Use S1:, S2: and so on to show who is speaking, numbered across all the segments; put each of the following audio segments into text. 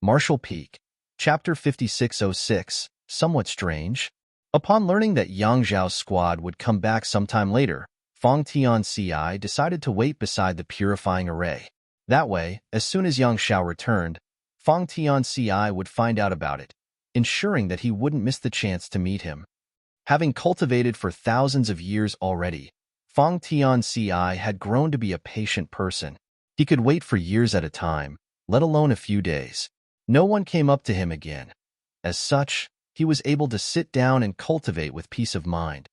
S1: Marshall Peak, Chapter 5606, Somewhat Strange. Upon learning that Yang Zhao's squad would come back sometime later, Fang Tianci decided to wait beside the purifying array. That way, as soon as Yang Zhao returned, Fang Tianci would find out about it, ensuring that he wouldn't miss the chance to meet him. Having cultivated for thousands of years already, Fang Tianci had grown to be a patient person. He could wait for years at a time, let alone a few days. No one came up to him again. As such, he was able to sit down and cultivate with peace of mind.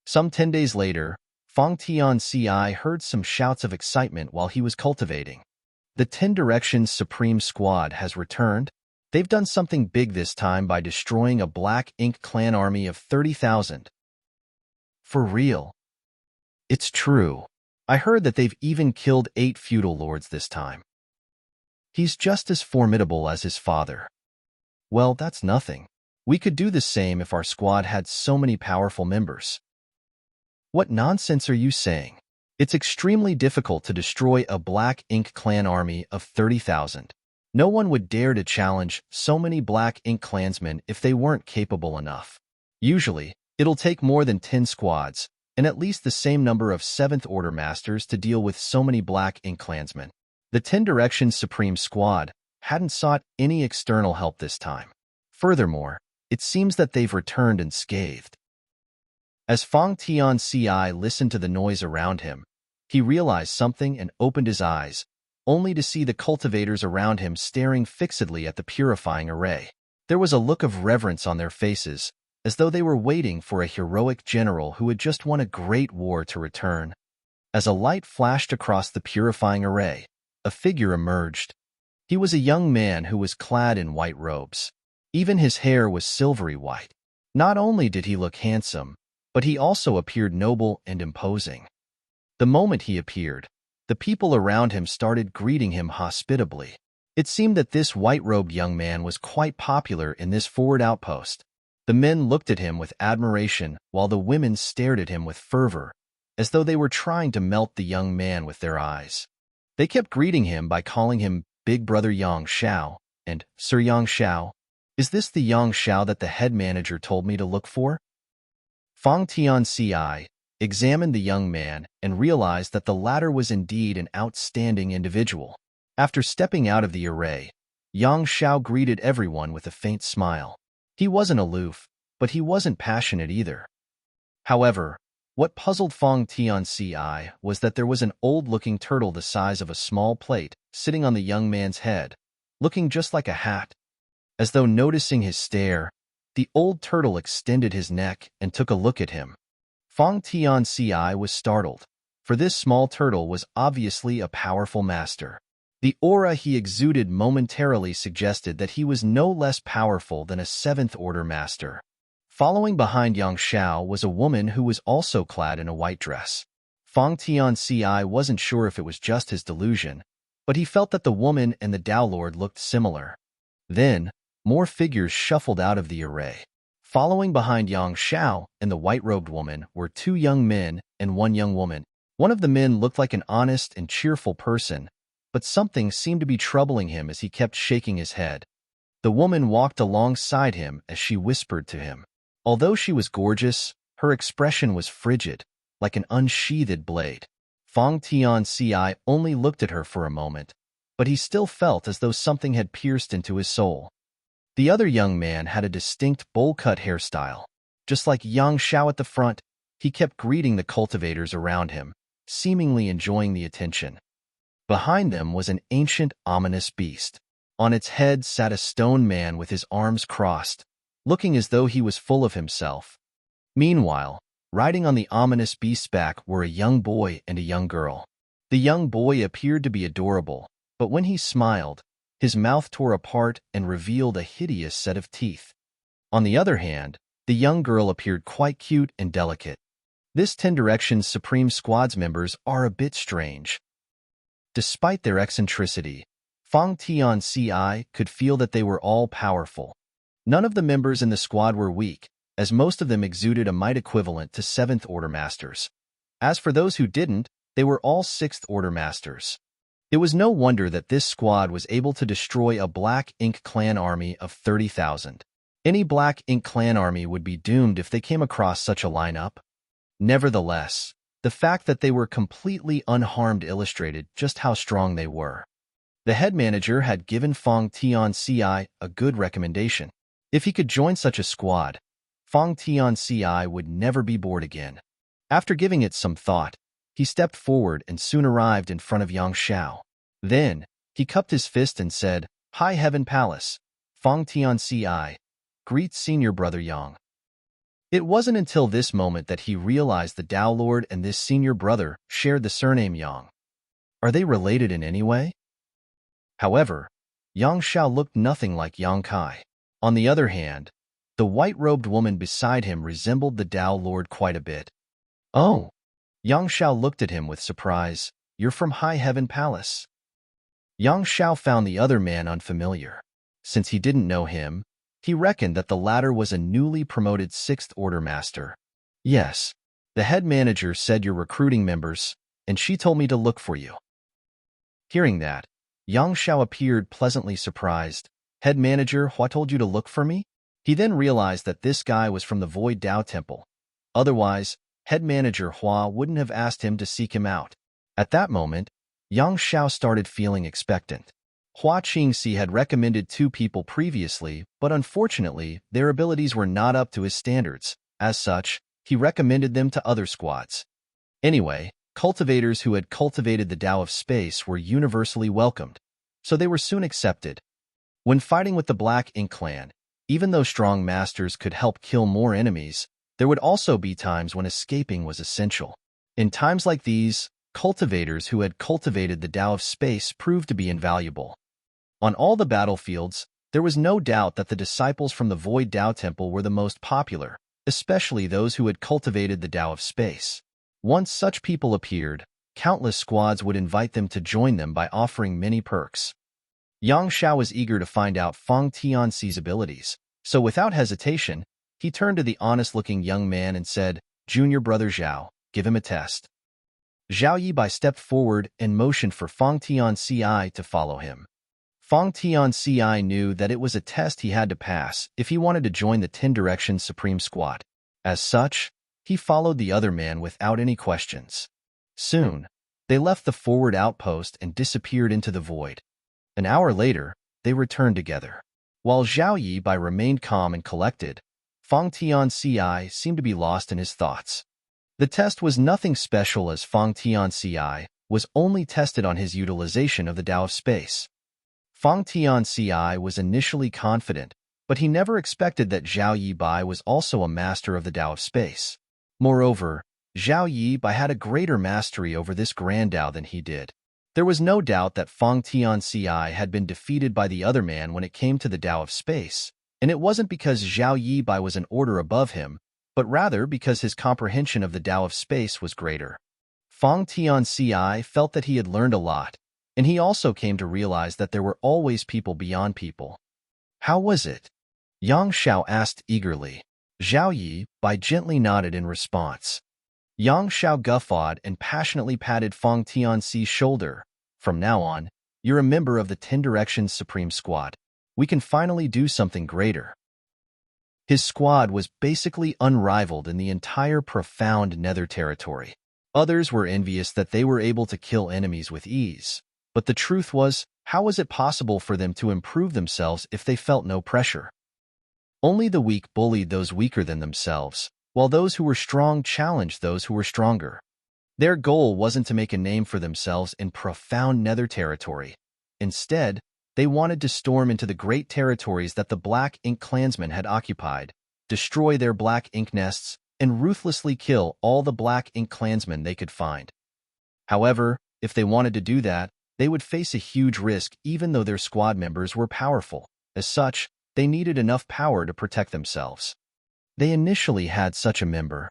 S1: Some 10 days later, Fang Tianci heard some shouts of excitement while he was cultivating. The 10 Directions Supreme Squad has returned. They've done something big this time by destroying a Black Ink clan army of 30,000. For real. It's true. I heard that they've even killed 8 feudal lords this time. He's just as formidable as his father. Well, that's nothing. We could do the same if our squad had so many powerful members. What nonsense are you saying? It's extremely difficult to destroy a Black Ink clan army of 30,000. No one would dare to challenge so many Black Ink clansmen if they weren't capable enough. Usually, it'll take more than 10 squads, and at least the same number of 7th Order Masters to deal with so many Black Ink clansmen. The 10 Directions Supreme Squad hadn't sought any external help this time. Furthermore, it seems that they've returned unscathed. As Fang Tianci listened to the noise around him, he realized something and opened his eyes, only to see the cultivators around him staring fixedly at the purifying array. There was a look of reverence on their faces, as though they were waiting for a heroic general who had just won a great war to return. As a light flashed across the purifying array, a figure emerged. He was a young man who was clad in white robes. Even his hair was silvery white. Not only did he look handsome, but he also appeared noble and imposing. The moment he appeared, the people around him started greeting him hospitably. It seemed that this white-robed young man was quite popular in this forward outpost. The men looked at him with admiration, while the women stared at him with fervor, as though they were trying to melt the young man with their eyes. They kept greeting him by calling him Big Brother Yang Zhao and Sir Yang Zhao. Is this the Yang Zhao that the head manager told me to look for? Fang Tianci examined the young man and realized that the latter was indeed an outstanding individual. After stepping out of the array, Yang Zhao greeted everyone with a faint smile. He wasn't aloof, but he wasn't passionate either. However, what puzzled Fang Tianci was that there was an old-looking turtle the size of a small plate sitting on the young man's head, looking just like a hat. As though noticing his stare, the old turtle extended his neck and took a look at him. Fang Tianci was startled, for this small turtle was obviously a powerful master. The aura he exuded momentarily suggested that he was no less powerful than a 7th Order Master. Following behind Yang Zhao was a woman who was also clad in a white dress. Fang Tianci wasn't sure if it was just his delusion, but he felt that the woman and the Tao Lord looked similar. Then, more figures shuffled out of the array. Following behind Yang Zhao and the white-robed woman were 2 young men and 1 young woman. One of the men looked like an honest and cheerful person, but something seemed to be troubling him as he kept shaking his head. The woman walked alongside him as she whispered to him. Although she was gorgeous, her expression was frigid, like an unsheathed blade. Fang Tianci only looked at her for a moment, but he still felt as though something had pierced into his soul. The other young man had a distinct bowl-cut hairstyle. Just like Yang Zhao at the front, he kept greeting the cultivators around him, seemingly enjoying the attention. Behind them was an ancient, ominous beast. On its head sat a stone man with his arms crossed, looking as though he was full of himself. Meanwhile, riding on the ominous beast's back were a young boy and a young girl. The young boy appeared to be adorable, but when he smiled, his mouth tore apart and revealed a hideous set of teeth. On the other hand, the young girl appeared quite cute and delicate. This 10 Directions Supreme Squad's members are a bit strange. Despite their eccentricity, Fang Tianci could feel that they were all powerful. None of the members in the squad were weak, as most of them exuded a might equivalent to 7th Order Masters. As for those who didn't, they were all 6th Order Masters. It was no wonder that this squad was able to destroy a Black Ink clan army of 30,000. Any Black Ink clan army would be doomed if they came across such a lineup. Nevertheless, the fact that they were completely unharmed illustrated just how strong they were. The head manager had given Fong Tianci a good recommendation. If he could join such a squad, Fong Tianci would never be bored again. After giving it some thought, he stepped forward and soon arrived in front of Yang Xiao. Then, he cupped his fist and said, "High Heaven Palace, Fong Tianci, greet senior brother Yang." It wasn't until this moment that he realized the Tao Lord and this senior brother shared the surname Yang. Are they related in any way? However, Yang Xiao looked nothing like Yang Kai. On the other hand, the white-robed woman beside him resembled the Tao Lord quite a bit. "Oh." Yang Xiao looked at him with surprise. "You're from High Heaven Palace." Yang Xiao found the other man unfamiliar. Since he didn't know him, he reckoned that the latter was a newly promoted 6th Order Master. "Yes, the head manager said you're recruiting members, and she told me to look for you." Hearing that, Yang Xiao appeared pleasantly surprised. "Head manager, what told you to look for me?" He then realized that this guy was from the Void Dao Temple. Otherwise, head manager Hua wouldn't have asked him to seek him out. At that moment, Yang Xiao started feeling expectant. Hua Qingxi had recommended 2 people previously, but unfortunately, their abilities were not up to his standards. As such, he recommended them to other squads. Anyway, cultivators who had cultivated the Tao of Space were universally welcomed, so they were soon accepted. When fighting with the Black Ink clan, even though strong masters could help kill more enemies, there would also be times when escaping was essential. In times like these, cultivators who had cultivated the Tao of Space proved to be invaluable. On all the battlefields, there was no doubt that the disciples from the Void Dao Temple were the most popular, especially those who had cultivated the Tao of Space. Once such people appeared, countless squads would invite them to join them by offering many perks. Yang Xiao was eager to find out Fong Tianci's abilities, so without hesitation, he turned to the honest-looking young man and said, "Junior brother Zhao, give him a test." Zhao Yibai stepped forward and motioned for Fong Tianci to follow him. Fong Tianci knew that it was a test he had to pass if he wanted to join the 10 Directions Supreme Squad. As such, he followed the other man without any questions. Soon, they left the forward outpost and disappeared into the void. An hour later, they returned together. While Zhao Yibai remained calm and collected, Fong Tianci seemed to be lost in his thoughts. The test was nothing special as Fong Tianci was only tested on his utilization of the Tao of Space. Fong Tianci was initially confident, but he never expected that Zhao Yibai was also a master of the Tao of Space. Moreover, Zhao Yibai had a greater mastery over this Grand Tao than he did. There was no doubt that Fong Tianci had been defeated by the other man when it came to the Tao of Space, and it wasn't because Zhao Yibai was an order above him, but rather because his comprehension of the Tao of Space was greater. Fong Tianci felt that he had learned a lot, and he also came to realize that there were always people beyond people. "How was it?" Yang Xiao asked eagerly. Zhao Yibai gently nodded in response. Yang Xiao guffawed and passionately patted Fong Tianci's shoulder. "From now on, you're a member of the 10 Directions Supreme Squad. We can finally do something greater." His squad was basically unrivaled in the entire profound Nether territory. Others were envious that they were able to kill enemies with ease. But the truth was, how was it possible for them to improve themselves if they felt no pressure? Only the weak bullied those weaker than themselves, while those who were strong challenged those who were stronger. Their goal wasn't to make a name for themselves in profound Nether territory. Instead, they wanted to storm into the great territories that the Black Ink clansmen had occupied, destroy their Black Ink nests, and ruthlessly kill all the Black Ink clansmen they could find. However, if they wanted to do that, they would face a huge risk even though their squad members were powerful. As such, they needed enough power to protect themselves. They initially had such a member.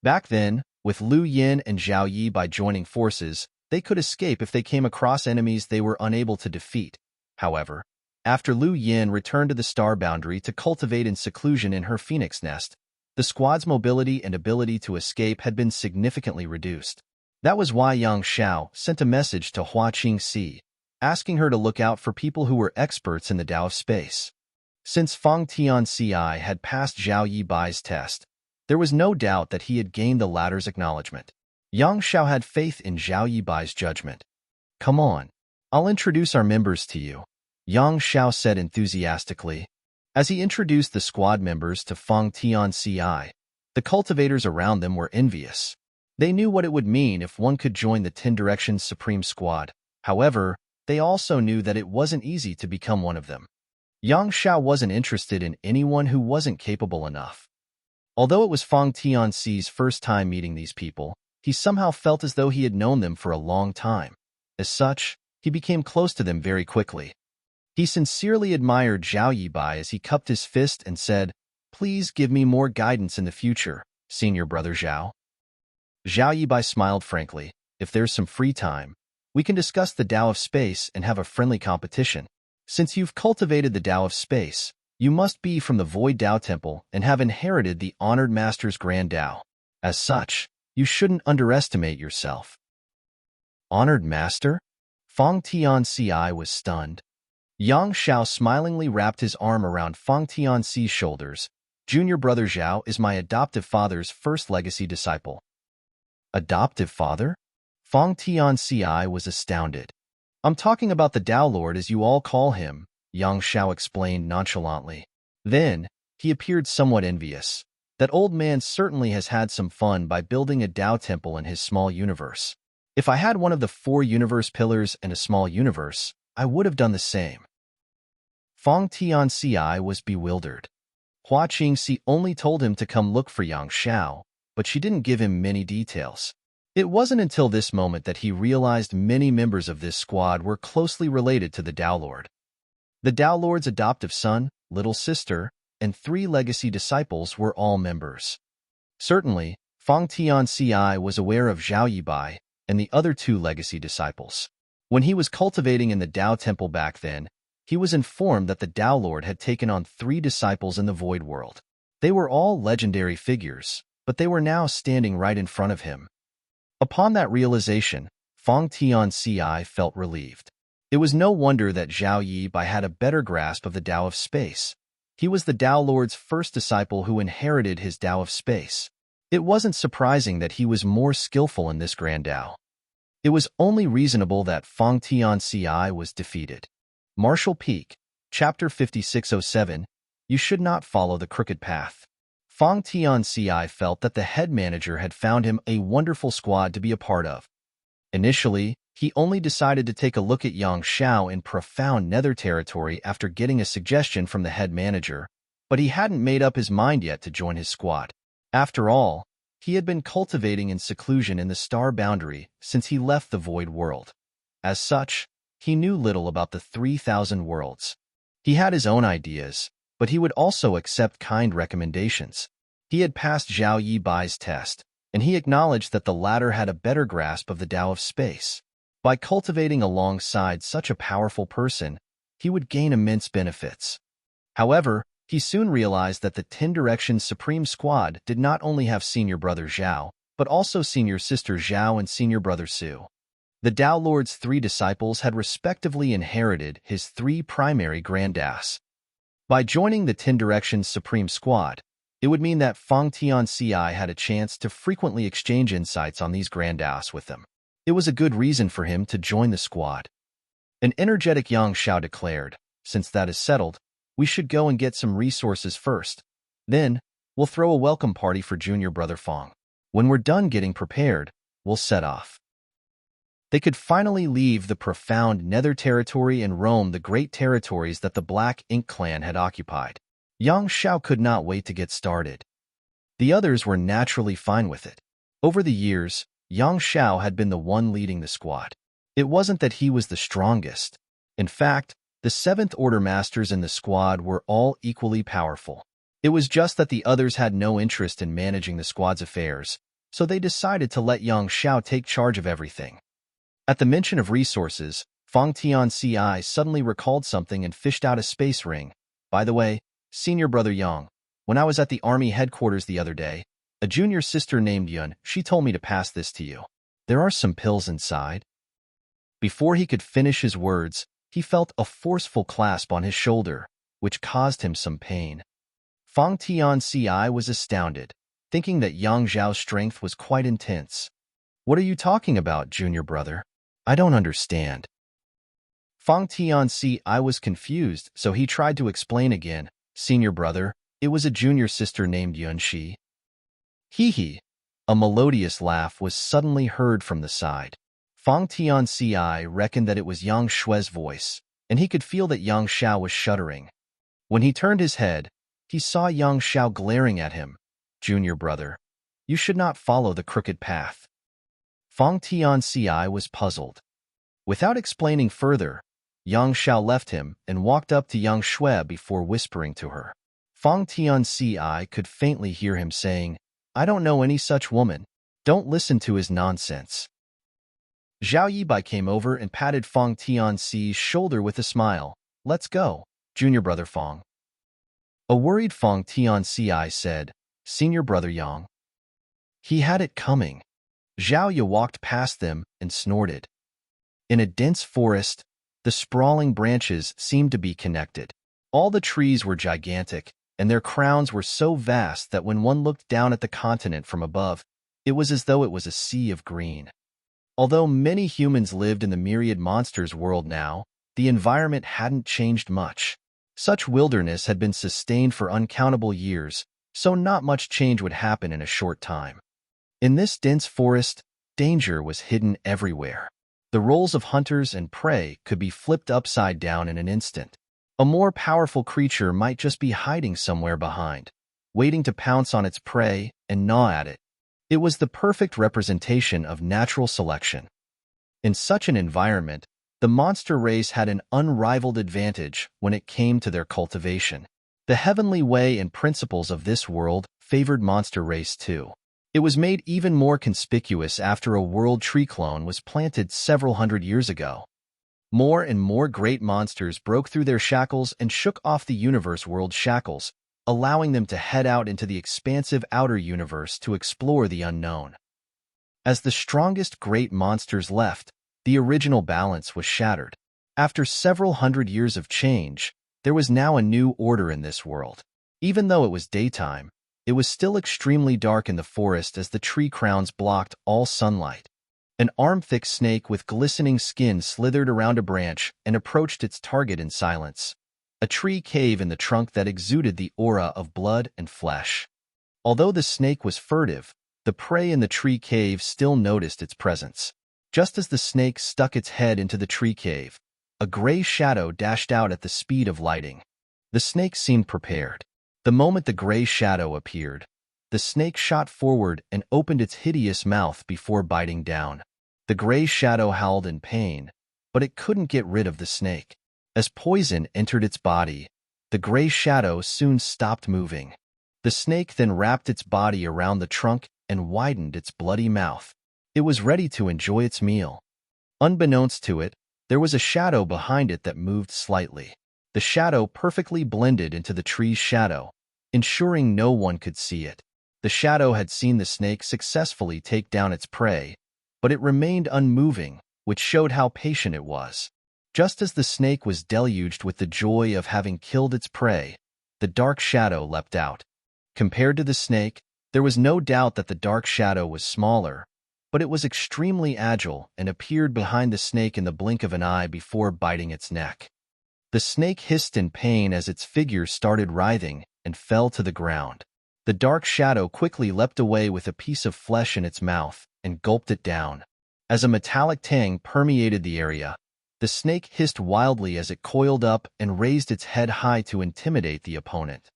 S1: Back then, with Liu Yin and Zhao Yibai joining forces, they could escape if they came across enemies they were unable to defeat. However, after Liu Yin returned to the star boundary to cultivate in seclusion in her phoenix nest, the squad's mobility and ability to escape had been significantly reduced. That was why Yang Xiao sent a message to Hua Qingxi, asking her to look out for people who were experts in the Tao of space. Since Fang Tianci had passed Zhao Yibai's test, there was no doubt that he had gained the latter's acknowledgement. Yang Xiao had faith in Zhao Yibai's judgment. "Come on, I'll introduce our members to you," Yang Xiao said enthusiastically. As he introduced the squad members to Fang Tianci, the cultivators around them were envious. They knew what it would mean if one could join the 10 Directions Supreme Squad. However, they also knew that it wasn't easy to become one of them. Yang Xiao wasn't interested in anyone who wasn't capable enough. Although it was Fang Tianxi's first time meeting these people, he somehow felt as though he had known them for a long time. As such, he became close to them very quickly. He sincerely admired Zhao Yibai as he cupped his fist and said, "Please give me more guidance in the future, Senior Brother Zhao." Zhao Yibai smiled frankly. "If there's some free time, we can discuss the Tao of space and have a friendly competition. Since you've cultivated the Tao of space, you must be from the Void Tao Temple and have inherited the Honored Master's Grand Tao. As such, you shouldn't underestimate yourself." Honored Master? Fang Tianci was stunned. Yang Xiao smilingly wrapped his arm around Fang Tianxi's shoulders. "Junior Brother Zhao is my adoptive father's first legacy disciple." Adoptive father? Fang Tianci was astounded. "I'm talking about the Tao Lord as you all call him," Yang Xiao explained nonchalantly. Then, he appeared somewhat envious. "That old man certainly has had some fun by building a Tao temple in his small universe. If I had one of the 4 universe pillars and a small universe, I would have done the same." Fang Tianci was bewildered. Hua Qingxi only told him to come look for Yang Xiao, but she didn't give him many details. It wasn't until this moment that he realized many members of this squad were closely related to the Tao Lord. The Tao Lord's adoptive son, little sister, and 3 legacy disciples were all members. Certainly, Fang Tianci was aware of Zhao Yibai and the other 2 legacy disciples. When he was cultivating in the Tao Temple back then, he was informed that the Tao Lord had taken on 3 disciples in the Void World. They were all legendary figures, but they were now standing right in front of him. Upon that realization, Fang Tianci felt relieved. It was no wonder that Zhao Yibai had a better grasp of the Tao of space. He was the Tao Lord's first disciple who inherited his Tao of space. It wasn't surprising that he was more skillful in this Grand Tao. It was only reasonable that Fang Tianci was defeated. Martial Peak, Chapter 5607, You Should Not Follow the Crooked Path. Fang Tianci felt that the head manager had found him a wonderful squad to be a part of. Initially, he only decided to take a look at Yang Xiao in profound nether territory after getting a suggestion from the head manager, but he hadn't made up his mind yet to join his squad. After all, he had been cultivating in seclusion in the star boundary since he left the Void World. As such, he knew little about the 3,000 worlds. He had his own ideas, but he would also accept kind recommendations. He had passed Zhao Yibai's test, and he acknowledged that the latter had a better grasp of the Tao of space. By cultivating alongside such a powerful person, he would gain immense benefits. However, he soon realized that the 10 Directions Supreme Squad did not only have Senior Brother Zhao, but also Senior Sister Zhao and Senior Brother Su. The Tao Lord's 3 disciples had respectively inherited his 3 primary Grand Taos. By joining the 10 Directions Supreme Squad, it would mean that Fang Tianci had a chance to frequently exchange insights on these Grand Taos with them. It was a good reason for him to join the squad. An energetic Yang Xiao declared, "Since that is settled, we should go and get some resources first. Then, we'll throw a welcome party for Junior Brother Fang. When we're done getting prepared, we'll set off." They could finally leave the profound nether territory and roam the great territories that the Black Ink clan had occupied. Yang Xiao could not wait to get started. The others were naturally fine with it. Over the years, Yang Xiao had been the one leading the squad. It wasn't that he was the strongest. In fact, the 7th Order Masters in the squad were all equally powerful. It was just that the others had no interest in managing the squad's affairs, so they decided to let Yang Xiao take charge of everything. At the mention of resources, Fang Tianci suddenly recalled something and fished out a space ring. "By the way, Senior Brother Yang, when I was at the army headquarters the other day, a junior sister named Yun, she told me to pass this to you. There are some pills inside. Before he could finish his words, he felt a forceful clasp on his shoulder, which caused him some pain. Fang Tianci was astounded, thinking that Yang Zhao's strength was quite intense. What are you talking about, junior brother? I don't understand. Fang Tianci was confused, so he tried to explain again. Senior brother, it was a junior sister named Yunxi. Hee hee. A melodious laugh was suddenly heard from the side. Fang Tianci reckoned that it was Yang Shui's voice, and he could feel that Yang Xiao was shuddering. When he turned his head, he saw Yang Xiao glaring at him. Junior brother, you should not follow the crooked path. Fang Tianci was puzzled. Without explaining further, Yang Xiao left him and walked up to Yang Shui before whispering to her. Fang Tianci could faintly hear him saying, I don't know any such woman. Don't listen to his nonsense. Zhao Yibai came over and patted Fang Tianci's shoulder with a smile. Let's go, junior brother Fang. A worried Fang Tianci said, Senior brother Yang. He had it coming. Zhao Yi walked past them and snorted. In a dense forest, the sprawling branches seemed to be connected. All the trees were gigantic, and their crowns were so vast that when one looked down at the continent from above, it was as though it was a sea of green. Although many humans lived in the myriad monsters world now, the environment hadn't changed much. Such wilderness had been sustained for uncountable years, so not much change would happen in a short time. In this dense forest, danger was hidden everywhere. The roles of hunters and prey could be flipped upside down in an instant. A more powerful creature might just be hiding somewhere behind, waiting to pounce on its prey and gnaw at it. It was the perfect representation of natural selection. In such an environment, the monster race had an unrivaled advantage when it came to their cultivation. The heavenly way and principles of this world favored monster race too. It was made even more conspicuous after a world tree clone was planted several hundred years ago. More and more great monsters broke through their shackles and shook off the universe world's shackles, allowing them to head out into the expansive outer universe to explore the unknown. As the strongest great monsters left, the original balance was shattered. After several hundred years of change, there was now a new order in this world. Even though it was daytime, it was still extremely dark in the forest as the tree crowns blocked all sunlight. An arm-thick snake with glistening skin slithered around a branch and approached its target in silence. A tree cave in the trunk that exuded the aura of blood and flesh. Although the snake was furtive, the prey in the tree cave still noticed its presence. Just as the snake stuck its head into the tree cave, a gray shadow dashed out at the speed of lighting. The snake seemed prepared. The moment the gray shadow appeared, the snake shot forward and opened its hideous mouth before biting down. The gray shadow howled in pain, but it couldn't get rid of the snake. As poison entered its body, the gray shadow soon stopped moving. The snake then wrapped its body around the trunk and widened its bloody mouth. It was ready to enjoy its meal. Unbeknownst to it, there was a shadow behind it that moved slightly. The shadow perfectly blended into the tree's shadow, ensuring no one could see it. The shadow had seen the snake successfully take down its prey, but it remained unmoving, which showed how patient it was. Just as the snake was deluged with the joy of having killed its prey, the dark shadow leapt out. Compared to the snake, there was no doubt that the dark shadow was smaller, but it was extremely agile and appeared behind the snake in the blink of an eye before biting its neck. The snake hissed in pain as its figure started writhing and fell to the ground. The dark shadow quickly leapt away with a piece of flesh in its mouth and gulped it down. As a metallic tang permeated the area, the snake hissed wildly as it coiled up and raised its head high to intimidate the opponent.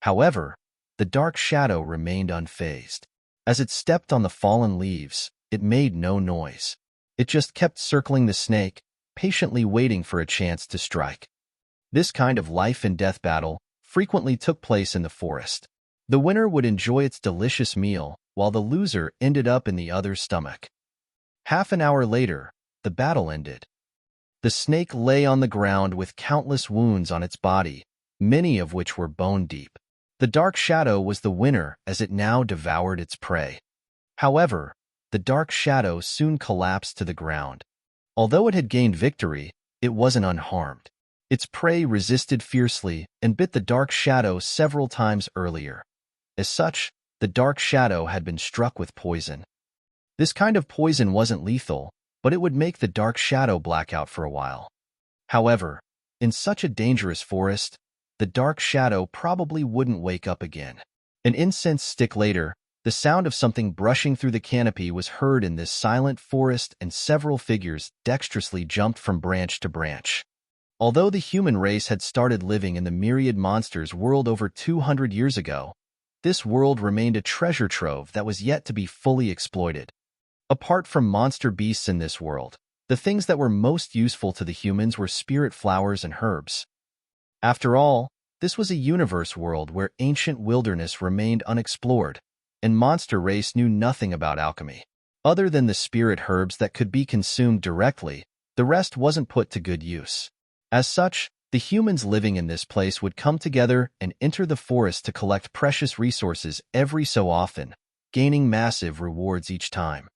S1: However, the dark shadow remained unfazed. As it stepped on the fallen leaves, it made no noise. It just kept circling the snake, patiently waiting for a chance to strike. This kind of life-and-death battle frequently took place in the forest. The winner would enjoy its delicious meal, while the loser ended up in the other's stomach. Half an hour later, the battle ended. The snake lay on the ground with countless wounds on its body, many of which were bone-deep. The dark shadow was the winner as it now devoured its prey. However, the dark shadow soon collapsed to the ground. Although it had gained victory, it wasn't unharmed. Its prey resisted fiercely and bit the dark shadow several times earlier. As such, the dark shadow had been struck with poison. This kind of poison wasn't lethal, but it would make the dark shadow black out for a while. However, in such a dangerous forest, the dark shadow probably wouldn't wake up again. An incense stick later, the sound of something brushing through the canopy was heard in this silent forest, and several figures dexterously jumped from branch to branch. Although the human race had started living in the myriad monsters world over 200 years ago, this world remained a treasure trove that was yet to be fully exploited. Apart from monster beasts in this world, the things that were most useful to the humans were spirit flowers and herbs. After all, this was a universe world where ancient wilderness remained unexplored, and monster race knew nothing about alchemy. Other than the spirit herbs that could be consumed directly, the rest wasn't put to good use. As such, the humans living in this place would come together and enter the forest to collect precious resources every so often, gaining massive rewards each time.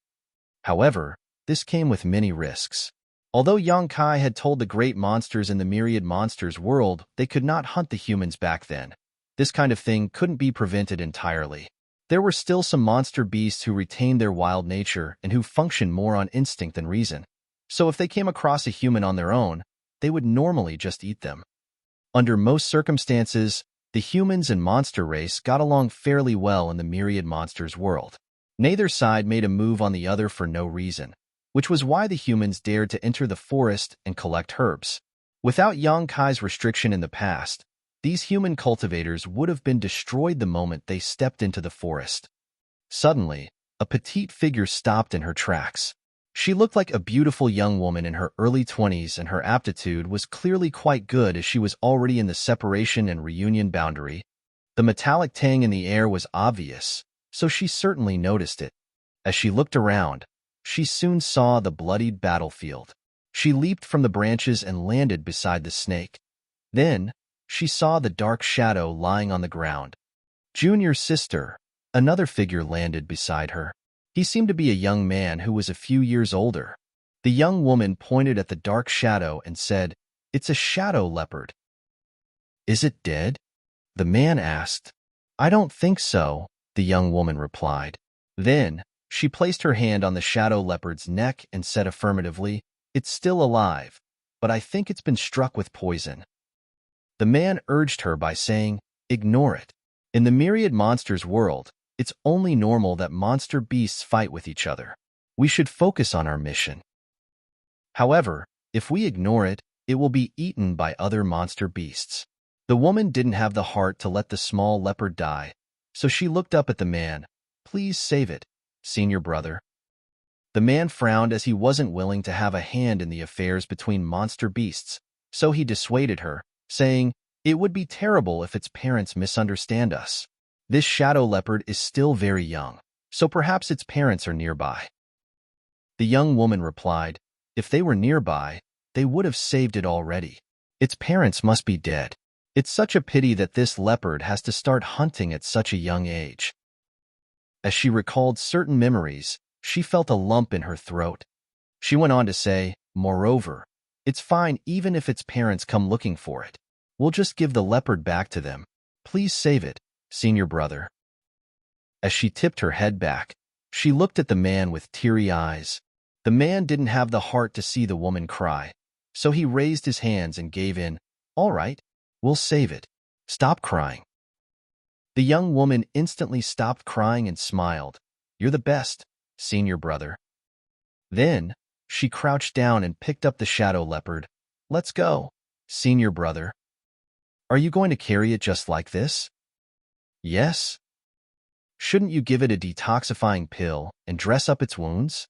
S1: However, this came with many risks. Although Yang Kai had told the great monsters in the myriad monsters world they could not hunt the humans back then, this kind of thing couldn't be prevented entirely. There were still some monster beasts who retained their wild nature and who functioned more on instinct than reason. So if they came across a human on their own, they would normally just eat them. Under most circumstances, the humans and monster race got along fairly well in the myriad monsters world. Neither side made a move on the other for no reason, which was why the humans dared to enter the forest and collect herbs. Without Yang Kai's restriction in the past, these human cultivators would have been destroyed the moment they stepped into the forest. Suddenly, a petite figure stopped in her tracks. She looked like a beautiful young woman in her early 20s, and her aptitude was clearly quite good as she was already in the separation and reunion boundary. The metallic tang in the air was obvious, so she certainly noticed it. As she looked around, she soon saw the bloodied battlefield. She leaped from the branches and landed beside the snake. Then, she saw the dark shadow lying on the ground. Junior sister, another figure landed beside her. He seemed to be a young man who was a few years older. The young woman pointed at the dark shadow and said, "It's a shadow leopard." "Is it dead?" the man asked. "I don't think so," the young woman replied. Then, she placed her hand on the shadow leopard's neck and said affirmatively, "It's still alive, but I think it's been struck with poison." The man urged her by saying, "Ignore it. In the myriad monsters world, it's only normal that monster beasts fight with each other. We should focus on our mission. However, if we ignore it, it will be eaten by other monster beasts." The woman didn't have the heart to let the small leopard die, so she looked up at the man. "Please save it, senior brother." The man frowned as he wasn't willing to have a hand in the affairs between monster beasts, so he dissuaded her, saying, "It would be terrible if its parents misunderstand us. This shadow leopard is still very young, so perhaps its parents are nearby." The young woman replied, "If they were nearby, they would have saved it already. Its parents must be dead. It's such a pity that this leopard has to start hunting at such a young age." As she recalled certain memories, she felt a lump in her throat. She went on to say, "Moreover, it's fine even if its parents come looking for it. We'll just give the leopard back to them. Please save it, senior brother." As she tipped her head back, she looked at the man with teary eyes. The man didn't have the heart to see the woman cry, so he raised his hands and gave in. "All right, we'll save it. Stop crying." The young woman instantly stopped crying and smiled. "You're the best, senior brother." Then, she crouched down and picked up the shadow leopard. "Let's go, senior brother." "Are you going to carry it just like this?" "Yes." "Shouldn't you give it a detoxifying pill and dress up its wounds?"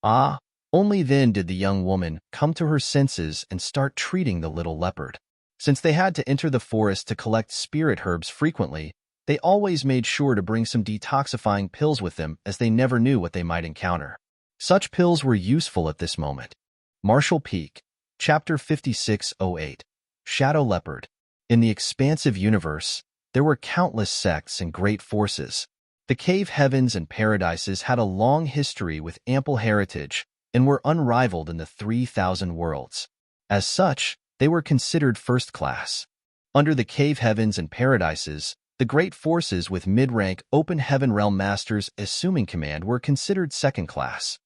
S1: Ah, only then did the young woman come to her senses and start treating the little leopard. Since they had to enter the forest to collect spirit herbs frequently, they always made sure to bring some detoxifying pills with them, as they never knew what they might encounter. Such pills were useful at this moment. Marshall Peak, Chapter 5608, Shadow Leopard. In the expansive universe, there were countless sects and great forces. The cave heavens and paradises had a long history with ample heritage and were unrivaled in the 3,000 worlds. As such, they were considered first class. Under the cave heavens and paradises, the great forces with mid-rank open heaven realm masters assuming command were considered second class.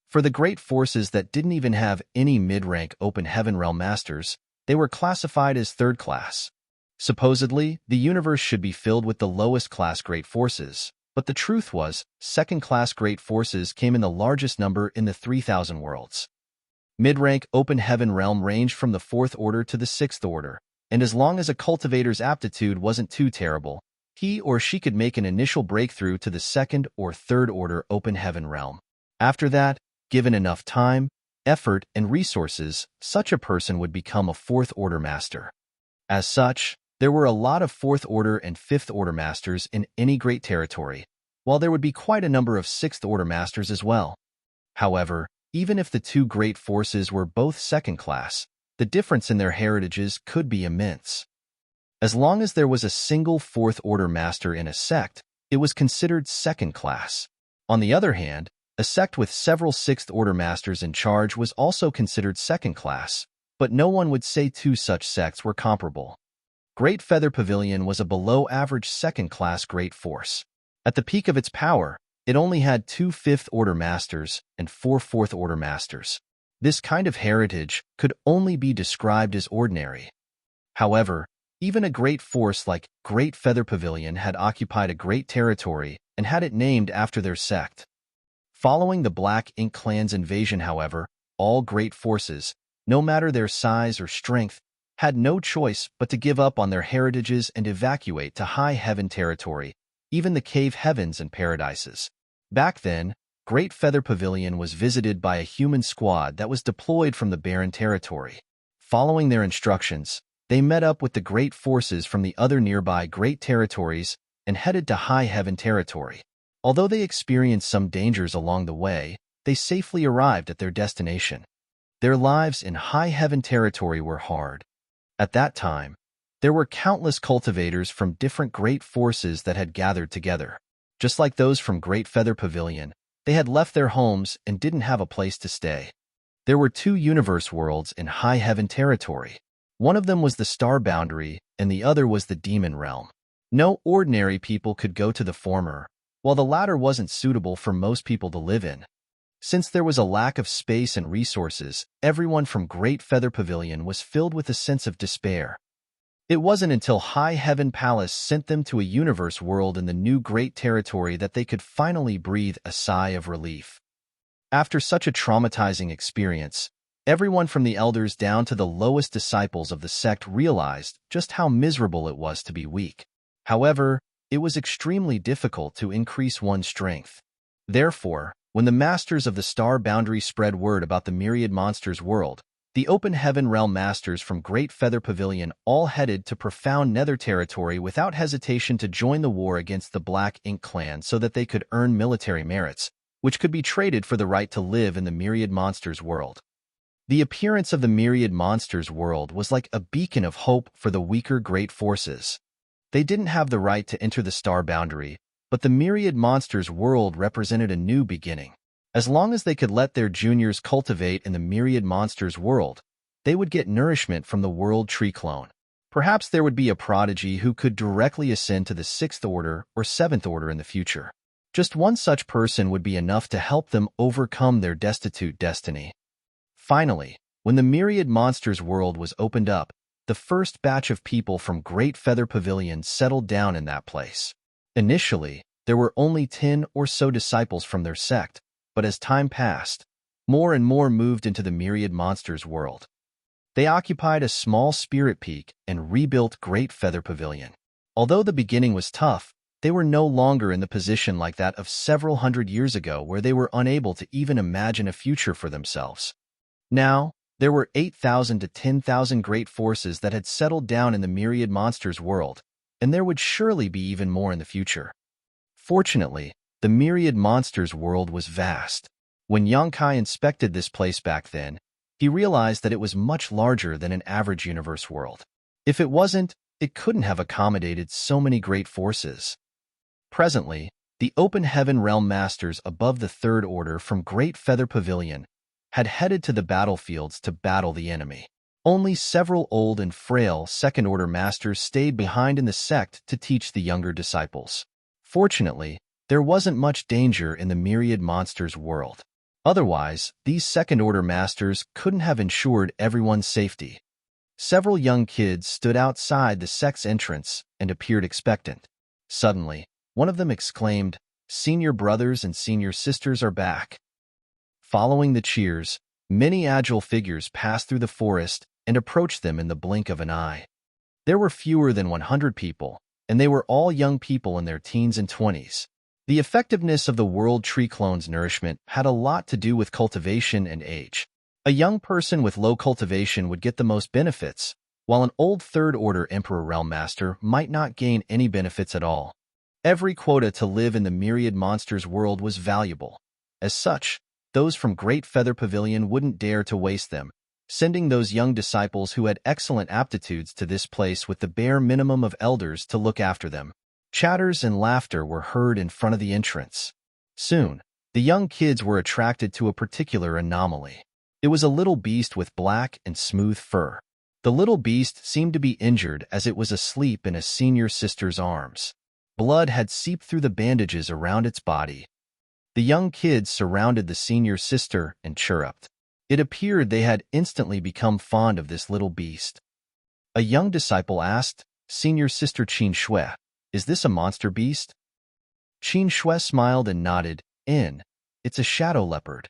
S1: For the great forces that didn't even have any mid-rank open heaven realm masters, they were classified as third class. Supposedly, the universe should be filled with the lowest class great forces, but the truth was, second-class great forces came in the largest number in the 3,000 worlds. Mid-rank open heaven realm ranged from the 4th order to the 6th order, and as long as a cultivator's aptitude wasn't too terrible, he or she could make an initial breakthrough to the 2nd or 3rd order open heaven realm. After that, given enough time, effort, and resources, such a person would become a 4th order master. As such, there were a lot of 4th order and 5th order masters in any great territory, while there would be quite a number of 6th order masters as well. However, even if the two great forces were both second class, the difference in their heritages could be immense. As long as there was a single 4th order master in a sect, it was considered second class. On the other hand, a sect with several 6th order masters in charge was also considered second class, but no one would say two such sects were comparable. Great Feather Pavilion was a below-average second-class great force. At the peak of its power, it only had 2 5th-order masters and 4 4th-order masters. This kind of heritage could only be described as ordinary. However, even a great force like Great Feather Pavilion had occupied a great territory and had it named after their sect. Following the Black Ink clan's invasion, however, all great forces, no matter their size or strength, had no choice but to give up on their heritages and evacuate to high heaven territory, even the cave heavens and paradises. Back then, Great Feather Pavilion was visited by a human squad that was deployed from the barren territory. Following their instructions, they met up with the great forces from the other nearby great territories and headed to high heaven territory. Although they experienced some dangers along the way, they safely arrived at their destination. Their lives in high heaven territory were hard. At that time, there were countless cultivators from different great forces that had gathered together. Just like those from Great Feather Pavilion, they had left their homes and didn't have a place to stay. There were 2 universe worlds in high heaven territory. One of them was the star boundary, and the other was the demon realm. No ordinary people could go to the former, while the latter wasn't suitable for most people to live in. Since there was a lack of space and resources, everyone from Great Feather Pavilion was filled with a sense of despair. It wasn't until High Heaven Palace sent them to a universe world in the new great territory that they could finally breathe a sigh of relief. After such a traumatizing experience, everyone from the elders down to the lowest disciples of the sect realized just how miserable it was to be weak. However, it was extremely difficult to increase one's strength. Therefore, when the masters of the star boundary spread word about the myriad monsters world, the open heaven realm masters from Great Feather Pavilion all headed to profound nether territory without hesitation to join the war against the Black Ink clan so that they could earn military merits, which could be traded for the right to live in the myriad monsters world. The appearance of the myriad monsters world was like a beacon of hope for the weaker great forces. They didn't have the right to enter the star boundary, but the myriad monsters world represented a new beginning. As long as they could let their juniors cultivate in the myriad monsters world, they would get nourishment from the world tree clone. Perhaps there would be a prodigy who could directly ascend to the 6th order or 7th order in the future. Just one such person would be enough to help them overcome their destitute destiny. Finally, when the myriad monsters world was opened up, the first batch of people from Great Feather Pavilion settled down in that place. Initially, there were only 10 or so disciples from their sect, but as time passed, more and more moved into the myriad monsters world. They occupied a small spirit peak and rebuilt Great Feather Pavilion. Although the beginning was tough, they were no longer in the position like that of several hundred years ago where they were unable to even imagine a future for themselves. Now, there were 8,000 to 10,000 great forces that had settled down in the myriad monsters world, and there would surely be even more in the future. Fortunately, the myriad monsters world was vast. When Yongkai inspected this place back then, he realized that it was much larger than an average universe world. If it wasn't, it couldn't have accommodated so many great forces. Presently, The open heaven realm masters above the Third Order from Great Feather Pavilion had headed to the battlefields to battle the enemy. Only several old and frail Second Order masters stayed behind in the sect to teach the younger disciples. Fortunately, there wasn't much danger in the myriad monsters world. Otherwise, these Second Order masters couldn't have ensured everyone's safety. Several young kids stood outside the sect's entrance and appeared expectant. Suddenly, one of them exclaimed, "Senior brothers and senior sisters are back." Following the cheers, many agile figures passed through the forest and approached them in the blink of an eye. There were fewer than 100 people, and they were all young people in their teens and 20s. The effectiveness of the World Tree Clone's nourishment had a lot to do with cultivation and age. A young person with low cultivation would get the most benefits, while an old Third Order Emperor Realm Master might not gain any benefits at all. Every quota to live in the myriad monsters world was valuable. As such, those from Great Feather Pavilion wouldn't dare to waste them, sending those young disciples who had excellent aptitudes to this place with the bare minimum of elders to look after them. Chatters and laughter were heard in front of the entrance. Soon, the young kids were attracted to a particular anomaly. It was a little beast with black and smooth fur. The little beast seemed to be injured as it was asleep in a senior sister's arms. Blood had seeped through the bandages around its body. The young kids surrounded the senior sister and chirruped. It appeared they had instantly become fond of this little beast. A young disciple asked, "Senior Sister Qin Shui, is this a monster beast?" Qin Shui smiled and nodded, "It's a shadow leopard."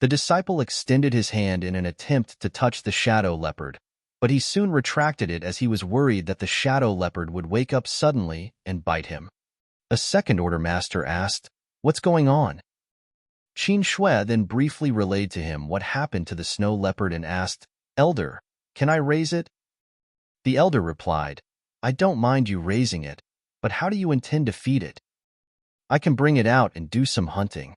S1: The disciple extended his hand in an attempt to touch the shadow leopard, but he soon retracted it as he was worried that the shadow leopard would wake up suddenly and bite him. A Second Order master asked, "What's going on?" Qin Shui then briefly relayed to him what happened to the snow leopard and asked, "Elder, can I raise it?" The elder replied, "I don't mind you raising it, but how do you intend to feed it?" "I can bring it out and do some hunting."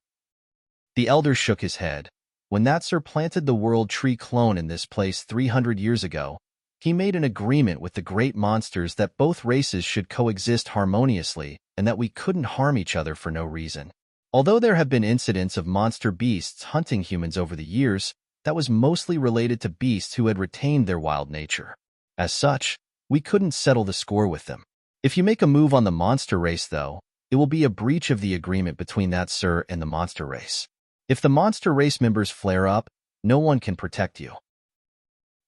S1: The elder shook his head. When that sir planted the World Tree Clone in this place 300 years ago, he made an agreement with the great monsters that both races should coexist harmoniously and that we couldn't harm each other for no reason. Although there have been incidents of monster beasts hunting humans over the years, that was mostly related to beasts who had retained their wild nature. As such, we couldn't settle the score with them. If you make a move on the monster race, though, it will be a breach of the agreement between that sir and the monster race. If the monster race members flare up, no one can protect you.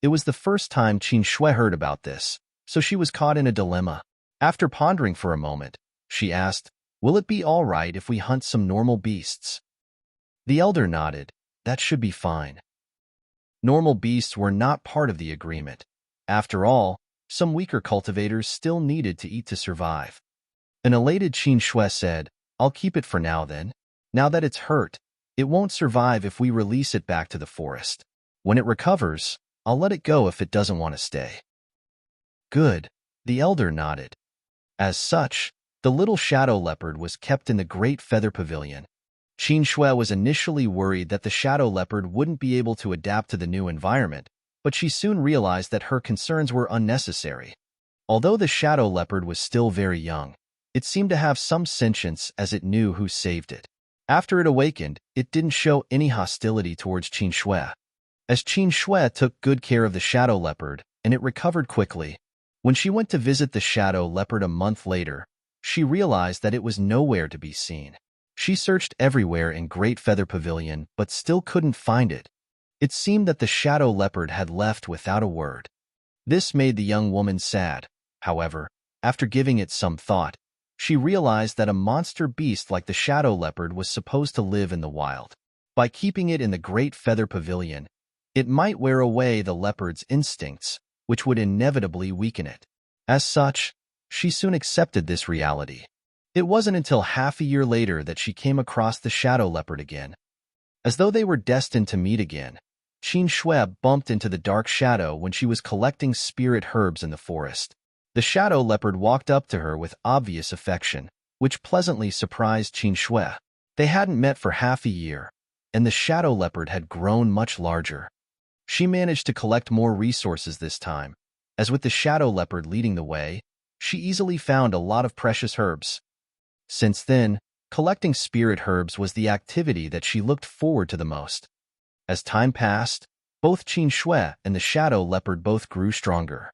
S1: It was the first time Qin Shui heard about this, so she was caught in a dilemma. After pondering for a moment, she asked, "Will it be all right if we hunt some normal beasts?" The elder nodded. That should be fine. Normal beasts were not part of the agreement. After all, some weaker cultivators still needed to eat to survive. An elated Qin Shui said, "I'll keep it for now then. Now that it's hurt, it won't survive if we release it back to the forest. When it recovers, I'll let it go if it doesn't want to stay." "Good," the elder nodded. As such, the little shadow leopard was kept in the Great Feather Pavilion. Qin Shui was initially worried that the shadow leopard wouldn't be able to adapt to the new environment, but she soon realized that her concerns were unnecessary. Although the shadow leopard was still very young, it seemed to have some sentience as it knew who saved it. After it awakened, it didn't show any hostility towards Qin Shui. As Qin Shui took good care of the shadow leopard, and it recovered quickly, when she went to visit the shadow leopard a month later, she realized that it was nowhere to be seen. She searched everywhere in Great Feather Pavilion, but still couldn't find it. It seemed that the shadow leopard had left without a word. This made the young woman sad. However, after giving it some thought, she realized that a monster beast like the shadow leopard was supposed to live in the wild. By keeping it in the Great Feather Pavilion, it might wear away the leopard's instincts, which would inevitably weaken it. As such, she soon accepted this reality. It wasn't until half a year later that she came across the shadow leopard again. As though they were destined to meet again, Qin Shui bumped into the dark shadow when she was collecting spirit herbs in the forest. The shadow leopard walked up to her with obvious affection, which pleasantly surprised Qin Shui. They hadn't met for half a year, and the shadow leopard had grown much larger. She managed to collect more resources this time, as with the shadow leopard leading the way, she easily found a lot of precious herbs. Since then, collecting spirit herbs was the activity that she looked forward to the most. As time passed, both Qin Shui and the shadow leopard both grew stronger.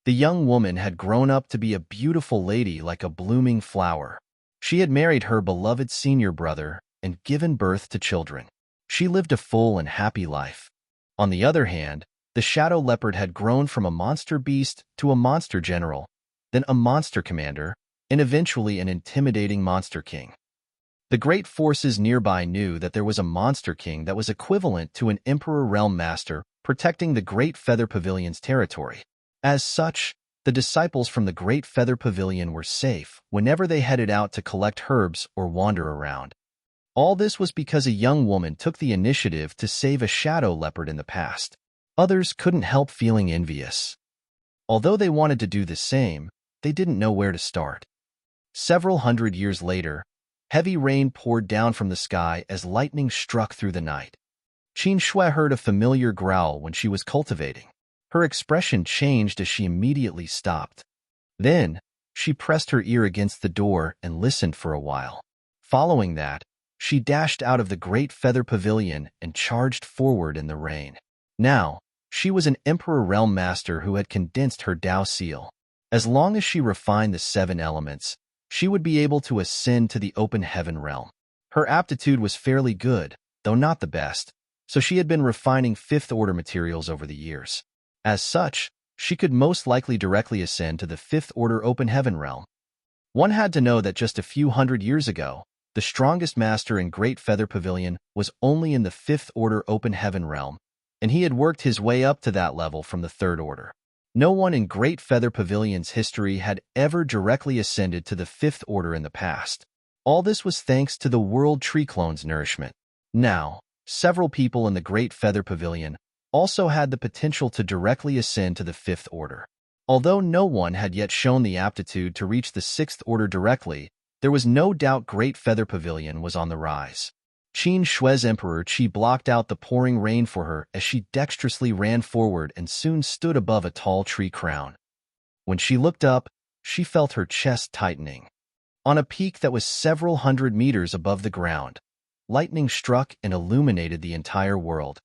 S1: The young woman had grown up to be a beautiful lady like a blooming flower. She had married her beloved senior brother and given birth to children. She lived a full and happy life. On the other hand, the shadow leopard had grown from a monster beast to a monster general, then a monster commander, and eventually an intimidating monster king. The great forces nearby knew that there was a monster king that was equivalent to an emperor realm master protecting the Great Feather Pavilion's territory. As such, the disciples from the Great Feather Pavilion were safe whenever they headed out to collect herbs or wander around. All this was because a young woman took the initiative to save a shadow leopard in the past. Others couldn't help feeling envious. Although they wanted to do the same, they didn't know where to start. Several hundred years later, heavy rain poured down from the sky as lightning struck through the night. Qin Shui heard a familiar growl when she was cultivating. Her expression changed as she immediately stopped. Then, she pressed her ear against the door and listened for a while. Following that, she dashed out of the Great Feather Pavilion and charged forward in the rain. Now, she was an Emperor Realm Master who had condensed her Dao Seal. As long as she refined the 7 elements, she would be able to ascend to the open heaven realm. Her aptitude was fairly good, though not the best, so she had been refining 5th order materials over the years. As such, she could most likely directly ascend to the 5th order open heaven realm. One had to know that just a few hundred years ago, the strongest master in Great Feather Pavilion was only in the 5th order open heaven realm, and he had worked his way up to that level from the 3rd order. No one in Great Feather Pavilion's history had ever directly ascended to the 5th order in the past. All this was thanks to the World Tree Clone's nourishment. Now, several people in the Great Feather Pavilion also had the potential to directly ascend to the 5th order. Although no one had yet shown the aptitude to reach the 6th order directly, there was no doubt Great Feather Pavilion was on the rise. Qin Shui's Emperor Qi blocked out the pouring rain for her as she dexterously ran forward and soon stood above a tall tree crown. When she looked up, she felt her chest tightening. On a peak that was several hundred meters above the ground, lightning struck and illuminated the entire world.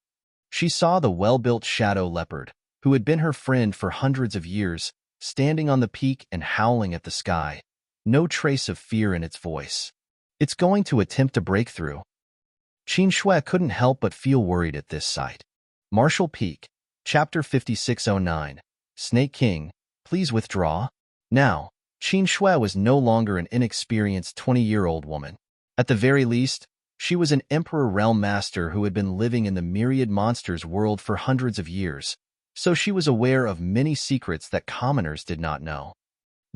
S1: She saw the well-built shadow leopard, who had been her friend for hundreds of years, standing on the peak and howling at the sky, no trace of fear in its voice. It's going to attempt to break through. Qin Shui couldn't help but feel worried at this sight. Martial Peak, Chapter 5609, Snake King, please withdraw. Now, Qin Shui was no longer an inexperienced 20-year-old woman. At the very least, she was an Emperor Realm Master who had been living in the myriad monsters world for hundreds of years, so she was aware of many secrets that commoners did not know.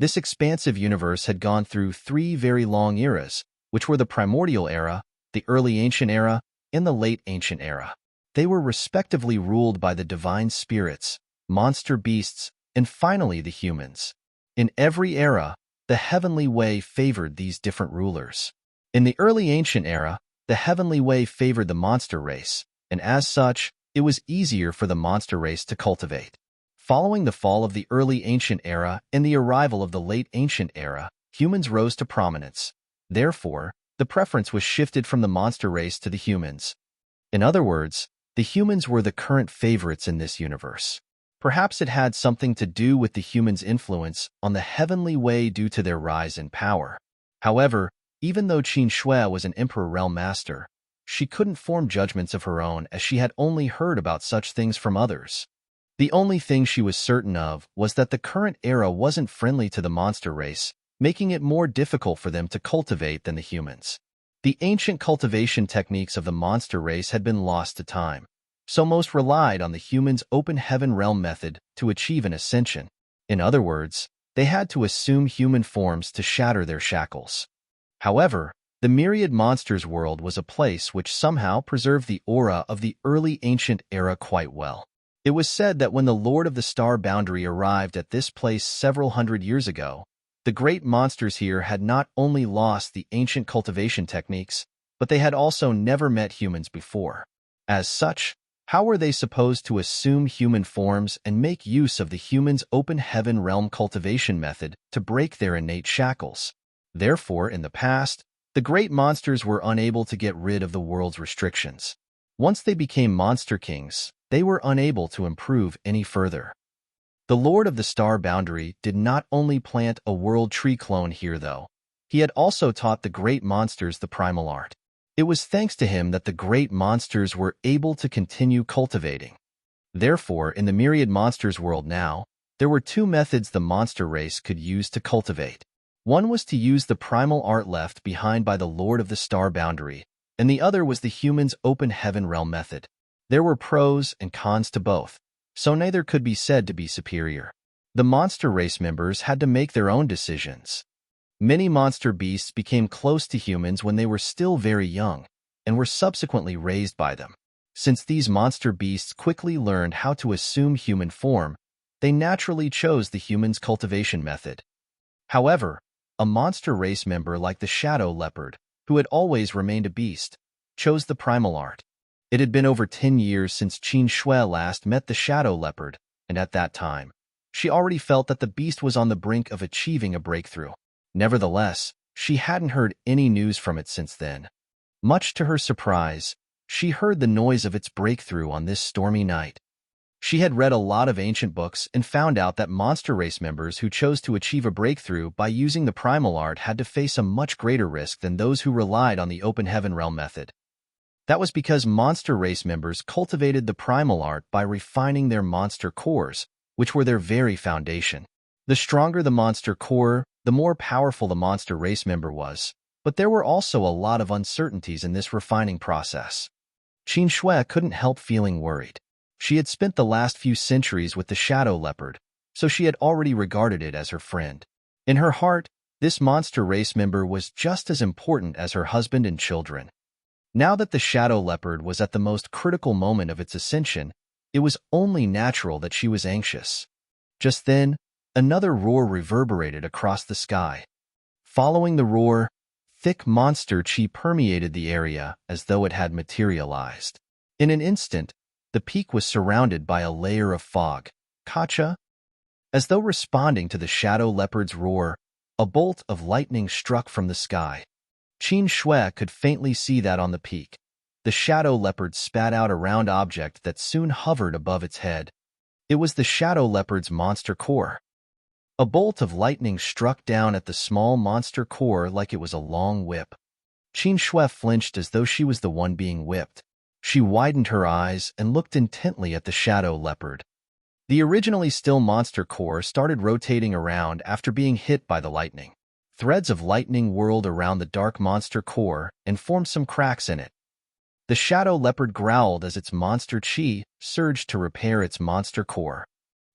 S1: This expansive universe had gone through 3 very long eras, which were the Primordial Era, the Early Ancient Era, and the Late Ancient Era. They were respectively ruled by the divine spirits, monster beasts, and finally the humans. In every era, the heavenly way favored these different rulers. In the Early Ancient Era, the heavenly way favored the monster race, and as such, it was easier for the monster race to cultivate. Following the fall of the Early Ancient Era and the arrival of the Late Ancient Era, humans rose to prominence. Therefore, the preference was shifted from the monster race to the humans. In other words, the humans were the current favorites in this universe. Perhaps it had something to do with the humans' influence on the heavenly way due to their rise in power. However, even though Qin Shui was an Emperor Realm Master, she couldn't form judgments of her own as she had only heard about such things from others. The only thing she was certain of was that the current era wasn't friendly to the monster race, making it more difficult for them to cultivate than the humans. The ancient cultivation techniques of the monster race had been lost to time, so most relied on the humans' open heaven realm method to achieve an ascension. In other words, they had to assume human forms to shatter their shackles. However, the myriad monsters world was a place which somehow preserved the aura of the early ancient era quite well. It was said that when the Lord of the Star Boundary arrived at this place several hundred years ago, the great monsters here had not only lost the ancient cultivation techniques, but they had also never met humans before. As such, how were they supposed to assume human forms and make use of the humans' open heaven realm cultivation method to break their innate shackles? Therefore, in the past, the great monsters were unable to get rid of the world's restrictions. Once they became monster kings, they were unable to improve any further. The Lord of the Star Boundary did not only plant a world tree clone here, though. He had also taught the great monsters the primal art. It was thanks to him that the great monsters were able to continue cultivating. Therefore, in the myriad monsters world now, there were two methods the monster race could use to cultivate. One was to use the primal art left behind by the Lord of the Star Boundary, and the other was the human's open heaven realm method. There were pros and cons to both, so neither could be said to be superior. The monster race members had to make their own decisions. Many monster beasts became close to humans when they were still very young, and were subsequently raised by them. Since these monster beasts quickly learned how to assume human form, they naturally chose the human's cultivation method. However, a monster race member like the shadow leopard, who had always remained a beast, chose the primal art. It had been over 10 years since Qin Shui last met the shadow leopard, and at that time, she already felt that the beast was on the brink of achieving a breakthrough. Nevertheless, she hadn't heard any news from it since then. Much to her surprise, she heard the noise of its breakthrough on this stormy night. She had read a lot of ancient books and found out that monster race members who chose to achieve a breakthrough by using the primal art had to face a much greater risk than those who relied on the open heaven realm method. That was because monster race members cultivated the primal art by refining their monster cores, which were their very foundation. The stronger the monster core, the more powerful the monster race member was, but there were also a lot of uncertainties in this refining process. Qin Shui couldn't help feeling worried. She had spent the last few centuries with the shadow leopard, so she had already regarded it as her friend. In her heart, this monster race member was just as important as her husband and children. Now that the shadow leopard was at the most critical moment of its ascension, it was only natural that she was anxious. Just then, another roar reverberated across the sky. Following the roar, thick monster chi permeated the area as though it had materialized. In an instant, the peak was surrounded by a layer of fog. Kacha? As though responding to the shadow leopard's roar, a bolt of lightning struck from the sky. Qin Shui could faintly see that on the peak. The shadow leopard spat out a round object that soon hovered above its head. It was the shadow leopard's monster core. A bolt of lightning struck down at the small monster core like it was a long whip. Qin Shui flinched as though she was the one being whipped. She widened her eyes and looked intently at the shadow leopard. The originally still monster core started rotating around after being hit by the lightning. Threads of lightning whirled around the dark monster core and formed some cracks in it. The shadow leopard growled as its monster chi surged to repair its monster core.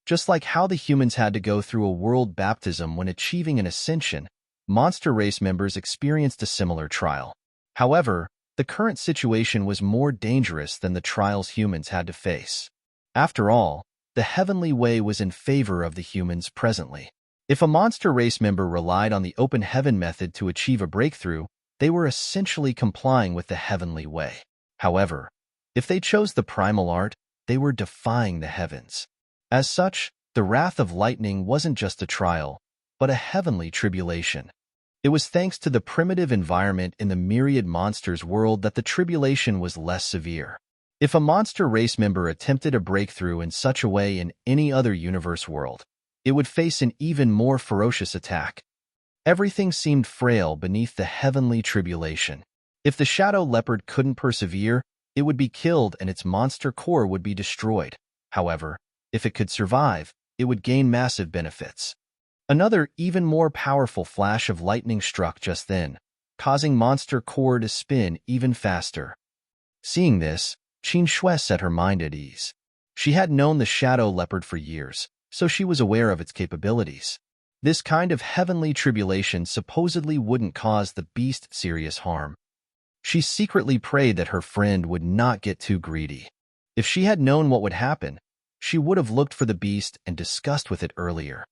S1: Just like how the humans had to go through a world baptism when achieving an ascension, monster race members experienced a similar trial. However, the current situation was more dangerous than the trials humans had to face. After all, the heavenly way was in favor of the humans presently. If a monster race member relied on the open heaven method to achieve a breakthrough, they were essentially complying with the heavenly way. However, if they chose the primal art, they were defying the heavens. As such, the wrath of lightning wasn't just a trial, but a heavenly tribulation. It was thanks to the primitive environment in the myriad monsters world that the tribulation was less severe. If a monster race member attempted a breakthrough in such a way in any other universe world, it would face an even more ferocious attack. Everything seemed frail beneath the heavenly tribulation. If the shadow leopard couldn't persevere, it would be killed and its monster core would be destroyed. However, if it could survive, it would gain massive benefits. Another, even more powerful flash of lightning struck just then, causing monster core to spin even faster. Seeing this, Qin Shui set her mind at ease. She had known the shadow leopard for years, so she was aware of its capabilities. This kind of heavenly tribulation supposedly wouldn't cause the beast serious harm. She secretly prayed that her friend would not get too greedy. If she had known what would happen, she would have looked for the beast and discussed with it earlier.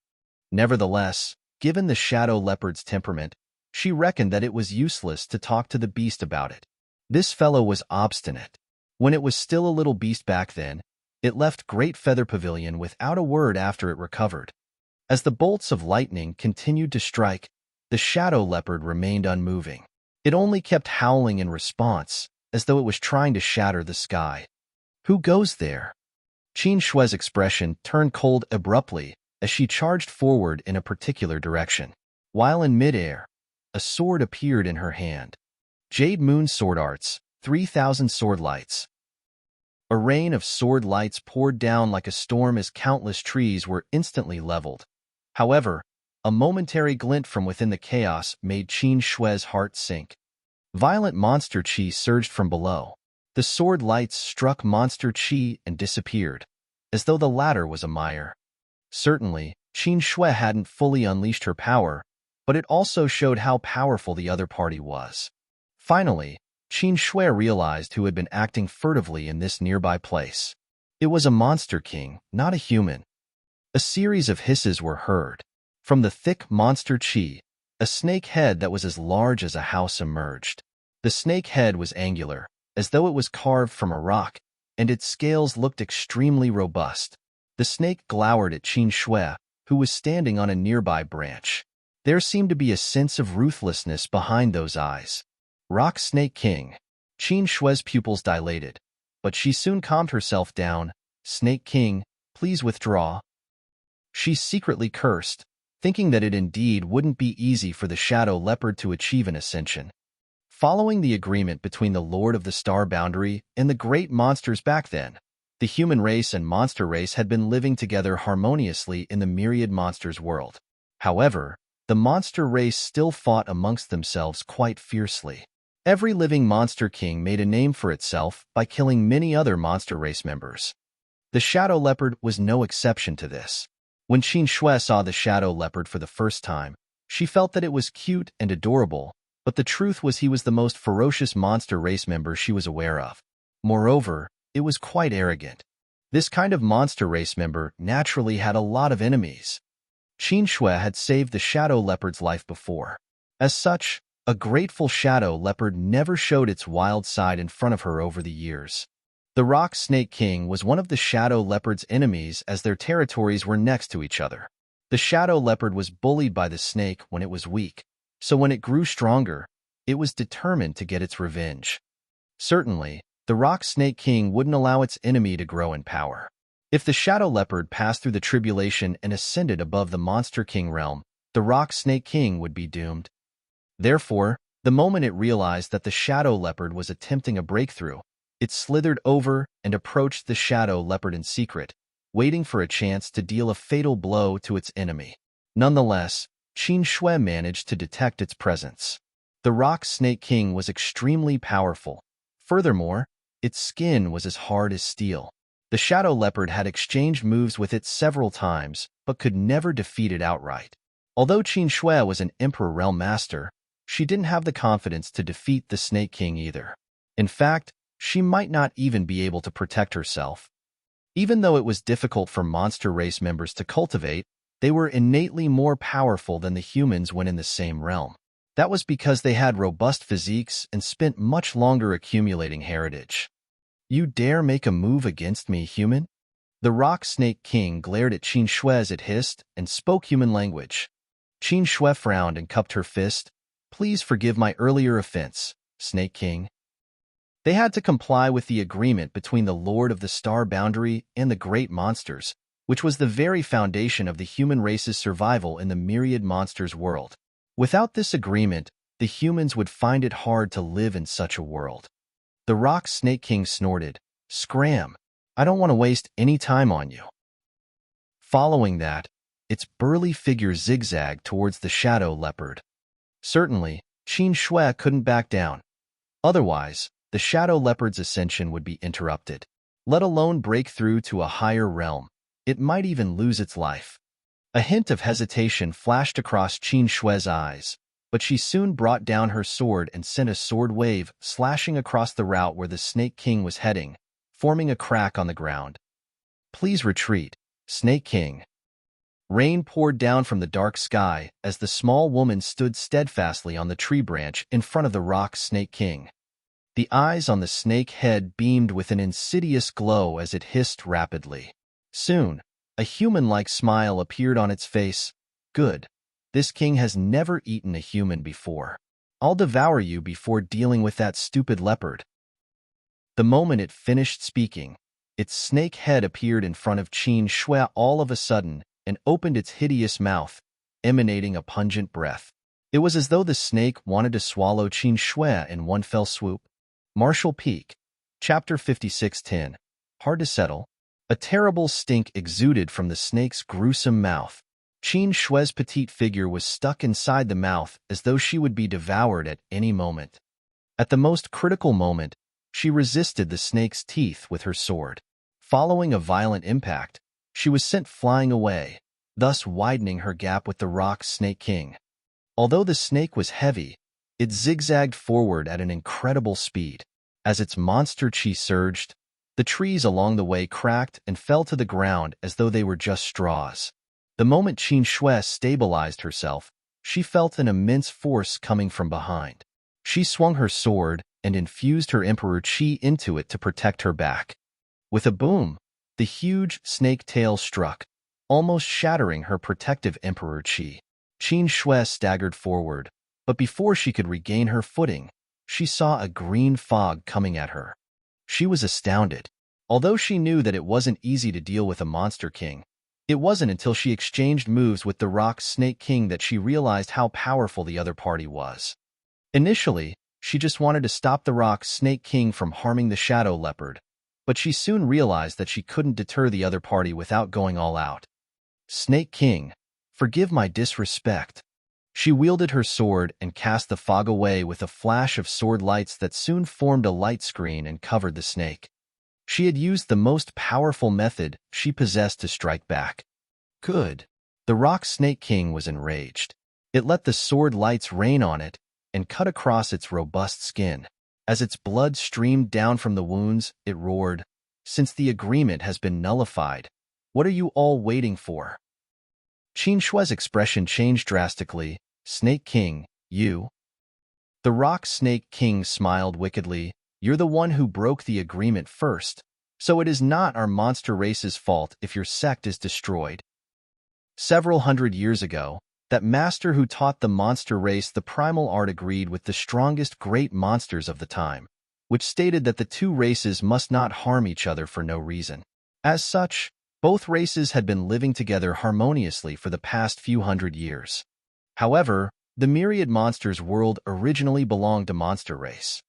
S1: Nevertheless, given the shadow leopard's temperament, she reckoned that it was useless to talk to the beast about it. This fellow was obstinate. When it was still a little beast back then, it left Great Feather Pavilion without a word after it recovered. As the bolts of lightning continued to strike, The shadow leopard remained unmoving. It only kept howling in response, as though it was trying to shatter the sky. Who goes there? Qin Shui's expression turned cold abruptly as she charged forward in a particular direction. While in midair, a sword appeared in her hand. Jade Moon Sword Arts, 3,000 sword lights. A rain of sword lights poured down like a storm as countless trees were instantly leveled. However, a momentary glint from within the chaos made Qin Shui's heart sink. Violent monster chi surged from below. The sword lights struck monster chi and disappeared, as though the latter was a mire. Certainly, Qin Shui hadn't fully unleashed her power, but it also showed how powerful the other party was. Finally, Qin Shui realized who had been acting furtively in this nearby place. It was a monster king, not a human. A series of hisses were heard. From the thick monster chi, a snake head that was as large as a house emerged. The snake head was angular, as though it was carved from a rock, and its scales looked extremely robust. The snake glowered at Qin Shui, who was standing on a nearby branch. There seemed to be a sense of ruthlessness behind those eyes. Rock Snake King. Qin Shui's pupils dilated, but she soon calmed herself down. Snake King, please withdraw. She secretly cursed, thinking that it indeed wouldn't be easy for the shadow leopard to achieve an ascension. Following the agreement between the Lord of the Star Boundary and the great monsters back then, the human race and monster race had been living together harmoniously in the myriad monsters world. However, the monster race still fought amongst themselves quite fiercely. Every living monster king made a name for itself by killing many other monster race members. The shadow leopard was no exception to this. When Qin Shui saw the shadow leopard for the first time, she felt that it was cute and adorable, but the truth was he was the most ferocious monster race member she was aware of. Moreover, it was quite arrogant. This kind of monster race member naturally had a lot of enemies. Qin Shui had saved the shadow leopard's life before. As such, a grateful shadow leopard never showed its wild side in front of her over the years. The Rock Snake King was one of the shadow leopard's enemies as their territories were next to each other. The shadow leopard was bullied by the snake when it was weak, so when it grew stronger, it was determined to get its revenge. Certainly, the Rock Snake King wouldn't allow its enemy to grow in power. If the shadow leopard passed through the tribulation and ascended above the Monster King realm, the Rock Snake King would be doomed. Therefore, the moment it realized that the shadow leopard was attempting a breakthrough, it slithered over and approached the shadow leopard in secret, waiting for a chance to deal a fatal blow to its enemy. Nonetheless, Qin Shui managed to detect its presence. The Rock Snake King was extremely powerful. Furthermore, its skin was as hard as steel. The shadow leopard had exchanged moves with it several times, but could never defeat it outright. Although Qin Shui was an Emperor Realm Master, she didn't have the confidence to defeat the Snake King either. In fact, she might not even be able to protect herself. Even though it was difficult for monster race members to cultivate, they were innately more powerful than the humans when in the same realm. That was because they had robust physiques and spent much longer accumulating heritage. You dare make a move against me, human? The Rock Snake King glared at Qin Shui as it hissed and spoke human language. Qin Shui frowned and cupped her fist. Please forgive my earlier offense, Snake King. They had to comply with the agreement between the Lord of the Star Boundary and the great monsters, which was the very foundation of the human race's survival in the myriad monsters world. Without this agreement, the humans would find it hard to live in such a world. The Rock Snake King snorted, "Scram! I don't want to waste any time on you." Following that, its burly figure zigzagged towards the shadow leopard. Certainly, Qin Shui couldn't back down. Otherwise, the shadow leopard's ascension would be interrupted. Let alone break through to a higher realm, it might even lose its life. A hint of hesitation flashed across Qin Shui's eyes, but she soon brought down her sword and sent a sword wave slashing across the route where the Snake King was heading, forming a crack on the ground. Please retreat, Snake King. Rain poured down from the dark sky as the small woman stood steadfastly on the tree branch in front of the Rock Snake King. The eyes on the snake head beamed with an insidious glow as it hissed rapidly. Soon, a human-like smile appeared on its face. Good. This king has never eaten a human before. I'll devour you before dealing with that stupid leopard." The moment it finished speaking, its snake head appeared in front of Qin Shui all of a sudden and opened its hideous mouth, emanating a pungent breath. It was as though the snake wanted to swallow Qin Shui in one fell swoop. Martial Peak, Chapter 56:10. Hard to settle. A terrible stink exuded from the snake's gruesome mouth. Qin Shui's petite figure was stuck inside the mouth as though she would be devoured at any moment. At the most critical moment, she resisted the snake's teeth with her sword. Following a violent impact, she was sent flying away, thus widening her gap with the rock snake king. Although the snake was heavy, it zigzagged forward at an incredible speed. As its monster chi surged, the trees along the way cracked and fell to the ground as though they were just straws. The moment Qin Shui stabilized herself, she felt an immense force coming from behind. She swung her sword and infused her emperor chi into it to protect her back. With a boom, the huge snake tail struck, almost shattering her protective emperor chi. Qin Shui staggered forward, but before she could regain her footing, she saw a green fog coming at her. She was astounded. Although she knew that it wasn't easy to deal with a monster king, it wasn't until she exchanged moves with the rock snake king that she realized how powerful the other party was. Initially, she just wanted to stop the rock snake king from harming the shadow leopard, but she soon realized that she couldn't deter the other party without going all out. "Snake King, forgive my disrespect." She wielded her sword and cast the fog away with a flash of sword lights that soon formed a light screen and covered the snake. She had used the most powerful method she possessed to strike back. Good. The rock snake king was enraged. It let the sword lights rain on it and cut across its robust skin. As its blood streamed down from the wounds, it roared, "Since the agreement has been nullified, what are you all waiting for?" Qin Shui's expression changed drastically. "Snake King, you?" The rock snake king smiled wickedly. "You're the one who broke the agreement first, so it is not our monster race's fault if your sect is destroyed." Several hundred years ago, that master who taught the monster race the primal art agreed with the strongest great monsters of the time, which stated that the two races must not harm each other for no reason. As such, both races had been living together harmoniously for the past few hundred years. However, the myriad monsters world originally belonged to monster race.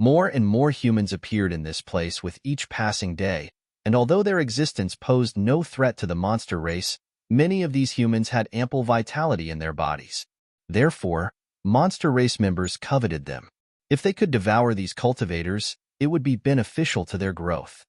S1: More and more humans appeared in this place with each passing day, and although their existence posed no threat to the monster race, many of these humans had ample vitality in their bodies. Therefore, monster race members coveted them. If they could devour these cultivators, it would be beneficial to their growth.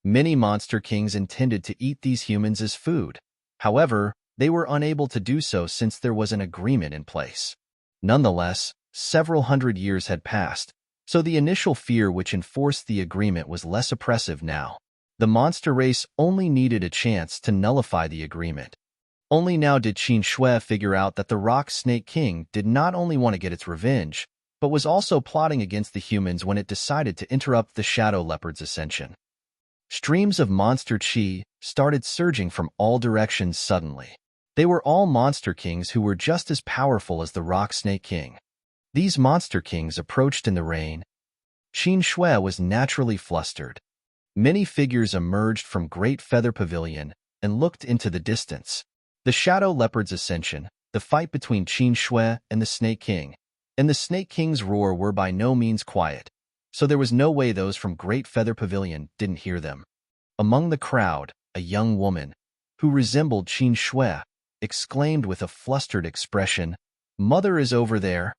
S1: Many monster kings intended to eat these humans as food. However, they were unable to do so since there was an agreement in place. Nonetheless, several hundred years had passed, so the initial fear which enforced the agreement was less oppressive now. The monster race only needed a chance to nullify the agreement. Only now did Qin Shui figure out that the Rock Snake King did not only want to get its revenge, but was also plotting against the humans when it decided to interrupt the Shadow Leopard's ascension. Streams of monster chi started surging from all directions suddenly. They were all monster kings who were just as powerful as the Rock Snake King. These monster kings approached in the rain. Qin Shui was naturally flustered. Many figures emerged from Great Feather Pavilion and looked into the distance. The Shadow Leopard's ascension, the fight between Qin Shui and the Snake King, and the Snake King's roar were by no means quiet, so there was no way those from Great Feather Pavilion didn't hear them. Among the crowd, a young woman, who resembled Qin Shui, exclaimed with a flustered expression, "Mother is over there."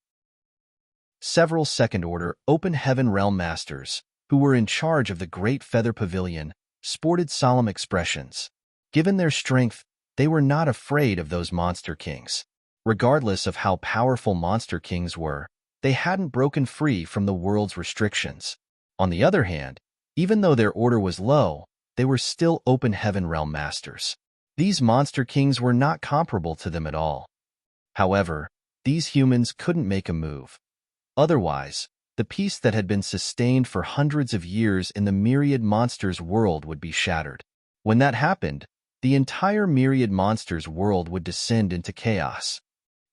S1: Several second-order Open Heaven Realm Masters, who were in charge of the Great Feather Pavilion, sported solemn expressions. Given their strength, they were not afraid of those monster kings. Regardless of how powerful monster kings were, they hadn't broken free from the world's restrictions. On the other hand, even though their order was low, they were still Open Heaven Realm Masters. These monster kings were not comparable to them at all. However, these humans couldn't make a move. Otherwise, the peace that had been sustained for hundreds of years in the myriad monsters world would be shattered. When that happened, the entire myriad monsters world would descend into chaos.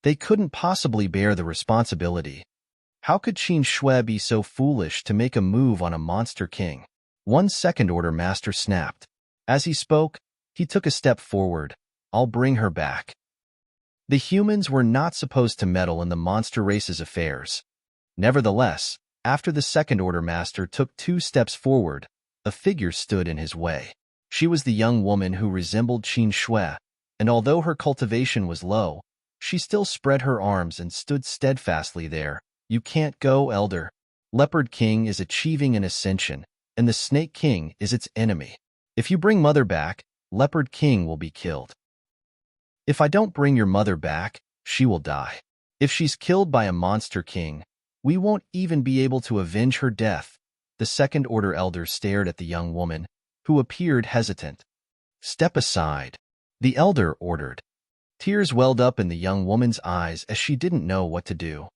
S1: They couldn't possibly bear the responsibility. How could Qin Shui be so foolish to make a move on a monster king? One second-order master snapped. As he spoke, he took a step forward. I'll bring her back. The humans were not supposed to meddle in the monster race's affairs. Nevertheless, after the second-order master took 2 steps forward, a figure stood in his way. She was the young woman who resembled Qin Shui, and although her cultivation was low, she still spread her arms and stood steadfastly there. You can't go, Elder. Leopard King is achieving an ascension, and the Snake King is its enemy. If you bring Mother back, Leopard King will be killed. If I don't bring your mother back, she will die. If she's killed by a monster king, we won't even be able to avenge her death. The second-order elder stared at the young woman, who appeared hesitant. Step aside, the elder ordered. Tears welled up in the young woman's eyes as she didn't know what to do.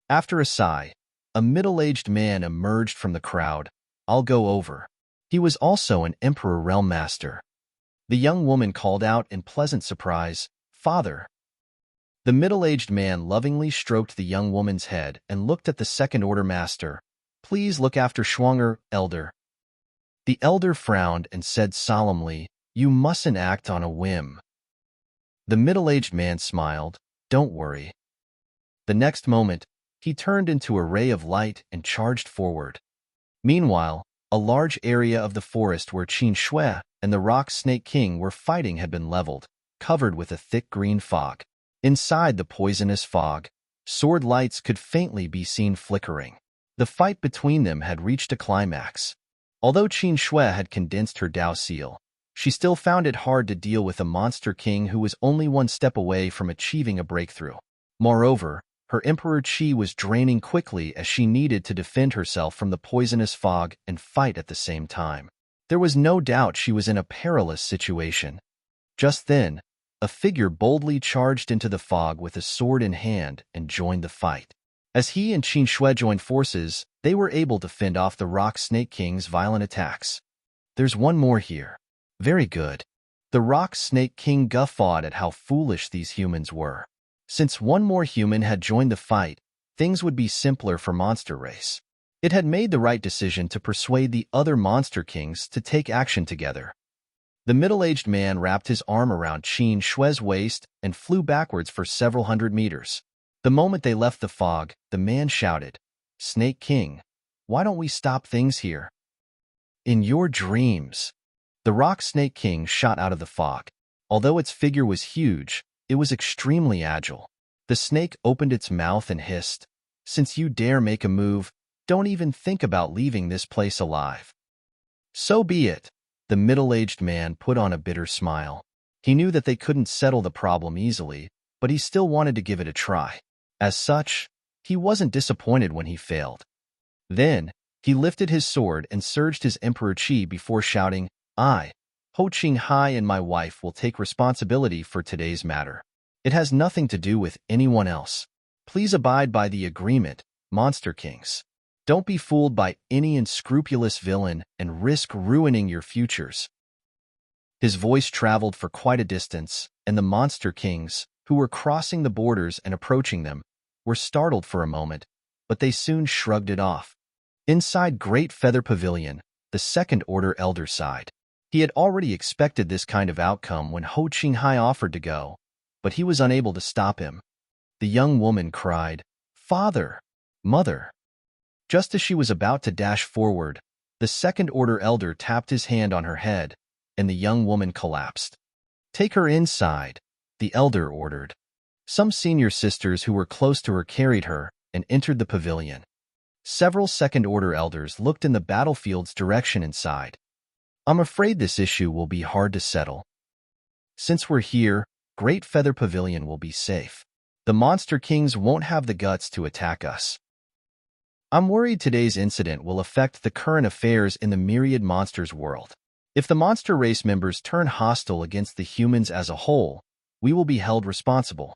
S1: After a sigh, a middle-aged man emerged from the crowd. I'll go over. He was also an Emperor Realm Master. The young woman called out in pleasant surprise, Father. The middle-aged man lovingly stroked the young woman's head and looked at the second-order master. Please look after Schwanger, Elder. The elder frowned and said solemnly, You mustn't act on a whim. The middle-aged man smiled. Don't worry. The next moment, he turned into a ray of light and charged forward. Meanwhile, a large area of the forest where Qin Shui and the Rock Snake King were fighting had been leveled, covered with a thick green fog. Inside the poisonous fog, sword lights could faintly be seen flickering. The fight between them had reached a climax. Although Qin Shui had condensed her Dao seal, she still found it hard to deal with a monster king who was only one step away from achieving a breakthrough. Moreover, her Emperor Qi was draining quickly as she needed to defend herself from the poisonous fog and fight at the same time. There was no doubt she was in a perilous situation. Just then, a figure boldly charged into the fog with a sword in hand and joined the fight. As he and Qin Shui joined forces, they were able to fend off the Rock Snake King's violent attacks. There's one more here. Very good. The Rock Snake King guffawed at how foolish these humans were. Since one more human had joined the fight, things would be simpler for Monster Race. It had made the right decision to persuade the other Monster Kings to take action together. The middle-aged man wrapped his arm around Qin Shui's waist and flew backwards for several hundred meters. The moment they left the fog, the man shouted, Snake King, why don't we stop things here? In your dreams. The Rock Snake King shot out of the fog. Although its figure was huge, it was extremely agile. The snake opened its mouth and hissed, Since you dare make a move, don't even think about leaving this place alive. So be it. The middle-aged man put on a bitter smile. He knew that they couldn't settle the problem easily, but he still wanted to give it a try. As such, he wasn't disappointed when he failed. Then, he lifted his sword and surged his Emperor Qi before shouting, I, Ho Qinghai and my wife will take responsibility for today's matter. It has nothing to do with anyone else. Please abide by the agreement, Monster Kings. Don't be fooled by any unscrupulous villain and risk ruining your futures. His voice traveled for quite a distance, and the Monster Kings, who were crossing the borders and approaching them, were startled for a moment, but they soon shrugged it off. Inside Great Feather Pavilion, the second-order elder sighed. He had already expected this kind of outcome when Ho Qinghai offered to go, but he was unable to stop him. The young woman cried, Father! Mother! Just as she was about to dash forward, the second-order elder tapped his hand on her head, and the young woman collapsed. Take her inside, the elder ordered. Some senior sisters who were close to her carried her and entered the pavilion. Several second-order elders looked in the battlefield's direction inside. I'm afraid this issue will be hard to settle. Since we're here, Great Feather Pavilion will be safe. The Monster Kings won't have the guts to attack us. I'm worried today's incident will affect the current affairs in the Myriad Monsters world. If the Monster Race members turn hostile against the humans as a whole, we will be held responsible.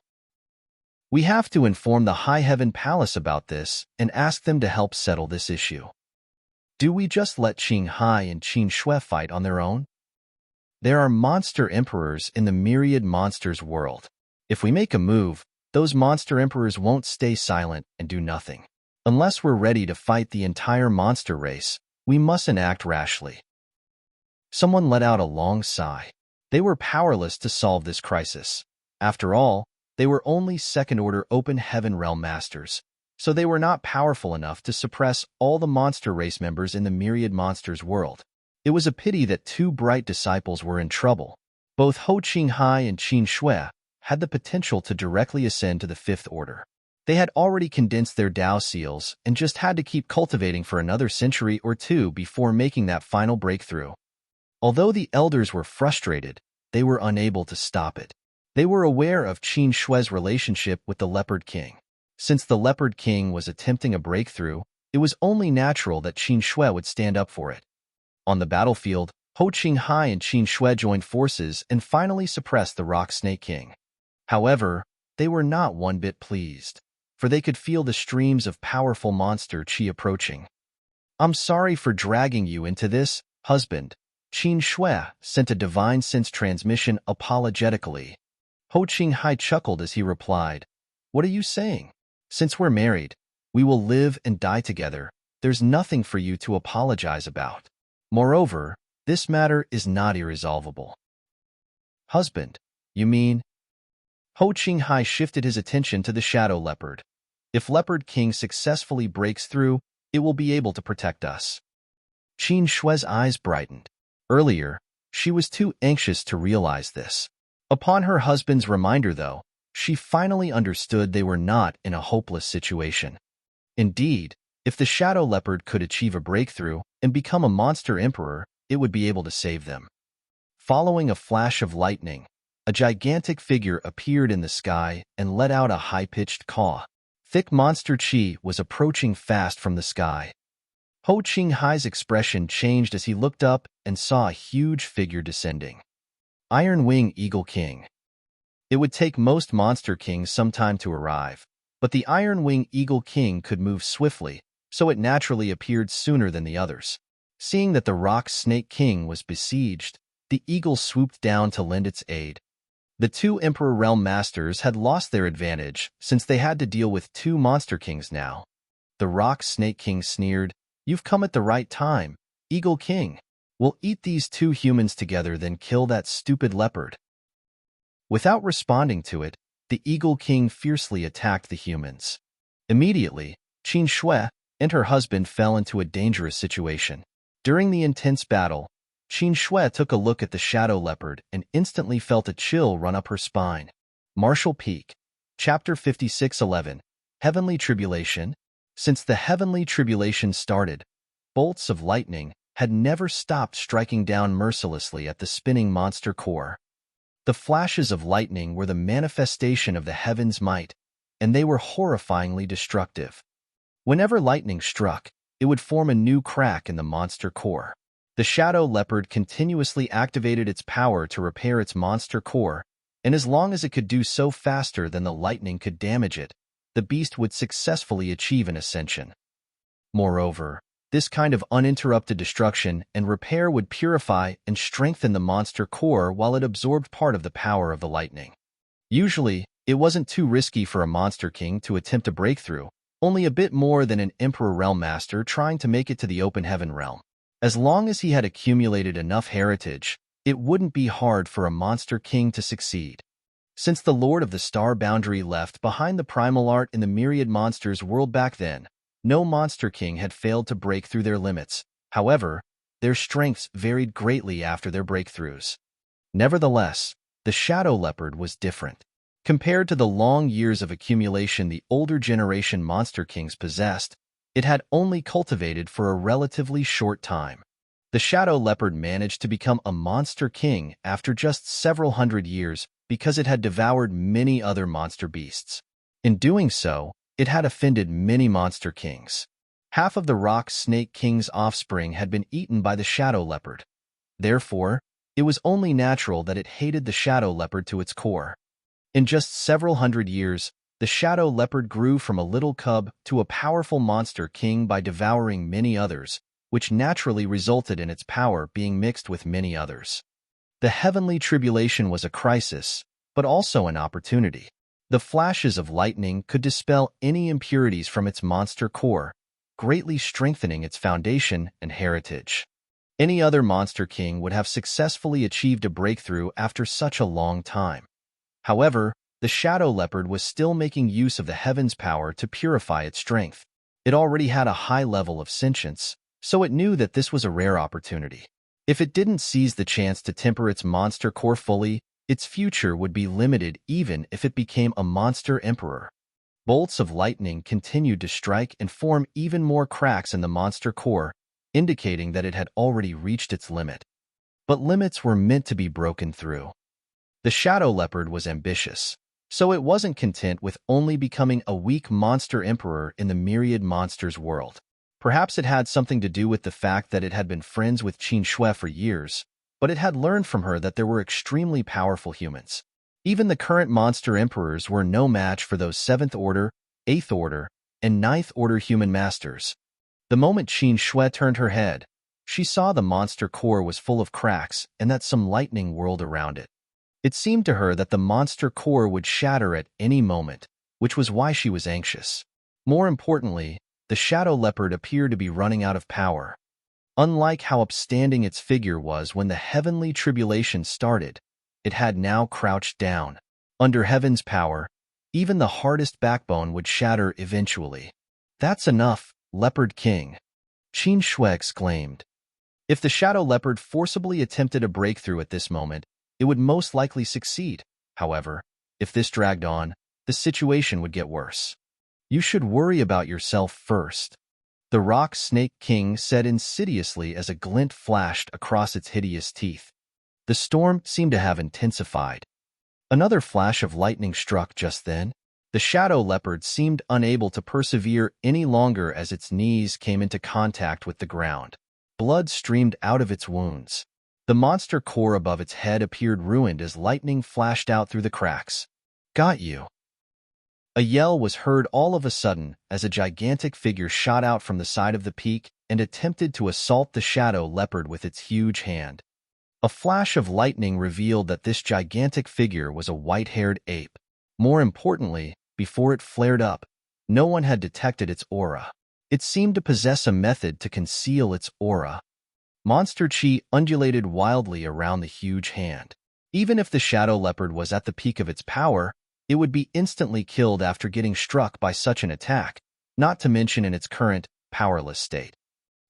S1: We have to inform the High Heaven Palace about this and ask them to help settle this issue. Do we just let Qinghai and Qin Shui fight on their own? There are monster emperors in the Myriad Monsters world. If we make a move, Those monster emperors won't stay silent and do nothing. Unless we're ready to fight the entire monster race, we mustn't act rashly. Someone let out a long sigh. They were powerless to solve this crisis. After all, they were only second-order open heaven realm masters, so they were not powerful enough to suppress all the monster race members in the myriad monsters world. It was a pity that two bright disciples were in trouble. Both Ho Qinghai and Qin Shui had the potential to directly ascend to the fifth order. They had already condensed their Dao seals and just had to keep cultivating for another century or two before making that final breakthrough. Although the elders were frustrated, they were unable to stop it. They were aware of Qin Shui's relationship with the Leopard King. Since the Leopard King was attempting a breakthrough, it was only natural that Qin Shui would stand up for it. On the battlefield, Ho Qinghai and Qin Shui joined forces and finally suppressed the Rock Snake King. However, they were not one bit pleased, for they could feel the streams of powerful monster qi approaching. "I'm sorry for dragging you into this, husband." Qin Shui sent a divine sense transmission apologetically. Ho Qinghai chuckled as he replied, "What are you saying? Since we're married, we will live and die together. There's nothing for you to apologize about. Moreover, this matter is not irresolvable." "Husband, you mean?" Ho Qinghai shifted his attention to the shadow leopard. "If Leopard King successfully breaks through, it will be able to protect us." Qin Shui's eyes brightened. Earlier, she was too anxious to realize this. Upon her husband's reminder, though, she finally understood they were not in a hopeless situation. Indeed, if the shadow leopard could achieve a breakthrough and become a monster emperor, it would be able to save them. Following a flash of lightning, a gigantic figure appeared in the sky and let out a high-pitched caw. Thick monster qi was approaching fast from the sky. Ho Qinghai's expression changed as he looked up and saw a huge figure descending. Iron Wing Eagle King. It would take most monster kings some time to arrive, but the Iron Wing Eagle King could move swiftly, so it naturally appeared sooner than the others. Seeing that the Rock Snake King was besieged, the eagle swooped down to lend its aid. The two Emperor Realm Masters had lost their advantage since they had to deal with two monster kings now. The Rock Snake King sneered, "You've come at the right time, Eagle King. We'll eat these two humans together, then kill that stupid leopard." Without responding to it, the Eagle King fiercely attacked the humans. Immediately, Qin Shui and her husband fell into a dangerous situation. During the intense battle, Qin Shui took a look at the shadow leopard and instantly felt a chill run up her spine. Martial Peak. Chapter 56:11. Heavenly Tribulation. Since the heavenly tribulation started, bolts of lightning had never stopped striking down mercilessly at the spinning monster core. The flashes of lightning were the manifestation of the heavens' might, and they were horrifyingly destructive. Whenever lightning struck, it would form a new crack in the monster core. The shadow leopard continuously activated its power to repair its monster core, and as long as it could do so faster than the lightning could damage it, the beast would successfully achieve an ascension. Moreover, this kind of uninterrupted destruction and repair would purify and strengthen the monster core while it absorbed part of the power of the lightning. Usually, it wasn't too risky for a monster king to attempt a breakthrough, only a bit more than an Emperor Realm Master trying to make it to the open heaven realm. As long as he had accumulated enough heritage, it wouldn't be hard for a monster king to succeed. Since the Lord of the Star Boundary left behind the primal art in the myriad monsters world back then, no monster king had failed to break through their limits. However, their strengths varied greatly after their breakthroughs. Nevertheless, the shadow leopard was different. Compared to the long years of accumulation the older generation monster kings possessed, it had only cultivated for a relatively short time. The shadow leopard managed to become a monster king after just several hundred years because it had devoured many other monster beasts. In doing so, it had offended many monster kings. Half of the Rock Snake King's offspring had been eaten by the shadow leopard. Therefore, it was only natural that it hated the shadow leopard to its core. In just several hundred years, the shadow leopard grew from a little cub to a powerful monster king by devouring many others, which naturally resulted in its power being mixed with many others. The heavenly tribulation was a crisis, but also an opportunity. The flashes of lightning could dispel any impurities from its monster core, greatly strengthening its foundation and heritage. Any other monster king would have successfully achieved a breakthrough after such a long time. However, the shadow leopard was still making use of the heaven's power to purify its strength. It already had a high level of sentience, so it knew that this was a rare opportunity. If it didn't seize the chance to temper its monster core fully, its future would be limited even if it became a monster emperor. Bolts of lightning continued to strike and form even more cracks in the monster core, indicating that it had already reached its limit. But limits were meant to be broken through. The shadow leopard was ambitious, so it wasn't content with only becoming a weak monster emperor in the myriad monsters world. Perhaps it had something to do with the fact that it had been friends with Qin Shui for years, but it had learned from her that there were extremely powerful humans. Even the current monster emperors were no match for those 7th Order, 8th Order, and 9th Order human masters. The moment Qin Shui turned her head, she saw the monster core was full of cracks and that some lightning whirled around it. It seemed to her that the monster core would shatter at any moment, which was why she was anxious. More importantly, the shadow leopard appeared to be running out of power. Unlike how upstanding its figure was when the heavenly tribulation started, it had now crouched down. Under heaven's power, even the hardest backbone would shatter eventually. "That's enough, Leopard King," Qin Shui exclaimed. If the shadow leopard forcibly attempted a breakthrough at this moment, it would most likely succeed. However, if this dragged on, the situation would get worse. "You should worry about yourself first," the Rock Snake King said insidiously as a glint flashed across its hideous teeth. The storm seemed to have intensified. Another flash of lightning struck just then. The shadow leopard seemed unable to persevere any longer as its knees came into contact with the ground. Blood streamed out of its wounds. The monster core above its head appeared ruined as lightning flashed out through the cracks. "Got you." A yell was heard all of a sudden as a gigantic figure shot out from the side of the peak and attempted to assault the shadow leopard with its huge hand. A flash of lightning revealed that this gigantic figure was a white-haired ape. More importantly, before it flared up, no one had detected its aura. It seemed to possess a method to conceal its aura. Monster chi undulated wildly around the huge hand. Even if the shadow leopard was at the peak of its power, it would be instantly killed after getting struck by such an attack, not to mention in its current, powerless state.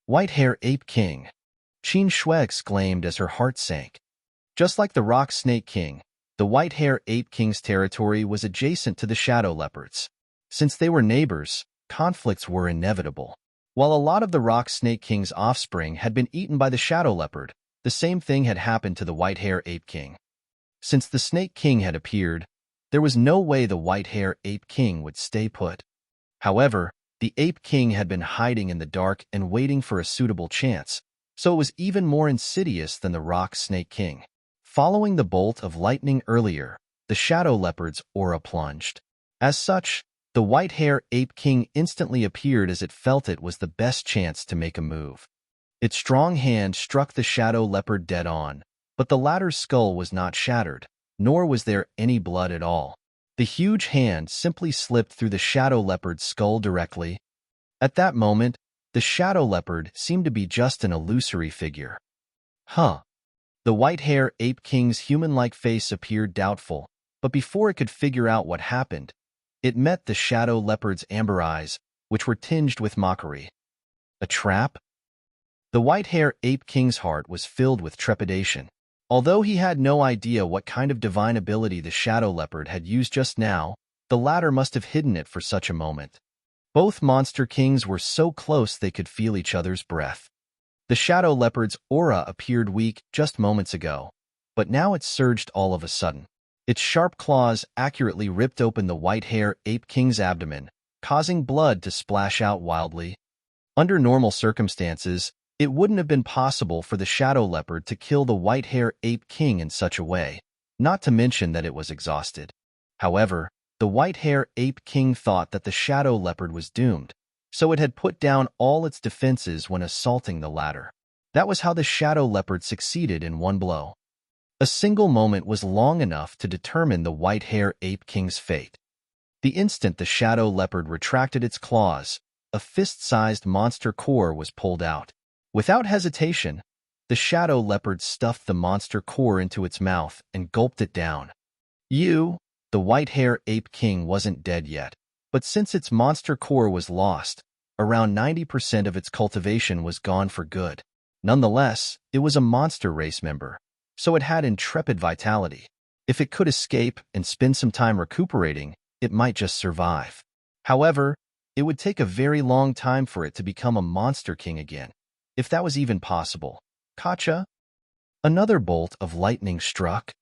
S1: "White-hair ape king," Qin Shui exclaimed as her heart sank. Just like the Rock Snake King, the white-hair ape king's territory was adjacent to the shadow leopard's. Since they were neighbors, conflicts were inevitable. While a lot of the Rock Snake King's offspring had been eaten by the shadow leopard, the same thing had happened to the white-hair ape king. Since the Snake King had appeared, there was no way the white-hair ape king would stay put. However, the ape king had been hiding in the dark and waiting for a suitable chance, so it was even more insidious than the Rock Snake King. Following the bolt of lightning earlier, the shadow leopard's aura plunged. As such, the white-hair ape king instantly appeared as it felt it was the best chance to make a move. Its strong hand struck the shadow leopard dead on, but the latter's skull was not shattered, nor was there any blood at all. The huge hand simply slipped through the shadow leopard's skull directly. At that moment, the shadow leopard seemed to be just an illusory figure. "Huh." The white-hair ape king's human-like face appeared doubtful, but before it could figure out what happened, it met the shadow leopard's amber eyes, which were tinged with mockery. A trap? The white-hair ape king's heart was filled with trepidation. Although he had no idea what kind of divine ability the shadow leopard had used just now, the latter must have hidden it for such a moment. Both monster kings were so close they could feel each other's breath. The shadow leopard's aura appeared weak just moments ago, but now it surged all of a sudden. Its sharp claws accurately ripped open the white-hair ape king's abdomen, causing blood to splash out wildly. Under normal circumstances, it wouldn't have been possible for the shadow leopard to kill the white-hair ape king in such a way, not to mention that it was exhausted. However, the white-hair ape king thought that the shadow leopard was doomed, so it had put down all its defenses when assaulting the latter. That was how the shadow leopard succeeded in one blow. A single moment was long enough to determine the white-hair ape king's fate. The instant the shadow leopard retracted its claws, a fist-sized monster core was pulled out. Without hesitation, the shadow leopard stuffed the monster core into its mouth and gulped it down. The white-hair ape king wasn't dead yet, but since its monster core was lost, around 90% of its cultivation was gone for good. Nonetheless, it was a monster race member, so it had intrepid vitality. If it could escape and spend some time recuperating, it might just survive. However, it would take a very long time for it to become a monster king again, if that was even possible. Kacha? Another bolt of lightning struck.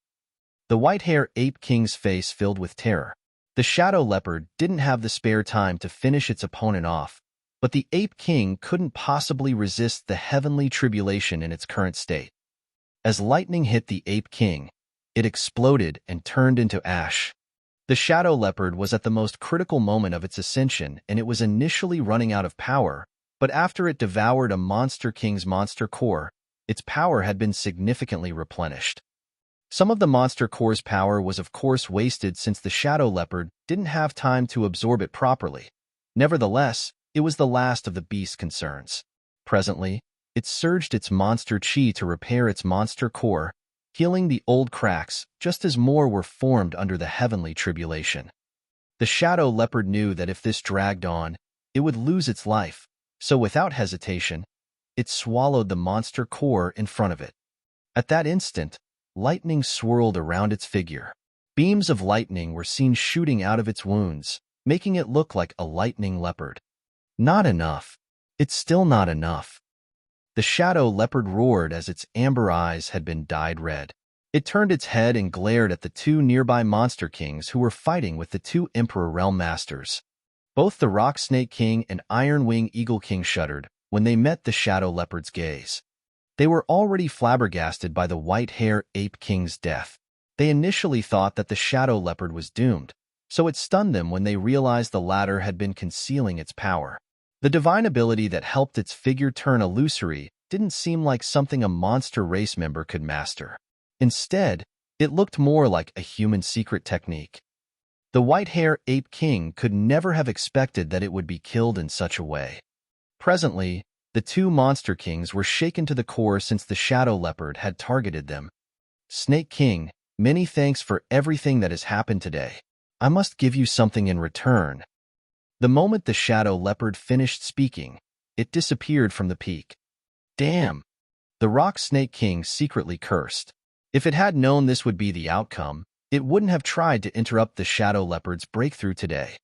S1: The white-hair ape king's face filled with terror. The shadow leopard didn't have the spare time to finish its opponent off, but the ape king couldn't possibly resist the heavenly tribulation in its current state. As lightning hit the ape king, it exploded and turned into ash. The shadow leopard was at the most critical moment of its ascension, and it was initially running out of power, but after it devoured a monster king's monster core, its power had been significantly replenished. Some of the monster core's power was of course wasted since the shadow leopard didn't have time to absorb it properly. Nevertheless, it was the last of the beast's concerns. Presently, it surged its monster chi to repair its monster core, healing the old cracks just as more were formed under the heavenly tribulation. The shadow leopard knew that if this dragged on, it would lose its life, so without hesitation, it swallowed the monster core in front of it. At that instant, lightning swirled around its figure. Beams of lightning were seen shooting out of its wounds, making it look like a lightning leopard. Not enough. It's still not enough. The shadow leopard roared as its amber eyes had been dyed red. It turned its head and glared at the two nearby monster kings who were fighting with the two Emperor Realm Masters. Both the Rock Snake King and Iron Wing Eagle King shuddered when they met the shadow leopard's gaze. They were already flabbergasted by the white-hair ape king's death. They initially thought that the shadow leopard was doomed, so it stunned them when they realized the latter had been concealing its power. The divine ability that helped its figure turn illusory didn't seem like something a monster race member could master. Instead, it looked more like a human secret technique. The white-hair ape king could never have expected that it would be killed in such a way. Presently, the two monster kings were shaken to the core since the shadow leopard had targeted them. Snake King, many thanks for everything that has happened today. I must give you something in return. The moment the shadow leopard finished speaking, it disappeared from the peak. Damn! The Rock Snake King secretly cursed. If it had known this would be the outcome, it wouldn't have tried to interrupt the shadow leopard's breakthrough today.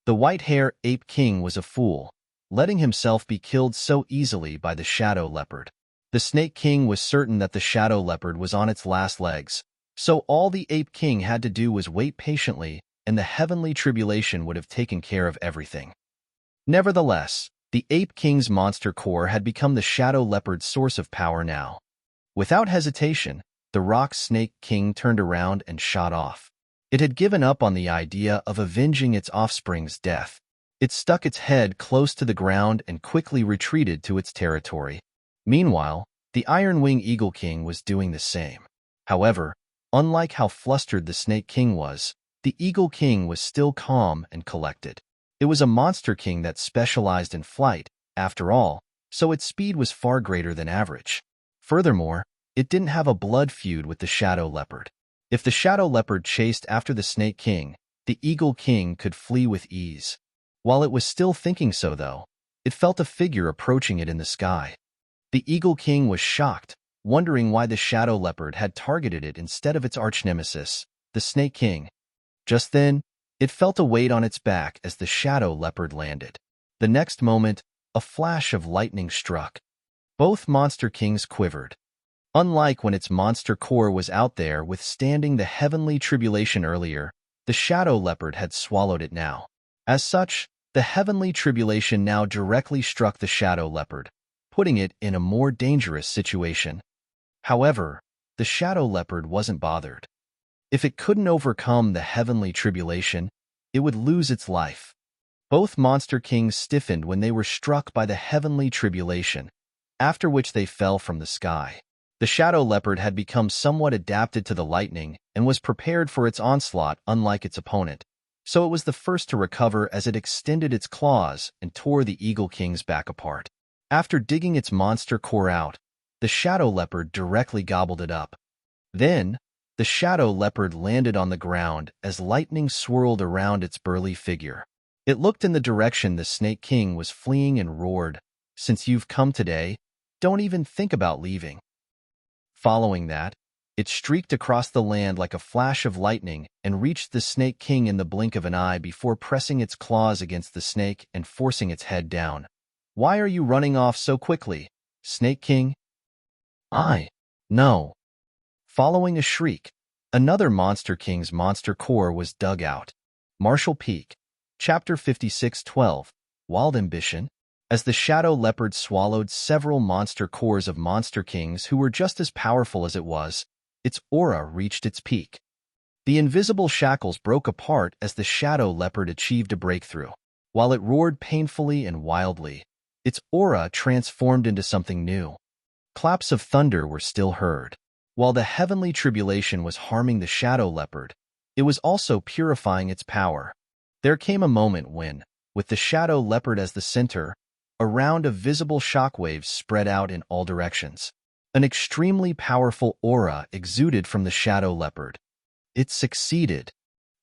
S1: The white-hair ape king was a fool, letting himself be killed so easily by the shadow leopard. The Snake King was certain that the shadow leopard was on its last legs, so all the ape king had to do was wait patiently, and the heavenly tribulation would have taken care of everything. Nevertheless, the ape king's monster core had become the shadow leopard's source of power now. Without hesitation, the Rock Snake King turned around and shot off. It had given up on the idea of avenging its offspring's death. It stuck its head close to the ground and quickly retreated to its territory. Meanwhile, the Iron Wing Eagle King was doing the same. However, unlike how flustered the Snake King was, the Eagle King was still calm and collected. It was a monster king that specialized in flight, after all, so its speed was far greater than average. Furthermore, it didn't have a blood feud with the shadow leopard. If the shadow leopard chased after the Snake King, the Eagle King could flee with ease. While it was still thinking so, though, it felt a figure approaching it in the sky. The Eagle King was shocked, wondering why the shadow leopard had targeted it instead of its arch-nemesis, the Snake King. Just then, it felt a weight on its back as the shadow leopard landed. The next moment, a flash of lightning struck. Both monster kings quivered. Unlike when its monster core was out there withstanding the heavenly tribulation earlier, the shadow leopard had swallowed it now. As such, the heavenly tribulation now directly struck the shadow leopard, putting it in a more dangerous situation. However, the shadow leopard wasn't bothered. If it couldn't overcome the heavenly tribulation, it would lose its life. Both monster kings stiffened when they were struck by the heavenly tribulation, after which they fell from the sky. The shadow leopard had become somewhat adapted to the lightning and was prepared for its onslaught unlike its opponent, so it was the first to recover as it extended its claws and tore the Eagle King's back apart. After digging its monster core out, the shadow leopard directly gobbled it up. Then, the shadow leopard landed on the ground as lightning swirled around its burly figure. It looked in the direction the Snake King was fleeing and roared, "Since you've come today, don't even think about leaving." Following that, it streaked across the land like a flash of lightning and reached the Snake King in the blink of an eye before pressing its claws against the snake and forcing its head down. "Why are you running off so quickly, Snake King?" No." Following a shriek, another Monster King's monster core was dug out. Martial Peak, Chapter 56:12, Wild Ambition. As the shadow leopard swallowed several monster cores of Monster Kings who were just as powerful as it was, its aura reached its peak. The invisible shackles broke apart as the shadow leopard achieved a breakthrough. While it roared painfully and wildly, its aura transformed into something new. Claps of thunder were still heard. While the heavenly tribulation was harming the shadow leopard, it was also purifying its power. There came a moment when, with the shadow leopard as the center, a round of visible shockwaves spread out in all directions. An extremely powerful aura exuded from the shadow leopard. It succeeded.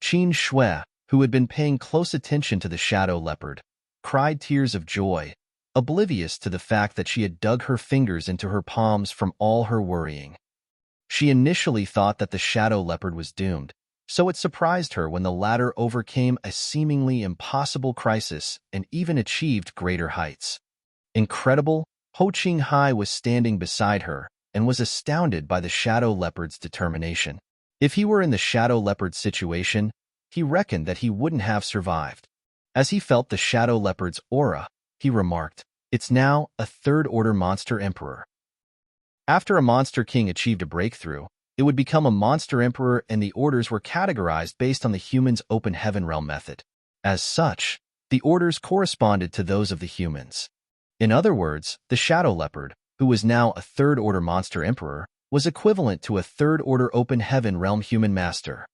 S1: Qin Shui, who had been paying close attention to the shadow leopard, cried tears of joy, oblivious to the fact that she had dug her fingers into her palms from all her worrying. She initially thought that the shadow leopard was doomed, so it surprised her when the latter overcame a seemingly impossible crisis and even achieved greater heights. Incredible, Ho Qinghai was standing beside her and was astounded by the shadow leopard's determination. If he were in the shadow leopard's situation, he reckoned that he wouldn't have survived. As he felt the shadow leopard's aura, he remarked, "It's now a third-order monster emperor." After a monster king achieved a breakthrough, it would become a monster emperor, and the orders were categorized based on the human's open heaven realm method. As such, the orders corresponded to those of the humans. In other words, the shadow leopard, who was now a third-order monster emperor, was equivalent to a third-order open heaven realm human master.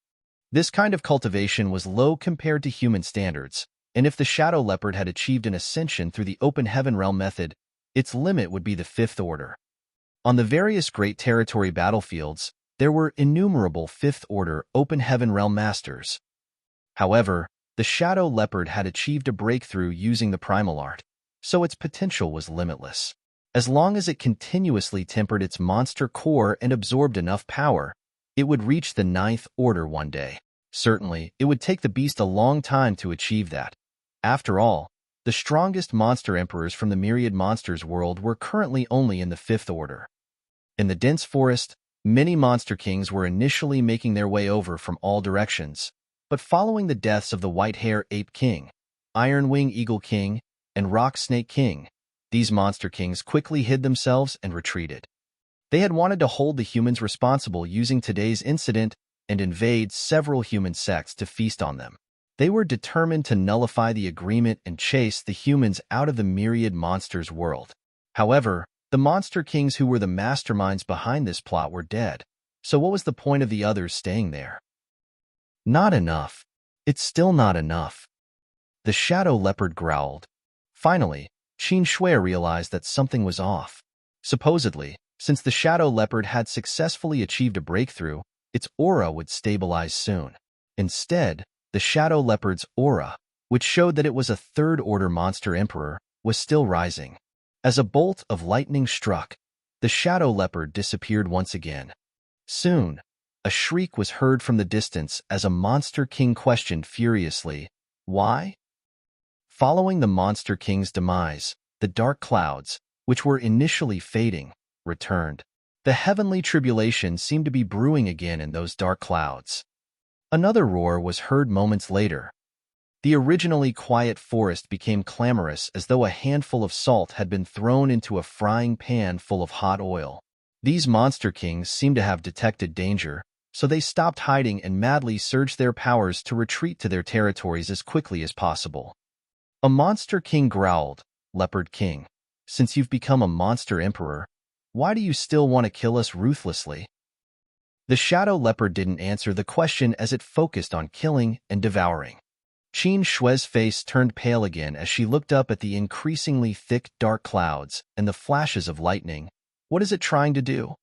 S1: This kind of cultivation was low compared to human standards, and if the shadow leopard had achieved an ascension through the open heaven realm method, its limit would be the fifth order. On the various Great Territory battlefields, there were innumerable fifth-order open heaven realm masters. However, the shadow leopard had achieved a breakthrough using the primal art, so its potential was limitless. As long as it continuously tempered its monster core and absorbed enough power, it would reach the ninth order one day. Certainly, it would take the beast a long time to achieve that. After all, the strongest monster emperors from the myriad monsters world were currently only in the fifth order. In the dense forest, many monster kings were initially making their way over from all directions, but following the deaths of the White-Hair Ape King, Iron-Wing Eagle King, and Rock Snake King, these monster kings quickly hid themselves and retreated. They had wanted to hold the humans responsible using today's incident and invade several human sects to feast on them. They were determined to nullify the agreement and chase the humans out of the myriad monsters world. However, the monster kings who were the masterminds behind this plot were dead, so what was the point of the others staying there? Not enough. It's still not enough. The shadow leopard growled. Finally, Qin Shui realized that something was off. Supposedly, since the shadow leopard had successfully achieved a breakthrough, its aura would stabilize soon. Instead, the shadow leopard's aura, which showed that it was a third-order monster emperor, was still rising. As a bolt of lightning struck, the shadow leopard disappeared once again. Soon, a shriek was heard from the distance as a monster king questioned furiously, "Why?" Following the monster king's demise, the dark clouds, which were initially fading, returned. The heavenly tribulation seemed to be brewing again in those dark clouds. Another roar was heard moments later. The originally quiet forest became clamorous as though a handful of salt had been thrown into a frying pan full of hot oil. These monster kings seemed to have detected danger, so they stopped hiding and madly surged their powers to retreat to their territories as quickly as possible. A monster king growled, "Leopard King, since you've become a monster emperor, why do you still want to kill us ruthlessly?" The shadow leopard didn't answer the question as it focused on killing and devouring. Qin Shui's face turned pale again as she looked up at the increasingly thick dark clouds and the flashes of lightning. What is it trying to do?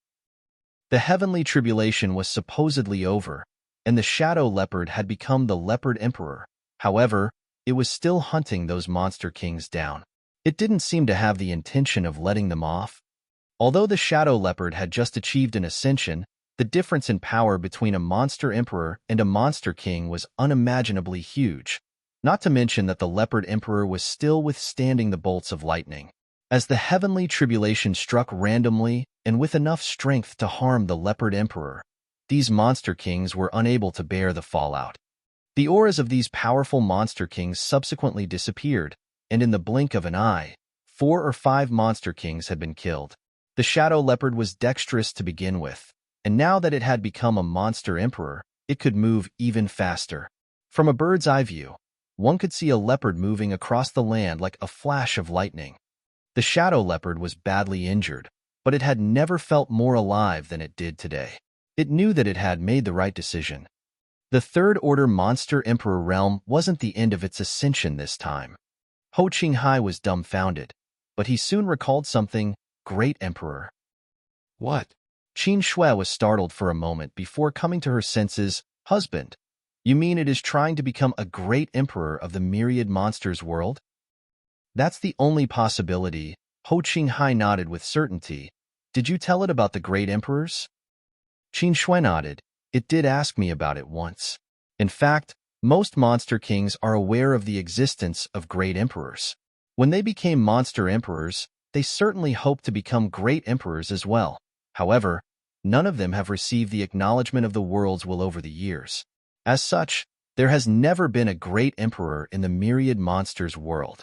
S1: The heavenly tribulation was supposedly over, and the shadow leopard had become the leopard emperor. However, it was still hunting those monster kings down. It didn't seem to have the intention of letting them off. Although the shadow leopard had just achieved an ascension, the difference in power between a monster emperor and a monster king was unimaginably huge, not to mention that the leopard emperor was still withstanding the bolts of lightning. As the heavenly tribulation struck randomly and with enough strength to harm the leopard emperor, these monster kings were unable to bear the fallout. The auras of these powerful monster kings subsequently disappeared, and in the blink of an eye, 4 or 5 monster kings had been killed. The shadow leopard was dexterous to begin with, and now that it had become a monster emperor, it could move even faster. From a bird's eye view, one could see a leopard moving across the land like a flash of lightning. The shadow leopard was badly injured, but it had never felt more alive than it did today. It knew that it had made the right decision. The third-order monster emperor realm wasn't the end of its ascension this time. Ho Qinghai was dumbfounded, but he soon recalled something. Great Emperor. What? Qin Shui was startled for a moment before coming to her senses. Husband, you mean it is trying to become a great emperor of the myriad monsters world? That's the only possibility. Ho Qinghai nodded with certainty. Did you tell it about the great emperors? Qin Shui nodded. It did ask me about it once. In fact, most monster kings are aware of the existence of great emperors. When they became monster emperors, they certainly hope to become great emperors as well. However, none of them have received the acknowledgement of the world's will over the years. As such, there has never been a great emperor in the myriad monsters world.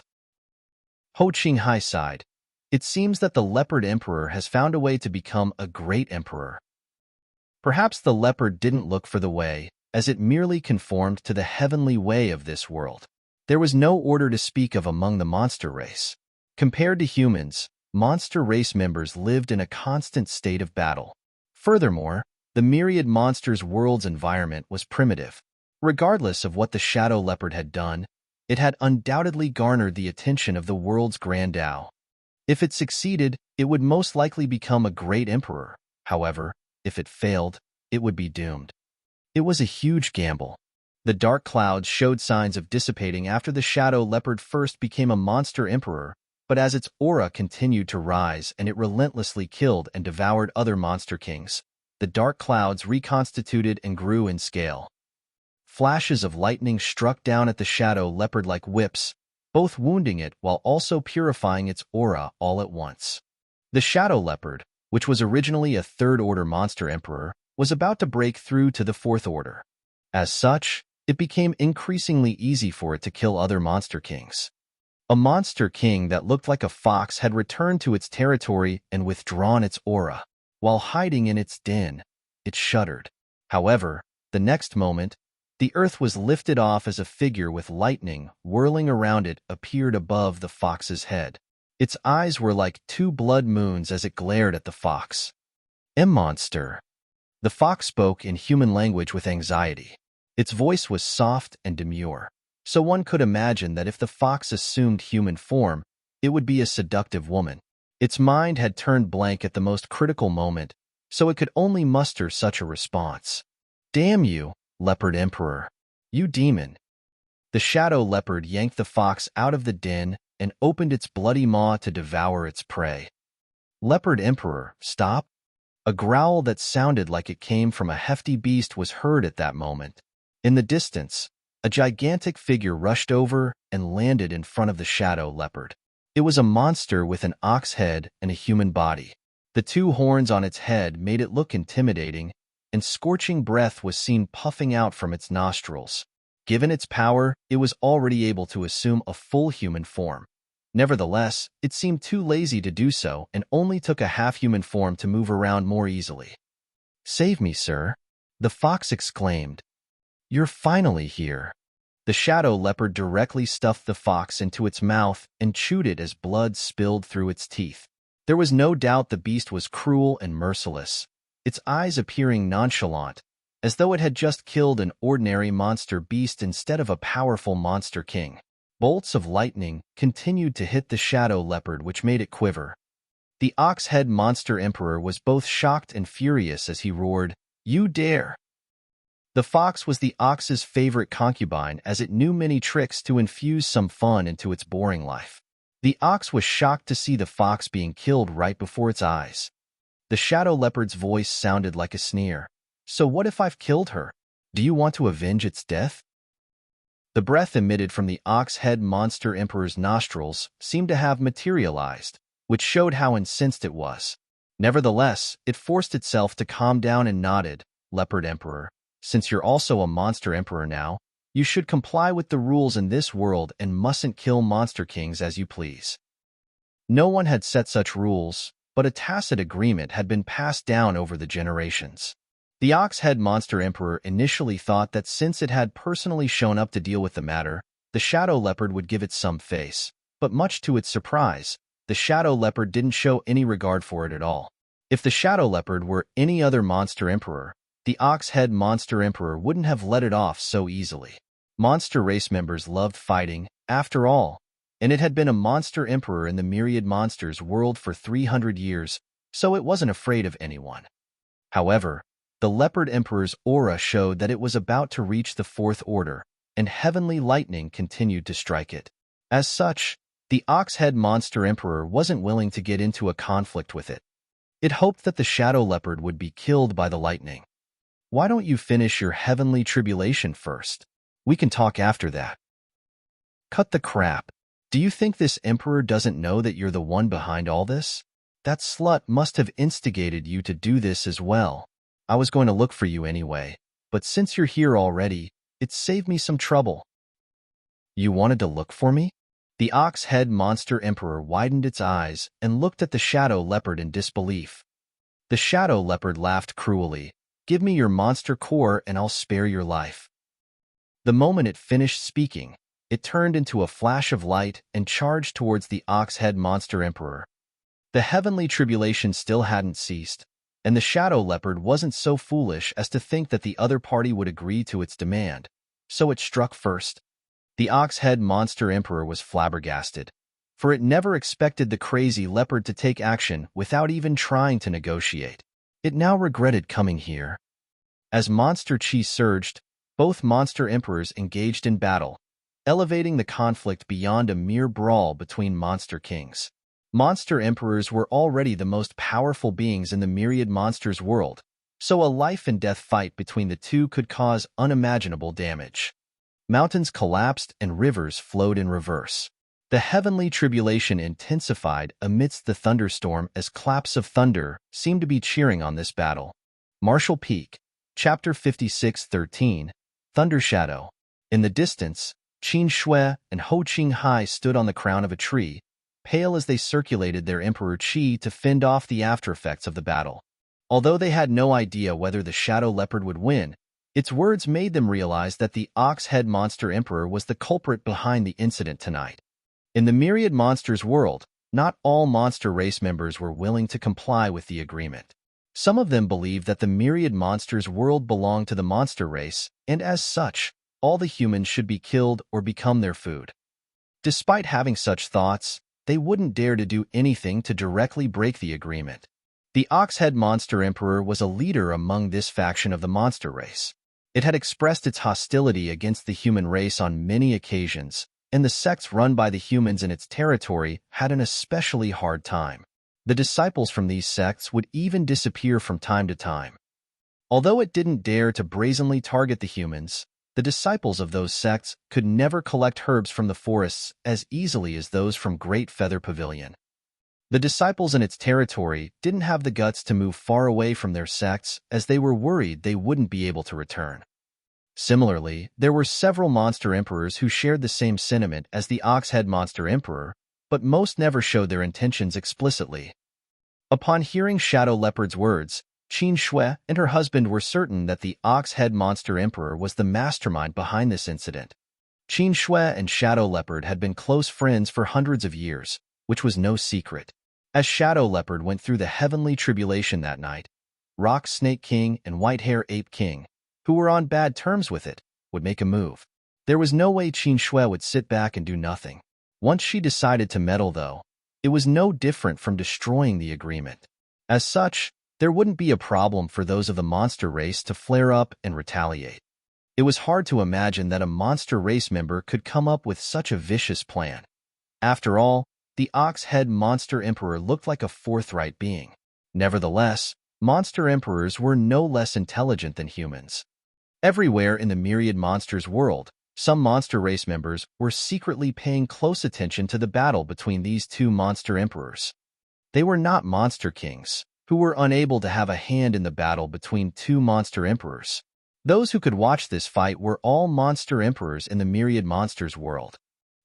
S1: Ho Qinghai sighed. It seems that the leopard emperor has found a way to become a great emperor. Perhaps the leopard didn't look for the way, as it merely conformed to the heavenly way of this world. There was no order to speak of among the monster race. Compared to humans, monster race members lived in a constant state of battle. Furthermore, the myriad monsters world's environment was primitive. Regardless of what the shadow leopard had done, it had undoubtedly garnered the attention of the world's grand Tao. If it succeeded, it would most likely become a great emperor. However, if it failed, it would be doomed. It was a huge gamble. The dark clouds showed signs of dissipating after the shadow leopard first became a monster emperor, but as its aura continued to rise and it relentlessly killed and devoured other monster kings, the dark clouds reconstituted and grew in scale. Flashes of lightning struck down at the shadow leopard like whips, both wounding it while also purifying its aura all at once. The shadow leopard, which was originally a third-order monster emperor, was about to break through to the fourth order. As such, it became increasingly easy for it to kill other monster kings. A monster king that looked like a fox had returned to its territory and withdrawn its aura. While hiding in its den, it shuddered. However, the next moment, the earth was lifted off as a figure with lightning whirling around it appeared above the fox's head. Its eyes were like 2 blood moons as it glared at the fox. Monster. The fox spoke in human language with anxiety. Its voice was soft and demure, so one could imagine that if the fox assumed human form, it would be a seductive woman. Its mind had turned blank at the most critical moment, so it could only muster such a response. Damn you, Leopard Emperor! You demon! The shadow leopard yanked the fox out of the den and opened its bloody maw to devour its prey. Leopard Emperor, stop! A growl that sounded like it came from a hefty beast was heard at that moment. In the distance, a gigantic figure rushed over and landed in front of the shadow leopard. It was a monster with an ox head and a human body. The 2 horns on its head made it look intimidating, and scorching breath was seen puffing out from its nostrils. Given its power, it was already able to assume a full human form. Nevertheless, it seemed too lazy to do so and only took a half-human form to move around more easily. Save me, sir! The fox exclaimed. You're finally here. The shadow leopard directly stuffed the fox into its mouth and chewed it as blood spilled through its teeth. There was no doubt the beast was cruel and merciless, its eyes appearing nonchalant, as though it had just killed an ordinary monster beast instead of a powerful monster king. Bolts of lightning continued to hit the shadow leopard, which made it quiver. The ox-head monster emperor was both shocked and furious as he roared, "You dare!" The fox was the ox's favorite concubine, as it knew many tricks to infuse some fun into its boring life. The ox was shocked to see the fox being killed right before its eyes. The shadow leopard's voice sounded like a sneer. "So what if I've killed her? Do you want to avenge its death?" The breath emitted from the ox-head monster emperor's nostrils seemed to have materialized, which showed how incensed it was. Nevertheless, it forced itself to calm down and nodded. "Leopard Emperor, since you're also a monster emperor now, you should comply with the rules in this world and mustn't kill monster kings as you please." No one had set such rules, but a tacit agreement had been passed down over the generations. The ox-head monster emperor initially thought that since it had personally shown up to deal with the matter, the shadow leopard would give it some face, but much to its surprise, the shadow leopard didn't show any regard for it at all. If the shadow leopard were any other monster emperor, the ox-head monster emperor wouldn't have let it off so easily. Monster race members loved fighting, after all, and it had been a monster emperor in the myriad monsters world for 300 years, so it wasn't afraid of anyone. However, the leopard emperor's aura showed that it was about to reach the fourth order, and heavenly lightning continued to strike it. As such, the ox-head monster emperor wasn't willing to get into a conflict with it. It hoped that the shadow leopard would be killed by the lightning. "Why don't you finish your heavenly tribulation first? We can talk after that." "Cut the crap. Do you think this emperor doesn't know that you're the one behind all this? That slut must have instigated you to do this as well. I was going to look for you anyway, but since you're here already, it saved me some trouble." "You wanted to look for me?" The ox-head monster emperor widened its eyes and looked at the shadow leopard in disbelief. The shadow leopard laughed cruelly. "Give me your monster core and I'll spare your life." The moment it finished speaking, it turned into a flash of light and charged towards the ox-head monster emperor. The heavenly tribulation still hadn't ceased, and the shadow leopard wasn't so foolish as to think that the other party would agree to its demand, so it struck first. The ox-head monster emperor was flabbergasted, for it never expected the crazy leopard to take action without even trying to negotiate. It now regretted coming here. As monster chi surged, both monster emperors engaged in battle, elevating the conflict beyond a mere brawl between monster kings. Monster emperors were already the most powerful beings in the myriad monsters world, so a life-and-death fight between the two could cause unimaginable damage. Mountains collapsed and rivers flowed in reverse. The heavenly tribulation intensified amidst the thunderstorm as claps of thunder seemed to be cheering on this battle. Marshall Peak, Chapter 56:13, Thunder Shadow. In the distance, Qin Shui and Ho Qing Hai stood on the crown of a tree, pale as they circulated their emperor qi to fend off the aftereffects of the battle. Although they had no idea whether the shadow leopard would win, its words made them realize that the ox-head monster emperor was the culprit behind the incident tonight. In the myriad monsters world, not all monster race members were willing to comply with the agreement. Some of them believed that the myriad monsters world belonged to the monster race, and as such, all the humans should be killed or become their food. Despite having such thoughts, they wouldn't dare to do anything to directly break the agreement. The ox-head monster emperor was a leader among this faction of the monster race. It had expressed its hostility against the human race on many occasions, and the sects run by the humans in its territory had an especially hard time. The disciples from these sects would even disappear from time to time. Although it didn't dare to brazenly target the humans, the disciples of those sects could never collect herbs from the forests as easily as those from Great Feather Pavilion. The disciples in its territory didn't have the guts to move far away from their sects as they were worried they wouldn't be able to return. Similarly, there were several monster emperors who shared the same sentiment as the ox-head monster emperor, but most never showed their intentions explicitly. Upon hearing Shadow Leopard's words, Qin Shui and her husband were certain that the ox-head monster emperor was the mastermind behind this incident. Qin Shui and Shadow Leopard had been close friends for hundreds of years, which was no secret. As Shadow Leopard went through the heavenly tribulation that night, Rock Snake King and White Hair Ape King, who were on bad terms with it, would make a move. There was no way Qin Shui would sit back and do nothing. Once she decided to meddle, though, it was no different from destroying the agreement. As such, there wouldn't be a problem for those of the monster race to flare up and retaliate. It was hard to imagine that a monster race member could come up with such a vicious plan. After all, the ox-head monster emperor looked like a forthright being. Nevertheless, monster emperors were no less intelligent than humans. Everywhere in the myriad monsters world, some monster race members were secretly paying close attention to the battle between these two monster emperors. They were not monster kings, who were unable to have a hand in the battle between two monster emperors. Those who could watch this fight were all monster emperors in the myriad monsters world.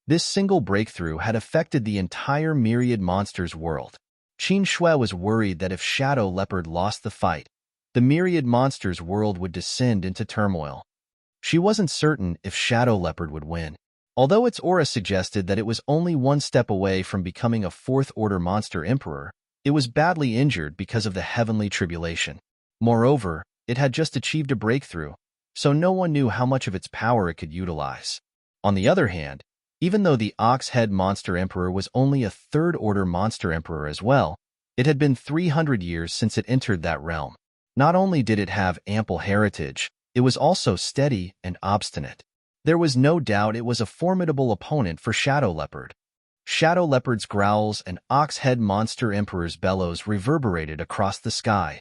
S1: This single breakthrough had affected the entire myriad monsters world. Qin Shui was worried that if Shadow Leopard lost the fight, the myriad monsters world would descend into turmoil. She wasn't certain if Shadow Leopard would win. Although its aura suggested that it was only one step away from becoming a fourth-order monster emperor, it was badly injured because of the heavenly tribulation. Moreover, it had just achieved a breakthrough, so no one knew how much of its power it could utilize. On the other hand, even though the ox-head monster emperor was only a third-order monster emperor as well, it had been 300 years since it entered that realm. Not only did it have ample heritage, it was also steady and obstinate. There was no doubt it was a formidable opponent for Shadow Leopard. Shadow Leopard's growls and ox-head monster emperor's bellows reverberated across the sky.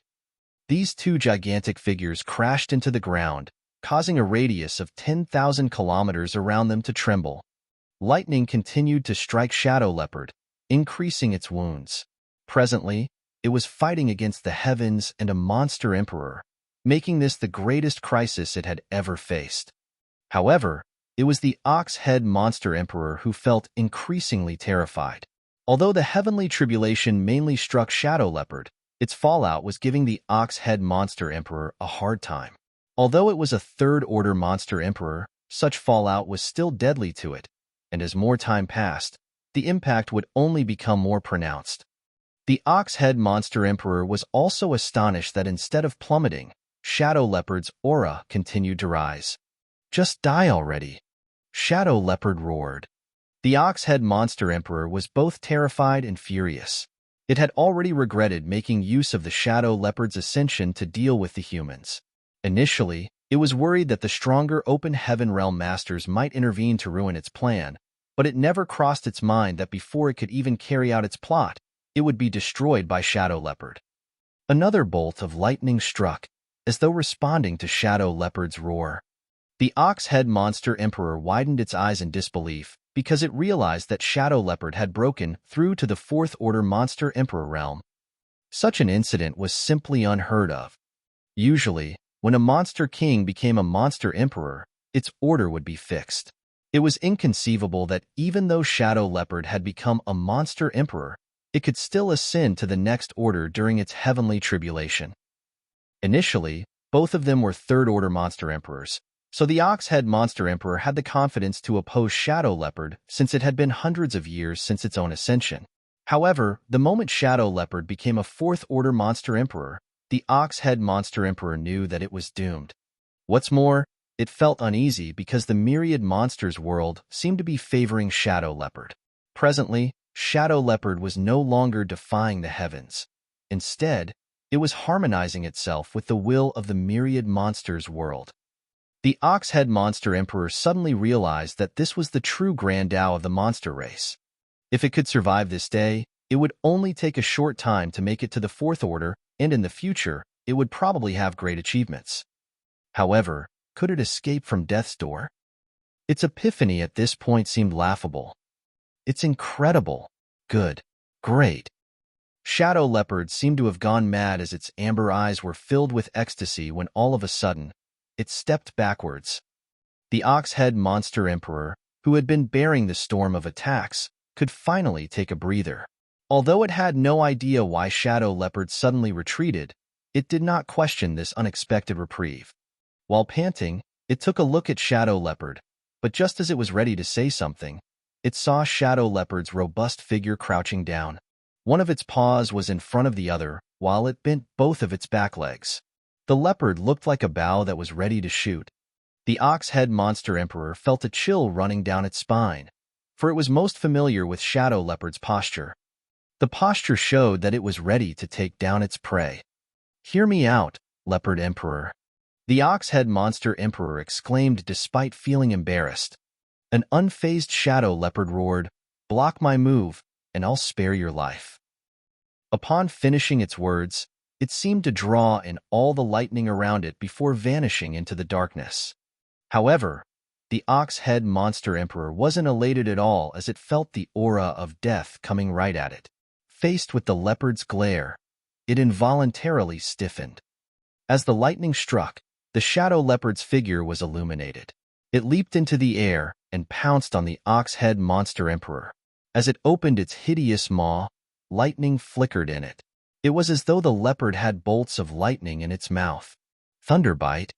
S1: These two gigantic figures crashed into the ground, causing a radius of 10,000 kilometers around them to tremble. Lightning continued to strike Shadow Leopard, increasing its wounds. Presently, it was fighting against the heavens and a monster emperor, making this the greatest crisis it had ever faced. However, it was the ox-head monster emperor who felt increasingly terrified. Although the heavenly tribulation mainly struck Shadow Leopard, its fallout was giving the ox-head monster emperor a hard time. Although it was a third-order monster emperor, such fallout was still deadly to it, and as more time passed, the impact would only become more pronounced. The ox-head monster emperor was also astonished that instead of plummeting, Shadow Leopard's aura continued to rise. "Just die already," Shadow Leopard roared. The ox-head monster emperor was both terrified and furious. It had already regretted making use of the Shadow Leopard's ascension to deal with the humans. Initially, it was worried that the stronger open heaven realm masters might intervene to ruin its plan, but it never crossed its mind that before it could even carry out its plot, it would be destroyed by Shadow Leopard. Another bolt of lightning struck, as though responding to Shadow Leopard's roar. The ox-head monster emperor widened its eyes in disbelief because it realized that Shadow Leopard had broken through to the fourth-order monster emperor realm. Such an incident was simply unheard of. Usually, when a monster king became a monster emperor, its order would be fixed. It was inconceivable that even though Shadow Leopard had become a monster emperor, it could still ascend to the next order during its heavenly tribulation. Initially, both of them were third-order monster emperors, so the ox-head monster emperor had the confidence to oppose Shadow Leopard since it had been hundreds of years since its own ascension. However, the moment Shadow Leopard became a fourth-order monster emperor, the ox-head monster emperor knew that it was doomed. What's more, it felt uneasy because the myriad monsters world seemed to be favoring Shadow Leopard. Presently, Shadow Leopard was no longer defying the heavens. Instead, it was harmonizing itself with the will of the myriad monsters world. The ox-head monster emperor suddenly realized that this was the true grand Tao of the monster race. If it could survive this day, it would only take a short time to make it to the fourth order, and in the future, it would probably have great achievements. However, could it escape from death's door? Its epiphany at this point seemed laughable. It's incredible. Good. Great. Shadow Leopard seemed to have gone mad as its amber eyes were filled with ecstasy when all of a sudden, it stepped backwards. The ox-head monster emperor, who had been bearing the storm of attacks, could finally take a breather. Although it had no idea why Shadow Leopard suddenly retreated, it did not question this unexpected reprieve. While panting, it took a look at Shadow Leopard, but just as it was ready to say something, it saw Shadow Leopard's robust figure crouching down. One of its paws was in front of the other, while it bent both of its back legs. The leopard looked like a bow that was ready to shoot. The ox-head monster emperor felt a chill running down its spine, for it was most familiar with shadow leopard's posture. The posture showed that it was ready to take down its prey. "Hear me out, leopard emperor," the ox-head monster emperor exclaimed despite feeling embarrassed. An unfazed shadow leopard roared, "Block my move, and I'll spare your life." Upon finishing its words, it seemed to draw in all the lightning around it before vanishing into the darkness. However, the ox-head monster emperor wasn't elated at all as it felt the aura of death coming right at it. Faced with the leopard's glare, it involuntarily stiffened. As the lightning struck, the shadow leopard's figure was illuminated. It leaped into the air and pounced on the ox-head monster emperor. As it opened its hideous maw, lightning flickered in it. It was as though the leopard had bolts of lightning in its mouth. Thunderbite.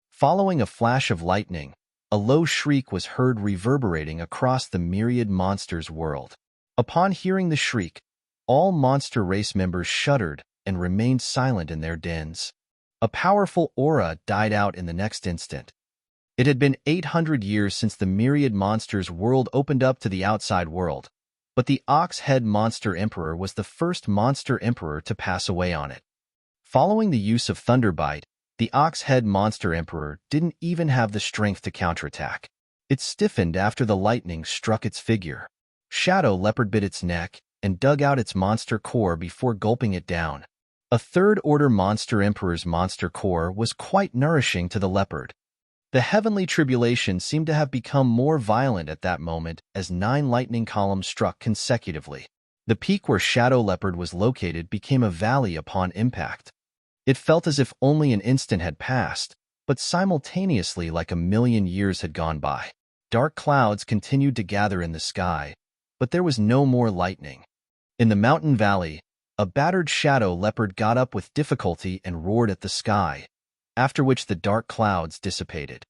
S1: Following a flash of lightning, a low shriek was heard reverberating across the myriad monsters' world. Upon hearing the shriek, all monster race members shuddered and remained silent in their dens. A powerful aura died out in the next instant. It had been 800 years since the myriad monsters' world opened up to the outside world, but the ox-head monster emperor was the first monster emperor to pass away on it. Following the use of Thunderbite, the ox-head monster emperor didn't even have the strength to counterattack. It stiffened after the lightning struck its figure. Shadow leopard bit its neck and dug out its monster core before gulping it down. A third-order monster emperor's monster core was quite nourishing to the leopard. The heavenly tribulation seemed to have become more violent at that moment as 9 lightning columns struck consecutively. The peak where Shadow Leopard was located became a valley upon impact. It felt as if only an instant had passed, but simultaneously like a million years had gone by. Dark clouds continued to gather in the sky, but there was no more lightning. In the mountain valley, a battered shadow leopard got up with difficulty and roared at the sky, after which the dark clouds dissipated.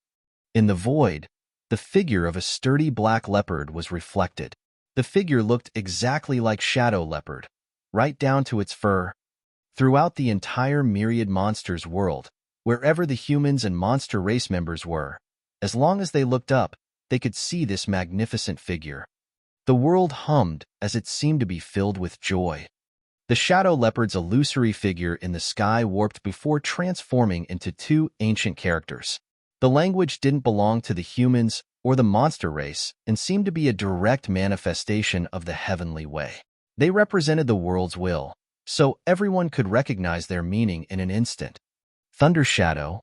S1: In the void, the figure of a sturdy black leopard was reflected. The figure looked exactly like Shadow Leopard, right down to its fur. Throughout the entire myriad monsters world, wherever the humans and monster race members were, as long as they looked up, they could see this magnificent figure. The world hummed as it seemed to be filled with joy. The Shadow Leopard's illusory figure in the sky warped before transforming into 2 ancient characters. The language didn't belong to the humans or the monster race and seemed to be a direct manifestation of the heavenly way. They represented the world's will, so everyone could recognize their meaning in an instant. Thunder Shadow.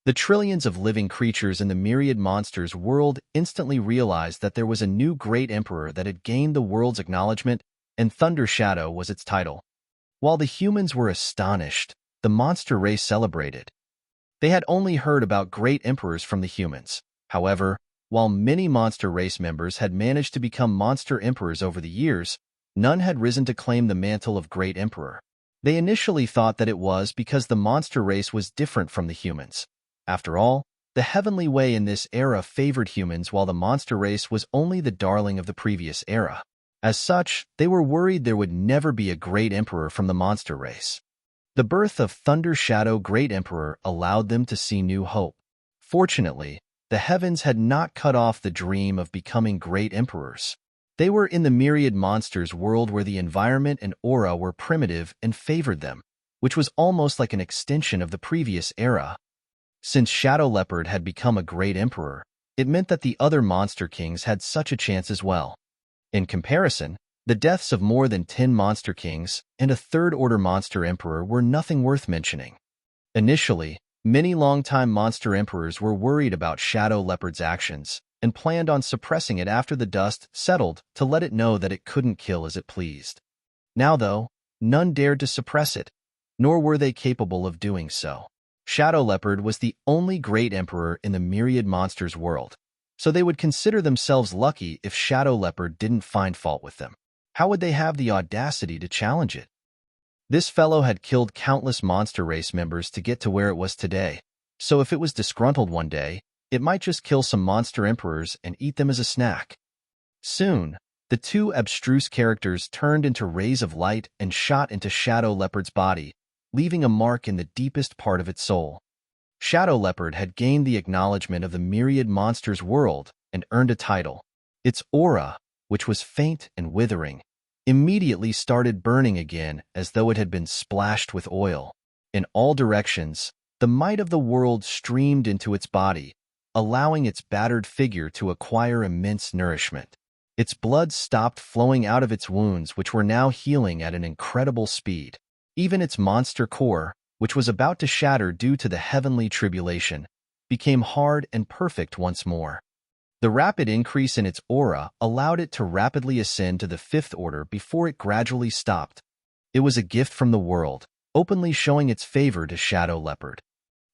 S1: The trillions of living creatures in the myriad monsters world instantly realized that there was a new great emperor that had gained the world's acknowledgement, and Thunder Shadow was its title. While the humans were astonished, the monster race celebrated. They had only heard about great emperors from the humans. However, while many monster race members had managed to become monster emperors over the years, none had risen to claim the mantle of great emperor. They initially thought that it was because the monster race was different from the humans. After all, the heavenly way in this era favored humans while the monster race was only the darling of the previous era. As such, they were worried there would never be a great emperor from the monster race. The birth of Thunder Shadow Great Emperor allowed them to see new hope. Fortunately, the heavens had not cut off the dream of becoming great emperors. They were in the myriad monsters world where the environment and aura were primitive and favored them, which was almost like an extension of the previous era. Since Shadow Leopard had become a great emperor, it meant that the other monster kings had such a chance as well. In comparison, the deaths of more than 10 monster kings and a third-order monster emperor were nothing worth mentioning. Initially, many longtime monster emperors were worried about Shadow Leopard's actions and planned on suppressing it after the dust settled to let it know that it couldn't kill as it pleased. Now, though, none dared to suppress it, nor were they capable of doing so. Shadow Leopard was the only great emperor in the myriad monsters world, so they would consider themselves lucky if Shadow Leopard didn't find fault with them. How would they have the audacity to challenge it? This fellow had killed countless monster race members to get to where it was today, so if it was disgruntled one day, it might just kill some monster emperors and eat them as a snack. Soon, the 2 abstruse characters turned into rays of light and shot into Shadow Leopard's body, leaving a mark in the deepest part of its soul. Shadow Leopard had gained the acknowledgement of the myriad monsters world and earned a title. Its aura, which was faint and withering, immediately started burning again as though it had been splashed with oil. In all directions, the might of the world streamed into its body, allowing its battered figure to acquire immense nourishment. Its blood stopped flowing out of its wounds, which were now healing at an incredible speed. Even its monster core, which was about to shatter due to the heavenly tribulation, became hard and perfect once more. The rapid increase in its aura allowed it to rapidly ascend to the fifth order before it gradually stopped. It was a gift from the world, openly showing its favor to Shadow Leopard.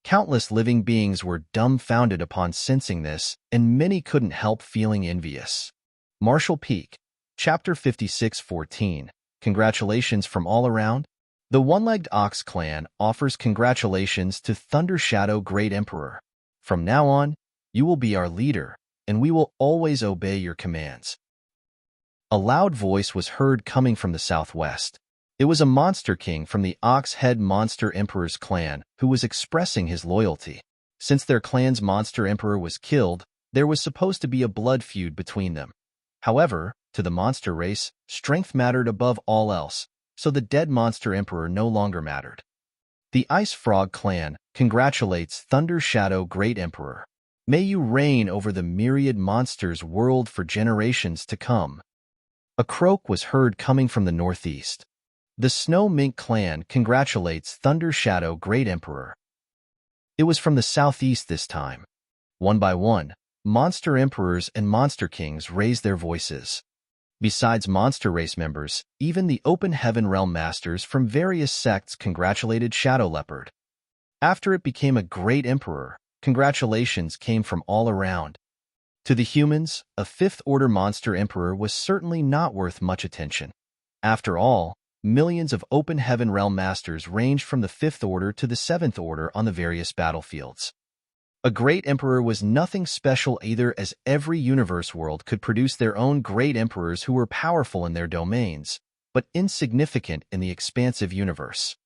S1: Countless living beings were dumbfounded upon sensing this, and many couldn't help feeling envious. Martial Peak, Chapter 56:14. Congratulations from all around. The One-Legged Ox clan offers congratulations to Thunder Shadow Great Emperor. From now on, you will be our leader, and we will always obey your commands. A loud voice was heard coming from the southwest. It was a monster king from the Ox-Head Monster Emperor's clan who was expressing his loyalty. Since their clan's monster emperor was killed, there was supposed to be a blood feud between them. However, to the monster race, strength mattered above all else, so the dead monster emperor no longer mattered. The Ice Frog clan congratulates Thunder Shadow Great Emperor. May you reign over the myriad monsters world for generations to come. A croak was heard coming from the northeast. The Snow Mink clan congratulates Thunder Shadow Great Emperor. It was from the southeast this time. One by one, monster emperors and monster kings raised their voices. Besides monster race members, even the Open Heaven Realm masters from various sects congratulated Shadow Leopard. After it became a great emperor, congratulations came from all around. To the humans, a fifth-order monster emperor was certainly not worth much attention. After all, millions of Open Heaven Realm masters ranged from the fifth order to the seventh order on the various battlefields. A great emperor was nothing special either, as every universe world could produce their own great emperors who were powerful in their domains, but insignificant in the expansive universe.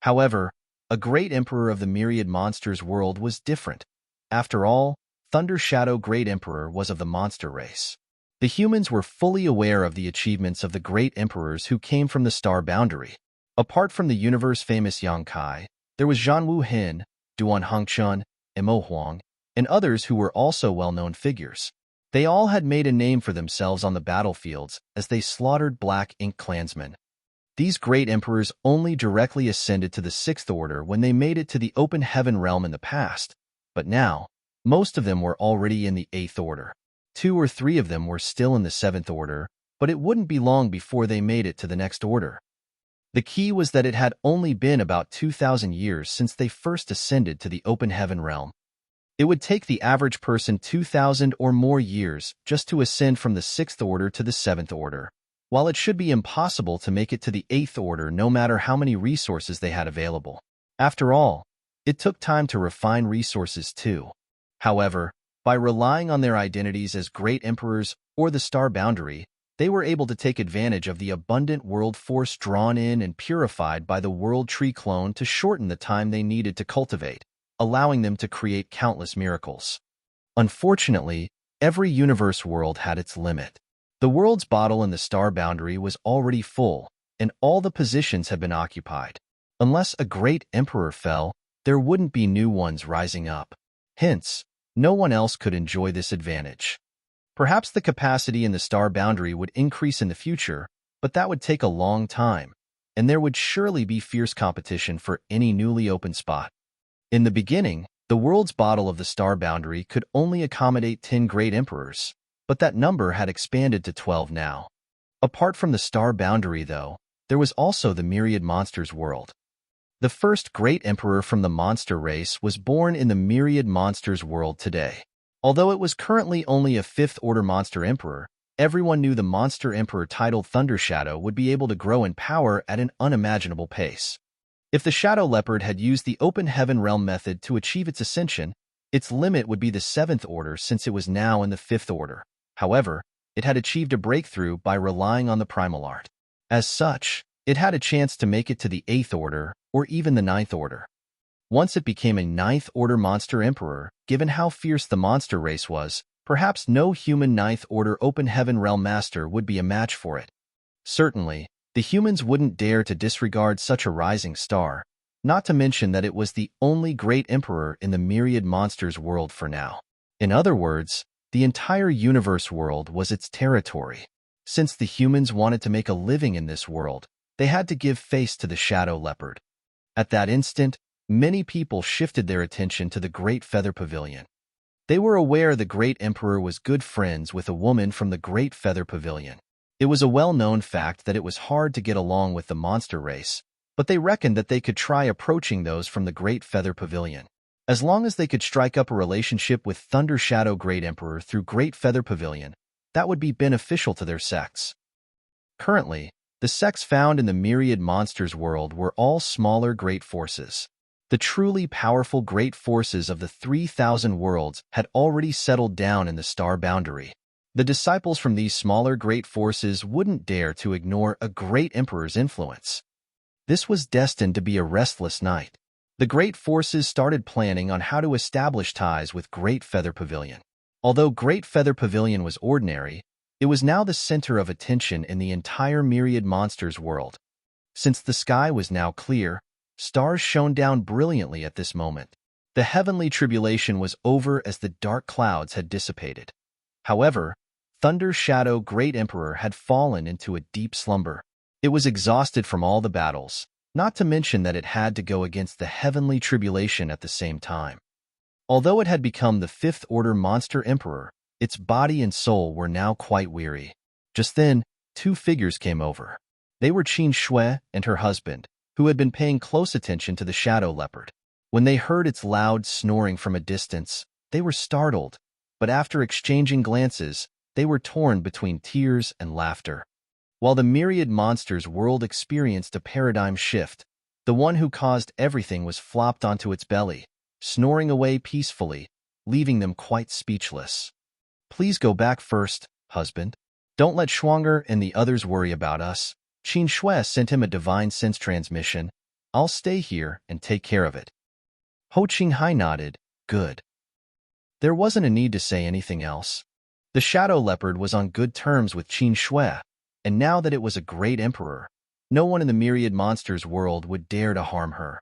S1: However, a great emperor of the myriad monsters world was different. After all, Thunder Shadow Great Emperor was of the monster race. The humans were fully aware of the achievements of the great emperors who came from the star boundary. Apart from the universe-famous Yang Kai, there was Zhan Wu Hin, Duan Hongchun, Mo Huang, and others who were also well-known figures. They all had made a name for themselves on the battlefields as they slaughtered Black Ink clansmen. These great emperors only directly ascended to the sixth order when they made it to the Open Heaven Realm in the past, but now, most of them were already in the eighth order. 2 or 3 of them were still in the seventh order, but it wouldn't be long before they made it to the next order. The key was that it had only been about 2,000 years since they first ascended to the Open Heaven Realm. It would take the average person 2,000 or more years just to ascend from the sixth order to the seventh order, while it should be impossible to make it to the eighth order no matter how many resources they had available. After all, it took time to refine resources too. However, by relying on their identities as great emperors or the star boundary, they were able to take advantage of the abundant world force drawn in and purified by the World Tree clone to shorten the time they needed to cultivate, allowing them to create countless miracles. Unfortunately, every universe world had its limit. The world's bottle in the star boundary was already full, and all the positions had been occupied. Unless a great emperor fell, there wouldn't be new ones rising up. Hence, no one else could enjoy this advantage. Perhaps the capacity in the star boundary would increase in the future, but that would take a long time, and there would surely be fierce competition for any newly opened spot. In the beginning, the world's bottle of the star boundary could only accommodate 10 great emperors, but that number had expanded to 12 now. Apart from the star boundary, though, there was also the myriad monsters world. The first great emperor from the monster race was born in the myriad monsters world today. Although it was currently only a fifth-order monster emperor, everyone knew the monster emperor titled Thunder Shadow would be able to grow in power at an unimaginable pace. If the Shadow Leopard had used the Open Heaven Realm method to achieve its ascension, its limit would be the seventh order since it was now in the fifth order. However, it had achieved a breakthrough by relying on the primal art. As such, It had a chance to make it to the 8th Order, or even the 9th Order. Once it became a 9th Order monster emperor, given how fierce the monster race was, perhaps no human 9th Order open heaven realm master would be a match for it. Certainly, the humans wouldn't dare to disregard such a rising star, not to mention that it was the only great emperor in the myriad monsters world for now. In other words, the entire universe world was its territory. Since the humans wanted to make a living in this world, they had to give face to the shadow leopard. At that instant, many people shifted their attention to the Great Feather Pavilion. They were aware the great emperor was good friends with a woman from the Great Feather Pavilion. It was a well-known fact that it was hard to get along with the monster race, but they reckoned that they could try approaching those from the Great Feather Pavilion. As long as they could strike up a relationship with Thunder Shadow Great Emperor through Great Feather Pavilion, that would be beneficial to their sects. Currently, the sects found in the myriad monsters world were all smaller great forces. The truly powerful great forces of the 3,000 worlds had already settled down in the star boundary. The disciples from these smaller great forces wouldn't dare to ignore a great emperor's influence. This was destined to be a restless night. The great forces started planning on how to establish ties with Great Feather Pavilion. Although Great Feather Pavilion was ordinary, it was now the center of attention in the entire myriad monsters world. Since the sky was now clear, stars shone down brilliantly at this moment. The heavenly tribulation was over as the dark clouds had dissipated. However, Thunder Shadow Great Emperor had fallen into a deep slumber. It was exhausted from all the battles, not to mention that it had to go against the heavenly tribulation at the same time. Although it had become the 5th Order monster emperor, its body and soul were now quite weary. Just then, two figures came over. They were Qin Shui and her husband, who had been paying close attention to the shadow leopard. When they heard its loud snoring from a distance, they were startled, but after exchanging glances, they were torn between tears and laughter. While the myriad monsters world experienced a paradigm shift, the one who caused everything was flopped onto its belly, snoring away peacefully, leaving them quite speechless. "Please go back first, husband. Don't let Schwanger and the others worry about us." Qin Shui sent him a divine sense transmission. "I'll stay here and take care of it." Ho Qinghai nodded. "Good." There wasn't a need to say anything else. The shadow leopard was on good terms with Qin Shui, and now that it was a great emperor, no one in the myriad monsters world would dare to harm her.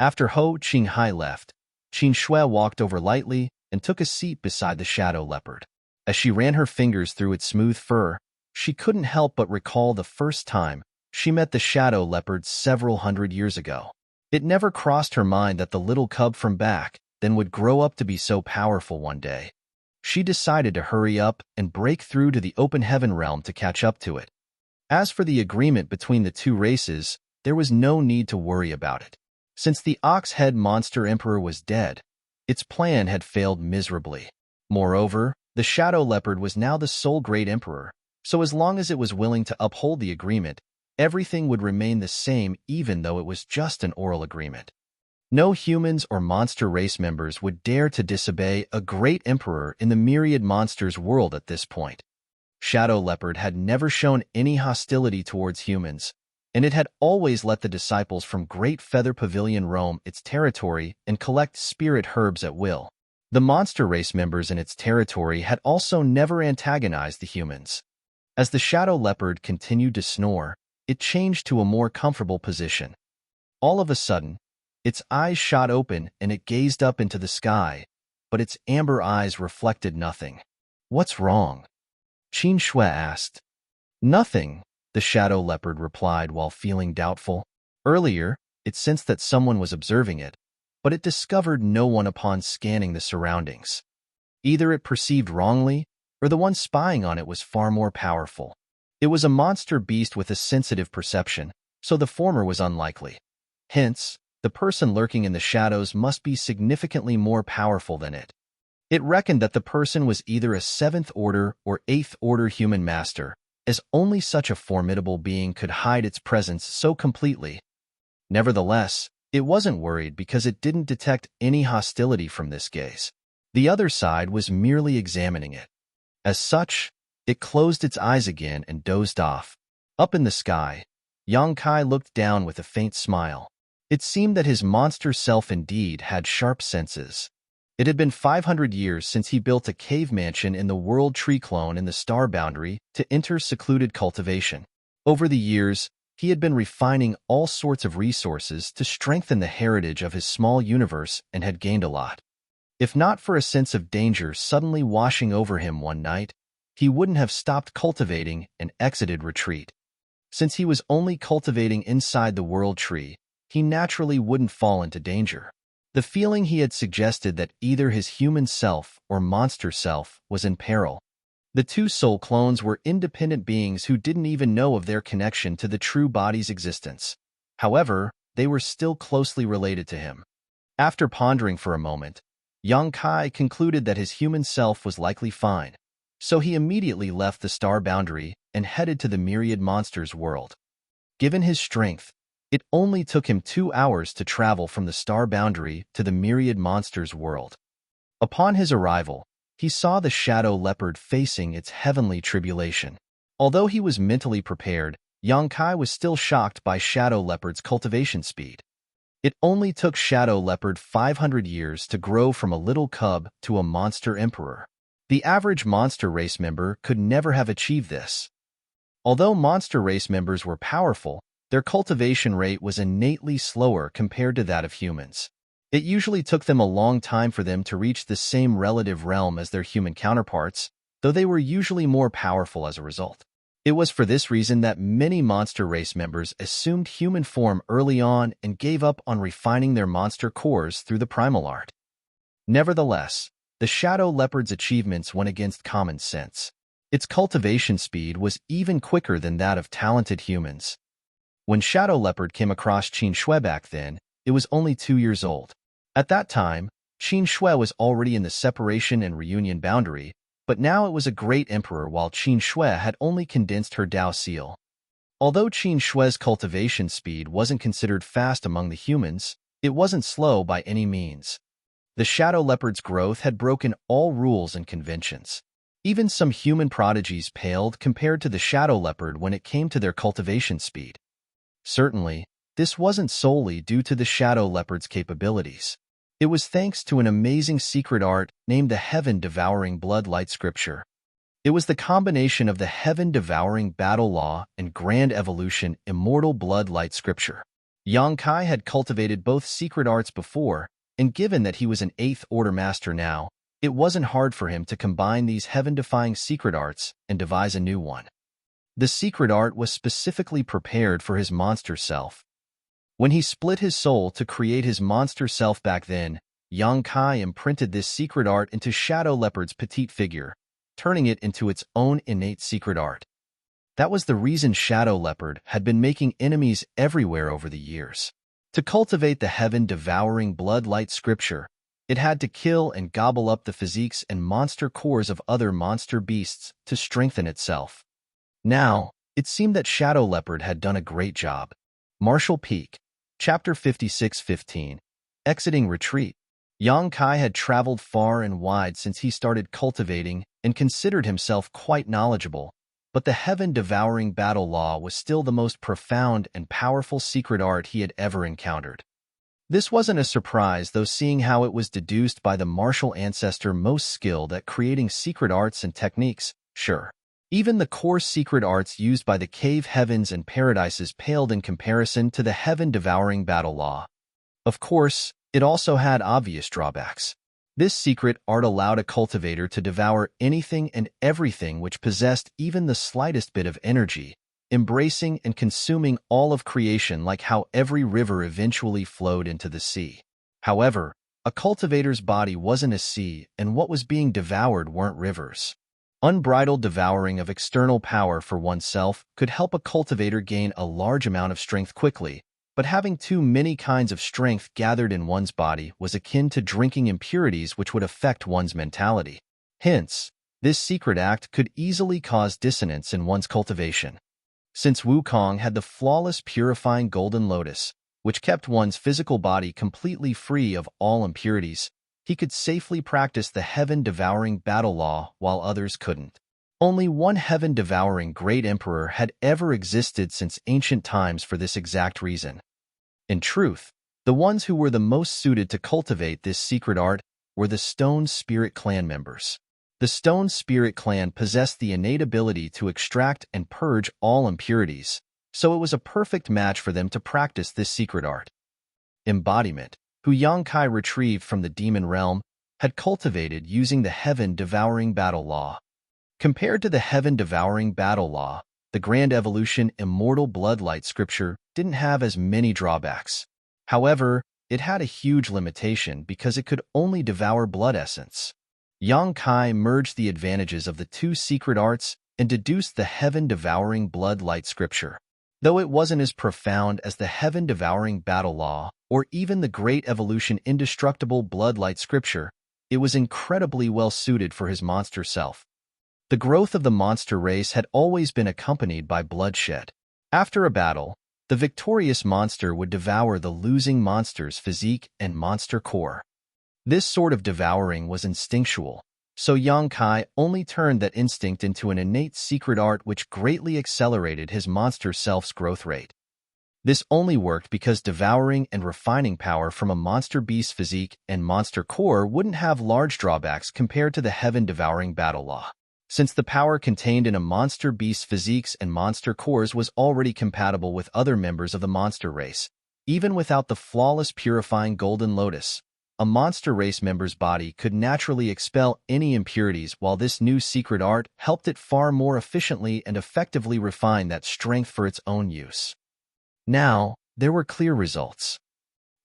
S1: After Ho Qinghai left, Qin Shui walked over lightly and took a seat beside the shadow leopard. As she ran her fingers through its smooth fur, she couldn't help but recall the first time she met the shadow leopard several hundred years ago. It never crossed her mind that the little cub from back then would grow up to be so powerful one day. She decided to hurry up and break through to the open heaven realm to catch up to it. As for the agreement between the two races, there was no need to worry about it. Since the ox-head monster emperor was dead, its plan had failed miserably. Moreover, the shadow leopard was now the sole great emperor, so as long as it was willing to uphold the agreement, everything would remain the same even though it was just an oral agreement. No humans or monster race members would dare to disobey a great emperor in the myriad monsters world at this point. Shadow Leopard had never shown any hostility towards humans, and it had always let the disciples from Great Feather Pavilion roam its territory and collect spirit herbs at will. The monster race members in its territory had also never antagonized the humans. As the Shadow Leopard continued to snore, it changed to a more comfortable position. All of a sudden, its eyes shot open and it gazed up into the sky, but its amber eyes reflected nothing. "What's wrong?" Qin Shui asked. "Nothing," the shadow leopard replied while feeling doubtful. Earlier, it sensed that someone was observing it, but it discovered no one upon scanning the surroundings. Either it perceived wrongly, or the one spying on it was far more powerful. It was a monster beast with a sensitive perception, so the former was unlikely. Hence, the person lurking in the shadows must be significantly more powerful than it. It reckoned that the person was either a 7th order or 8th order human master, as only such a formidable being could hide its presence so completely. Nevertheless, it wasn't worried because it didn't detect any hostility from this gaze. The other side was merely examining it. As such, it closed its eyes again and dozed off. Up in the sky, Yang Kai looked down with a faint smile. It seemed that his monster self indeed had sharp senses. It had been 500 years since he built a cave mansion in the world tree clone in the star boundary to enter secluded cultivation. Over the years, he had been refining all sorts of resources to strengthen the heritage of his small universe and had gained a lot. If not for a sense of danger suddenly washing over him one night, he wouldn't have stopped cultivating and exited retreat. Since he was only cultivating inside the world tree, he naturally wouldn't fall into danger. The feeling he had suggested that either his human self or monster self was in peril. The two soul clones were independent beings who didn't even know of their connection to the true body's existence. However, they were still closely related to him. After pondering for a moment, Yang Kai concluded that his human self was likely fine, so he immediately left the star boundary and headed to the myriad monsters world. Given his strength, it only took him 2 hours to travel from the star boundary to the myriad monsters world. Upon his arrival, he saw the shadow leopard facing its heavenly tribulation. Although he was mentally prepared, Yang Kai was still shocked by shadow leopard's cultivation speed. It only took shadow leopard 500 years to grow from a little cub to a monster emperor. The average monster race member could never have achieved this. Although monster race members were powerful, their cultivation rate was innately slower compared to that of humans. It usually took them a long time for them to reach the same relative realm as their human counterparts, though they were usually more powerful as a result. It was for this reason that many monster race members assumed human form early on and gave up on refining their monster cores through the primal art. Nevertheless, the shadow leopard's achievements went against common sense. Its cultivation speed was even quicker than that of talented humans. When shadow leopard came across Qin Shui back then, it was only 2 years old. At that time, Qin Shui was already in the separation and reunion boundary, but now it was a great emperor while Qin Shui had only condensed her Dao seal. Although Qin Shui's cultivation speed wasn't considered fast among the humans, it wasn't slow by any means. The shadow leopard's growth had broken all rules and conventions. Even some human prodigies paled compared to the shadow leopard when it came to their cultivation speed. Certainly, this wasn't solely due to the shadow leopard's capabilities. It was thanks to an amazing secret art named the Heaven-Devouring Blood-Light Scripture. It was the combination of the Heaven-Devouring Battle Law and Grand Evolution Immortal Blood-Light Scripture. Yang Kai had cultivated both secret arts before, and given that he was an 8th Order Master now, it wasn't hard for him to combine these heaven-defying secret arts and devise a new one. The secret art was specifically prepared for his monster self. When he split his soul to create his monster self back then, Yang Kai imprinted this secret art into Shadow Leopard's petite figure, turning it into its own innate secret art. That was the reason Shadow Leopard had been making enemies everywhere over the years. To cultivate the heaven-devouring blood-light scripture, it had to kill and gobble up the physiques and monster cores of other monster beasts to strengthen itself. Now, it seemed that Shadow Leopard had done a great job. Martial Peak, Chapter 56-15, Exiting Retreat. Yang Kai had traveled far and wide since he started cultivating and considered himself quite knowledgeable, but the heaven-devouring battle law was still the most profound and powerful secret art he had ever encountered. This wasn't a surprise, though, seeing how it was deduced by the martial ancestor most skilled at creating secret arts and techniques. Sure, even the core secret arts used by the cave heavens and paradises paled in comparison to the heaven-devouring battle law. Of course, it also had obvious drawbacks. This secret art allowed a cultivator to devour anything and everything which possessed even the slightest bit of energy, embracing and consuming all of creation like how every river eventually flowed into the sea. However, a cultivator's body wasn't a sea, and what was being devoured weren't rivers. Unbridled devouring of external power for oneself could help a cultivator gain a large amount of strength quickly, but having too many kinds of strength gathered in one's body was akin to drinking impurities which would affect one's mentality. Hence, this secret act could easily cause dissonance in one's cultivation. Since Wukong had the flawless purifying golden lotus, which kept one's physical body completely free of all impurities, he could safely practice the heaven-devouring battle law while others couldn't. Only one heaven-devouring great emperor had ever existed since ancient times for this exact reason. In truth, the ones who were the most suited to cultivate this secret art were the Stone Spirit clan members. The Stone Spirit clan possessed the innate ability to extract and purge all impurities, so it was a perfect match for them to practice this secret art. Embodiment, who Yang Kai retrieved from the demon realm, had cultivated using the heaven-devouring battle law. Compared to the heaven-devouring battle law, the Grand Evolution Immortal Bloodlight scripture didn't have as many drawbacks. However, it had a huge limitation because it could only devour blood essence. Yang Kai merged the advantages of the two secret arts and deduced the heaven-devouring bloodlight scripture. Though it wasn't as profound as the heaven-devouring battle law or even the Great Evolution Indestructible Bloodlight scripture, it was incredibly well-suited for his monster self. The growth of the monster race had always been accompanied by bloodshed. After a battle, the victorious monster would devour the losing monster's physique and monster core. This sort of devouring was instinctual, so Yang Kai only turned that instinct into an innate secret art which greatly accelerated his monster self's growth rate. This only worked because devouring and refining power from a monster beast's physique and monster core wouldn't have large drawbacks compared to the heaven-devouring battle law. Since the power contained in a monster beast's physiques and monster cores was already compatible with other members of the monster race, even without the flawless purifying golden lotus, a monster race member's body could naturally expel any impurities, while this new secret art helped it far more efficiently and effectively refine that strength for its own use. Now, there were clear results.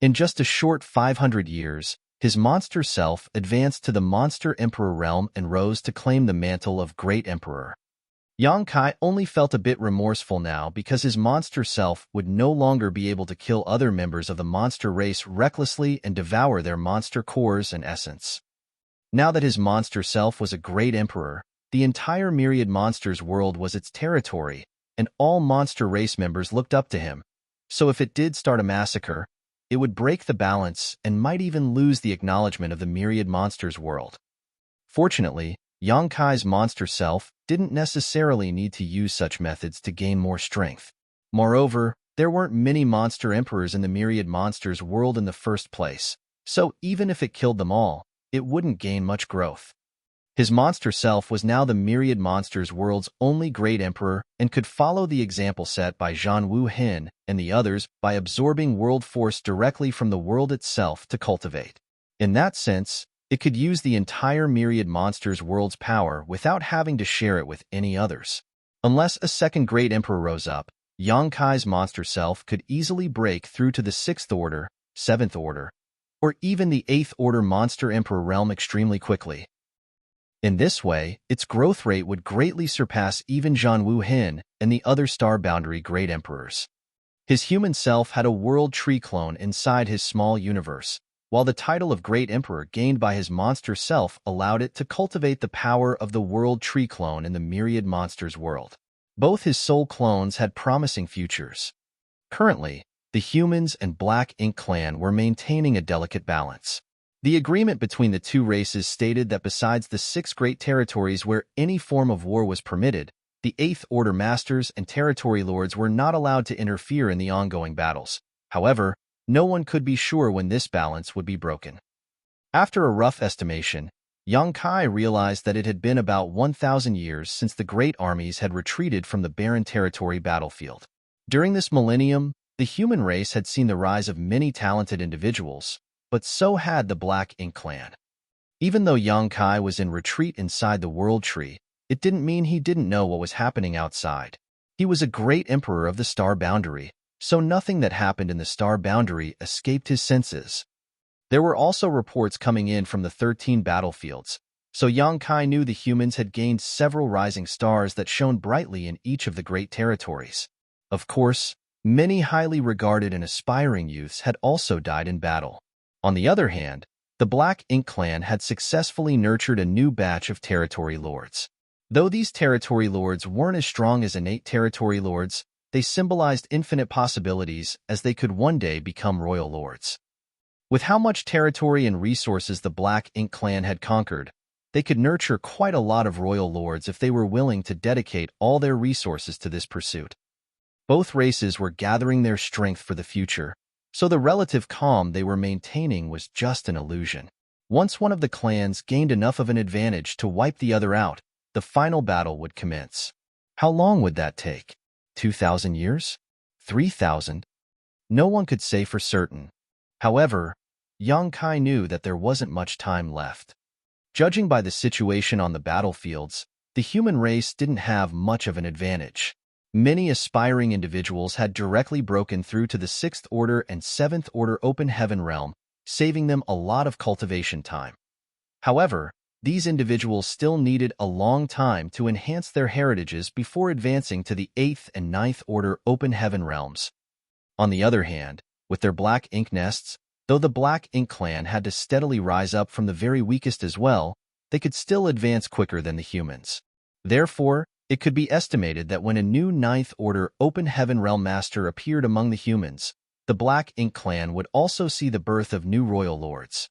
S1: In just a short 500 years, his monster self advanced to the Monster Emperor realm and rose to claim the mantle of Great Emperor. Yang Kai only felt a bit remorseful now because his monster self would no longer be able to kill other members of the monster race recklessly and devour their monster cores and essence. Now that his monster self was a Great Emperor, the entire Myriad Monsters world was its territory, and all monster race members looked up to him. So if it did start a massacre, it would break the balance and might even lose the acknowledgement of the Myriad Monsters world. Fortunately, Yang Kai's monster self didn't necessarily need to use such methods to gain more strength. Moreover, there weren't many monster emperors in the Myriad Monsters world in the first place, so even if it killed them all, it wouldn't gain much growth. His monster self was now the Myriad Monsters world's only great emperor and could follow the example set by Zhan Wu Hin and the others by absorbing world force directly from the world itself to cultivate. In that sense, it could use the entire Myriad Monsters world's power without having to share it with any others. Unless a second great emperor rose up, Yang Kai's monster self could easily break through to the 6th order, 7th order, or even the 8th order monster emperor realm extremely quickly. In this way, its growth rate would greatly surpass even Zhan Wu Hin and the other star boundary great emperors. His human self had a world tree clone inside his small universe, while the title of Great Emperor gained by his monster self allowed it to cultivate the power of the world tree clone in the Myriad Monsters world. Both his soul clones had promising futures. Currently, the humans and Black Ink clan were maintaining a delicate balance. The agreement between the two races stated that besides the 6 great territories where any form of war was permitted, the 8th Order Masters and Territory Lords were not allowed to interfere in the ongoing battles. However, no one could be sure when this balance would be broken. After a rough estimation, Yang Kai realized that it had been about 1,000 years since the great armies had retreated from the barren territory battlefield. During this millennium, the human race had seen the rise of many talented individuals, but so had the Black Ink clan. Even though Yang Kai was in retreat inside the World Tree, it didn't mean he didn't know what was happening outside. He was a great emperor of the Star Boundary, so nothing that happened in the Star Boundary escaped his senses. There were also reports coming in from the 13 battlefields, so Yang Kai knew the humans had gained several rising stars that shone brightly in each of the great territories. Of course, many highly regarded and aspiring youths had also died in battle. On the other hand, the Black Ink clan had successfully nurtured a new batch of territory lords. Though these territory lords weren't as strong as innate territory lords, they symbolized infinite possibilities as they could one day become royal lords. With how much territory and resources the Black Ink clan had conquered, They could nurture quite a lot of royal lords if they were willing to dedicate all their resources to this pursuit. Both races were gathering their strength for the future, so the relative calm they were maintaining was just an illusion. Once one of the clans gained enough of an advantage to wipe the other out, the final battle would commence. How long would that take? 2,000 years? 3,000? No one could say for certain. However, Yang Kai knew that there wasn't much time left. Judging by the situation on the battlefields, the human race didn't have much of an advantage. Many aspiring individuals had directly broken through to the 6th Order and 7th Order Open Heaven realm, saving them a lot of cultivation time. However, these individuals still needed a long time to enhance their heritages before advancing to the 8th and 9th Order Open Heaven realms. On the other hand, with their black ink nests, though the Black Ink clan had to steadily rise up from the very weakest as well, they could still advance quicker than the humans. Therefore, it could be estimated that when a new 9th Order Open Heaven Realm Master appeared among the humans, the Black Ink clan would also see the birth of new royal lords.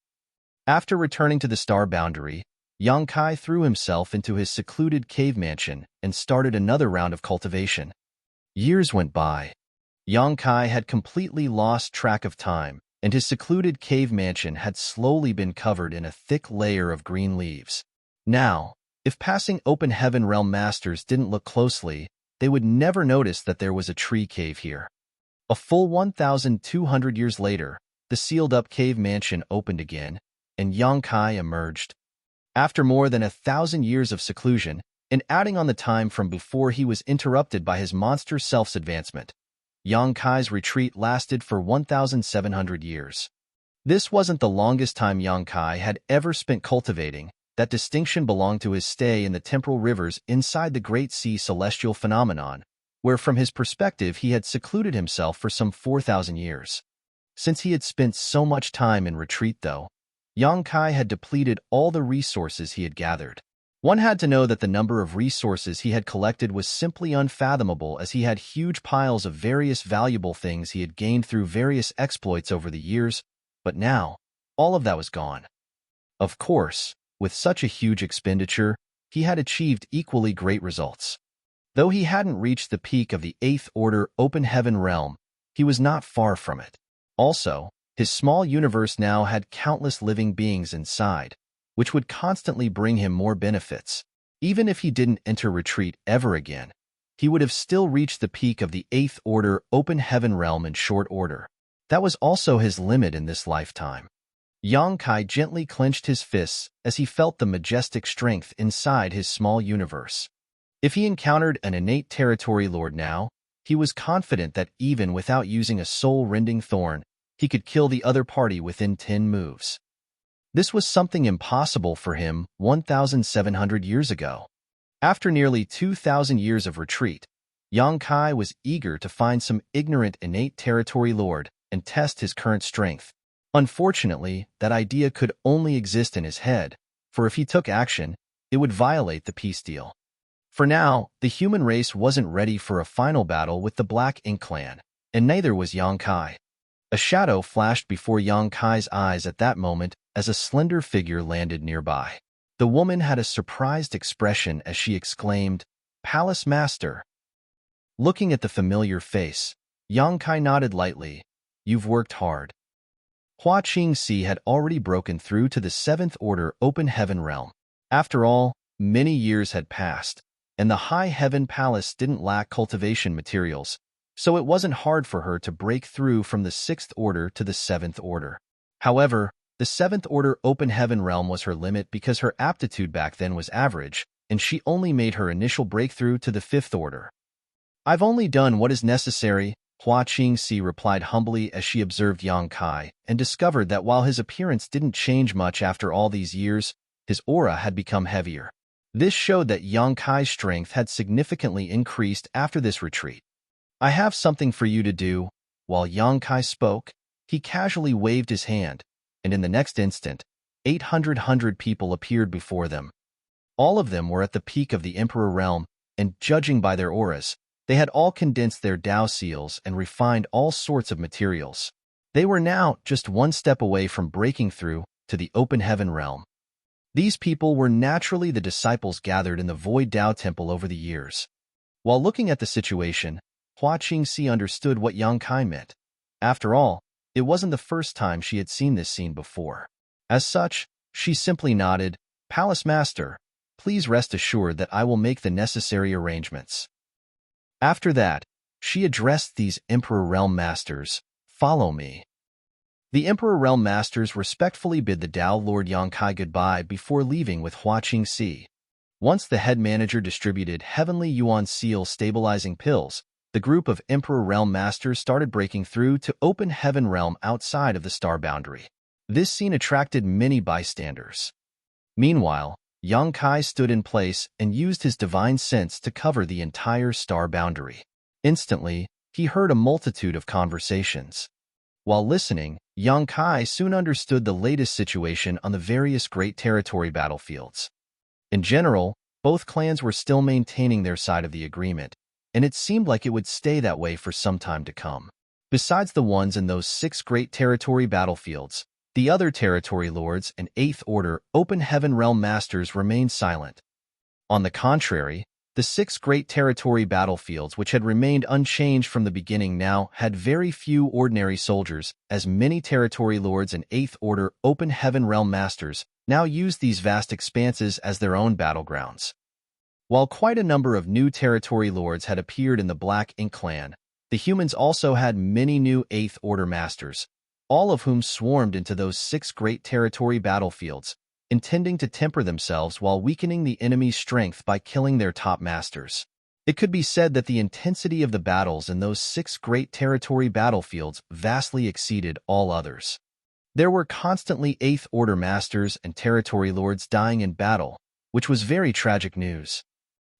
S1: After returning to the star boundary, Yang Kai threw himself into his secluded cave mansion and started another round of cultivation. Years went by. Yang Kai had completely lost track of time, and his secluded cave mansion had slowly been covered in a thick layer of green leaves. Now, if passing Open Heaven Realm Masters didn't look closely, they would never notice that there was a tree cave here. A full 1,200 years later, the sealed-up cave mansion opened again, and Yang Kai emerged. After more than 1,000 years of seclusion, and adding on the time from before he was interrupted by his monster self's advancement, Yang Kai's retreat lasted for 1,700 years. This wasn't the longest time Yang Kai had ever spent cultivating. That distinction belonged to his stay in the temporal rivers inside the Great Sea Celestial Phenomenon, where from his perspective he had secluded himself for some 4,000 years. Since he had spent so much time in retreat, though, Yang Kai had depleted all the resources he had gathered. One had to know that the number of resources he had collected was simply unfathomable, as he had huge piles of various valuable things he had gained through various exploits over the years, but now, all of that was gone. Of course, with such a huge expenditure, he had achieved equally great results. Though he hadn't reached the peak of the 8th Order Open Heaven realm, he was not far from it. Also, his small universe now had countless living beings inside, which would constantly bring him more benefits. Even if he didn't enter retreat ever again, he would have still reached the peak of the 8th Order Open Heaven realm in short order. That was also his limit in this lifetime. Yang Kai gently clenched his fists as he felt the majestic strength inside his small universe. If he encountered an innate territory lord now, he was confident that even without using a soul-rending thorn, he could kill the other party within 10 moves. This was something impossible for him 1,700 years ago. After nearly 2,000 years of retreat, Yang Kai was eager to find some ignorant innate territory lord and test his current strength. Unfortunately, that idea could only exist in his head, for if he took action, it would violate the peace deal. For now, the human race wasn't ready for a final battle with the Black Ink clan, and neither was Yang Kai. A shadow flashed before Yang Kai's eyes at that moment as a slender figure landed nearby. The woman had a surprised expression as she exclaimed, "Palace Master." Looking at the familiar face, Yang Kai nodded lightly. "You've worked hard." Hua Qingxi had already broken through to the 7th Order Open Heaven realm. After all, many years had passed, and the High Heaven Palace didn't lack cultivation materials, so it wasn't hard for her to break through from the 6th Order to the 7th Order. However, the 7th Order Open Heaven realm was her limit because her aptitude back then was average, and she only made her initial breakthrough to the 5th Order. "I've only done what is necessary," Hua Qingxi replied humbly as she observed Yang Kai and discovered that while his appearance didn't change much after all these years, his aura had become heavier. This showed that Yang Kai's strength had significantly increased after this retreat. "I have something for you to do." While Yang Kai spoke, he casually waved his hand, and in the next instant, 800 people appeared before them. All of them were at the peak of the Emperor realm, and judging by their auras, they had all condensed their Dao seals and refined all sorts of materials. They were now just one step away from breaking through to the Open Heaven realm. These people were naturally the disciples gathered in the Void Dao Temple over the years. While looking at the situation, Hua Qingxi understood what Yang Kai meant. After all, it wasn't the first time she had seen this scene before. As such, she simply nodded, "Palace Master, please rest assured that I will make the necessary arrangements." After that, she addressed these Emperor Realm Masters, "Follow me." The Emperor Realm Masters respectfully bid the Dao Lord Yang Kai goodbye before leaving with Hua Qingxi. Once the head manager distributed Heavenly Yuan Seal stabilizing pills, the group of Emperor Realm Masters started breaking through to open Heaven Realm outside of the star boundary. This scene attracted many bystanders. Meanwhile, Yang Kai stood in place and used his divine sense to cover the entire star boundary. Instantly, he heard a multitude of conversations. While listening, Yang Kai soon understood the latest situation on the various Great Territory battlefields. In general, both clans were still maintaining their side of the agreement, and it seemed like it would stay that way for some time to come. Besides the ones in those 6 Great Territory battlefields, the other Territory Lords and 8th Order Open Heaven Realm Masters remained silent. On the contrary, the 6 Great Territory battlefields, which had remained unchanged from the beginning, now had very few ordinary soldiers, as many Territory Lords and 8th Order Open Heaven Realm Masters now used these vast expanses as their own battlegrounds. While quite a number of new Territory Lords had appeared in the Black Ink clan, the humans also had many new 8th Order Masters, all of whom swarmed into those 6 Great Territory battlefields, intending to temper themselves while weakening the enemy's strength by killing their top masters. It could be said that the intensity of the battles in those 6 Great Territory battlefields vastly exceeded all others. There were constantly 8th Order Masters and Territory Lords dying in battle, which was very tragic news.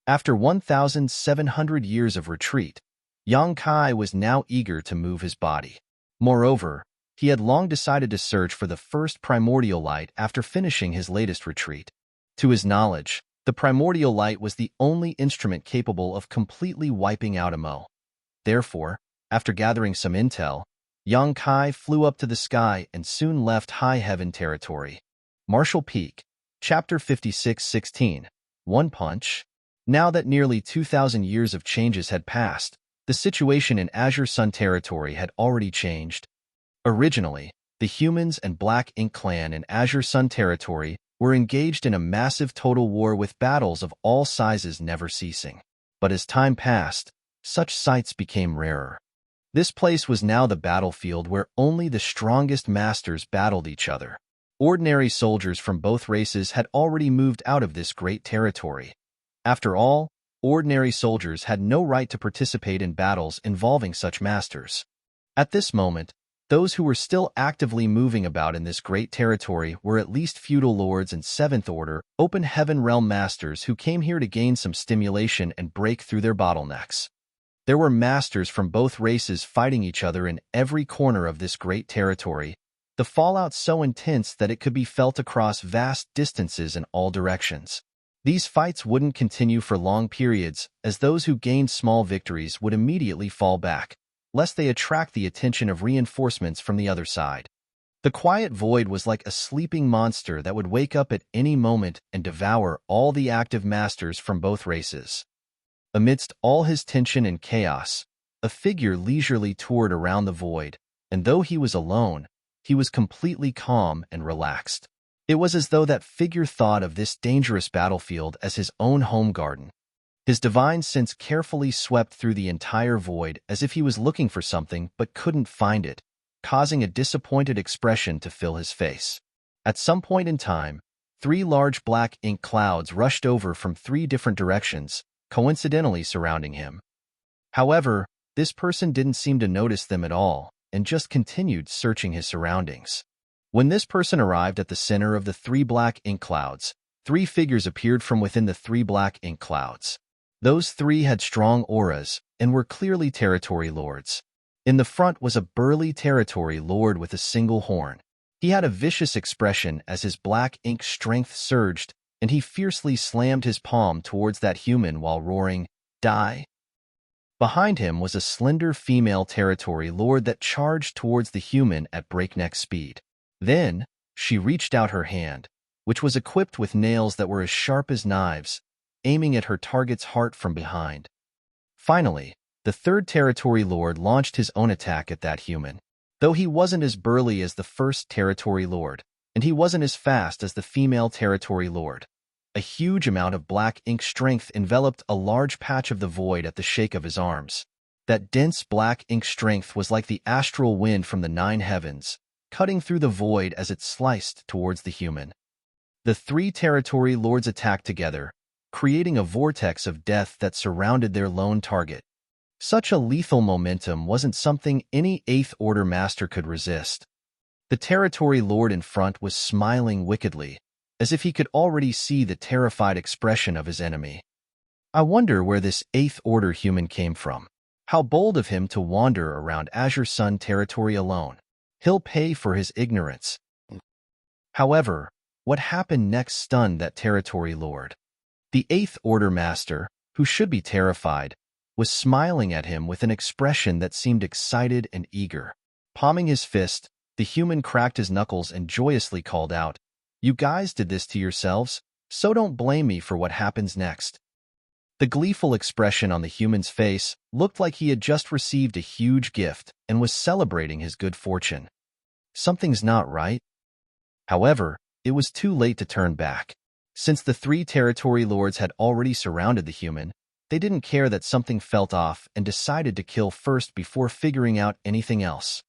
S1: After 1,700 years of retreat, Yang Kai was now eager to move his body. Moreover, he had long decided to search for the first primordial light after finishing his latest retreat. To his knowledge, the primordial light was the only instrument capable of completely wiping out Amo. Therefore, after gathering some intel, Yang Kai flew up to the sky and soon left High Heaven territory. Martial Peak, Chapter 56-16, One Punch. Now that nearly 2,000 years of changes had passed, the situation in Azure Sun territory had already changed. Originally, the humans and Black Ink clan in Azure Sun territory were engaged in a massive total war with battles of all sizes never ceasing. But as time passed, such sights became rarer. This place was now the battlefield where only the strongest masters battled each other. Ordinary soldiers from both races had already moved out of this great territory. After all, ordinary soldiers had no right to participate in battles involving such masters. At this moment, those who were still actively moving about in this great territory were at least feudal lords and 7th Order Open Heaven Realm Masters who came here to gain some stimulation and break through their bottlenecks. There were masters from both races fighting each other in every corner of this great territory, the fallout so intense that it could be felt across vast distances in all directions. These fights wouldn't continue for long periods, as those who gained small victories would immediately fall back, lest they attract the attention of reinforcements from the other side. The quiet void was like a sleeping monster that would wake up at any moment and devour all the active masters from both races. Amidst all his tension and chaos, a figure leisurely toured around the void, and though he was alone, he was completely calm and relaxed. It was as though that figure thought of this dangerous battlefield as his own home garden. His divine sense carefully swept through the entire void as if he was looking for something but couldn't find it, causing a disappointed expression to fill his face. At some point in time, 3 large black ink clouds rushed over from 3 different directions, coincidentally surrounding him. However, this person didn't seem to notice them at all and just continued searching his surroundings. When this person arrived at the center of the 3 black ink clouds, 3 figures appeared from within the 3 black ink clouds. Those 3 had strong auras and were clearly territory lords. In the front was a burly territory lord with a single horn. He had a vicious expression as his black ink strength surged, and he fiercely slammed his palm towards that human while roaring, "Die!" Behind him was a slender female territory lord that charged towards the human at breakneck speed. Then, she reached out her hand, which was equipped with nails that were as sharp as knives, aiming at her target's heart from behind. Finally, the third Territory Lord launched his own attack at that human. Though he wasn't as burly as the first Territory Lord, and he wasn't as fast as the female Territory Lord, a huge amount of black ink strength enveloped a large patch of the void at the shake of his arms. That dense black ink strength was like the astral wind from the 9 heavens, cutting through the void as it sliced towards the human. The 3 Territory Lords attacked together, creating a vortex of death that surrounded their lone target. Such a lethal momentum wasn't something any 8th Order Master could resist. The Territory Lord in front was smiling wickedly, as if he could already see the terrified expression of his enemy. I wonder where this 8th Order human came from. How bold of him to wander around Azure Sun territory alone. He'll pay for his ignorance. However, what happened next stunned that Territory Lord. The 8th Order Master, who should be terrified, was smiling at him with an expression that seemed excited and eager. Palming his fist, the human cracked his knuckles and joyously called out, "You guys did this to yourselves, so don't blame me for what happens next." The gleeful expression on the human's face looked like he had just received a huge gift and was celebrating his good fortune. Something's not right. However, it was too late to turn back. Since the 3 Territory Lords had already surrounded the human, they didn't care that something felt off and decided to kill first before figuring out anything else.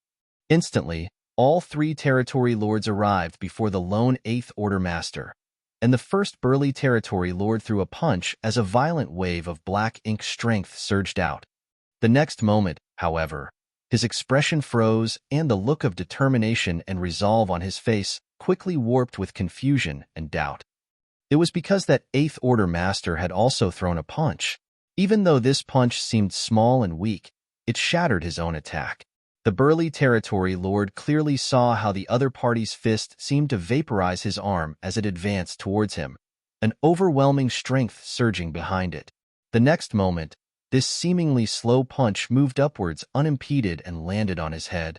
S1: Instantly, all 3 Territory Lords arrived before the lone 8th Order Master, and the first burly Territory Lord threw a punch as a violent wave of black ink strength surged out. The next moment, however, his expression froze and the look of determination and resolve on his face quickly warped with confusion and doubt. It was because that 8th Order Master had also thrown a punch. Even though this punch seemed small and weak, it shattered his own attack. The burly Territory Lord clearly saw how the other party's fist seemed to vaporize his arm as it advanced towards him, an overwhelming strength surging behind it. The next moment, this seemingly slow punch moved upwards unimpeded and landed on his head.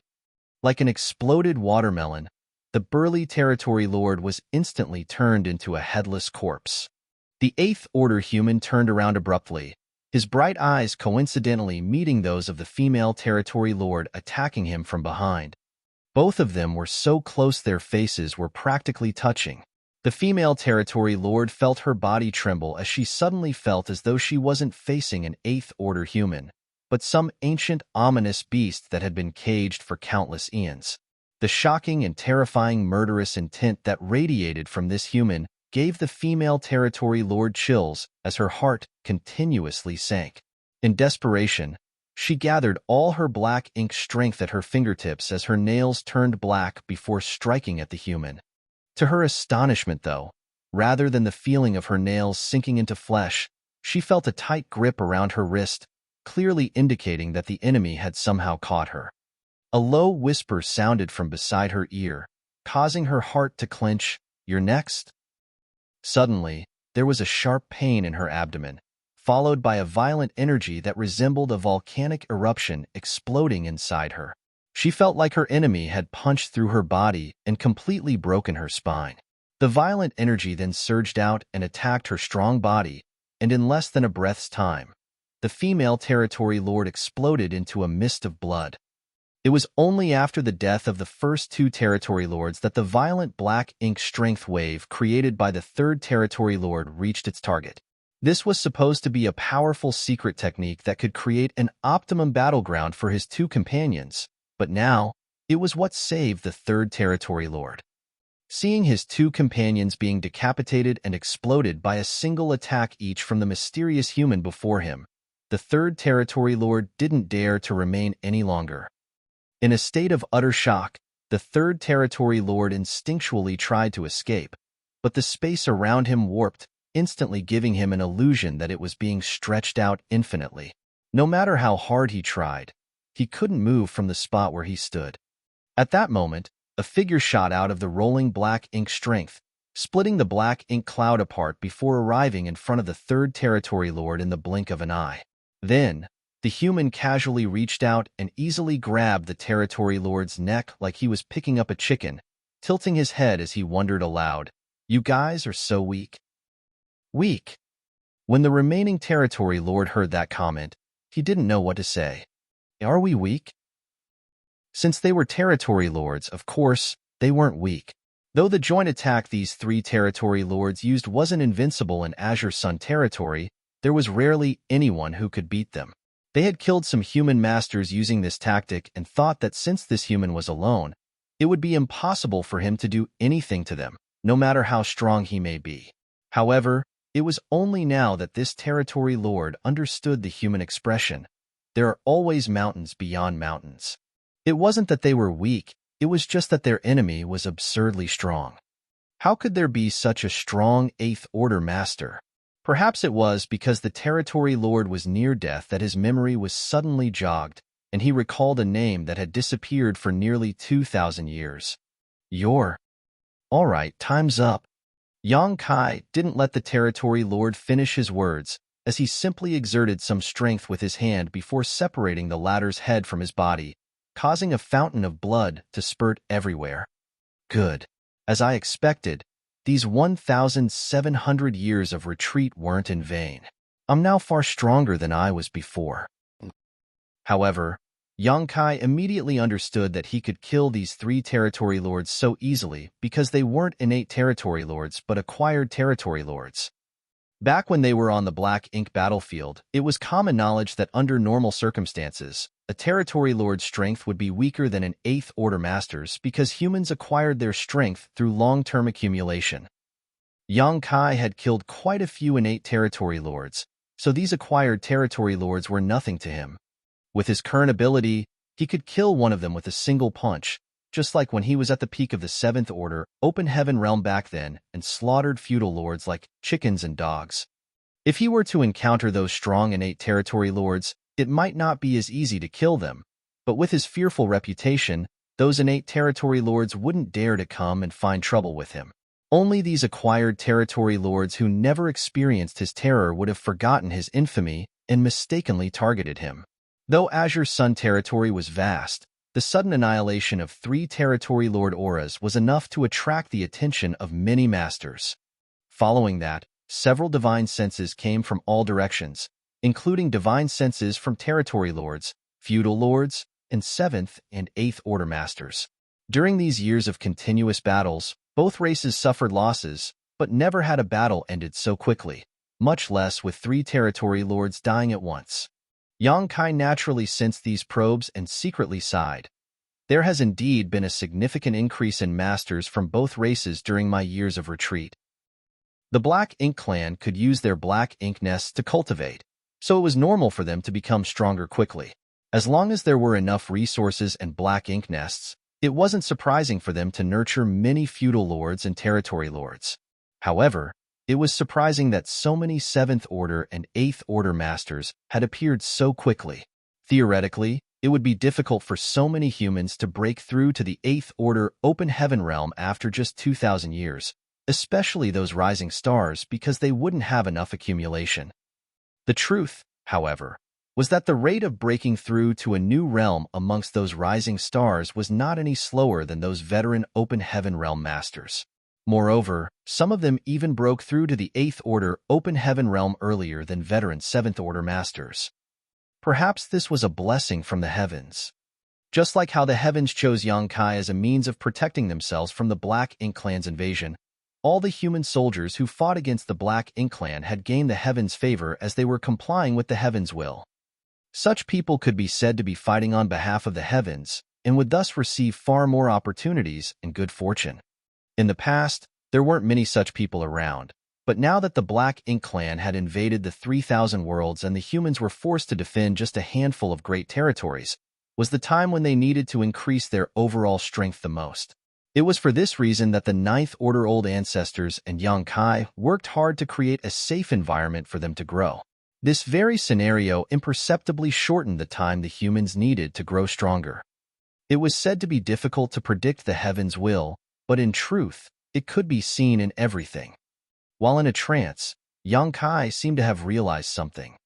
S1: Like an exploded watermelon, the burly Territory Lord was instantly turned into a headless corpse. The 8th Order human turned around abruptly, his bright eyes coincidentally meeting those of the female Territory Lord attacking him from behind. Both of them were so close their faces were practically touching. The female Territory Lord felt her body tremble as she suddenly felt as though she wasn't facing an 8th Order human, but some ancient, ominous beast that had been caged for countless eons. The shocking and terrifying murderous intent that radiated from this human gave the female Territory Lord chills as her heart continuously sank. In desperation, she gathered all her black ink strength at her fingertips as her nails turned black before striking at the human. To her astonishment, though, rather than the feeling of her nails sinking into flesh, she felt a tight grip around her wrist, clearly indicating that the enemy had somehow caught her. A low whisper sounded from beside her ear, causing her heart to clench. "You're next?" Suddenly, there was a sharp pain in her abdomen, followed by a violent energy that resembled a volcanic eruption exploding inside her. She felt like her enemy had punched through her body and completely broken her spine. The violent energy then surged out and attacked her strong body, and in less than a breath's time, the female Territory Lord exploded into a mist of blood. It was only after the death of the first 2 Territory Lords that the violent black ink strength wave created by the 3rd Territory Lord reached its target. This was supposed to be a powerful secret technique that could create an optimum battleground for his 2 companions, but now, it was what saved the 3rd Territory Lord. Seeing his 2 companions being decapitated and exploded by a single attack each from the mysterious human before him, the 3rd Territory Lord didn't dare to remain any longer. In a state of utter shock, the 3rd Territory Lord instinctually tried to escape, but the space around him warped, instantly giving him an illusion that it was being stretched out infinitely. No matter how hard he tried, he couldn't move from the spot where he stood. At that moment, a figure shot out of the rolling black ink strength, splitting the black ink cloud apart before arriving in front of the 3rd Territory Lord in the blink of an eye. Then, the human casually reached out and easily grabbed the Territory Lord's neck like he was picking up a chicken, tilting his head as he wondered aloud, You guys are so weak. Weak. When the remaining territory lord heard that comment, he didn't know what to say. Are we weak? Since they were territory lords, of course, they weren't weak. Though the joint attack these three territory lords used wasn't invincible in Azure Sun territory, there was rarely anyone who could beat them. They had killed some human masters using this tactic and thought that since this human was alone, it would be impossible for him to do anything to them, no matter how strong he may be. However, it was only now that this territory lord understood the human expression, "There are always mountains beyond mountains." It wasn't that they were weak, it was just that their enemy was absurdly strong. How could there be such a strong 8th Order master? Perhaps it was because the territory lord was near death that his memory was suddenly jogged, and he recalled a name that had disappeared for nearly 2,000 years. All right, time's up. Yang Kai didn't let the territory lord finish his words, as he simply exerted some strength with his hand before separating the latter's head from his body, causing a fountain of blood to spurt everywhere. Good. As I expected, these 1,700 years of retreat weren't in vain. I'm now far stronger than I was before. However, Yang Kai immediately understood that he could kill these three territory lords so easily because they weren't innate territory lords but acquired territory lords. Back when they were on the Black Ink battlefield, it was common knowledge that under normal circumstances, a territory lord's strength would be weaker than an 8th Order master's because humans acquired their strength through long-term accumulation. Yang Kai had killed quite a few innate territory lords, so these acquired territory lords were nothing to him. With his current ability, he could kill one of them with a single punch, just like when he was at the peak of the 7th Order, Open Heaven realm back then, and slaughtered feudal lords like chickens and dogs. If he were to encounter those strong innate territory lords, it might not be as easy to kill them, but with his fearful reputation, those innate territory lords wouldn't dare to come and find trouble with him. Only these acquired territory lords who never experienced his terror would have forgotten his infamy and mistakenly targeted him. Though Azure Sun territory was vast, the sudden annihilation of 3 territory lord auras was enough to attract the attention of many masters. Following that, several divine senses came from all directions, including divine senses from territory lords, feudal lords, and 7th and 8th Order masters. During these years of continuous battles, both races suffered losses, but never had a battle ended so quickly, much less with 3 territory lords dying at once. Yang Kai naturally sensed these probes and secretly sighed. There has indeed been a significant increase in masters from both races during my years of retreat. The Black Ink clan could use their black ink nests to cultivate, so it was normal for them to become stronger quickly. As long as there were enough resources and black ink nests, it wasn't surprising for them to nurture many feudal lords and territory lords. However, it was surprising that so many 7th Order and 8th Order masters had appeared so quickly. Theoretically, it would be difficult for so many humans to break through to the 8th Order Open Heaven realm after just 2,000 years, especially those rising stars because they wouldn't have enough accumulation. The truth, however, was that the rate of breaking through to a new realm amongst those rising stars was not any slower than those veteran Open Heaven realm masters. Moreover, some of them even broke through to the 8th Order Open Heaven realm earlier than veteran 7th Order masters. Perhaps this was a blessing from the heavens. Just like how the heavens chose Yang Kai as a means of protecting themselves from the Black Ink clan's invasion, all the human soldiers who fought against the Black Ink clan had gained the heavens' favor as they were complying with the heavens' will. Such people could be said to be fighting on behalf of the heavens, and would thus receive far more opportunities and good fortune. In the past, there weren't many such people around, but now that the Black Ink clan had invaded the 3,000 worlds and the humans were forced to defend just a handful of great territories, was the time when they needed to increase their overall strength the most. It was for this reason that the 9th Order Old Ancestors and Yang Kai worked hard to create a safe environment for them to grow. This very scenario imperceptibly shortened the time the humans needed to grow stronger. It was said to be difficult to predict the heavens' will, but in truth, it could be seen in everything. While in a trance, Yang Kai seemed to have realized something.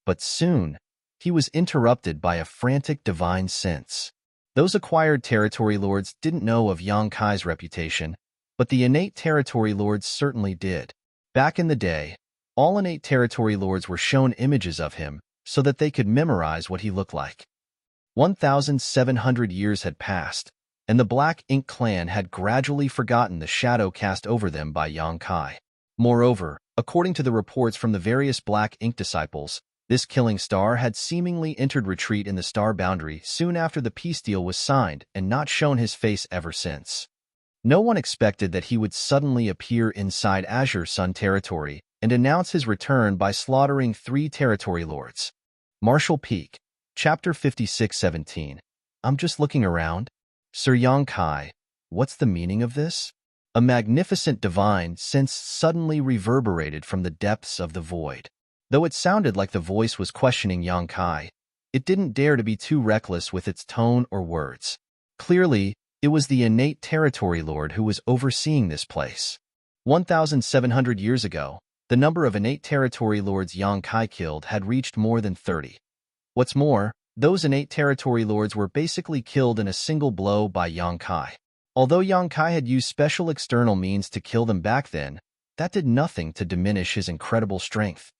S1: But soon, he was interrupted by a frantic divine sense. Those acquired territory lords didn't know of Yang Kai's reputation, but the innate territory lords certainly did. Back in the day, all innate territory lords were shown images of him so that they could memorize what he looked like. 1,700 years had passed, and the Black Ink clan had gradually forgotten the shadow cast over them by Yang Kai. Moreover, according to the reports from the various Black Ink disciples, this killing star had seemingly entered retreat in the star boundary soon after the peace deal was signed and not shown his face ever since. No one expected that he would suddenly appear inside Azure Sun territory and announce his return by slaughtering 3 territory lords. Marshall Peak, Chapter 56:17. I'm just looking around. Sir Yang Kai, what's the meaning of this? A magnificent divine sense suddenly reverberated from the depths of the void. Though it sounded like the voice was questioning Yang Kai, it didn't dare to be too reckless with its tone or words. Clearly, it was the innate territory lord who was overseeing this place. 1,700 years ago, the number of innate territory lords Yang Kai killed had reached more than 30. What's more, those innate territory lords were basically killed in a single blow by Yang Kai. Although Yang Kai had used special external means to kill them back then, that did nothing to diminish his incredible strength.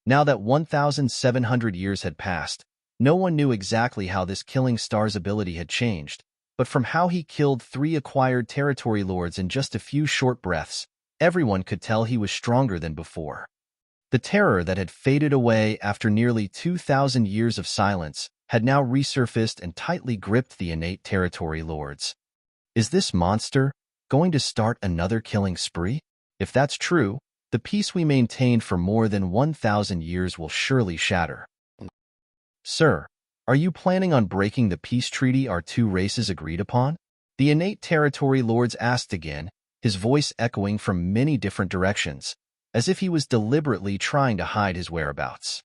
S1: Now that 1,700 years had passed, no one knew exactly how this killing star's ability had changed, but from how he killed 3 acquired territory lords in just a few short breaths, everyone could tell he was stronger than before. The terror that had faded away after nearly 2,000 years of silence had now resurfaced and tightly gripped the innate territory lords. Is this monster going to start another killing spree? If that's true, the peace we maintained for more than 1,000 years will surely shatter. Sir, are you planning on breaking the peace treaty our 2 races agreed upon? The innate territory lords asked again, his voice echoing from many different directions, as if he was deliberately trying to hide his whereabouts.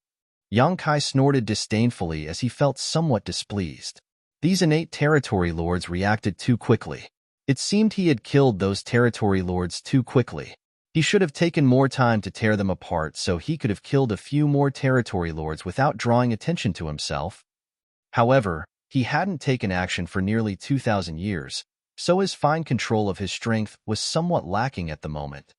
S1: Yang Kai snorted disdainfully as he felt somewhat displeased. These innate territory lords reacted too quickly. It seemed he had killed those territory lords too quickly. He should have taken more time to tear them apart so he could have killed a few more territory lords without drawing attention to himself. However, he hadn't taken action for nearly 2,000 years, so his fine control of his strength was somewhat lacking at the moment.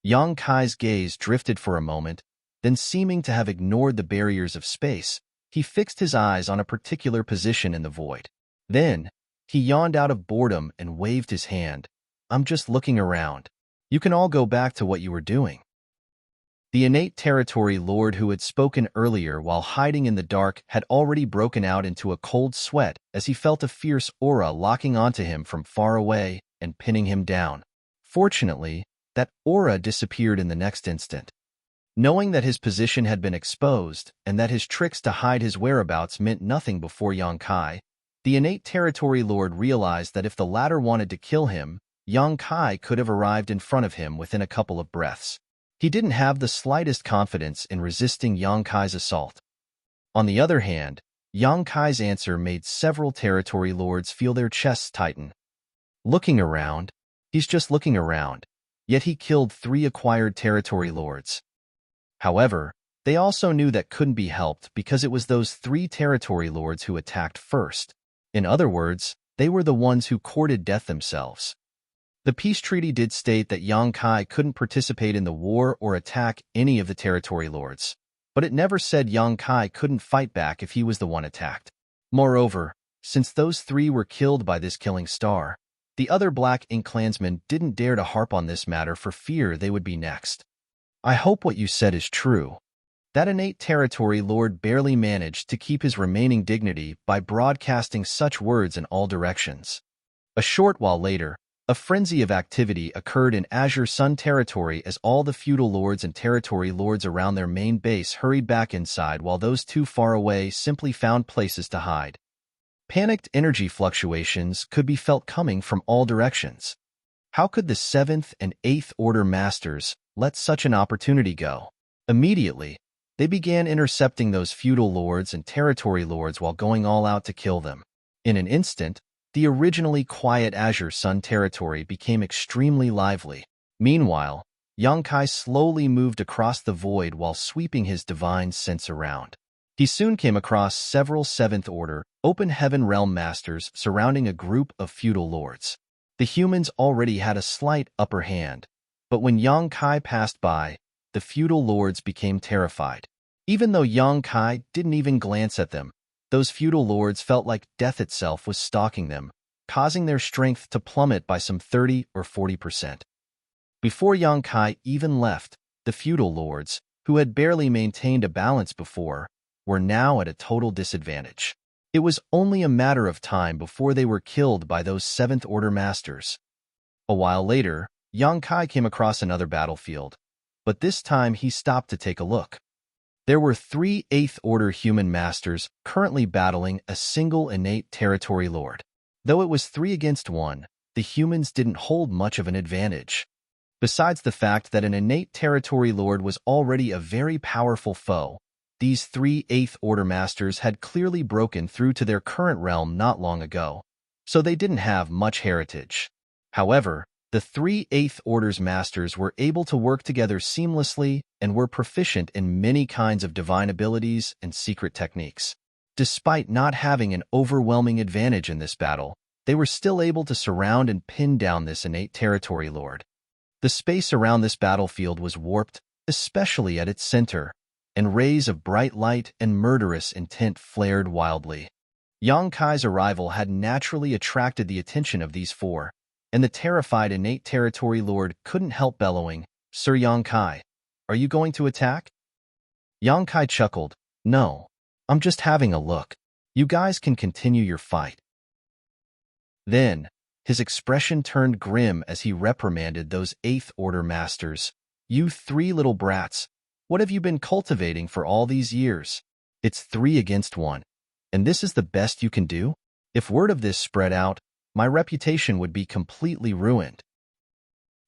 S1: Yang Kai's gaze drifted for a moment, then seeming to have ignored the barriers of space, he fixed his eyes on a particular position in the void. Then, he yawned out of boredom and waved his hand. I'm just looking around. You can all go back to what you were doing. The innate territory lord who had spoken earlier while hiding in the dark had already broken out into a cold sweat as he felt a fierce aura locking onto him from far away and pinning him down. Fortunately, that aura disappeared in the next instant. Knowing that his position had been exposed and that his tricks to hide his whereabouts meant nothing before Yang Kai, the innate territory lord realized that if the latter wanted to kill him, Yang Kai could have arrived in front of him within a couple of breaths. He didn't have the slightest confidence in resisting Yang Kai's assault. On the other hand, Yang Kai's answer made several territory lords feel their chests tighten. Looking around, he's just looking around, yet he killed 3 acquired territory lords. However, they also knew that couldn't be helped because it was those 3 territory lords who attacked first. In other words, they were the ones who courted death themselves. The peace treaty did state that Yang Kai couldn't participate in the war or attack any of the territory lords, but it never said Yang Kai couldn't fight back if he was the one attacked. Moreover, since those 3 were killed by this killing star, the other Black Ink clansmen didn't dare to harp on this matter for fear they would be next. I hope what you said is true. That innate territory lord barely managed to keep his remaining dignity by broadcasting such words in all directions. A short while later, a frenzy of activity occurred in Azure Sun territory as all the feudal lords and territory lords around their main base hurried back inside while those too far away simply found places to hide. Panicked energy fluctuations could be felt coming from all directions. How could the 7th and 8th Order Masters let such an opportunity go? Immediately, they began intercepting those feudal lords and territory lords while going all out to kill them. In an instant, the originally quiet Azure Sun territory became extremely lively. Meanwhile, Yang Kai slowly moved across the void while sweeping his divine sense around. He soon came across several 7th Order, Open Heaven Realm Masters surrounding a group of feudal lords. The humans already had a slight upper hand, but when Yang Kai passed by, the feudal lords became terrified. Even though Yang Kai didn't even glance at them, those feudal lords felt like death itself was stalking them, causing their strength to plummet by some 30 or 40%. Before Yang Kai even left, the feudal lords, who had barely maintained a balance before, were now at a total disadvantage. It was only a matter of time before they were killed by those Seventh Order masters. A while later, Yang Kai came across another battlefield, but this time he stopped to take a look. There were 3 Eighth Order human masters currently battling a single innate territory lord. Though it was 3 against 1, the humans didn't hold much of an advantage. Besides the fact that an innate territory lord was already a very powerful foe, these 3 Eighth Order masters had clearly broken through to their current realm not long ago, so they didn't have much heritage. However, the 3 Eighth Order's masters were able to work together seamlessly and were proficient in many kinds of divine abilities and secret techniques. Despite not having an overwhelming advantage in this battle, they were still able to surround and pin down this innate territory lord. The space around this battlefield was warped, especially at its center, and rays of bright light and murderous intent flared wildly. Yang Kai's arrival had naturally attracted the attention of these 4, and the terrified innate territory lord couldn't help bellowing, "Sir Yang Kai, are you going to attack?" Yang Kai chuckled, "No, I'm just having a look. You guys can continue your fight." Then, his expression turned grim as he reprimanded those Eighth Order masters. "You 3 little brats, what have you been cultivating for all these years? It's 3 against 1, and this is the best you can do? If word of this spread out, my reputation would be completely ruined."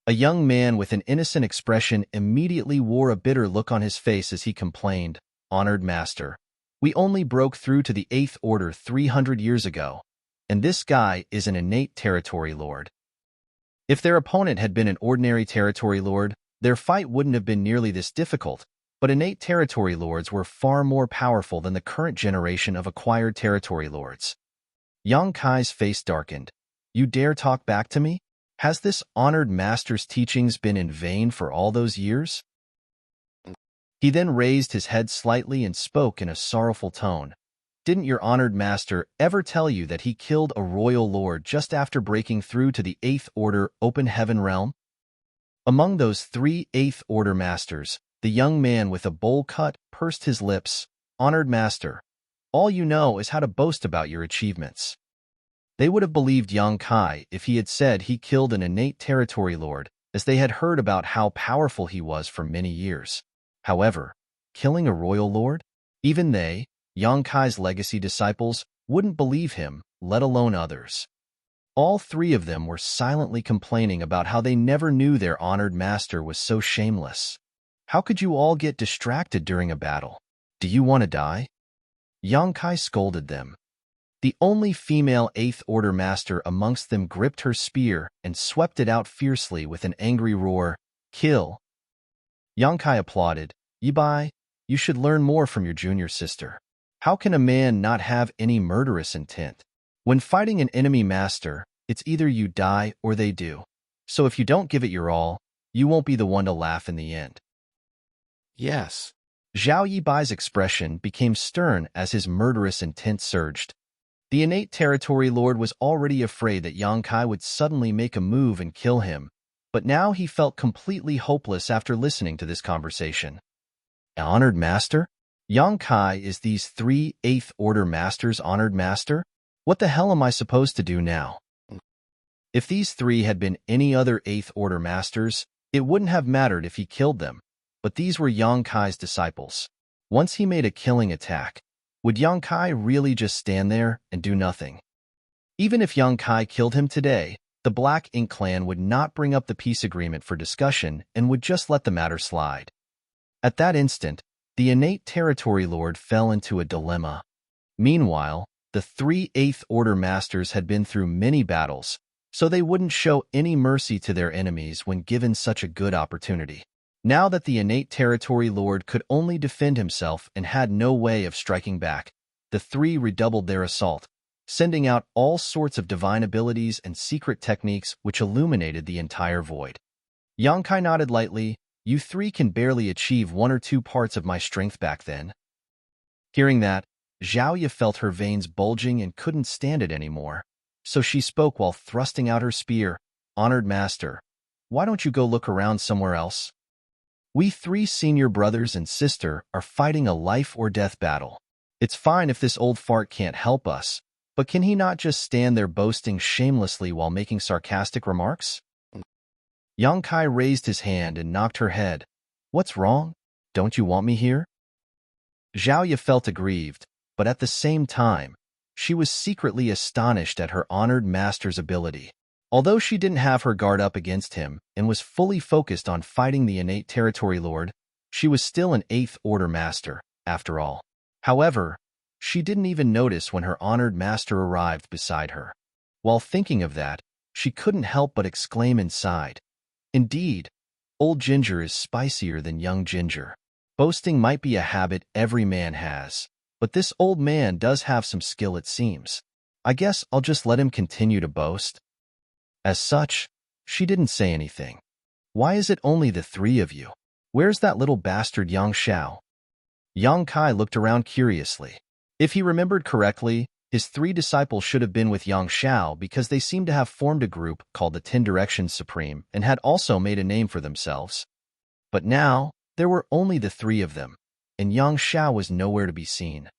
S1: A young man with an innocent expression immediately wore a bitter look on his face as he complained, "Honored Master, we only broke through to the Eighth Order 300 years ago, and this guy is an innate territory lord." If their opponent had been an ordinary territory lord, their fight wouldn't have been nearly this difficult, but innate territory lords were far more powerful than the current generation of acquired territory lords. Yang Kai's face darkened. "You dare talk back to me? Has this honored master's teachings been in vain for all those years?" He then raised his head slightly and spoke in a sorrowful tone. "Didn't your honored master ever tell you that he killed a royal lord just after breaking through to the Eighth Order Open Heaven realm?" Among those 3 Eighth Order masters, the young man with a bowl cut pursed his lips. "Honored master, all you know is how to boast about your achievements." They would have believed Yang Kai if he had said he killed an innate territory lord, as they had heard about how powerful he was for many years. However, killing a royal lord? Even they, Yang Kai's legacy disciples, wouldn't believe him, let alone others. All 3 of them were silently complaining about how they never knew their honored master was so shameless. "How could you all get distracted during a battle? Do you want to die?" Yang Kai scolded them. The only female Eighth Order master amongst them gripped her spear and swept it out fiercely with an angry roar, "Kill!" Yang Kai applauded. "Yibai, you should learn more from your junior sister. How can a man not have any murderous intent? When fighting an enemy master, it's either you die or they do. So if you don't give it your all, you won't be the one to laugh in the end." "Yes." Zhao Yibai's expression became stern as his murderous intent surged. The innate territory lord was already afraid that Yang Kai would suddenly make a move and kill him, but now he felt completely hopeless after listening to this conversation. "Honored master? Yang Kai is these 3 Eighth Order masters' honored master? What the hell am I supposed to do now?" If these 3 had been any other Eighth Order masters, it wouldn't have mattered if he killed them, but these were Yang Kai's disciples. Once he made a killing attack, would Yang Kai really just stand there and do nothing? Even if Yang Kai killed him today, the Black Ink clan would not bring up the peace agreement for discussion and would just let the matter slide. At that instant, the innate territory lord fell into a dilemma. Meanwhile, the 3 Eighth Order masters had been through many battles, so they wouldn't show any mercy to their enemies when given such a good opportunity. Now that the innate territory lord could only defend himself and had no way of striking back, the 3 redoubled their assault, sending out all sorts of divine abilities and secret techniques which illuminated the entire void. Yang Kai nodded lightly. You three can barely achieve 1 or 2 parts of my strength back then. Hearing that, Zhao Ye felt her veins bulging and couldn't stand it anymore. So she spoke while thrusting out her spear. Honored master, why don't you go look around somewhere else? We 3 senior brothers and sister are fighting a life-or-death battle. It's fine if this old fart can't help us, but can he not just stand there boasting shamelessly while making sarcastic remarks? Yang Kai raised his hand and knocked her head. What's wrong? Don't you want me here? Zhao Ye felt aggrieved, but at the same time, she was secretly astonished at her honored master's ability. Although she didn't have her guard up against him and was fully focused on fighting the innate territory lord, she was still an 8th order master, after all. However, she didn't even notice when her honored master arrived beside her. While thinking of that, she couldn't help but exclaim inside, indeed, old ginger is spicier than young ginger. Boasting might be a habit every man has, but this old man does have some skill it seems. I guess I'll just let him continue to boast. As such, she didn't say anything. Why is it only the 3 of you? Where's that little bastard Yang Xiao? Yang Kai looked around curiously. If he remembered correctly, his 3 disciples should have been with Yang Xiao because they seemed to have formed a group called the 10 Directions Supreme and had also made a name for themselves. But now, there were only the 3 of them, and Yang Xiao was nowhere to be seen.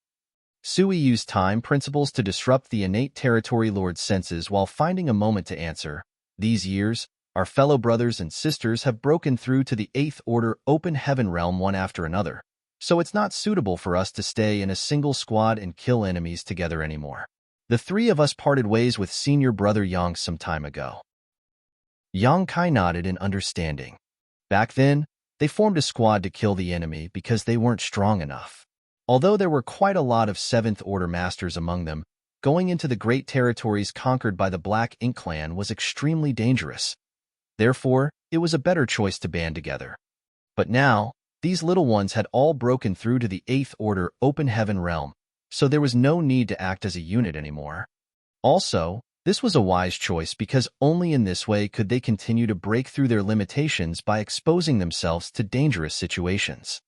S1: Sui used time principles to disrupt the innate territory lord's senses while finding a moment to answer. These years, our fellow brothers and sisters have broken through to the 8th order open heaven realm one after another, so it's not suitable for us to stay in a single squad and kill enemies together anymore. The 3 of us parted ways with senior brother Yang some time ago. Yang Kai nodded in understanding. Back then, they formed a squad to kill the enemy because they weren't strong enough. Although there were quite a lot of 7th order masters among them, going into the great territories conquered by the Black Ink clan was extremely dangerous. Therefore, it was a better choice to band together. But now, these little ones had all broken through to the 8th order open heaven realm, so there was no need to act as a unit anymore. Also, this was a wise choice because only in this way could they continue to break through their limitations by exposing themselves to dangerous situations.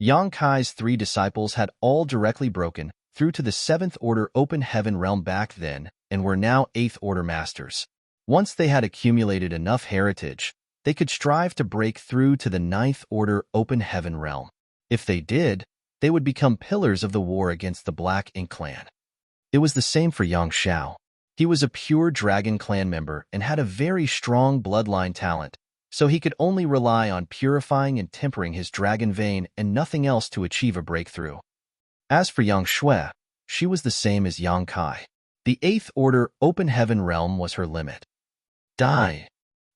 S1: Yang Kai's 3 disciples had all directly broken through to the 7th order open heaven realm back then and were now 8th order masters. Once they had accumulated enough heritage, they could strive to break through to the 9th order open heaven realm. If they did, they would become pillars of the war against the Black Ink clan. It was the same for Yang Xiao. He was a pure dragon clan member and had a very strong bloodline talent, so he could only rely on purifying and tempering his dragon vein and nothing else to achieve a breakthrough. As for Yang Shui, she was the same as Yang Kai. The 8th order open heaven realm was her limit. Die!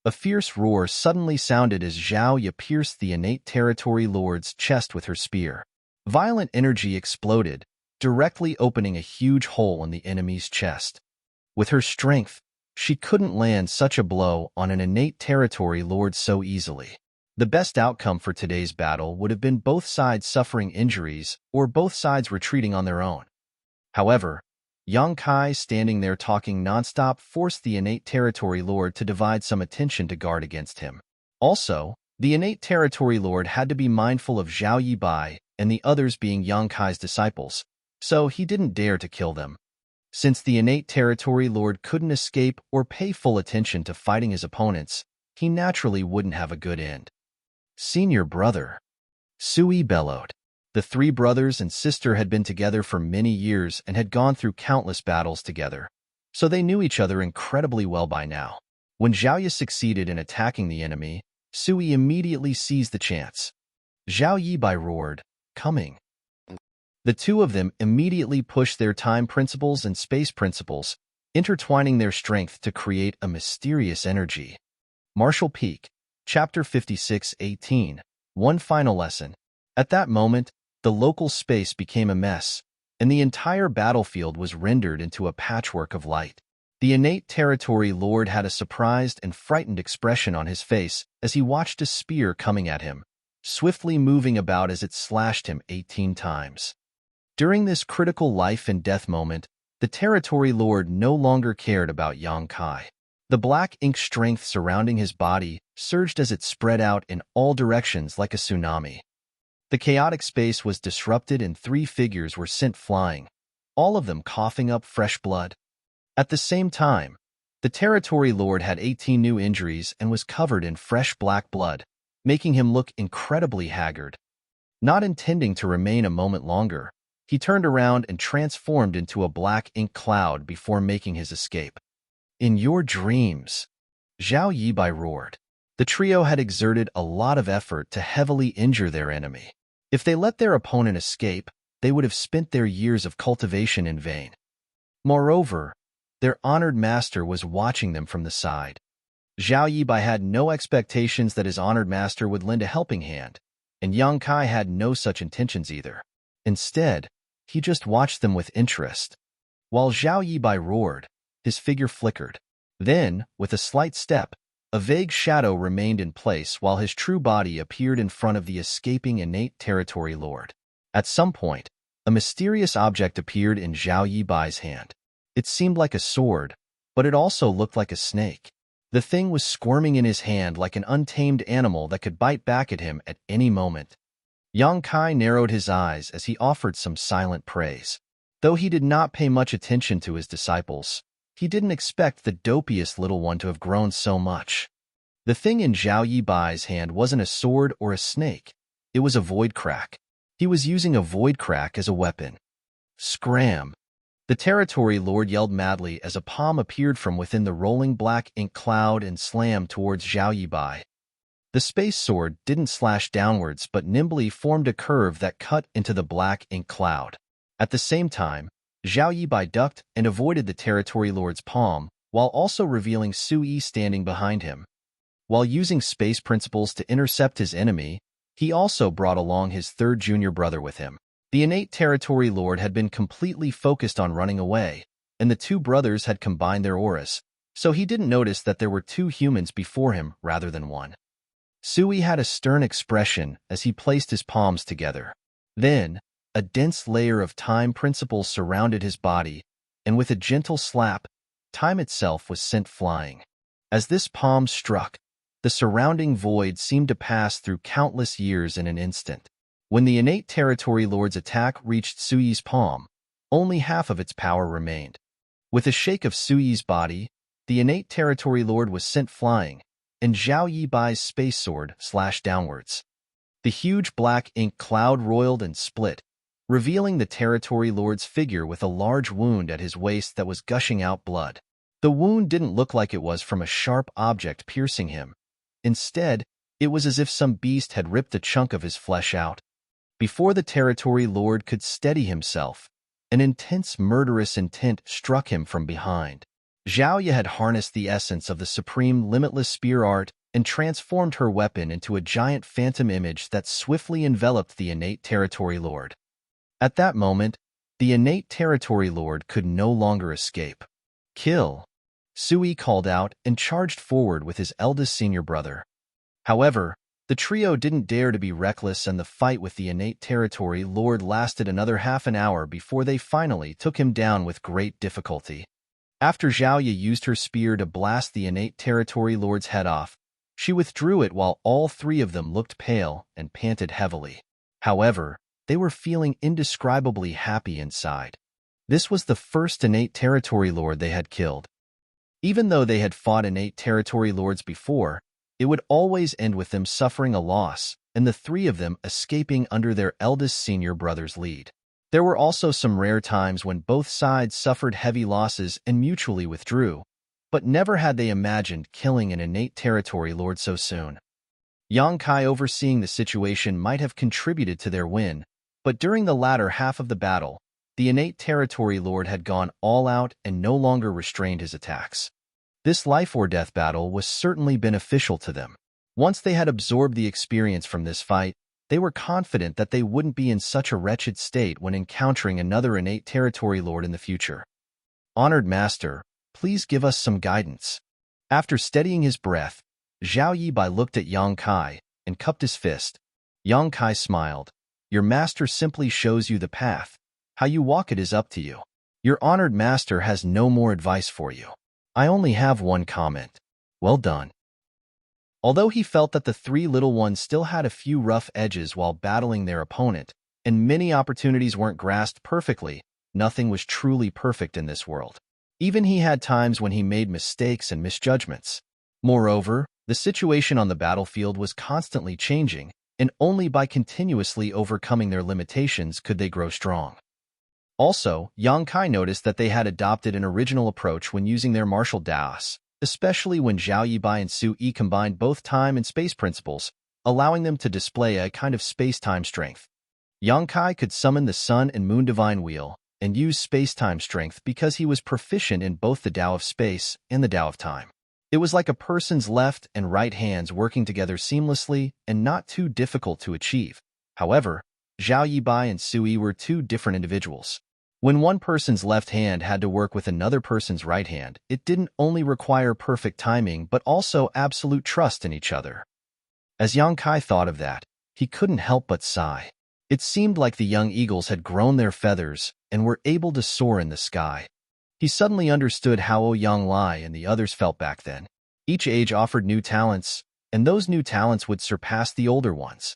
S1: A fierce roar suddenly sounded as Zhao Ye pierced the innate territory lord's chest with her spear. Violent energy exploded, directly opening a huge hole in the enemy's chest. With her strength, she couldn't land such a blow on an innate territory lord so easily. The best outcome for today's battle would have been both sides suffering injuries or both sides retreating on their own. However, Yang Kai standing there talking nonstop forced the innate territory lord to divide some attention to guard against him. Also, the innate territory lord had to be mindful of Zhao Yibai and the others being Yang Kai's disciples, so he didn't dare to kill them. Since the innate territory lord couldn't escape or pay full attention to fighting his opponents, he naturally wouldn't have a good end. Senior brother, Sui bellowed. The 3 brothers and sister had been together for many years and had gone through countless battles together, so they knew each other incredibly well by now. When Zhao Ye succeeded in attacking the enemy, Sui immediately seized the chance. Zhao Yibai roared, "Coming!" The 2 of them immediately pushed their time principles and space principles, intertwining their strength to create a mysterious energy. Martial Peak, Chapter 56:18. One final lesson. At that moment, the local space became a mess, and the entire battlefield was rendered into a patchwork of light. The innate territory lord had a surprised and frightened expression on his face as he watched a spear coming at him, swiftly moving about as it slashed him 18 times. During this critical life and death moment, The territory lord no longer cared about Yang Kai. The black ink strength surrounding his body surged as it spread out in all directions like a tsunami. The chaotic space was disrupted and three figures were sent flying, all of them coughing up fresh blood. At the same time, the territory lord had 18 new injuries and was covered in fresh black blood, making him look incredibly haggard. Not intending to remain a moment longer, he turned around and transformed into a black ink cloud before making his escape. "In your dreams," Zhao Yibai roared. The trio had exerted a lot of effort to heavily injure their enemy. If they let their opponent escape, they would have spent their years of cultivation in vain. Moreover, their honored master was watching them from the side. Zhao Yibai had no expectations that his honored master would lend a helping hand, and Yang Kai had no such intentions either. Instead, he just watched them with interest. While Zhao Yibai roared, his figure flickered. Then, with a slight step, a vague shadow remained in place while his true body appeared in front of the escaping innate territory lord. At some point, a mysterious object appeared in Zhao Yibai's hand. It seemed like a sword, but it also looked like a snake. The thing was squirming in his hand like an untamed animal that could bite back at him at any moment. Yang Kai narrowed his eyes as he offered some silent praise. Though he did not pay much attention to his disciples, he didn't expect the dopiest little one to have grown so much. The thing in Zhao Yibai's hand wasn't a sword or a snake. It was a void crack. He was using a void crack as a weapon. Scram! The territory lord yelled madly as a palm appeared from within the rolling black ink cloud and slammed towards Zhao Yibai. The space sword didn't slash downwards but nimbly formed a curve that cut into the black ink cloud. At the same time, Zhao Yibai ducked and avoided the territory lord's palm, while also revealing Sui standing behind him. While using space principles to intercept his enemy, he also brought along his third junior brother with him. The innate territory lord had been completely focused on running away, and the two brothers had combined their auras, so he didn't notice that there were two humans before him rather than one. Sui had a stern expression as he placed his palms together. Then, a dense layer of time principles surrounded his body, and with a gentle slap, time itself was sent flying. As this palm struck, the surrounding void seemed to pass through countless years in an instant. When the innate territory lord's attack reached Sui's palm, only half of its power remained. With a shake of Sui's body, the innate territory lord was sent flying, and Zhao Yibai's space sword slashed downwards. The huge black ink cloud roiled and split, revealing the territory lord's figure with a large wound at his waist that was gushing out blood. The wound didn't look like it was from a sharp object piercing him. Instead, it was as if some beast had ripped a chunk of his flesh out. Before the territory lord could steady himself, an intense murderous intent struck him from behind. Zhao Ye had harnessed the essence of the supreme limitless spear art and transformed her weapon into a giant phantom image that swiftly enveloped the innate territory lord. At that moment, the innate territory lord could no longer escape. "Kill!" Sui called out and charged forward with his eldest senior brother. However, the trio didn't dare to be reckless, and the fight with the innate territory lord lasted another half an hour before they finally took him down with great difficulty. After Zhao Ye used her spear to blast the innate territory lord's head off, she withdrew it while all three of them looked pale and panted heavily. However, they were feeling indescribably happy inside. This was the first innate territory lord they had killed. Even though they had fought innate territory lords before, it would always end with them suffering a loss, and the three of them escaping under their eldest senior brother's lead. There were also some rare times when both sides suffered heavy losses and mutually withdrew, but never had they imagined killing an innate territory lord so soon. Yang Kai, overseeing the situation, might have contributed to their win, but during the latter half of the battle, the innate territory lord had gone all out and no longer restrained his attacks. This life-or-death battle was certainly beneficial to them. Once they had absorbed the experience from this fight, they were confident that they wouldn't be in such a wretched state when encountering another innate territory lord in the future. "Honored Master, please give us some guidance." After steadying his breath, Zhao Yibai looked at Yang Kai and cupped his fist. Yang Kai smiled. "Your master simply shows you the path. How you walk it is up to you." Your honored master has no more advice for you. I only have one comment. Well done. Although he felt that the three little ones still had a few rough edges while battling their opponent, and many opportunities weren't grasped perfectly, nothing was truly perfect in this world. Even he had times when he made mistakes and misjudgments. Moreover, the situation on the battlefield was constantly changing, and only by continuously overcoming their limitations could they grow strong. Also, Yang Kai noticed that they had adopted an original approach when using their martial daos, especially when Zhao Yibai and Su Yi combined both time and space principles, allowing them to display a kind of space-time strength. Yang Kai could summon the Sun and Moon Divine Wheel and use space-time strength because he was proficient in both the Tao of space and the Tao of time. It was like a person's left and right hands working together seamlessly and not too difficult to achieve. However, Zhao Yibai and Su Yi were two different individuals. When one person's left hand had to work with another person's right hand, it didn't only require perfect timing but also absolute trust in each other. As Yang Kai thought of that, he couldn't help but sigh. It seemed like the young eagles had grown their feathers and were able to soar in the sky. He suddenly understood how Ouyang Lai and the others felt back then. Each age offered new talents, and those new talents would surpass the older ones.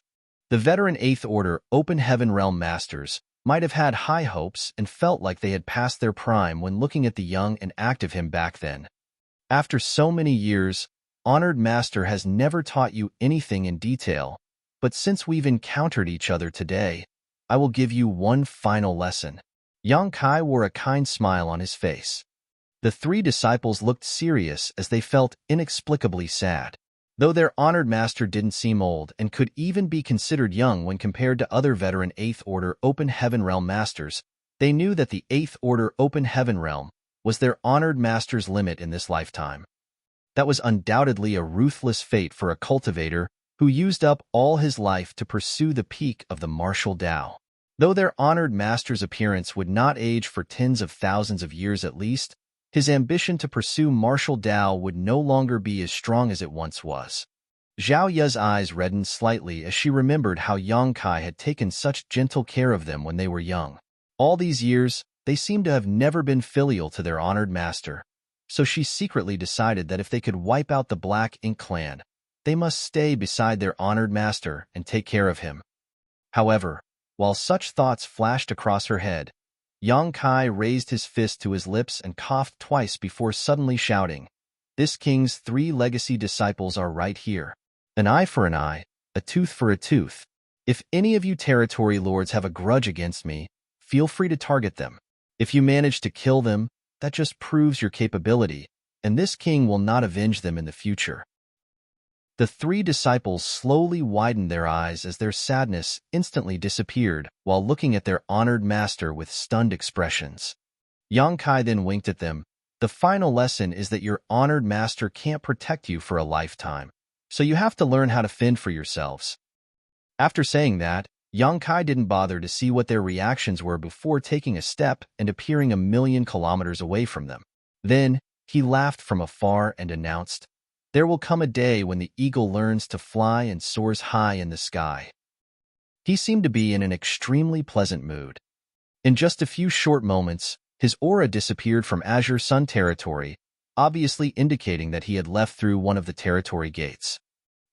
S1: The veteran 8th Order Open Heaven Realm Masters might have had high hopes and felt like they had passed their prime when looking at the young and active him back then. After so many years, Honored Master has never taught you anything in detail, but since we've encountered each other today, I will give you one final lesson. Yang Kai wore a kind smile on his face. The three disciples looked serious as they felt inexplicably sad. Though their honored master didn't seem old and could even be considered young when compared to other veteran 8th Order Open Heaven Realm Masters, they knew that the 8th Order Open Heaven Realm was their honored master's limit in this lifetime. That was undoubtedly a ruthless fate for a cultivator who used up all his life to pursue the peak of the martial Tao. Though their honored master's appearance would not age for tens of thousands of years at least, his ambition to pursue martial Tao would no longer be as strong as it once was. Zhao Ye's eyes reddened slightly as she remembered how Yang Kai had taken such gentle care of them when they were young. All these years, they seemed to have never been filial to their honored master, so she secretly decided that if they could wipe out the Black Ink clan, they must stay beside their honored master and take care of him. However, while such thoughts flashed across her head, Yang Kai raised his fist to his lips and coughed twice before suddenly shouting, "This king's 3 legacy disciples are right here. An eye for an eye, a tooth for a tooth. If any of you territory lords have a grudge against me, feel free to target them. If you manage to kill them, that just proves your capability, and this king will not avenge them in the future." The 3 disciples slowly widened their eyes as their sadness instantly disappeared while looking at their honored master with stunned expressions. Yang Kai then winked at them. "The final lesson is that your honored master can't protect you for a lifetime, so you have to learn how to fend for yourselves." After saying that, Yang Kai didn't bother to see what their reactions were before taking a step and appearing 1,000,000 kilometers away from them. Then, he laughed from afar and announced, "There will come a day when the eagle learns to fly and soars high in the sky." He seemed to be in an extremely pleasant mood. In just a few short moments, his aura disappeared from Azure Sun territory, obviously indicating that he had left through one of the territory gates.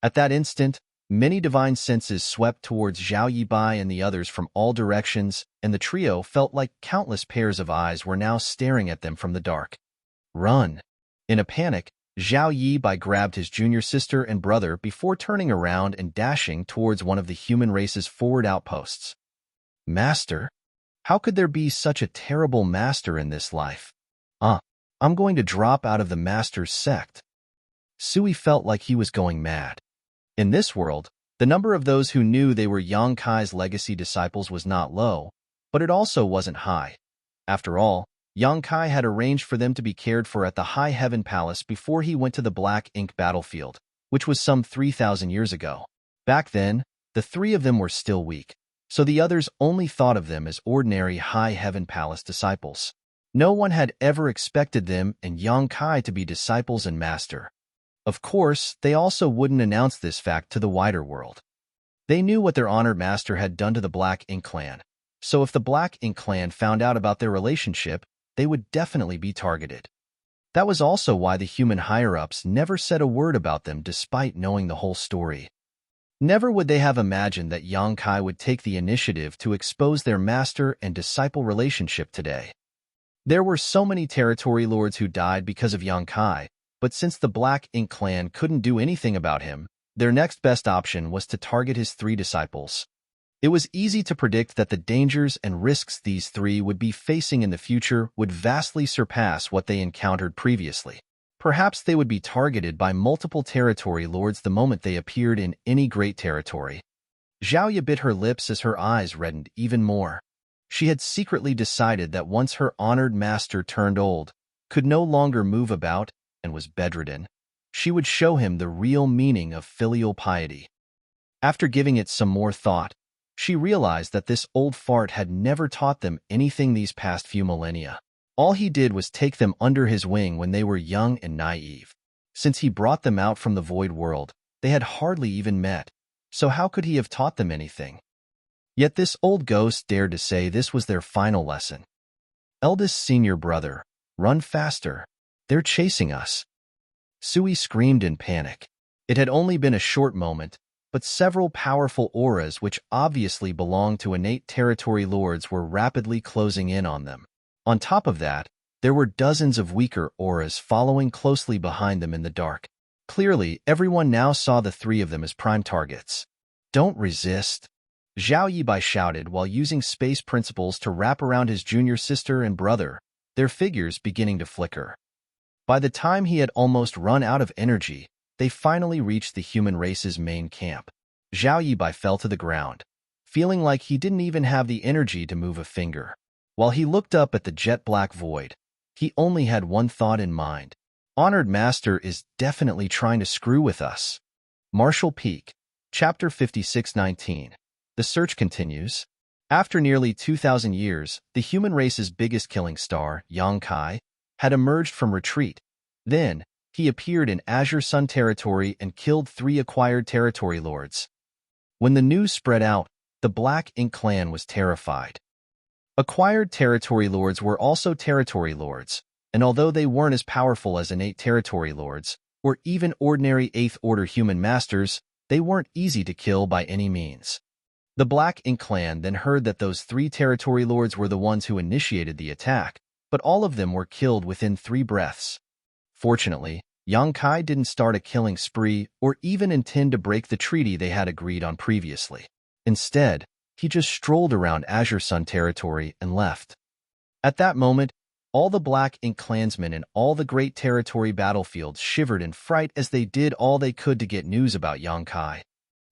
S1: At that instant, many divine senses swept towards Zhao Yibai and the others from all directions, and the trio felt like countless pairs of eyes were now staring at them from the dark. "Run!" In a panic, Zhao Yibai grabbed his junior sister and brother before turning around and dashing towards one of the human race's forward outposts. "Master? How could there be such a terrible master in this life? I'm going to drop out of the master's sect." Sui felt like he was going mad. In this world, the number of those who knew they were Yang Kai's legacy disciples was not low, but it also wasn't high. After all, Yang Kai had arranged for them to be cared for at the High Heaven Palace before he went to the Black Ink battlefield, which was some 3,000 years ago. Back then, the 3 of them were still weak, so the others only thought of them as ordinary High Heaven Palace disciples. No one had ever expected them and Yang Kai to be disciples and master. Of course, they also wouldn't announce this fact to the wider world. They knew what their honored master had done to the Black Ink clan, so if the Black Ink clan found out about their relationship, they would definitely be targeted. That was also why the human higher-ups never said a word about them despite knowing the whole story. Never would they have imagined that Yang Kai would take the initiative to expose their master and disciple relationship today. There were so many territory lords who died because of Yang Kai, but since the Black Ink clan couldn't do anything about him, their next best option was to target his 3 disciples. It was easy to predict that the dangers and risks these 3 would be facing in the future would vastly surpass what they encountered previously. Perhaps they would be targeted by multiple territory lords the moment they appeared in any great territory. Zhao bit her lips as her eyes reddened even more. She had secretly decided that once her honored master turned old, could no longer move about, and was bedridden, she would show him the real meaning of filial piety. After giving it some more thought, she realized that this old fart had never taught them anything these past few millennia. All he did was take them under his wing when they were young and naive. Since he brought them out from the void world, they had hardly even met, so how could he have taught them anything? Yet this old ghost dared to say this was their final lesson. Eldest senior brother, run faster. They're chasing us. Sui screamed in panic. It had only been a short moment, but several powerful auras which obviously belonged to innate territory lords were rapidly closing in on them. On top of that, there were dozens of weaker auras following closely behind them in the dark. Clearly, everyone now saw the 3 of them as prime targets. Don't resist, Zhao Yibai shouted while using space principles to wrap around his junior sister and brother, their figures beginning to flicker. By the time he had almost run out of energy, they finally reached the human race's main camp. Zhao Yibai fell to the ground, feeling like he didn't even have the energy to move a finger. While he looked up at the jet-black void, he only had one thought in mind. Honored Master is definitely trying to screw with us. Marshall Peak, Chapter 56-19. The search continues. After nearly 2,000 years, the human race's biggest killing star, Yang Kai, had emerged from retreat. Then, he appeared in Azure Sun territory and killed 3 acquired territory lords. When the news spread out, the Black Ink clan was terrified. Acquired territory lords were also territory lords, and although they weren't as powerful as innate territory lords, or even ordinary 8th Order human masters, they weren't easy to kill by any means. The Black Ink clan then heard that those 3 territory lords were the ones who initiated the attack, but all of them were killed within 3 breaths. Fortunately, Yang Kai didn't start a killing spree or even intend to break the treaty they had agreed on previously. Instead, he just strolled around Azure Sun territory and left. At that moment, all the Black Ink clansmen in all the great territory battlefields shivered in fright as they did all they could to get news about Yang Kai.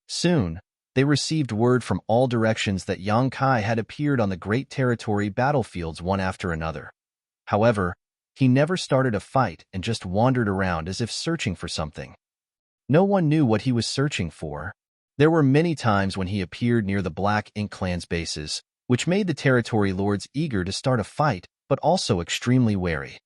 S1: Soon, they received word from all directions that Yang Kai had appeared on the great territory battlefields one after another. However, he never started a fight and just wandered around as if searching for something. No one knew what he was searching for. There were many times when he appeared near the Black Ink clan's bases, which made the territory lords eager to start a fight, but also extremely wary.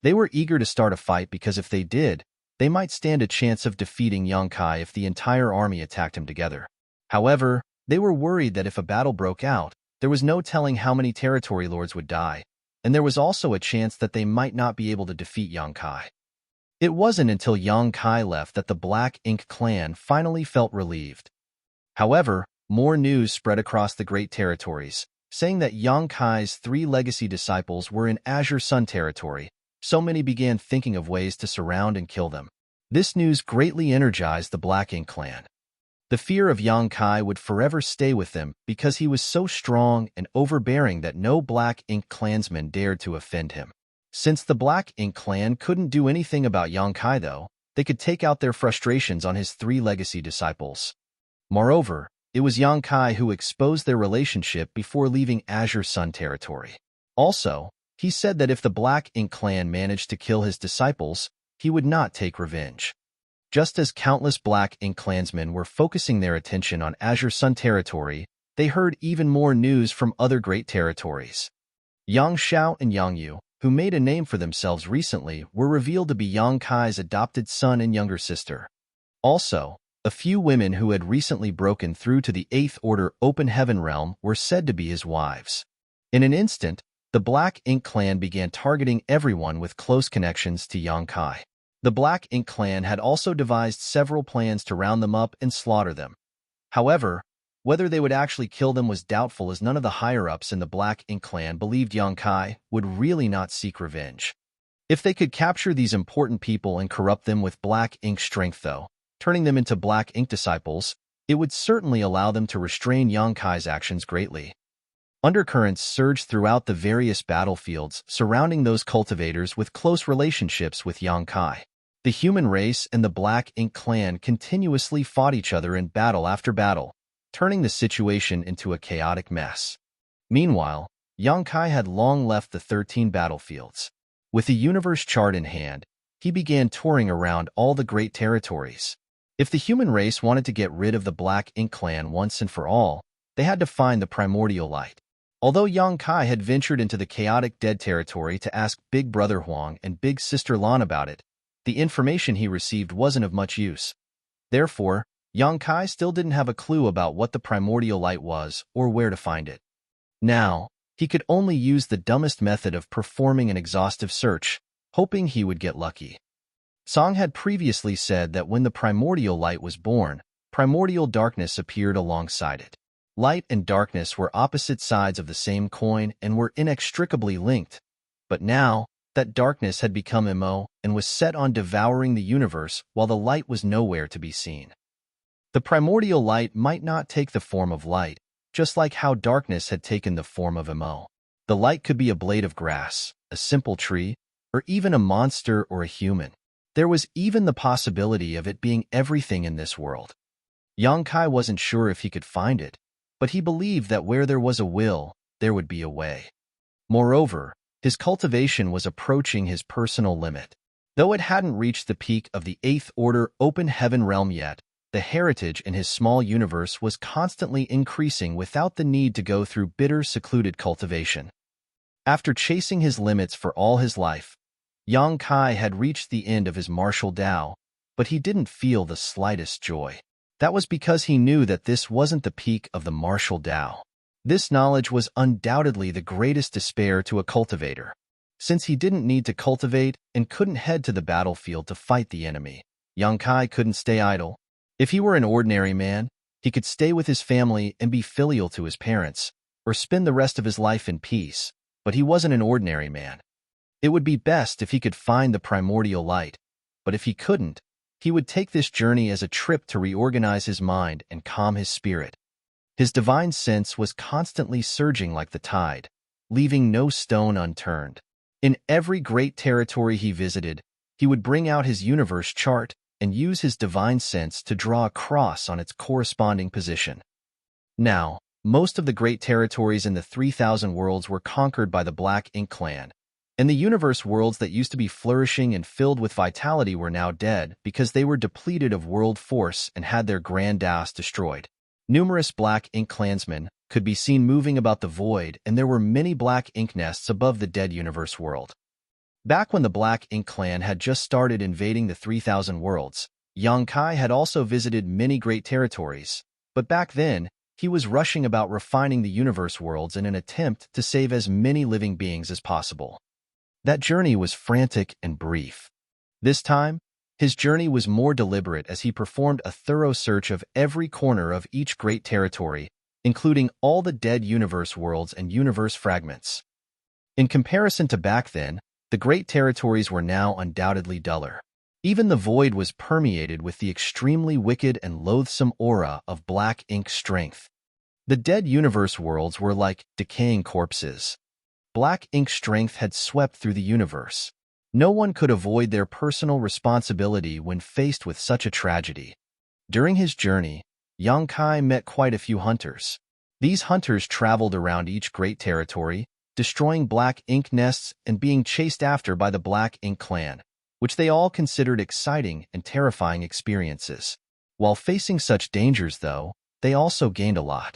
S1: They were eager to start a fight because if they did, they might stand a chance of defeating Yang Kai if the entire army attacked him together. However, they were worried that if a battle broke out, there was no telling how many territory lords would die, and there was also a chance that they might not be able to defeat Yang Kai. It wasn't until Yang Kai left that the Black Ink clan finally felt relieved. However, more news spread across the great territories, saying that Yang Kai's 3 legacy disciples were in Azure Sun territory, so many began thinking of ways to surround and kill them. This news greatly energized the Black Ink clan. The fear of Yang Kai would forever stay with them because he was so strong and overbearing that no Black Ink clansman dared to offend him. Since the Black Ink clan couldn't do anything about Yang Kai though, they could take out their frustrations on his 3 legacy disciples. Moreover, it was Yang Kai who exposed their relationship before leaving Azure Sun territory. Also, he said that if the Black Ink clan managed to kill his disciples, he would not take revenge. Just as countless Black Ink clansmen were focusing their attention on Azure Sun territory, they heard even more news from other great territories. Yang Xiao and Yang Yu, who made a name for themselves recently, were revealed to be Yang Kai's adopted son and younger sister. Also, a few women who had recently broken through to the 8th Order Open Heaven realm were said to be his wives. In an instant, the Black Ink Clan began targeting everyone with close connections to Yongkai. The Black Ink Clan had also devised several plans to round them up and slaughter them. However, whether they would actually kill them was doubtful, as none of the higher-ups in the Black Ink Clan believed Yongkai would really not seek revenge. If they could capture these important people and corrupt them with black ink strength, though, turning them into black ink disciples, it would certainly allow them to restrain Yongkai's actions greatly. Undercurrents surged throughout the various battlefields surrounding those cultivators with close relationships with Yongkai. The human race and the Black Ink Clan continuously fought each other in battle after battle, turning the situation into a chaotic mess. Meanwhile, Yongkai had long left the 13 battlefields. With the universe chart in hand, he began touring around all the great territories. If the human race wanted to get rid of the Black Ink Clan once and for all, they had to find the primordial light. Although Yongkai had ventured into the chaotic dead territory to ask Big Brother Huang and Big Sister Lan about it, the information he received wasn't of much use. Therefore, Yongkai still didn't have a clue about what the primordial light was or where to find it. Now, he could only use the dumbest method of performing an exhaustive search, hoping he would get lucky. Song had previously said that when the primordial light was born, primordial darkness appeared alongside it. Light and darkness were opposite sides of the same coin and were inextricably linked. But now, that darkness had become MO and was set on devouring the universe while the light was nowhere to be seen. The primordial light might not take the form of light, just like how darkness had taken the form of MO. The light could be a blade of grass, a simple tree, or even a monster or a human. There was even the possibility of it being everything in this world. Yongkai wasn't sure if he could find it, but he believed that where there was a will, there would be a way. Moreover, his cultivation was approaching his personal limit. Though it hadn't reached the peak of the 8th Order Open Heaven realm yet, the heritage in his small universe was constantly increasing without the need to go through bitter, secluded cultivation. After chasing his limits for all his life, Yongkai had reached the end of his martial Tao, but he didn't feel the slightest joy. That was because he knew that this wasn't the peak of the martial Tao. This knowledge was undoubtedly the greatest despair to a cultivator. Since he didn't need to cultivate and couldn't head to the battlefield to fight the enemy, Yongkai couldn't stay idle. If he were an ordinary man, he could stay with his family and be filial to his parents, or spend the rest of his life in peace, but he wasn't an ordinary man. It would be best if he could find the primordial light, but if he couldn't, he would take this journey as a trip to reorganize his mind and calm his spirit. His divine sense was constantly surging like the tide, leaving no stone unturned. In every great territory he visited, he would bring out his universe chart and use his divine sense to draw a cross on its corresponding position. Now, most of the great territories in the 3,000 worlds were conquered by the Black Ink Clan, and the universe worlds that used to be flourishing and filled with vitality were now dead because they were depleted of world force and had their grand Taos destroyed. Numerous Black Ink clansmen could be seen moving about the void, and there were many black ink nests above the dead universe world. Back when the Black Ink Clan had just started invading the 3,000 worlds, Yongkai had also visited many great territories, but back then, he was rushing about refining the universe worlds in an attempt to save as many living beings as possible. That journey was frantic and brief. This time, his journey was more deliberate as he performed a thorough search of every corner of each great territory, including all the dead universe worlds and universe fragments. In comparison to back then, the great territories were now undoubtedly duller. Even the void was permeated with the extremely wicked and loathsome aura of black ink strength. The dead universe worlds were like decaying corpses. Black ink strength had swept through the universe. No one could avoid their personal responsibility when faced with such a tragedy. During his journey, Yongkai met quite a few hunters. These hunters traveled around each great territory, destroying black ink nests and being chased after by the Black Ink Clan, which they all considered exciting and terrifying experiences. While facing such dangers, though, they also gained a lot.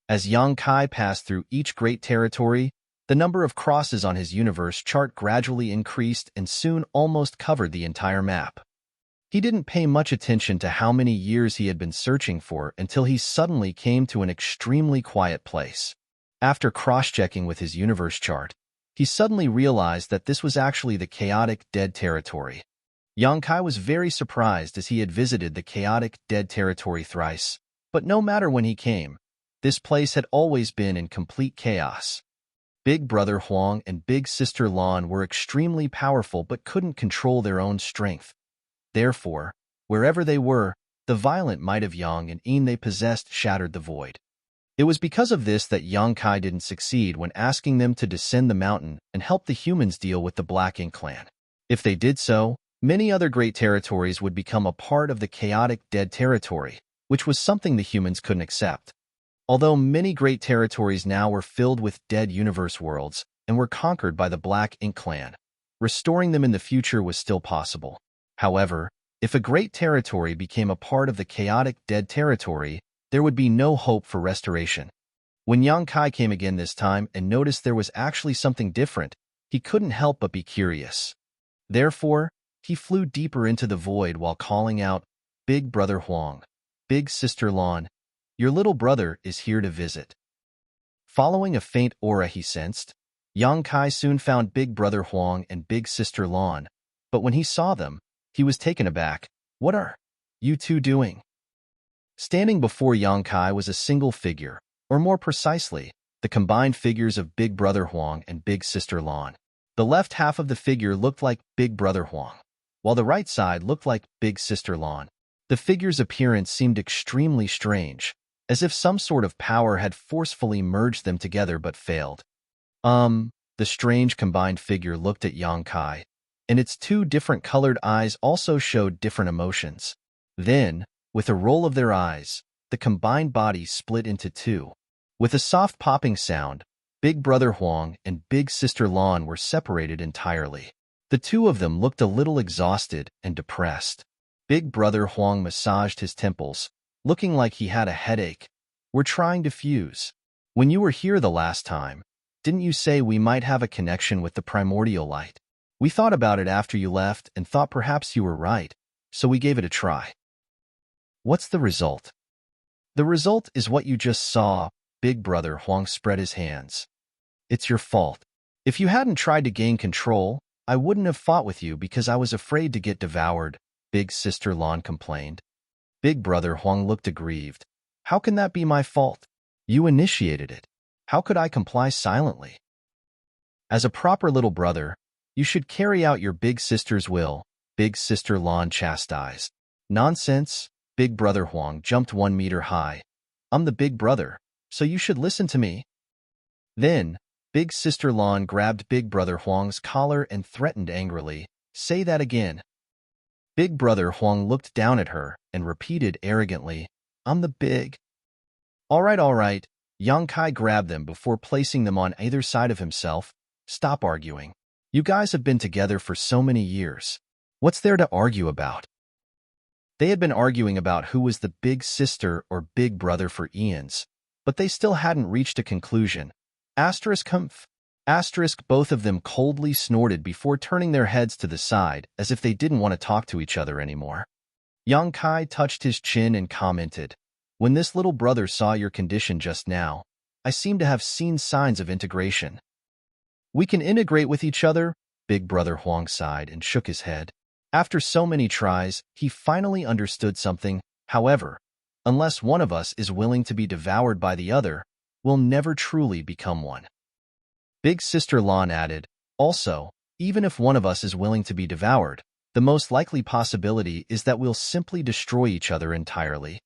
S1: As Yongkai passed through each great territory, the number of crosses on his universe chart gradually increased and soon almost covered the entire map. He didn't pay much attention to how many years he had been searching for until he suddenly came to an extremely quiet place. After cross-checking with his universe chart, he suddenly realized that this was actually the chaotic dead territory. Yang Kai was very surprised as he had visited the chaotic dead territory thrice, but no matter when he came, this place had always been in complete chaos. Big Brother Huang and Big Sister Lan were extremely powerful but couldn't control their own strength. Therefore, wherever they were, the violent might of Yang and Yin they possessed shattered the void. It was because of this that Yang Kai didn't succeed when asking them to descend the mountain and help the humans deal with the Black Ink clan. If they did so, many other great territories would become a part of the chaotic dead territory, which was something the humans couldn't accept. Although many great territories now were filled with dead universe worlds and were conquered by the Black Ink clan, restoring them in the future was still possible. However, if a great territory became a part of the chaotic dead territory, there would be no hope for restoration. When Yang Kai came again this time and noticed there was actually something different, he couldn't help but be curious. Therefore, he flew deeper into the void while calling out, "Big Brother Huang, Big Sister Lan, your little brother is here to visit." Following a faint aura he sensed, Yang Kai soon found Big Brother Huang and Big Sister Lan, but when he saw them, he was taken aback. "What are you two doing?" Standing before Yang Kai was a single figure, or more precisely, the combined figures of Big Brother Huang and Big Sister Lan. The left half of the figure looked like Big Brother Huang, while the right side looked like Big Sister Lan. The figure's appearance seemed extremely strange, as if some sort of power had forcefully merged them together but failed. The strange combined figure looked at Yang Kai, and its two different colored eyes also showed different emotions. Then, with a roll of their eyes, the combined body split into two. With a soft popping sound, Big Brother Huang and Big Sister Lan were separated entirely. The two of them looked a little exhausted and depressed. Big Brother Huang massaged his temples, looking like he had a headache. "We're trying to fuse. When you were here the last time, didn't you say we might have a connection with the primordial light? We thought about it after you left and thought perhaps you were right, so we gave it a try." "What's the result?" "The result is what you just saw." Big Brother Huang spread his hands. "It's your fault. If you hadn't tried to gain control, I wouldn't have fought with you because I was afraid to get devoured," Big Sister Lan complained. Big Brother Huang looked aggrieved. "How can that be my fault? You initiated it. How could I comply silently? As a proper little brother, you should carry out your big sister's will," Big Sister Lan chastised. "Nonsense." Big Brother Huang jumped 1 meter high. "I'm the big brother, so you should listen to me." Then, Big Sister Lan grabbed Big Brother Huang's collar and threatened angrily, "Say that again." Big Brother Huang looked down at her and repeated arrogantly, "I'm the big." All right. Yang Kai grabbed them before placing them on either side of himself. "Stop arguing. You guys have been together for so many years. What's there to argue about?" They had been arguing about who was the big sister or big brother for eons, but they still hadn't reached a conclusion. Humph. Both of them coldly snorted before turning their heads to the side as if they didn't want to talk to each other anymore. Yang Kai touched his chin and commented, "When this little brother saw your condition just now, I seem to have seen signs of integration." "We can integrate with each other," Big Brother Huang sighed and shook his head. After so many tries, he finally understood something. However, unless one of us is willing to be devoured by the other, we'll never truly become one. Big Sister Lan added, "Also, even if one of us is willing to be devoured, the most likely possibility is that we'll simply destroy each other entirely."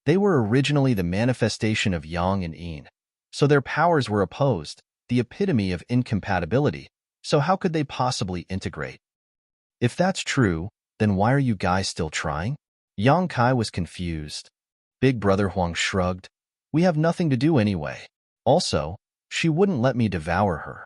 S1: They were originally the manifestation of Yang and Yin, so their powers were opposed, the epitome of incompatibility, so how could they possibly integrate? If that's true, then why are you guys still trying? Yang Kai was confused. Big Brother Huang shrugged. "We have nothing to do anyway. Also, she wouldn't let me devour her."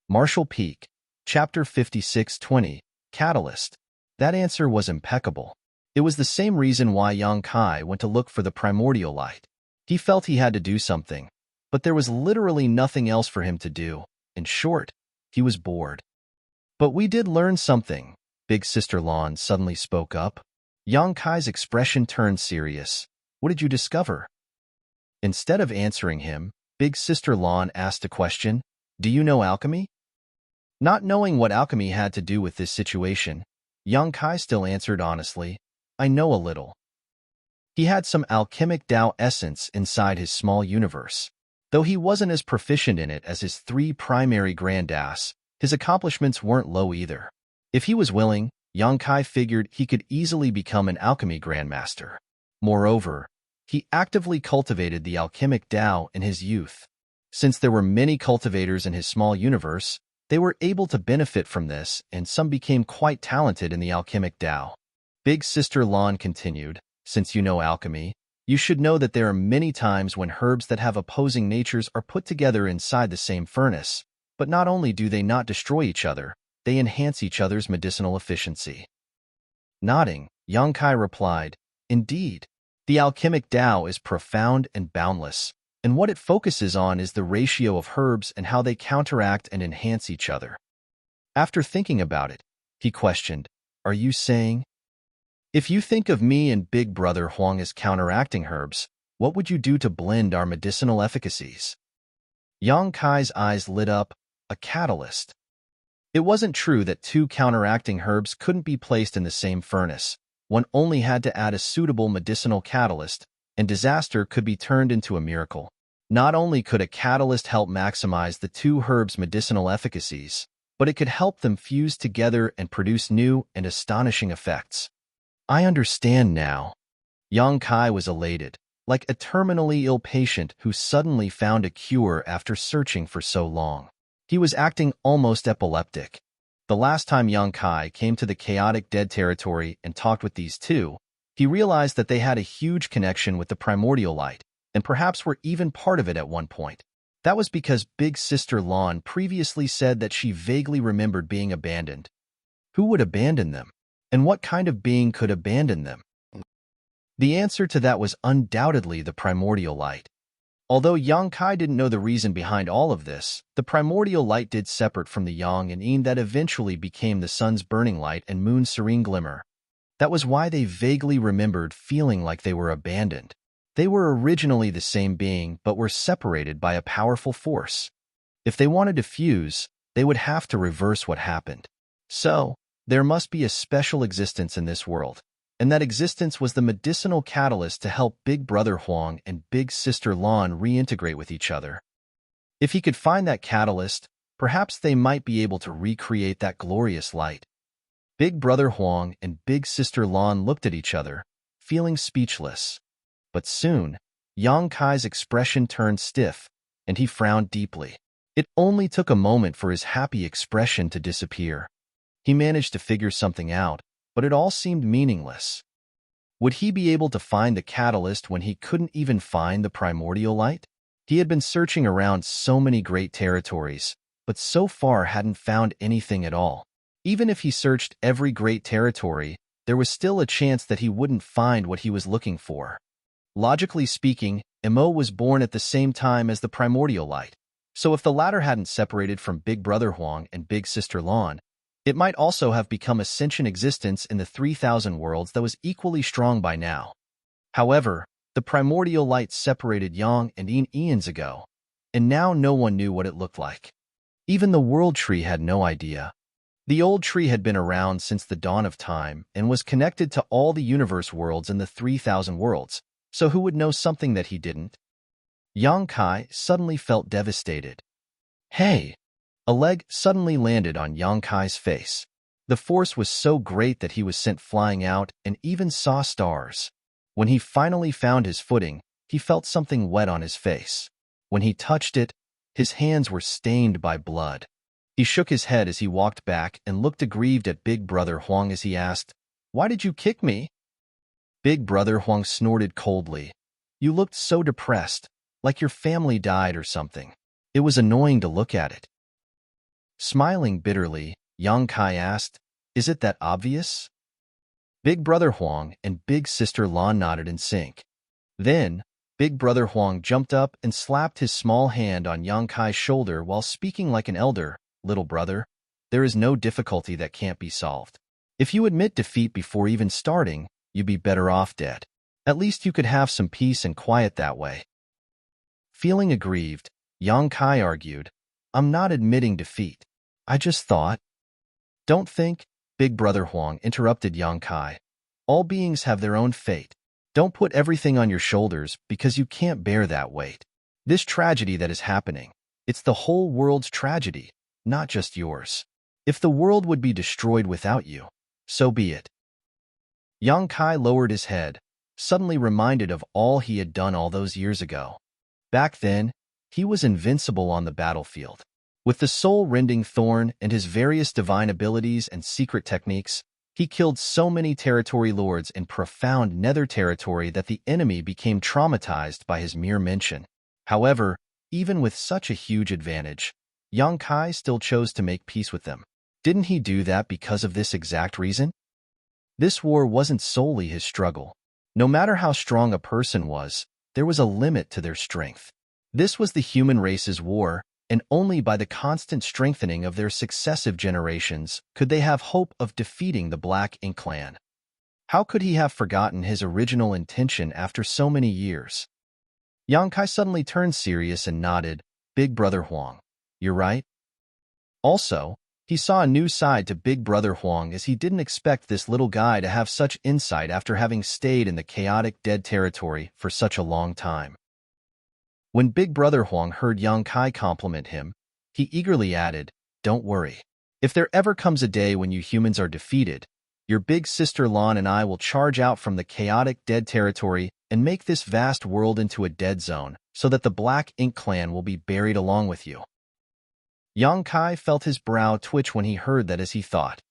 S1: Marshall Peak, Chapter 56-20, Catalyst. That answer was impeccable. It was the same reason why Yang Kai went to look for the primordial light. He felt he had to do something, but there was literally nothing else for him to do. In short, he was bored. "But we did learn something," Big Sister Lan suddenly spoke up. Yang Kai's expression turned serious. "What did you discover?" Instead of answering him, Big Sister Lan asked a question. Do you know alchemy? Not knowing what alchemy had to do with this situation, young Kai still answered honestly, I know a little. He had some alchemic Tao essence inside his small universe. Though he wasn't as proficient in it as his three primary grandas, his accomplishments weren't low either. If he was willing, Yang Kai figured he could easily become an alchemy grandmaster. Moreover, he actively cultivated the alchemic Tao in his youth. Since there were many cultivators in his small universe, they were able to benefit from this, and some became quite talented in the alchemic Tao. Big Sister Lan continued, since you know alchemy, you should know that there are many times when herbs that have opposing natures are put together inside the same furnace, but not only do they not destroy each other, they enhance each other's medicinal efficiency. Nodding, Yang Kai replied, Indeed, the alchemic Tao is profound and boundless, and what it focuses on is the ratio of herbs and how they counteract and enhance each other. After thinking about it, he questioned, Are you saying? If you think of me and Big Brother Huang as counteracting herbs, what would you do to blend our medicinal efficacies? Yang Kai's eyes lit up, a catalyst. It wasn't true that two counteracting herbs couldn't be placed in the same furnace. One only had to add a suitable medicinal catalyst, and disaster could be turned into a miracle. Not only could a catalyst help maximize the two herbs' medicinal efficacies, but it could help them fuse together and produce new and astonishing effects. I understand now. Yang Kai was elated, like a terminally ill patient who suddenly found a cure after searching for so long. He was acting almost epileptic. The last time Yang Kai came to the chaotic dead territory and talked with these two, he realized that they had a huge connection with the primordial light, and perhaps were even part of it at one point. That was because Big Sister Lan previously said that she vaguely remembered being abandoned. Who would abandon them? And what kind of being could abandon them? The answer to that was undoubtedly the primordial light. Although Yang Kai didn't know the reason behind all of this, the primordial light did separate from the yang and yin that eventually became the sun's burning light and moon's serene glimmer. That was why they vaguely remembered feeling like they were abandoned. They were originally the same being, but were separated by a powerful force. If they wanted to fuse, they would have to reverse what happened. So, there must be a special existence in this world, and that existence was the medicinal catalyst to help Big Brother Huang and Big Sister Lan reintegrate with each other. If he could find that catalyst, perhaps they might be able to recreate that glorious light. Big Brother Huang and Big Sister Lan looked at each other, feeling speechless. But soon, Yang Kai's expression turned stiff, and he frowned deeply. It only took a moment for his happy expression to disappear. He managed to figure something out, but it all seemed meaningless. Would he be able to find the catalyst when he couldn't even find the primordial light? He had been searching around so many great territories, but so far hadn't found anything at all. Even if he searched every great territory, there was still a chance that he wouldn't find what he was looking for. Logically speaking, Mo was born at the same time as the primordial light, so if the latter hadn't separated from Big Brother Huang and Big Sister Lan, it might also have become a sentient existence in the 3,000 worlds that was equally strong by now. However, the primordial light separated Yang and Yin eons ago, and now no one knew what it looked like. Even the world tree had no idea. The old tree had been around since the dawn of time and was connected to all the universe worlds in the 3,000 worlds, so who would know something that he didn't? Yang Kai suddenly felt devastated. Hey! A leg suddenly landed on Yang Kai's face. The force was so great that he was sent flying out and even saw stars. When he finally found his footing, he felt something wet on his face. When he touched it, his hands were stained by blood. He shook his head as he walked back and looked aggrieved at Big Brother Huang as he asked, Why did you kick me? Big Brother Huang snorted coldly. You looked so depressed, like your family died or something. It was annoying to look at it. Smiling bitterly, Yang Kai asked, Is it that obvious? Big Brother Huang and Big Sister Lan nodded in sync. Then, Big Brother Huang jumped up and slapped his small hand on Yang Kai's shoulder while speaking like an elder. Little brother, there is no difficulty that can't be solved. If you admit defeat before even starting, you'd be better off dead. At least you could have some peace and quiet that way. Feeling aggrieved, Yang Kai argued, I'm not admitting defeat. I just thought. Don't think, Big Brother Huang interrupted Yang Kai. All beings have their own fate. Don't put everything on your shoulders because you can't bear that weight. This tragedy that is happening, it's the whole world's tragedy, not just yours. If the world would be destroyed without you, so be it. Yang Kai lowered his head, suddenly reminded of all he had done all those years ago. Back then, he was invincible on the battlefield. With the soul-rending thorn and his various divine abilities and secret techniques, he killed so many territory lords in profound nether territory that the enemy became traumatized by his mere mention. However, even with such a huge advantage, Yang Kai still chose to make peace with them. Didn't he do that because of this exact reason? This war wasn't solely his struggle. No matter how strong a person was, there was a limit to their strength. This was the human race's war, and only by the constant strengthening of their successive generations could they have hope of defeating the Black Ink clan. How could he have forgotten his original intention after so many years? Yang Kai suddenly turned serious and nodded. Big Brother Huang, you're right. Also, he saw a new side to Big Brother Huang as he didn't expect this little guy to have such insight after having stayed in the chaotic dead territory for such a long time. When Big Brother Huang heard Yang Kai compliment him, he eagerly added, "Don't worry. If there ever comes a day when you humans are defeated, your big sister Lan and I will charge out from the chaotic dead territory and make this vast world into a dead zone so that the Black Ink clan will be buried along with you." Yang Kai felt his brow twitch when he heard that as he thought,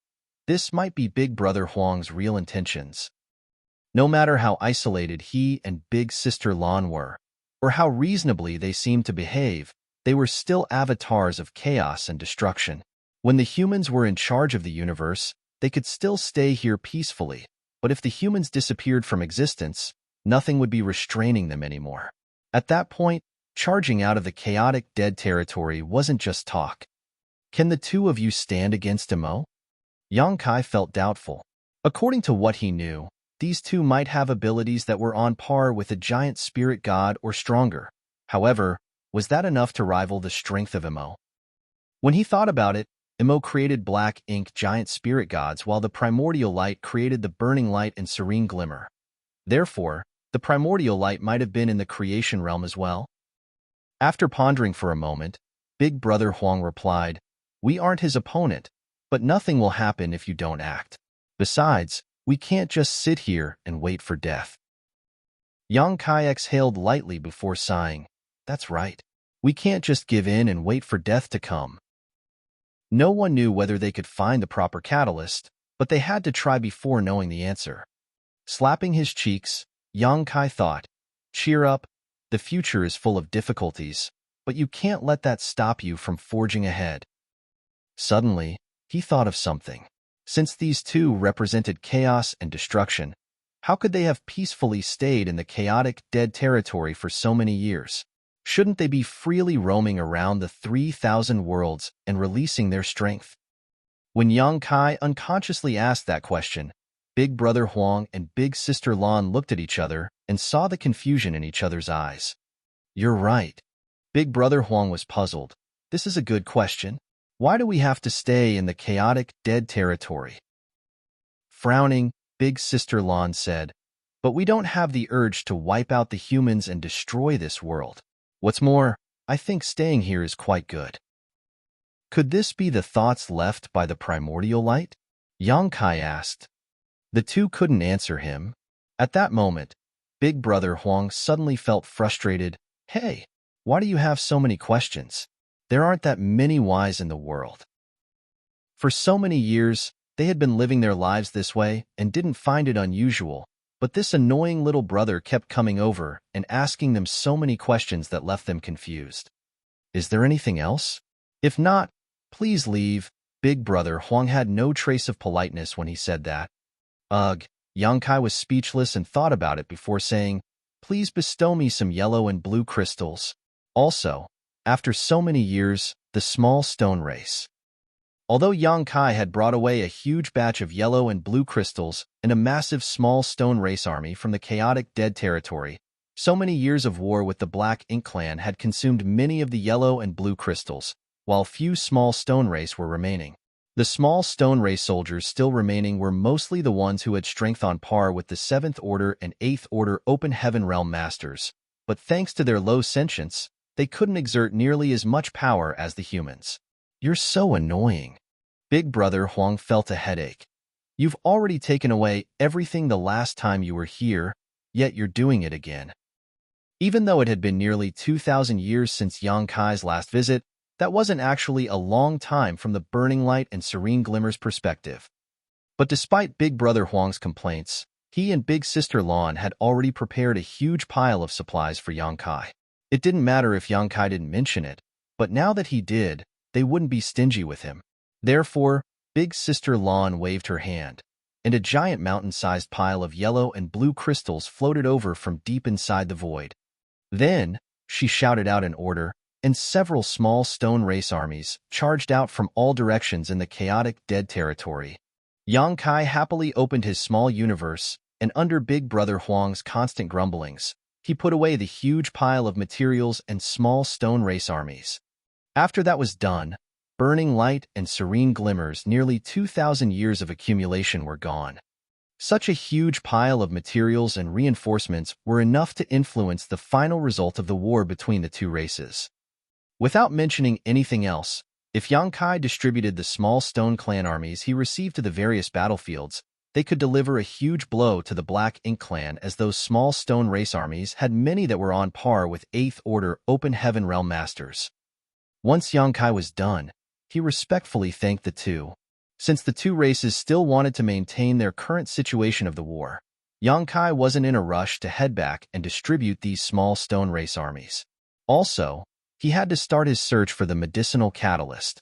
S1: this might be Big Brother Huang's real intentions. No matter how isolated he and Big Sister Lan were, or how reasonably they seemed to behave, they were still avatars of chaos and destruction. When the humans were in charge of the universe, they could still stay here peacefully, but if the humans disappeared from existence, nothing would be restraining them anymore. At that point, charging out of the chaotic dead territory wasn't just talk. Can the two of you stand against Emo? Yang Kai felt doubtful. According to what he knew, these two might have abilities that were on par with a giant spirit god or stronger. However, was that enough to rival the strength of Emo? When he thought about it, Emo created Black Ink giant spirit gods while the primordial light created the burning light and serene glimmer. Therefore, the primordial light might have been in the creation realm as well. After pondering for a moment, Big Brother Huang replied, "We aren't his opponent, but nothing will happen if you don't act. Besides, we can't just sit here and wait for death." Yang Kai exhaled lightly before sighing. That's right. We can't just give in and wait for death to come. No one knew whether they could find the proper catalyst, but they had to try before knowing the answer. Slapping his cheeks, Yang Kai thought, "Cheer up, the future is full of difficulties, but you can't let that stop you from forging ahead." Suddenly, he thought of something. Since these two represented chaos and destruction, how could they have peacefully stayed in the chaotic dead territory for so many years? Shouldn't they be freely roaming around the 3,000 worlds and releasing their strength? When Yang Kai unconsciously asked that question, Big Brother Huang and Big Sister Lan looked at each other and saw the confusion in each other's eyes. You're right. Big Brother Huang was puzzled. This is a good question. Why do we have to stay in the chaotic dead territory? Frowning, Big Sister Lan said, "But we don't have the urge to wipe out the humans and destroy this world. What's more, I think staying here is quite good." Could this be the thoughts left by the primordial light? Yang Kai asked. The two couldn't answer him. At that moment, Big Brother Huang suddenly felt frustrated. Hey, why do you have so many questions? There aren't that many whys in the world. For so many years, they had been living their lives this way and didn't find it unusual, but this annoying little brother kept coming over and asking them so many questions that left them confused. Is there anything else? If not, please leave. Big Brother Huang had no trace of politeness when he said that. Ugh, Yang Kai was speechless and thought about it before saying, "Please bestow me some yellow and blue crystals." Also, after so many years, the small stone race. Although Yang Kai had brought away a huge batch of yellow and blue crystals and a massive small stone race army from the chaotic dead territory, so many years of war with the Black Ink clan had consumed many of the yellow and blue crystals, while few small stone race were remaining. The small stone race soldiers still remaining were mostly the ones who had strength on par with the 7th Order and 8th Order Open Heaven Realm Masters, but thanks to their low sentience, they couldn't exert nearly as much power as the humans. You're so annoying. Big Brother Huang felt a headache. You've already taken away everything the last time you were here, yet you're doing it again. Even though it had been nearly 2,000 years since Yang Kai's last visit, that wasn't actually a long time from the burning light and serene glimmer's perspective. But despite Big Brother Huang's complaints, he and Big Sister Lan had already prepared a huge pile of supplies for Yang Kai. It didn't matter if Yang Kai didn't mention it, but now that he did, they wouldn't be stingy with him. Therefore, Big Sister Lan waved her hand, and a giant mountain-sized pile of yellow and blue crystals floated over from deep inside the void. Then, she shouted out an order, and several small stone race armies charged out from all directions in the chaotic dead territory. Yang Kai happily opened his small universe, and under Big Brother Huang's constant grumblings, he put away the huge pile of materials and small stone race armies. After that was done, burning light and serene glimmers, nearly 2,000 years of accumulation were gone. Such a huge pile of materials and reinforcements were enough to influence the final result of the war between the two races. Without mentioning anything else, if Yang Kai distributed the small stone clan armies he received to the various battlefields, they could deliver a huge blow to the Black Ink clan, as those small stone race armies had many that were on par with 8th Order Open Heaven Realm Masters. Once Yang Kai was done, he respectfully thanked the two. Since the two races still wanted to maintain their current situation of the war, Yang Kai wasn't in a rush to head back and distribute these small stone race armies. Also, he had to start his search for the medicinal catalyst.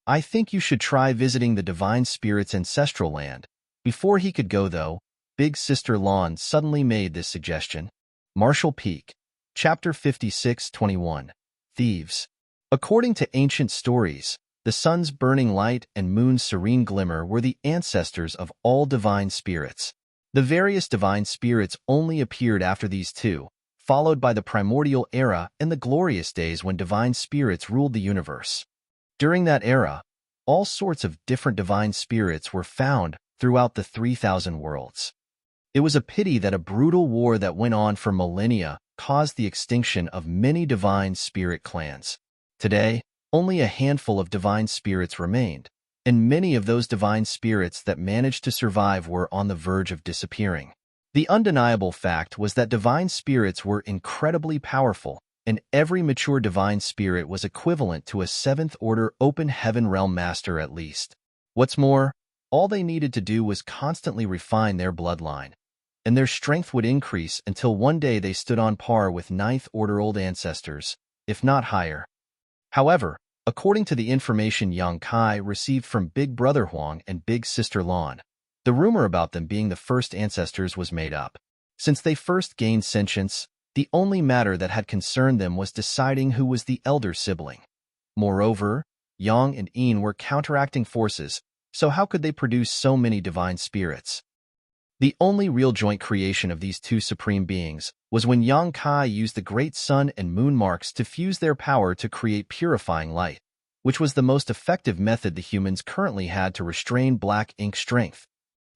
S1: I think you should try visiting the Divine Spirit's ancestral land. Before he could go, though, Big Sister Lan suddenly made this suggestion. Marshall Peak, Chapter 56-21, Thieves. According to ancient stories, the sun's burning light and moon's serene glimmer were the ancestors of all divine spirits. The various divine spirits only appeared after these two, followed by the primordial era and the glorious days when divine spirits ruled the universe. During that era, all sorts of different divine spirits were found throughout the 3,000 worlds. It was a pity that a brutal war that went on for millennia caused the extinction of many divine spirit clans. Today, only a handful of divine spirits remained, and many of those divine spirits that managed to survive were on the verge of disappearing. The undeniable fact was that divine spirits were incredibly powerful, and every mature divine spirit was equivalent to a 7th Order Open Heaven Realm Master at least. What's more, all they needed to do was constantly refine their bloodline, and their strength would increase until one day they stood on par with 9th Order old ancestors, if not higher. However, according to the information Yang Kai received from Big Brother Huang and Big Sister Lan, the rumor about them being the first ancestors was made up. Since they first gained sentience, the only matter that had concerned them was deciding who was the elder sibling. Moreover, Yang and Yin were counteracting forces, so how could they produce so many divine spirits? The only real joint creation of these two supreme beings was when Yang Kai used the great sun and moon marks to fuse their power to create purifying light, which was the most effective method the humans currently had to restrain Black Ink strength.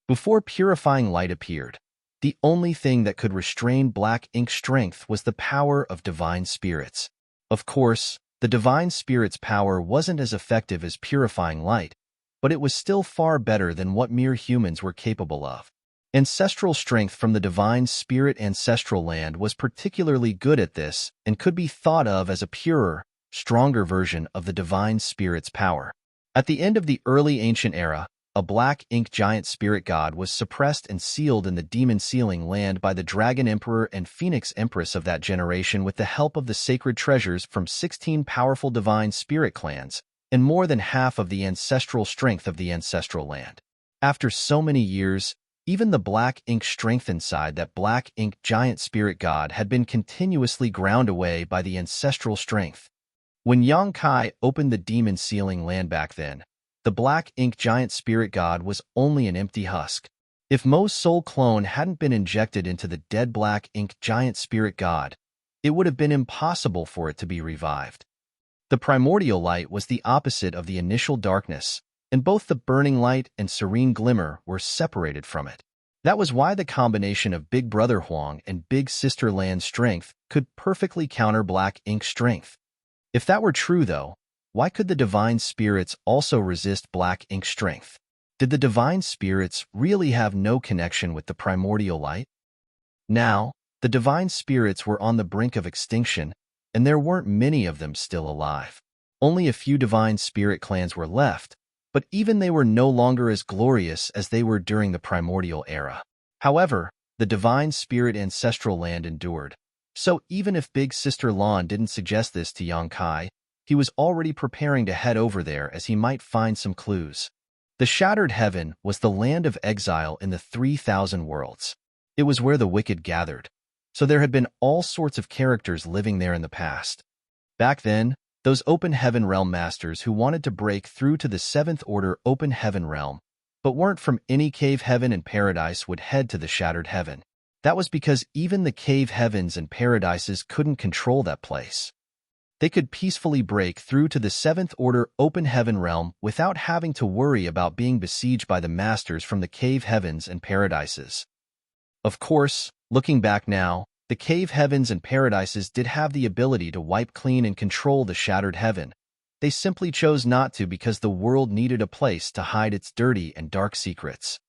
S1: Before purifying light appeared, the only thing that could restrain Black Ink strength was the power of divine spirits. Of course, the divine spirits' power wasn't as effective as purifying light, but it was still far better than what mere humans were capable of. Ancestral strength from the divine spirit ancestral land was particularly good at this and could be thought of as a purer, stronger version of the divine spirit's power. At the end of the early ancient era, a Black Ink giant spirit god was suppressed and sealed in the demon sealing land by the Dragon Emperor and Phoenix Empress of that generation with the help of the sacred treasures from 16 powerful divine spirit clans and more than half of the ancestral strength of the ancestral land. After so many years, even the Black Ink strength inside that Black Ink giant spirit god had been continuously ground away by the ancestral strength. When Yang Kai opened the demon sealing land back then, the Black Ink giant spirit god was only an empty husk. If Mo's soul clone hadn't been injected into the dead Black Ink giant spirit god, it would have been impossible for it to be revived. The primordial light was the opposite of the initial darkness, and both the burning light and serene glimmer were separated from it. That was why the combination of Big Brother Huang and Big Sister Lan's strength could perfectly counter Black Ink's strength. If that were true, though, why could the divine spirits also resist Black Ink's strength? Did the divine spirits really have no connection with the primordial light? Now, the divine spirits were on the brink of extinction, and there weren't many of them still alive. Only a few divine spirit clans were left, but even they were no longer as glorious as they were during the primordial era. However, the divine spirit ancestral land endured. So even if Big Sister Lan didn't suggest this to Yang Kai, he was already preparing to head over there as he might find some clues. The Shattered Heaven was the land of exile in the 3,000 worlds. It was where the wicked gathered, so there had been all sorts of characters living there in the past. Back then, those Open Heaven Realm masters who wanted to break through to the 7th Order Open Heaven Realm, but weren't from any cave heaven and paradise would head to the Shattered Heaven. That was because even the cave heavens and paradises couldn't control that place. They could peacefully break through to the 7th Order Open Heaven Realm without having to worry about being besieged by the masters from the cave heavens and paradises. Of course, looking back now, the cave heavens and paradises did have the ability to wipe clean and control the Shattered Heaven. They simply chose not to because the world needed a place to hide its dirty and dark secrets.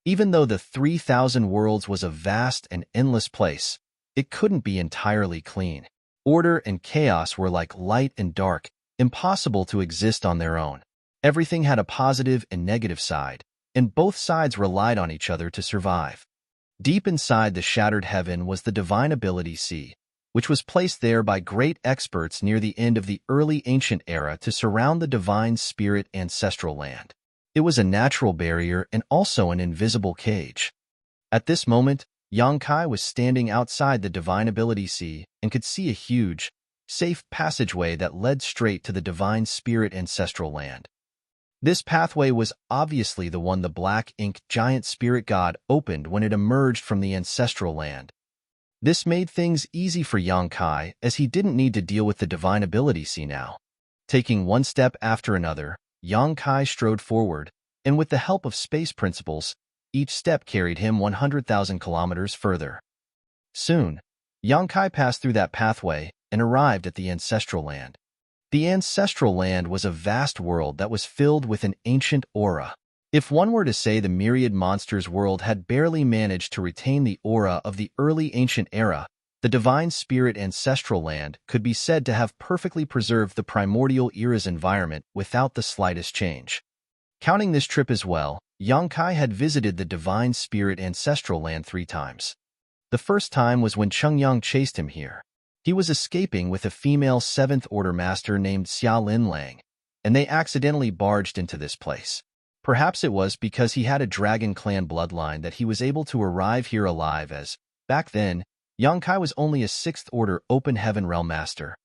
S1: Even though the 3,000 worlds was a vast and endless place, it couldn't be entirely clean. Order and chaos were like light and dark, impossible to exist on their own. Everything had a positive and negative side, and both sides relied on each other to survive. Deep inside the Shattered Heaven was the Divine Ability Sea, which was placed there by great experts near the end of the early ancient era to surround the divine spirit ancestral land. It was a natural barrier and also an invisible cage. At this moment, Yang Kai was standing outside the Divine Ability Sea and could see a huge, safe passageway that led straight to the divine spirit ancestral land. This pathway was obviously the one the Black Ink giant spirit god opened when it emerged from the ancestral land. This made things easy for Yang Kai as he didn't need to deal with the Divine Ability Sea now. Taking one step after another, Yang Kai strode forward, and with the help of space principles, each step carried him 100,000 kilometers further. Soon, Yang Kai passed through that pathway and arrived at the ancestral land. The ancestral land was a vast world that was filled with an ancient aura. If one were to say the myriad monsters world had barely managed to retain the aura of the early ancient era, the divine spirit ancestral land could be said to have perfectly preserved the primordial era's environment without the slightest change. Counting this trip as well, Yang Kai had visited the divine spirit ancestral land 3 times. The first time was when Cheng Yang chased him here. He was escaping with a female 7th Order master named Xia Lin Lang, and they accidentally barged into this place. Perhaps it was because he had a dragon clan bloodline that he was able to arrive here alive as, back then, Yang Kai was only a 6th Order Open Heaven Realm Master.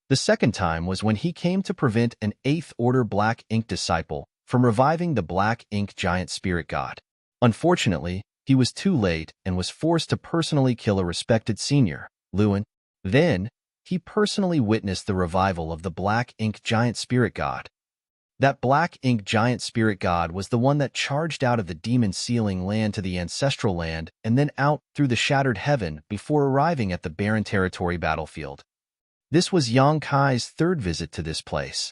S1: The second time was when he came to prevent an 8th Order Black Ink disciple from reviving the Black Ink giant spirit god. Unfortunately, he was too late and was forced to personally kill a respected senior, Luan. Then, he personally witnessed the revival of the Black Ink giant spirit god. That Black Ink giant spirit god was the one that charged out of the demon ceiling land to the ancestral land and then out through the Shattered Heaven before arriving at the barren territory battlefield. This was Yang Kai's 3rd visit to this place.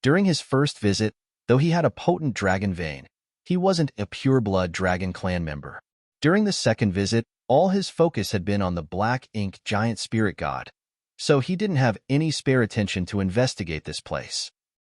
S1: During his first visit, though he had a potent dragon vein, he wasn't a pure-blood dragon clan member. During the second visit, all his focus had been on the Black Ink giant spirit god, so he didn't have any spare attention to investigate this place.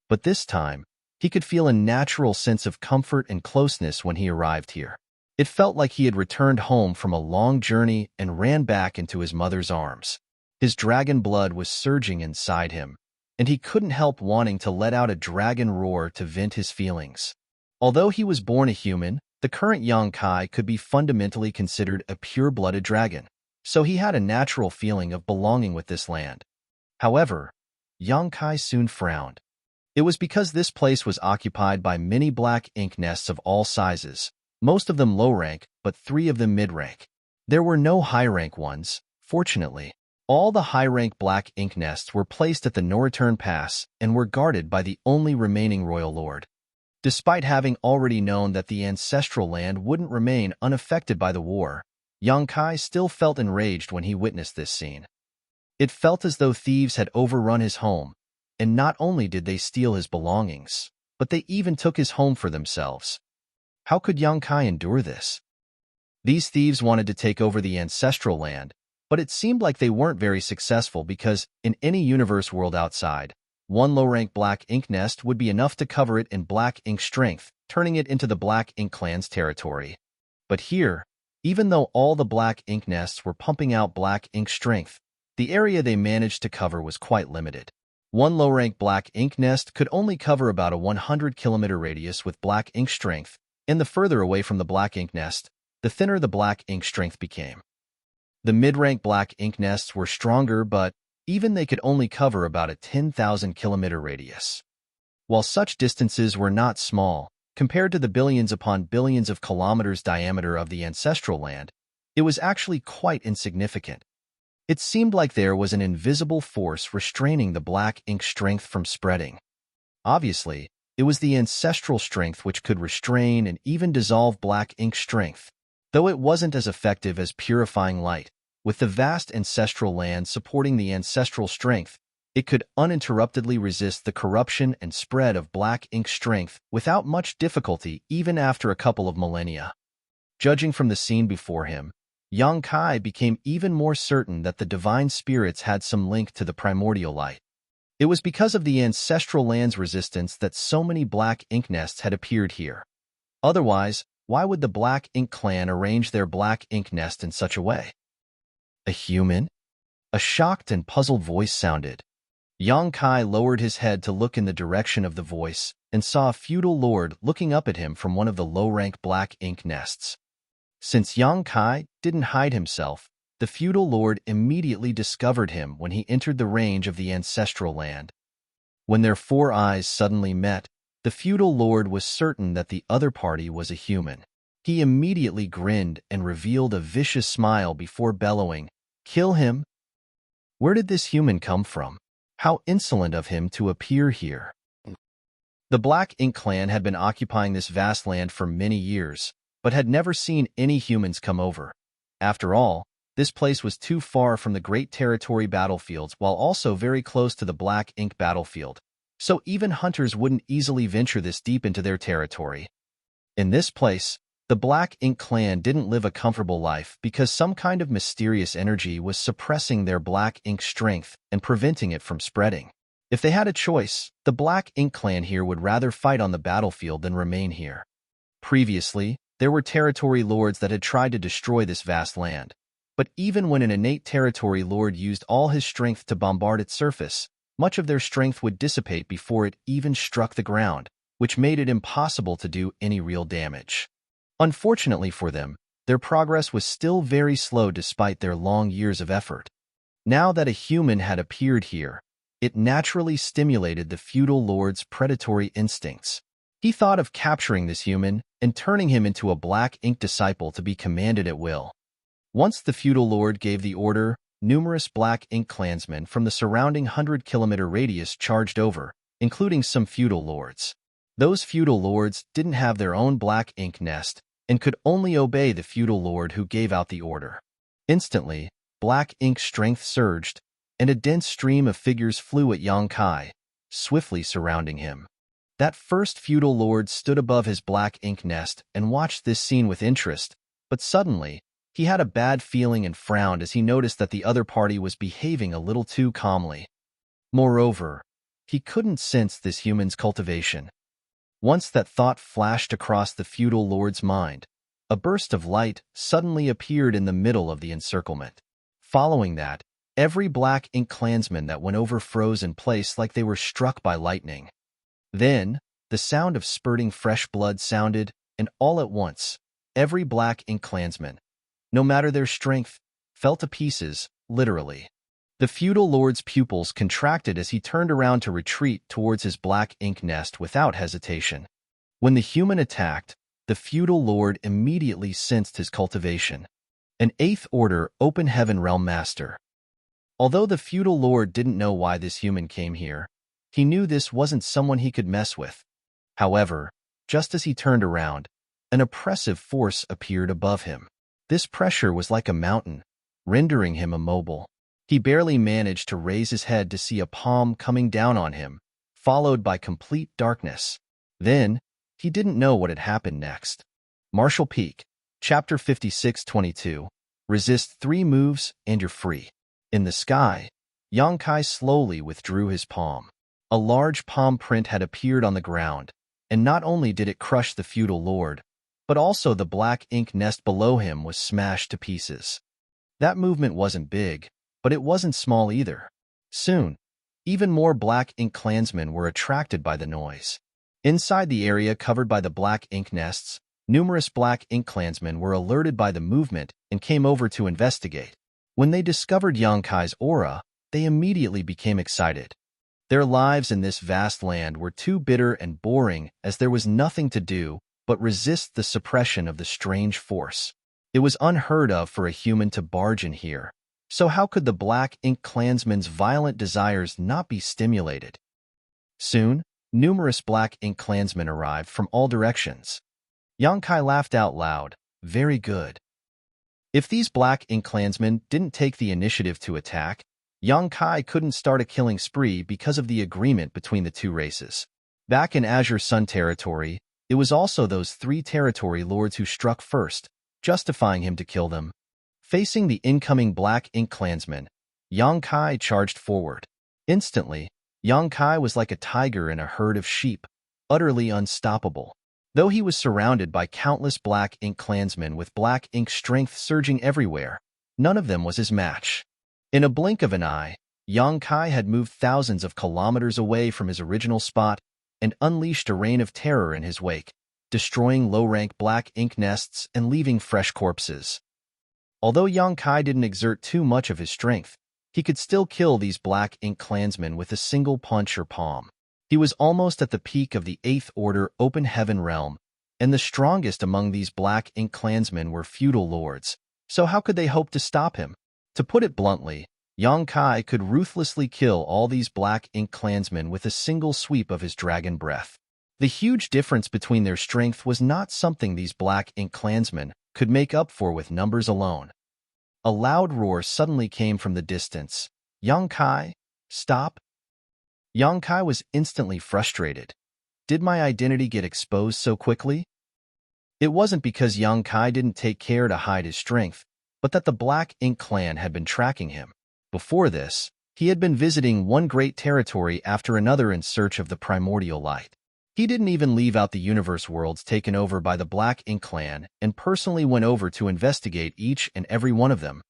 S1: But this time, he could feel a natural sense of comfort and closeness when he arrived here. It felt like he had returned home from a long journey and ran back into his mother's arms. His dragon blood was surging inside him, and he couldn't help wanting to let out a dragon roar to vent his feelings. Although he was born a human, the current Yang Kai could be fundamentally considered a pure-blooded dragon, so he had a natural feeling of belonging with this land. However, Yang Kai soon frowned. It was because this place was occupied by many Black Ink nests of all sizes, most of them low rank, but 3 of them mid-rank. There were no high-rank ones, fortunately. All the high-rank black ink nests were placed at the no-return pass and were guarded by the only remaining royal lord. Despite having already known that the ancestral land wouldn't remain unaffected by the war, Yang Kai still felt enraged when he witnessed this scene. It felt as though thieves had overrun his home, and not only did they steal his belongings, but they even took his home for themselves. How could Yang Kai endure this? These thieves wanted to take over the ancestral land, but it seemed like they weren't very successful because, in any universe world outside, one low-rank black ink nest would be enough to cover it in black ink strength, turning it into the Black Ink Clan's territory. But here, even though all the black ink nests were pumping out black ink strength, the area they managed to cover was quite limited. One low-rank black ink nest could only cover about a 100-kilometer radius with black ink strength, and the further away from the black ink nest, the thinner the black ink strength became. The mid-rank black ink nests were stronger, but even they could only cover about a 10,000-kilometer radius. While such distances were not small, compared to the billions upon billions of kilometers diameter of the ancestral land, it was actually quite insignificant. It seemed like there was an invisible force restraining the black ink strength from spreading. Obviously, it was the ancestral strength which could restrain and even dissolve black ink strength, though it wasn't as effective as purifying light. With the vast ancestral land supporting the ancestral strength, it could uninterruptedly resist the corruption and spread of black ink strength without much difficulty even after a couple of millennia. Judging from the scene before him, Yang Kai became even more certain that the divine spirits had some link to the primordial light. It was because of the ancestral land's resistance that so many black ink nests had appeared here. Otherwise, why would the Black Ink Clan arrange their black ink nest in such a way? A human? A shocked and puzzled voice sounded. Yang Kai lowered his head to look in the direction of the voice and saw a feudal lord looking up at him from one of the low-rank black ink nests. Since Yang Kai didn't hide himself, the feudal lord immediately discovered him when he entered the range of the ancestral land. When their four eyes suddenly met, the feudal lord was certain that the other party was a human. He immediately grinned and revealed a vicious smile before bellowing, "Kill him!" Where did this human come from? How insolent of him to appear here. The Black Ink Clan had been occupying this vast land for many years, but had never seen any humans come over. After all, this place was too far from the Great Territory battlefields while also very close to the Black Ink battlefield, so even hunters wouldn't easily venture this deep into their territory. In this place, the Black Ink Clan didn't live a comfortable life because some kind of mysterious energy was suppressing their black ink strength and preventing it from spreading. If they had a choice, the Black Ink Clan here would rather fight on the battlefield than remain here. Previously, there were territory lords that had tried to destroy this vast land, but even when an innate territory lord used all his strength to bombard its surface, much of their strength would dissipate before it even struck the ground, which made it impossible to do any real damage. Unfortunately for them, their progress was still very slow despite their long years of effort. Now that a human had appeared here, it naturally stimulated the feudal lord's predatory instincts. He thought of capturing this human and turning him into a black ink disciple to be commanded at will. Once the feudal lord gave the order, numerous black ink clansmen from the surrounding 100-kilometer radius charged over, including some feudal lords. Those feudal lords didn't have their own black ink nest and could only obey the feudal lord who gave out the order. Instantly, black ink strength surged, and a dense stream of figures flew at Yang Kai, swiftly surrounding him. That first feudal lord stood above his black ink nest and watched this scene with interest, but suddenly, he had a bad feeling and frowned as he noticed that the other party was behaving a little too calmly. Moreover, he couldn't sense this human's cultivation. Once that thought flashed across the feudal lord's mind, a burst of light suddenly appeared in the middle of the encirclement. Following that, every black ink clansman that went over froze in place like they were struck by lightning. Then, the sound of spurting fresh blood sounded, and all at once, every black ink clansman, no matter their strength, fell to pieces, literally. The feudal lord's pupils contracted as he turned around to retreat towards his black ink nest without hesitation. When the human attacked, the feudal lord immediately sensed his cultivation. An 8th Order Open Heaven Realm Master. Although the feudal lord didn't know why this human came here, he knew this wasn't someone he could mess with. However, just as he turned around, an oppressive force appeared above him. This pressure was like a mountain, rendering him immobile. He barely managed to raise his head to see a palm coming down on him, followed by complete darkness. Then, he didn't know what had happened next. Martial Peak, Chapter 56:22. Resist 3 moves and you're free. In the sky, Yang Kai slowly withdrew his palm. A large palm print had appeared on the ground, and not only did it crush the feudal lord, but also the black ink nest below him was smashed to pieces. That movement wasn't big, but it wasn't small either. Soon, even more black ink clansmen were attracted by the noise. Inside the area covered by the black ink nests, numerous black ink clansmen were alerted by the movement and came over to investigate. When they discovered Yang Kai's aura, they immediately became excited. Their lives in this vast land were too bitter and boring as there was nothing to do but resist the suppression of the strange force. It was unheard of for a human to barge in here, so how could the black ink clansmen's violent desires not be stimulated? Soon, numerous black ink clansmen arrived from all directions. Yang Kai laughed out loud. Very good. If these black ink clansmen didn't take the initiative to attack, Yang Kai couldn't start a killing spree because of the agreement between the two races. Back in Azure Sun territory, it was also those 3 territory lords who struck first, justifying him to kill them. Facing the incoming black ink clansmen, Yang Kai charged forward. Instantly, Yang Kai was like a tiger in a herd of sheep, utterly unstoppable. Though he was surrounded by countless black ink clansmen with black ink strength surging everywhere, none of them was his match. In a blink of an eye, Yang Kai had moved thousands of kilometers away from his original spot and unleashed a reign of terror in his wake, destroying low-rank black ink nests and leaving fresh corpses. Although Yang Kai didn't exert too much of his strength, he could still kill these black ink clansmen with a single punch or palm. He was almost at the peak of the 8th Order Open Heaven realm, and the strongest among these black ink clansmen were feudal lords, so how could they hope to stop him? To put it bluntly, Yang Kai could ruthlessly kill all these black ink clansmen with a single sweep of his dragon breath. The huge difference between their strength was not something these black ink clansmen could make up for with numbers alone. A loud roar suddenly came from the distance. Yang Kai, stop! Yang Kai was instantly frustrated. Did my identity get exposed so quickly? It wasn't because Yang Kai didn't take care to hide his strength, but that the Black Ink clan had been tracking him. Before this, he had been visiting one great territory after another in search of the primordial light. He didn't even leave out the universe worlds taken over by the Black Ink clan and personally went over to investigate each and every one of them.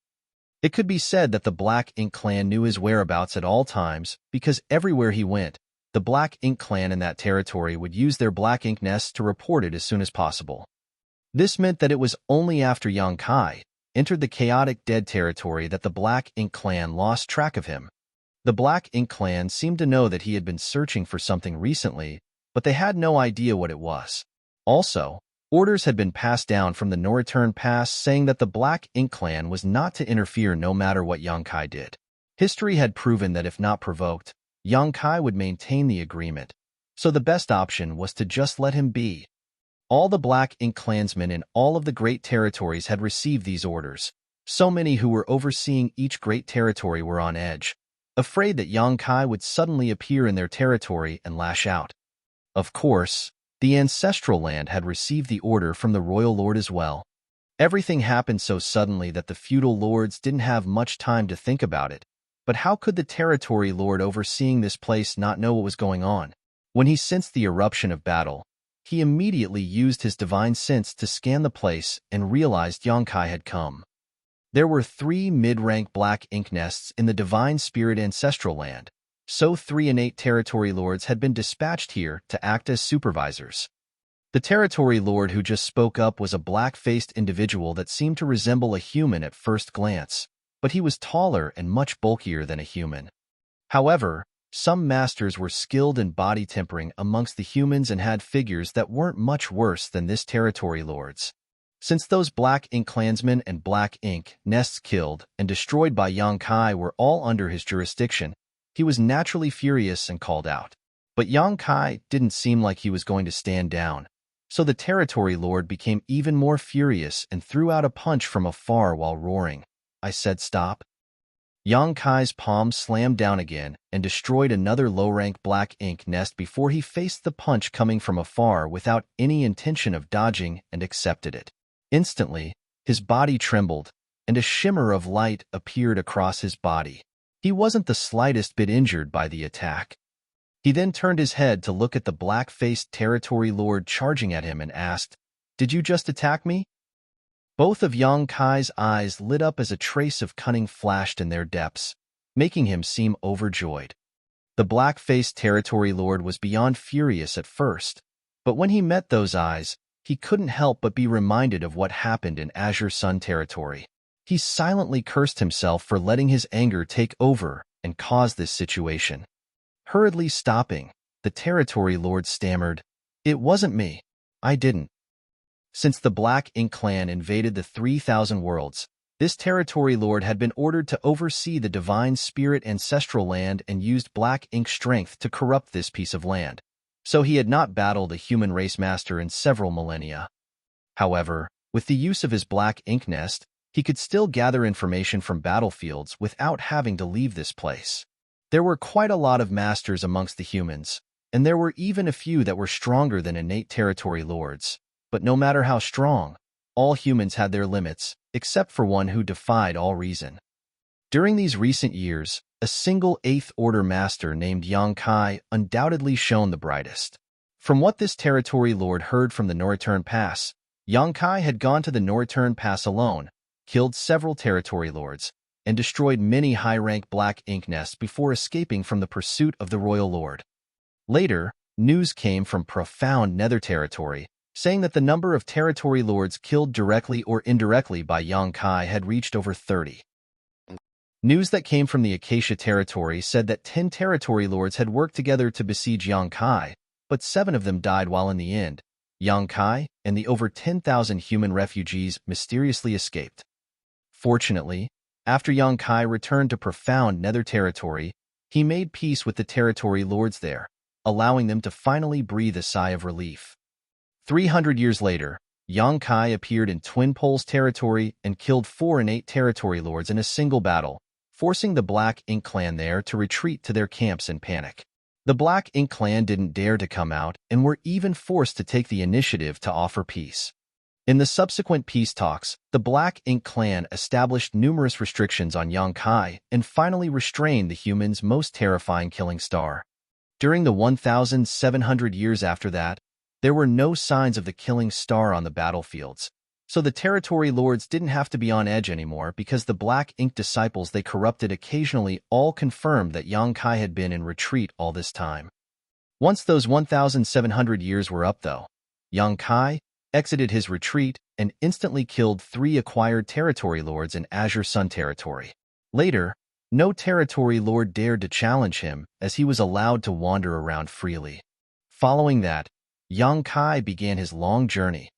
S1: It could be said that the Black Ink clan knew his whereabouts at all times because everywhere he went, the Black Ink clan in that territory would use their black ink nests to report it as soon as possible. This meant that it was only after Yang Kai entered the chaotic dead territory that the Black Ink clan lost track of him. The Black Ink clan seemed to know that he had been searching for something recently, but they had no idea what it was. Also, orders had been passed down from the Noreturn Pass saying that the Black Ink clan was not to interfere no matter what Yang Kai did. History had proven that if not provoked, Yang Kai would maintain the agreement, so the best option was to just let him be. All the Black Ink clansmen in all of the great territories had received these orders. So many who were overseeing each great territory were on edge, afraid that Yang Kai would suddenly appear in their territory and lash out. Of course, the ancestral land had received the order from the royal lord as well. Everything happened so suddenly that the feudal lords didn't have much time to think about it. But how could the territory lord overseeing this place not know what was going on? When he sensed the eruption of battle, he immediately used his divine sense to scan the place and realized Yang Kai had come. There were 3 mid-rank black ink nests in the divine spirit ancestral land, so 3 innate territory lords had been dispatched here to act as supervisors. The territory lord who just spoke up was a black-faced individual that seemed to resemble a human at first glance, but he was taller and much bulkier than a human. However, some masters were skilled in body tempering amongst the humans and had figures that weren't much worse than this territory lord's. Since those black ink clansmen and black ink nests killed and destroyed by Yang Kai were all under his jurisdiction, he was naturally furious and called out. But Yang Kai didn't seem like he was going to stand down, so the territory lord became even more furious and threw out a punch from afar while roaring. I said stop. Yang Kai's palm slammed down again and destroyed another low-rank black ink nest before he faced the punch coming from afar without any intention of dodging and accepted it. Instantly, his body trembled, and a shimmer of light appeared across his body. He wasn't the slightest bit injured by the attack. He then turned his head to look at the black-faced territory lord charging at him and asked, "Did you just attack me?" Both of Yang Kai's eyes lit up as a trace of cunning flashed in their depths, making him seem overjoyed. The black-faced territory lord was beyond furious at first, but when he met those eyes, he couldn't help but be reminded of what happened in Azure Sun territory. He silently cursed himself for letting his anger take over and cause this situation. Hurriedly stopping, the territory lord stammered, "It wasn't me. I didn't." Since the Black Ink clan invaded the 3,000 worlds, this territory lord had been ordered to oversee the divine spirit ancestral land and used Black Ink strength to corrupt this piece of land. So he had not battled a human race master in several millennia. However, with the use of his black ink nest, he could still gather information from battlefields without having to leave this place. There were quite a lot of masters amongst the humans, and there were even a few that were stronger than innate territory lords. But no matter how strong, all humans had their limits, except for one who defied all reason. During these recent years, a single 8th Order master named Yang Kai undoubtedly shone the brightest. From what this territory lord heard from the Norreturn Pass, Yang Kai had gone to the Norreturn Pass alone, killed several territory lords, and destroyed many high-rank black ink nests before escaping from the pursuit of the royal lord. Later, news came from profound nether territory, saying that the number of territory lords killed directly or indirectly by Yang Kai had reached over 30. News that came from the Acacia territory said that 10 territory lords had worked together to besiege Yang Kai, but 7 of them died while in the end, Yang Kai and the over 10,000 human refugees mysteriously escaped. Fortunately, after Yang Kai returned to profound nether territory, he made peace with the territory lords there, allowing them to finally breathe a sigh of relief. 300 years later, Yang Kai appeared in Twin Poles territory and killed 4 innate territory lords in a single battle, forcing the Black Ink clan there to retreat to their camps in panic. The Black Ink clan didn't dare to come out and were even forced to take the initiative to offer peace. In the subsequent peace talks, the Black Ink clan established numerous restrictions on Yang Kai and finally restrained the humans' most terrifying killing star. During the 1,700 years after that, there were no signs of the killing star on the battlefields, so the territory lords didn't have to be on edge anymore because the Black Ink disciples they corrupted occasionally all confirmed that Yang Kai had been in retreat all this time. Once those 1,700 years were up, though, Yang Kai exited his retreat and instantly killed 3 acquired territory lords in Azure Sun territory. Later, no territory lord dared to challenge him as he was allowed to wander around freely. Following that, Yang Kai began his long journey,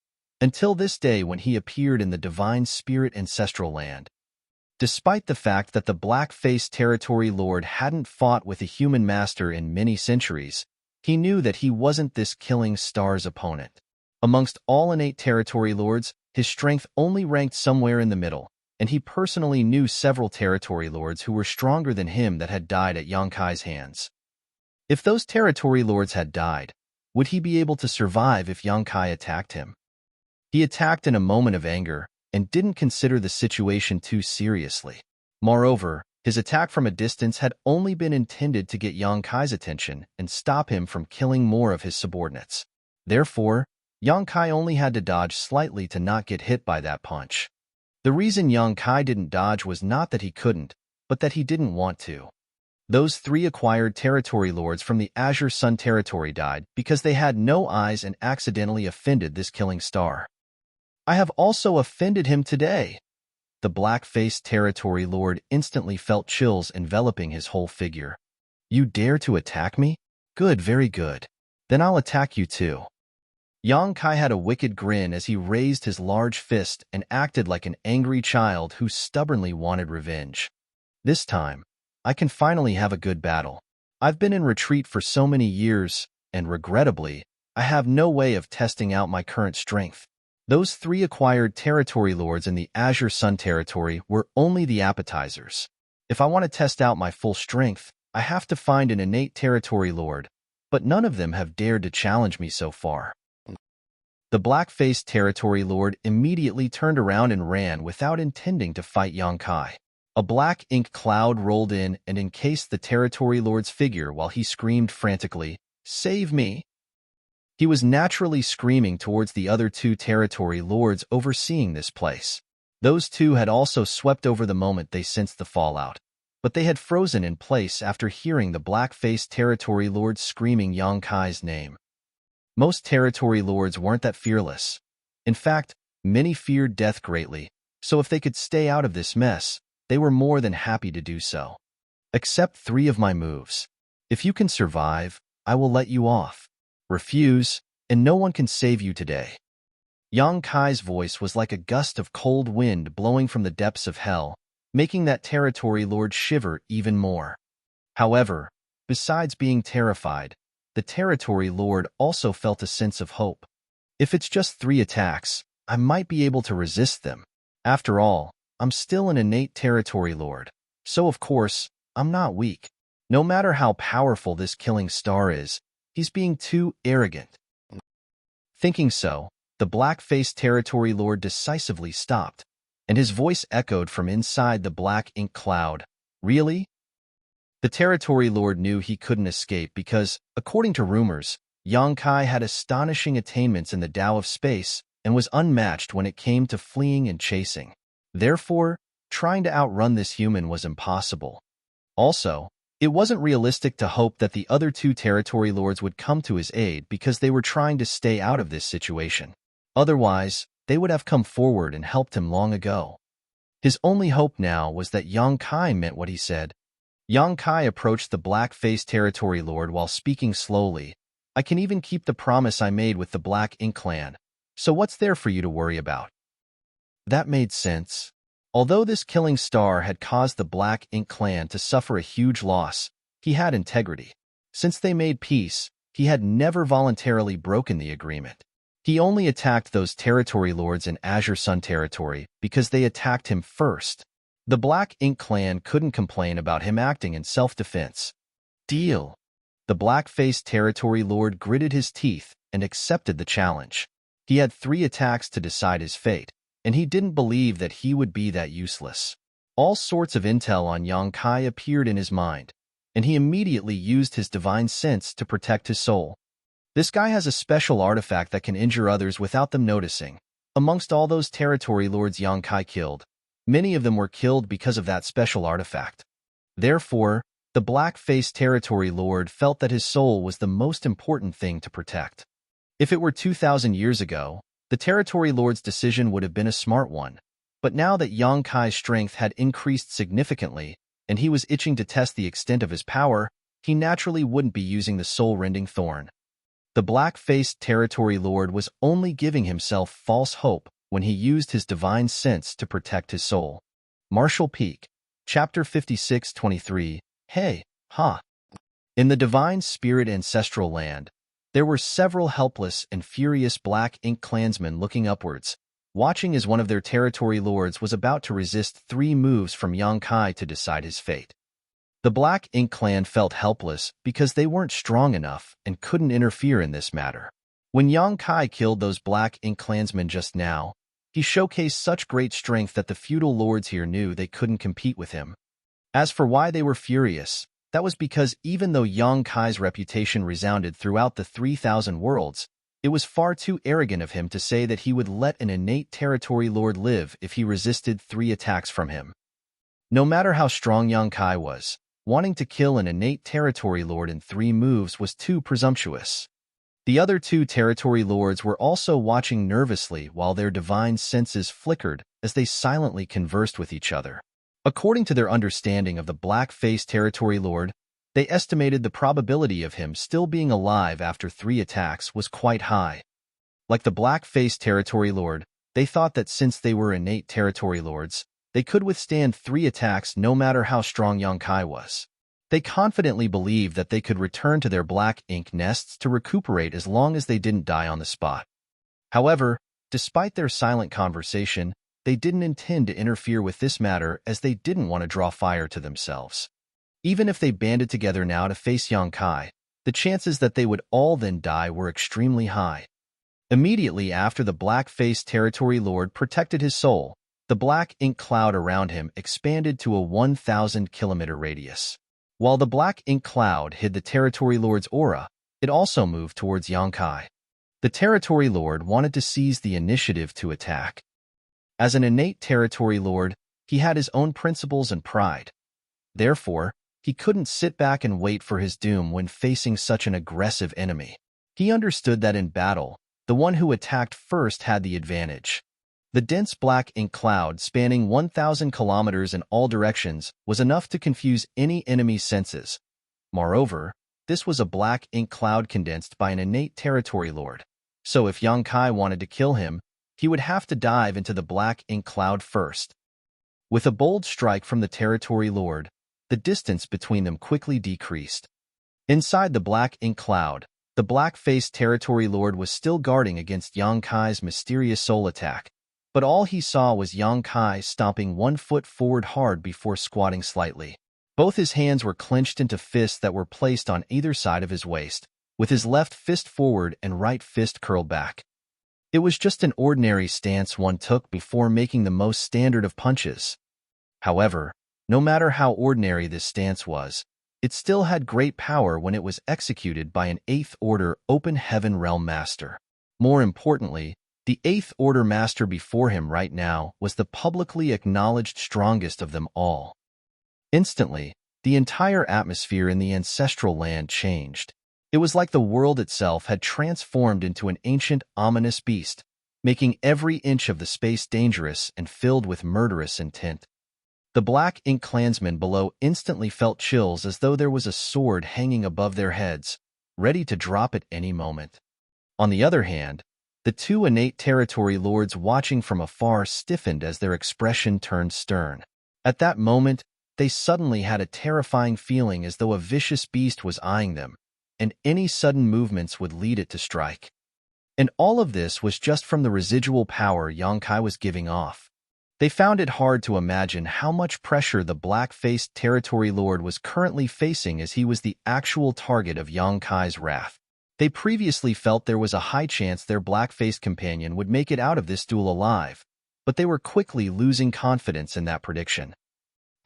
S1: until this day when he appeared in the divine spirit ancestral land. Despite the fact that the black-faced territory lord hadn't fought with a human master in many centuries, he knew that he wasn't this killing star's opponent. Amongst all innate territory lords, his strength only ranked somewhere in the middle, and he personally knew several territory lords who were stronger than him that had died at Yang Kai's hands. If those territory lords had died, would he be able to survive if Yang Kai attacked him? He attacked in a moment of anger and didn't consider the situation too seriously. Moreover, his attack from a distance had only been intended to get Yang Kai's attention and stop him from killing more of his subordinates. Therefore, Yang Kai only had to dodge slightly to not get hit by that punch. The reason Yang Kai didn't dodge was not that he couldn't, but that he didn't want to. Those 3 acquired territory lords from the Azure Sun territory died because they had no eyes and accidentally offended this killing star. I have also offended him today. The black-faced territory lord instantly felt chills enveloping his whole figure. You dare to attack me? Good, very good. Then I'll attack you too. Yang Kai had a wicked grin as he raised his large fist and acted like an angry child who stubbornly wanted revenge. This time, I can finally have a good battle. I've been in retreat for so many years, and regrettably, I have no way of testing out my current strength. Those 3 acquired territory lords in the Azure Sun territory were only the appetizers. If I want to test out my full strength, I have to find an innate territory lord, but none of them have dared to challenge me so far. The black-faced territory lord immediately turned around and ran without intending to fight Yang Kai. A black ink cloud rolled in and encased the territory lord's figure while he screamed frantically, "Save me!" He was naturally screaming towards the other 2 territory lords overseeing this place. Those 2 had also swept over the moment they sensed the fallout, but they had frozen in place after hearing the black-faced territory lord screaming Yang Kai's name. Most territory lords weren't that fearless. In fact, many feared death greatly, so if they could stay out of this mess, they were more than happy to do so. Accept 3 of my moves. If you can survive, I will let you off. Refuse, and no one can save you today. Yang Kai's voice was like a gust of cold wind blowing from the depths of hell, making that territory lord shiver even more. However, besides being terrified, the territory lord also felt a sense of hope. If it's just 3 attacks, I might be able to resist them. After all, I'm still an innate territory lord, so of course, I'm not weak. No matter how powerful this killing star is, he's being too arrogant. Thinking so, the black-faced territory lord decisively stopped, and his voice echoed from inside the black ink cloud. Really? The territory lord knew he couldn't escape because, according to rumors, Yang Kai had astonishing attainments in the Tao of space and was unmatched when it came to fleeing and chasing. Therefore, trying to outrun this human was impossible. Also, it wasn't realistic to hope that the other 2 territory lords would come to his aid because they were trying to stay out of this situation. Otherwise, they would have come forward and helped him long ago. His only hope now was that Yang Kai meant what he said. Yang Kai approached the black-faced territory lord while speaking slowly. I can even keep the promise I made with the Black Ink clan, so what's there for you to worry about? That made sense. Although this killing star had caused the Black Ink clan to suffer a huge loss, he had integrity. Since they made peace, he had never voluntarily broken the agreement. He only attacked those territory lords in Azure Sun territory because they attacked him first. The Black Ink clan couldn't complain about him acting in self-defense. Deal. The black-faced territory lord gritted his teeth and accepted the challenge. He had 3 attacks to decide his fate, and he didn't believe that he would be that useless. All sorts of intel on Yang Kai appeared in his mind, and he immediately used his divine sense to protect his soul. This guy has a special artifact that can injure others without them noticing. Amongst all those territory lords Yang Kai killed, many of them were killed because of that special artifact. Therefore, the black-faced territory lord felt that his soul was the most important thing to protect. If it were 2,000 years ago, the territory lord's decision would have been a smart one. But now that Yang Kai's strength had increased significantly, and he was itching to test the extent of his power, he naturally wouldn't be using the soul-rending thorn. The black-faced territory lord was only giving himself false hope when he used his divine sense to protect his soul. Martial Peak, Chapter 56-23, Hey, Ha! In the divine spirit ancestral land, there were several helpless and furious Black Ink clansmen looking upwards, watching as one of their territory lords was about to resist 3 moves from Yang Kai to decide his fate. The Black Ink clan felt helpless because they weren't strong enough and couldn't interfere in this matter. When Yang Kai killed those Black Ink clansmen just now, he showcased such great strength that the feudal lords here knew they couldn't compete with him. As for why they were furious, that was because even though Yang Kai's reputation resounded throughout the 3,000 worlds, it was far too arrogant of him to say that he would let an innate territory lord live if he resisted 3 attacks from him. No matter how strong Yang Kai was, wanting to kill an innate territory lord in 3 moves was too presumptuous. The other 2 territory lords were also watching nervously while their divine senses flickered as they silently conversed with each other. According to their understanding of the black-faced territory lord, they estimated the probability of him still being alive after 3 attacks was quite high. Like the black-faced territory lord, they thought that since they were innate territory lords, they could withstand 3 attacks no matter how strong Yongkai was. They confidently believed that they could return to their black ink nests to recuperate as long as they didn't die on the spot. However, despite their silent conversation, they didn't intend to interfere with this matter as they didn't want to draw fire to themselves. Even if they banded together now to face Yongkai, the chances that they would all then die were extremely high. Immediately after the black-faced territory lord protected his soul, the black ink cloud around him expanded to a 1,000-kilometer radius. While the black ink cloud hid the territory lord's aura, it also moved towards Yongkai. The territory lord wanted to seize the initiative to attack. As an innate territory lord, he had his own principles and pride. Therefore, he couldn't sit back and wait for his doom when facing such an aggressive enemy. He understood that in battle, the one who attacked first had the advantage. The dense black ink cloud spanning 1,000 kilometers in all directions was enough to confuse any enemy's senses. Moreover, this was a black ink cloud condensed by an innate territory lord. So if Yongkai wanted to kill him, he would have to dive into the black ink cloud first. With a bold strike from the territory lord, the distance between them quickly decreased. Inside the black ink cloud, the black-faced territory lord was still guarding against Yongkai's mysterious soul attack, but all he saw was Yongkai stomping 1 foot forward hard before squatting slightly. Both his hands were clenched into fists that were placed on either side of his waist, with his left fist forward and right fist curled back. It was just an ordinary stance one took before making the most standard of punches. However, no matter how ordinary this stance was, it still had great power when it was executed by an 8th Order Open Heaven Realm Master. More importantly, the 8th Order Master before him right now was the publicly acknowledged strongest of them all. Instantly, the entire atmosphere in the ancestral land changed. It was like the world itself had transformed into an ancient, ominous beast, making every inch of the space dangerous and filled with murderous intent. The black ink clansmen below instantly felt chills as though there was a sword hanging above their heads, ready to drop at any moment. On the other hand, the 2 innate territory lords watching from afar stiffened as their expression turned stern. At that moment, they suddenly had a terrifying feeling as though a vicious beast was eyeing them, and any sudden movements would lead it to strike. And all of this was just from the residual power Yongkai was giving off. They found it hard to imagine how much pressure the black-faced territory lord was currently facing as he was the actual target of Yongkai's wrath. They previously felt there was a high chance their black-faced companion would make it out of this duel alive, but they were quickly losing confidence in that prediction.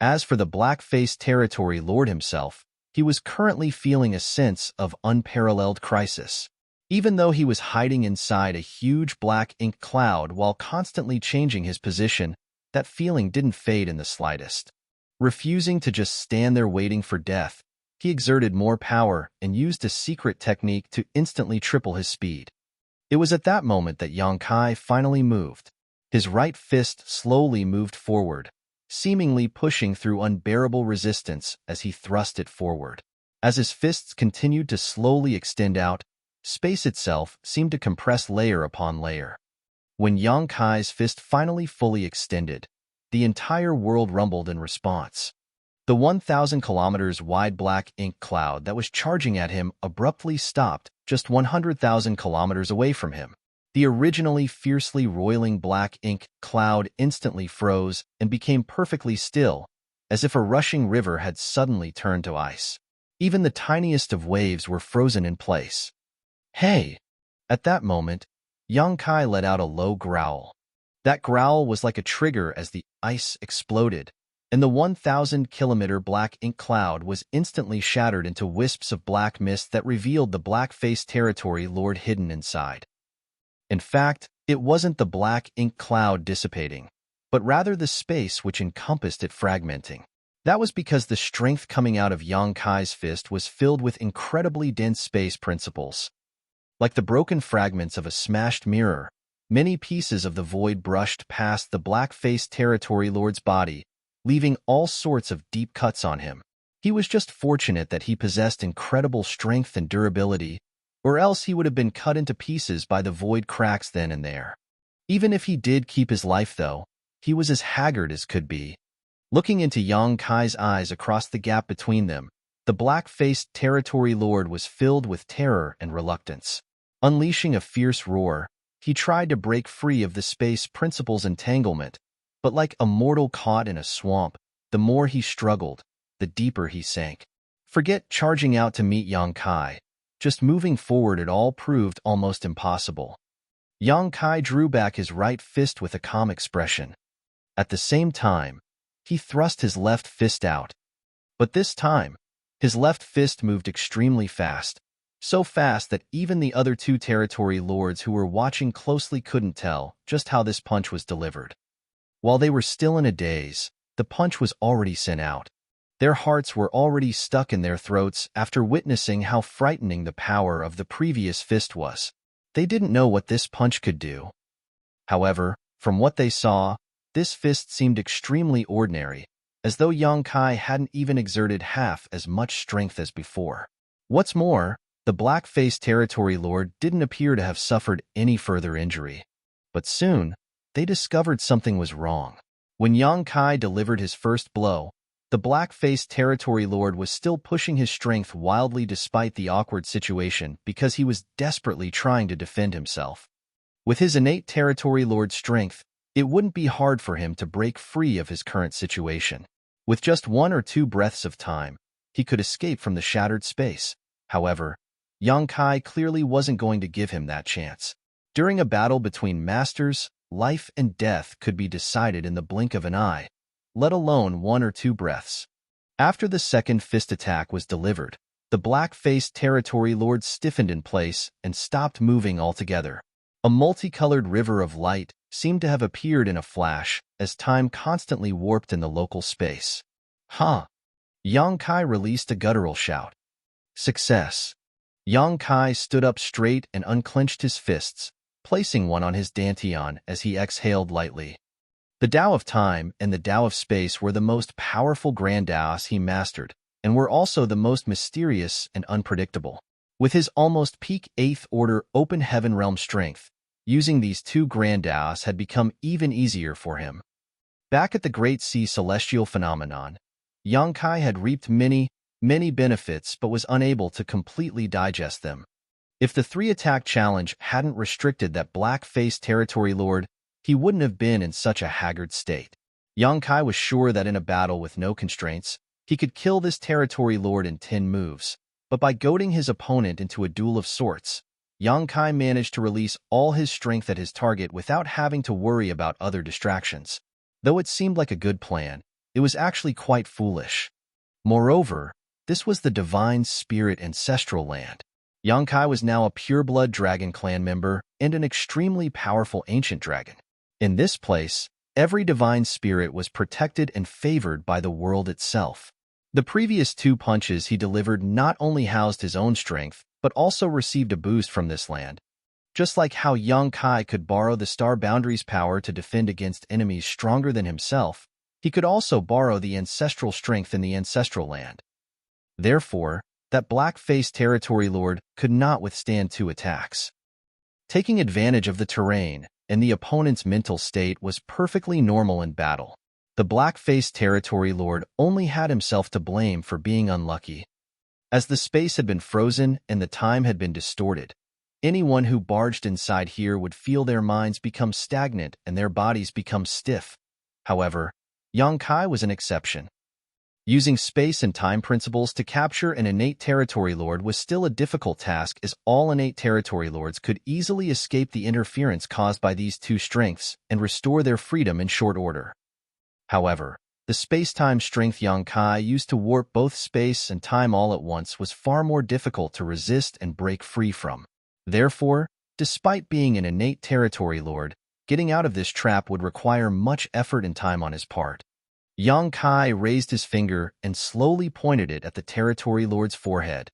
S1: As for the black-faced territory lord himself, he was currently feeling a sense of unparalleled crisis. Even though he was hiding inside a huge black ink cloud while constantly changing his position, that feeling didn't fade in the slightest. Refusing to just stand there waiting for death, he exerted more power and used a secret technique to instantly triple his speed. It was at that moment that Yongkai finally moved. His right fist slowly moved forward, seemingly pushing through unbearable resistance as he thrust it forward. As his fists continued to slowly extend out, space itself seemed to compress layer upon layer. When Yongkai's fist finally fully extended, the entire world rumbled in response. The 1,000 kilometers wide black ink cloud that was charging at him abruptly stopped just 100,000 kilometers away from him. The originally fiercely roiling black ink cloud instantly froze and became perfectly still, as if a rushing river had suddenly turned to ice. Even the tiniest of waves were frozen in place. Hey! At that moment, Yongkai let out a low growl. That growl was like a trigger as the ice exploded, and the 1,000-kilometer black ink cloud was instantly shattered into wisps of black mist that revealed the black-faced territory lord hidden inside. In fact, it wasn't the black ink cloud dissipating, but rather the space which encompassed it fragmenting. That was because the strength coming out of Yongkai's fist was filled with incredibly dense space principles. Like the broken fragments of a smashed mirror, many pieces of the void brushed past the black-faced territory lord's body, leaving all sorts of deep cuts on him. He was just fortunate that he possessed incredible strength and durability, or else he would have been cut into pieces by the void cracks then and there. Even if he did keep his life, though, he was as haggard as could be. Looking into Yang Kai's eyes across the gap between them, the black-faced territory lord was filled with terror and reluctance. Unleashing a fierce roar, he tried to break free of the space principle's entanglement, but like a mortal caught in a swamp, the more he struggled, the deeper he sank. Forget charging out to meet Yang Kai. Just moving forward at all proved almost impossible. Yang Kai drew back his right fist with a calm expression. At the same time, he thrust his left fist out. But this time, his left fist moved extremely fast, so fast that even the other two territory lords who were watching closely couldn't tell just how this punch was delivered. While they were still in a daze, the punch was already sent out. Their hearts were already stuck in their throats after witnessing how frightening the power of the previous fist was. They didn't know what this punch could do. However, from what they saw, this fist seemed extremely ordinary, as though Yang Kai hadn't even exerted half as much strength as before. What's more, the black-faced territory lord didn't appear to have suffered any further injury. But soon, they discovered something was wrong. When Yang Kai delivered his first blow, the black-faced territory lord was still pushing his strength wildly despite the awkward situation because he was desperately trying to defend himself. With his innate territory lord strength, it wouldn't be hard for him to break free of his current situation. With just 1 or 2 breaths of time, he could escape from the shattered space. However, Yang Kai clearly wasn't going to give him that chance. During a battle between masters, life and death could be decided in the blink of an eye, let alone 1 or 2 breaths. After the second fist attack was delivered, the black-faced territory lord stiffened in place and stopped moving altogether. A multicolored river of light seemed to have appeared in a flash as time constantly warped in the local space. Huh! Yang Kai released a guttural shout. Success! Yang Kai stood up straight and unclenched his fists, placing one on his dantian as he exhaled lightly. The Tao of Time and the Tao of Space were the most powerful grand Taos he mastered, and were also the most mysterious and unpredictable. With his almost peak 8th order open heaven realm strength, using these 2 grand Taos had become even easier for him. Back at the Great Sea Celestial Phenomenon, Yang Kai had reaped many benefits but was unable to completely digest them. If the 3-attack challenge hadn't restricted that black-faced territory lord, he wouldn't have been in such a haggard state. Yang Kai was sure that in a battle with no constraints, he could kill this territory lord in 10 moves, but by goading his opponent into a duel of sorts, Yang Kai managed to release all his strength at his target without having to worry about other distractions. Though it seemed like a good plan, it was actually quite foolish. Moreover, this was the Divine Spirit Ancestral Land. Yang Kai was now a pure-blood dragon clan member and an extremely powerful ancient dragon. In this place, every divine spirit was protected and favored by the world itself. The previous 2 punches he delivered not only housed his own strength, but also received a boost from this land. Just like how Yang Kai could borrow the Star Boundary's power to defend against enemies stronger than himself, he could also borrow the ancestral strength in the Ancestral Land. Therefore, that black-faced territory lord could not withstand 2 attacks. Taking advantage of the terrain and the opponent's mental state was perfectly normal in battle. The black-faced territory lord only had himself to blame for being unlucky. As the space had been frozen and the time had been distorted, anyone who barged inside here would feel their minds become stagnant and their bodies become stiff. However, Yang Kai was an exception. Using space and time principles to capture an innate territory lord was still a difficult task, as all innate territory lords could easily escape the interference caused by these 2 strengths and restore their freedom in short order. However, the space-time strength Yang Kai used to warp both space and time all at once was far more difficult to resist and break free from. Therefore, despite being an innate territory lord, getting out of this trap would require much effort and time on his part. Yang Kai raised his finger and slowly pointed it at the territory lord's forehead.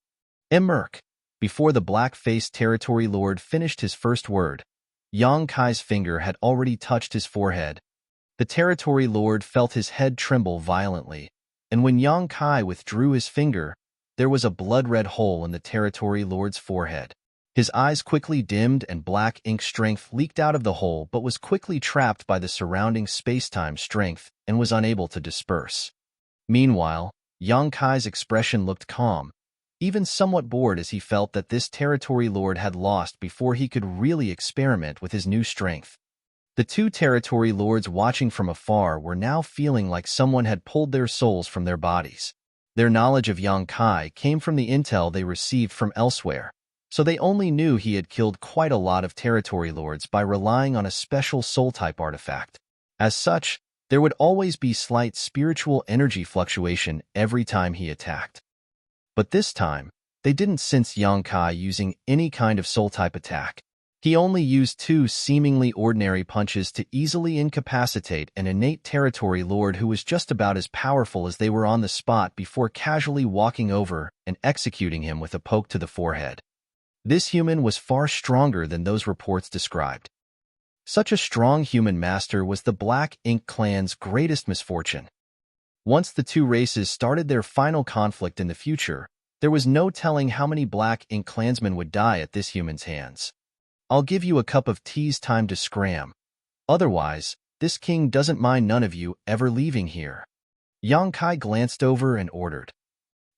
S1: Embark! Before the black-faced territory lord finished his first word, Yang Kai's finger had already touched his forehead. The territory lord felt his head tremble violently, and when Yang Kai withdrew his finger, there was a blood-red hole in the territory lord's forehead. His eyes quickly dimmed and black ink strength leaked out of the hole but was quickly trapped by the surrounding space-time strength and was unable to disperse. Meanwhile, Yang Kai's expression looked calm, even somewhat bored as he felt that this territory lord had lost before he could really experiment with his new strength. The two territory lords watching from afar were now feeling like someone had pulled their souls from their bodies. Their knowledge of Yang Kai came from the intel they received from elsewhere, so they only knew he had killed quite a lot of territory lords by relying on a special soul-type artifact. As such, there would always be slight spiritual energy fluctuation every time he attacked. But this time, they didn't sense Yang Kai using any kind of soul-type attack. He only used two seemingly ordinary punches to easily incapacitate an innate territory lord who was just about as powerful as they were on the spot before casually walking over and executing him with a poke to the forehead. This human was far stronger than those reports described. Such a strong human master was the Black Ink clan's greatest misfortune. Once the two races started their final conflict in the future, there was no telling how many Black Ink clansmen would die at this human's hands. I'll give you a cup of tea's time to scram. Otherwise, this king doesn't mind none of you ever leaving here. Yang Kai glanced over and ordered.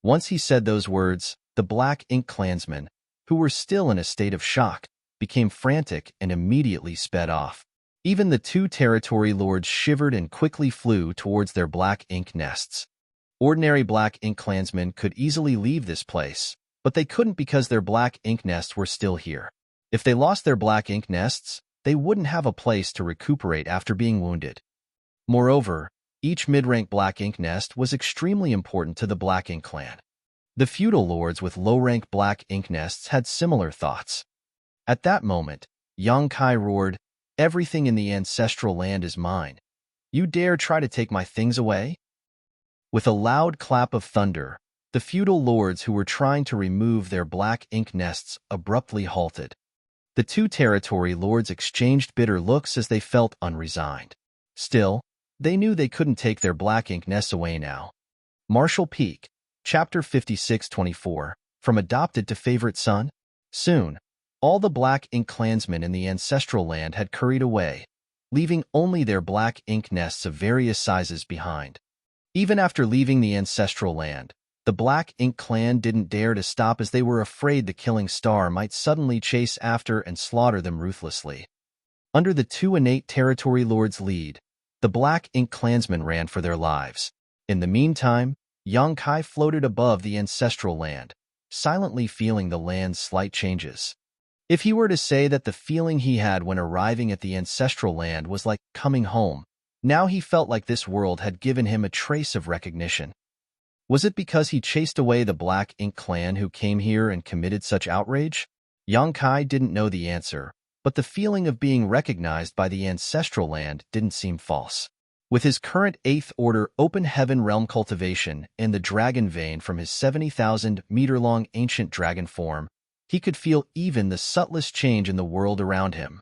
S1: Once he said those words, the Black Ink clansmen, who were still in a state of shock, became frantic and immediately sped off. Even the two territory lords shivered and quickly flew towards their Black Ink nests. Ordinary Black Ink clansmen could easily leave this place, but they couldn't because their Black Ink nests were still here. If they lost their Black Ink nests, they wouldn't have a place to recuperate after being wounded. Moreover, each mid-rank Black Ink nest was extremely important to the Black Ink clan. The feudal lords with low-rank Black Ink nests had similar thoughts. At that moment, Yang Kai roared, "Everything in the ancestral land is mine. You dare try to take my things away?" With a loud clap of thunder, the feudal lords who were trying to remove their Black Ink nests abruptly halted. The two territory lords exchanged bitter looks as they felt unresigned. Still, they knew they couldn't take their Black Ink nests away now. Marshall Peak, Chapter 56-24, From Adopted to Favorite Son? Soon, all the Black Ink clansmen in the ancestral land had curried away, leaving only their Black Ink nests of various sizes behind. Even after leaving the ancestral land, the Black Ink clan didn't dare to stop as they were afraid the killing star might suddenly chase after and slaughter them ruthlessly. Under the two innate territory lords' lead, the Black Ink clansmen ran for their lives. In the meantime, Yang Kai floated above the ancestral land, silently feeling the land's slight changes. If he were to say that the feeling he had when arriving at the ancestral land was like coming home, now he felt like this world had given him a trace of recognition. Was it because he chased away the Black Ink clan who came here and committed such outrage? Yang Kai didn't know the answer, but the feeling of being recognized by the ancestral land didn't seem false. With his current 8th Order Open Heaven Realm cultivation and the dragon vein from his 70,000-meter-long ancient dragon form, he could feel even the subtlest change in the world around him.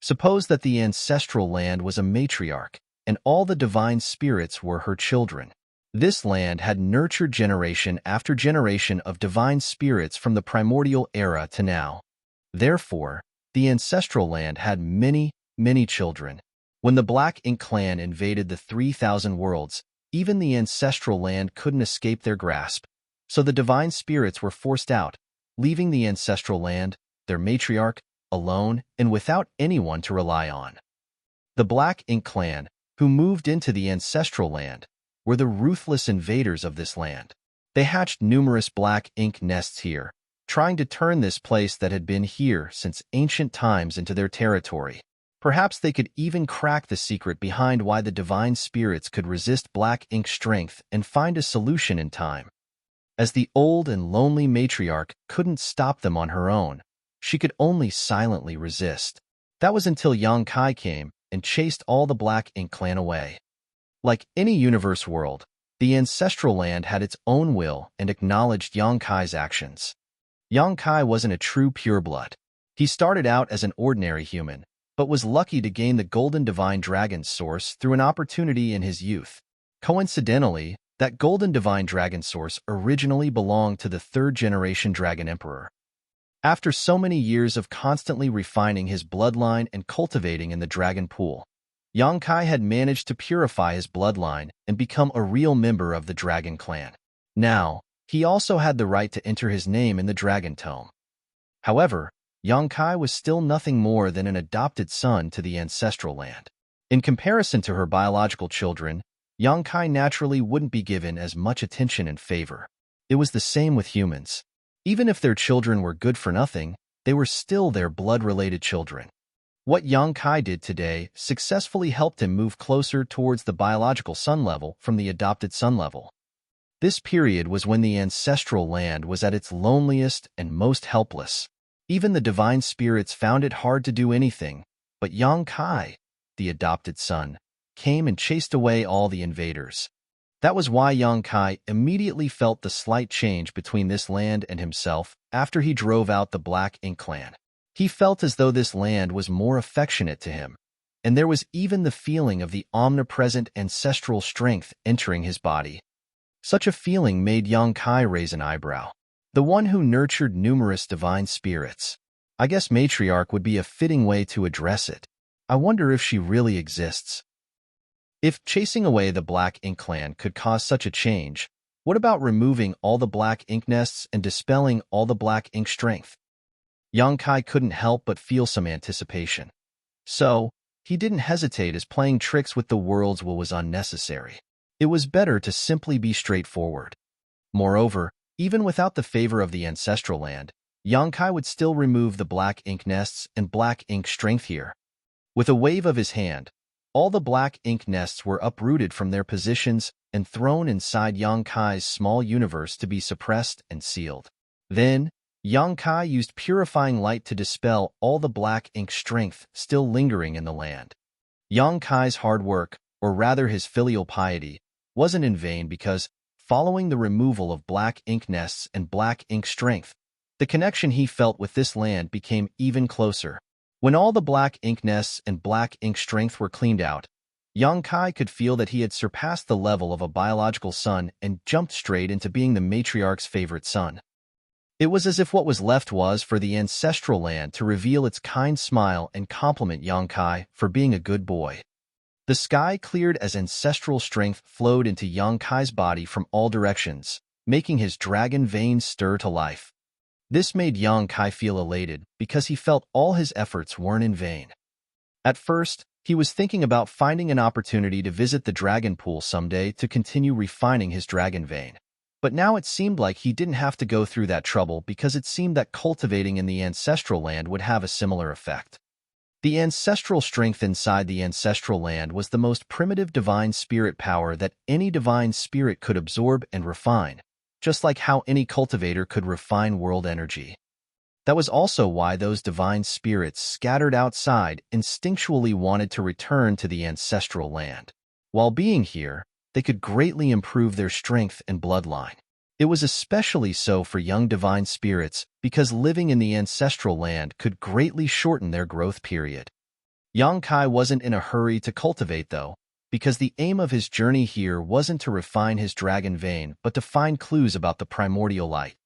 S1: Suppose that the ancestral land was a matriarch, and all the divine spirits were her children. This land had nurtured generation after generation of divine spirits from the primordial era to now. Therefore, the ancestral land had many, many children. When the Black Ink clan invaded the 3,000 worlds, even the ancestral land couldn't escape their grasp, so the divine spirits were forced out, leaving the ancestral land, their matriarch, alone and without anyone to rely on. The Black Ink clan, who moved into the ancestral land, were the ruthless invaders of this land. They hatched numerous Black Ink nests here, trying to turn this place that had been here since ancient times into their territory. Perhaps they could even crack the secret behind why the divine spirits could resist Black Ink's strength and find a solution in time. As the old and lonely matriarch couldn't stop them on her own, she could only silently resist. That was until Yang Kai came and chased all the Black Ink clan away. Like any universe world, the ancestral land had its own will and acknowledged Yang Kai's actions. Yang Kai wasn't a true pureblood. He started out as an ordinary human, but was lucky to gain the Golden Divine Dragon Source through an opportunity in his youth. Coincidentally, that Golden Divine Dragon Source originally belonged to the third-generation Dragon Emperor. After so many years of constantly refining his bloodline and cultivating in the dragon pool, Yang Kai had managed to purify his bloodline and become a real member of the dragon clan. Now, he also had the right to enter his name in the dragon tome. However, Yang Kai was still nothing more than an adopted son to the ancestral land. In comparison to her biological children, Yang Kai naturally wouldn't be given as much attention and favor. It was the same with humans. Even if their children were good for nothing, they were still their blood-related children. What Yang Kai did today successfully helped him move closer towards the biological sun level from the adopted sun level. This period was when the ancestral land was at its loneliest and most helpless. Even the divine spirits found it hard to do anything, but Yang Kai, the adopted son, came and chased away all the invaders. That was why Yang Kai immediately felt the slight change between this land and himself after he drove out the Black Ink clan. He felt as though this land was more affectionate to him, and there was even the feeling of the omnipresent ancestral strength entering his body. Such a feeling made Yang Kai raise an eyebrow. The one who nurtured numerous divine spirits. I guess matriarch would be a fitting way to address it. I wonder if she really exists. If chasing away the Black Ink clan could cause such a change, what about removing all the black ink nests and dispelling all the black ink strength? Yang Kai couldn't help but feel some anticipation. So, he didn't hesitate as playing tricks with the world's will was unnecessary. It was better to simply be straightforward. Moreover, even without the favor of the ancestral land, Yang Kai would still remove the black ink nests and black ink strength here. With a wave of his hand, all the black ink nests were uprooted from their positions and thrown inside Yang Kai's small universe to be suppressed and sealed. Then, Yang Kai used purifying light to dispel all the black ink strength still lingering in the land. Yang Kai's hard work, or rather his filial piety, wasn't in vain because, following the removal of black ink nests and black ink strength, the connection he felt with this land became even closer. When all the black ink nests and black ink strength were cleaned out, Yang Kai could feel that he had surpassed the level of a biological son and jumped straight into being the matriarch's favorite son. It was as if what was left was for the ancestral land to reveal its kind smile and compliment Yang Kai for being a good boy. The sky cleared as ancestral strength flowed into Yang Kai's body from all directions, making his dragon veins stir to life. This made Yang Kai feel elated because he felt all his efforts weren't in vain. At first, he was thinking about finding an opportunity to visit the dragon pool someday to continue refining his dragon vein. But now it seemed like he didn't have to go through that trouble because it seemed that cultivating in the ancestral land would have a similar effect. The ancestral strength inside the ancestral land was the most primitive divine spirit power that any divine spirit could absorb and refine, just like how any cultivator could refine world energy. That was also why those divine spirits scattered outside instinctually wanted to return to the ancestral land. While being here, they could greatly improve their strength and bloodline. It was especially so for young divine spirits because living in the ancestral land could greatly shorten their growth period. Yang Kai wasn't in a hurry to cultivate, though, because the aim of his journey here wasn't to refine his dragon vein but to find clues about the primordial light.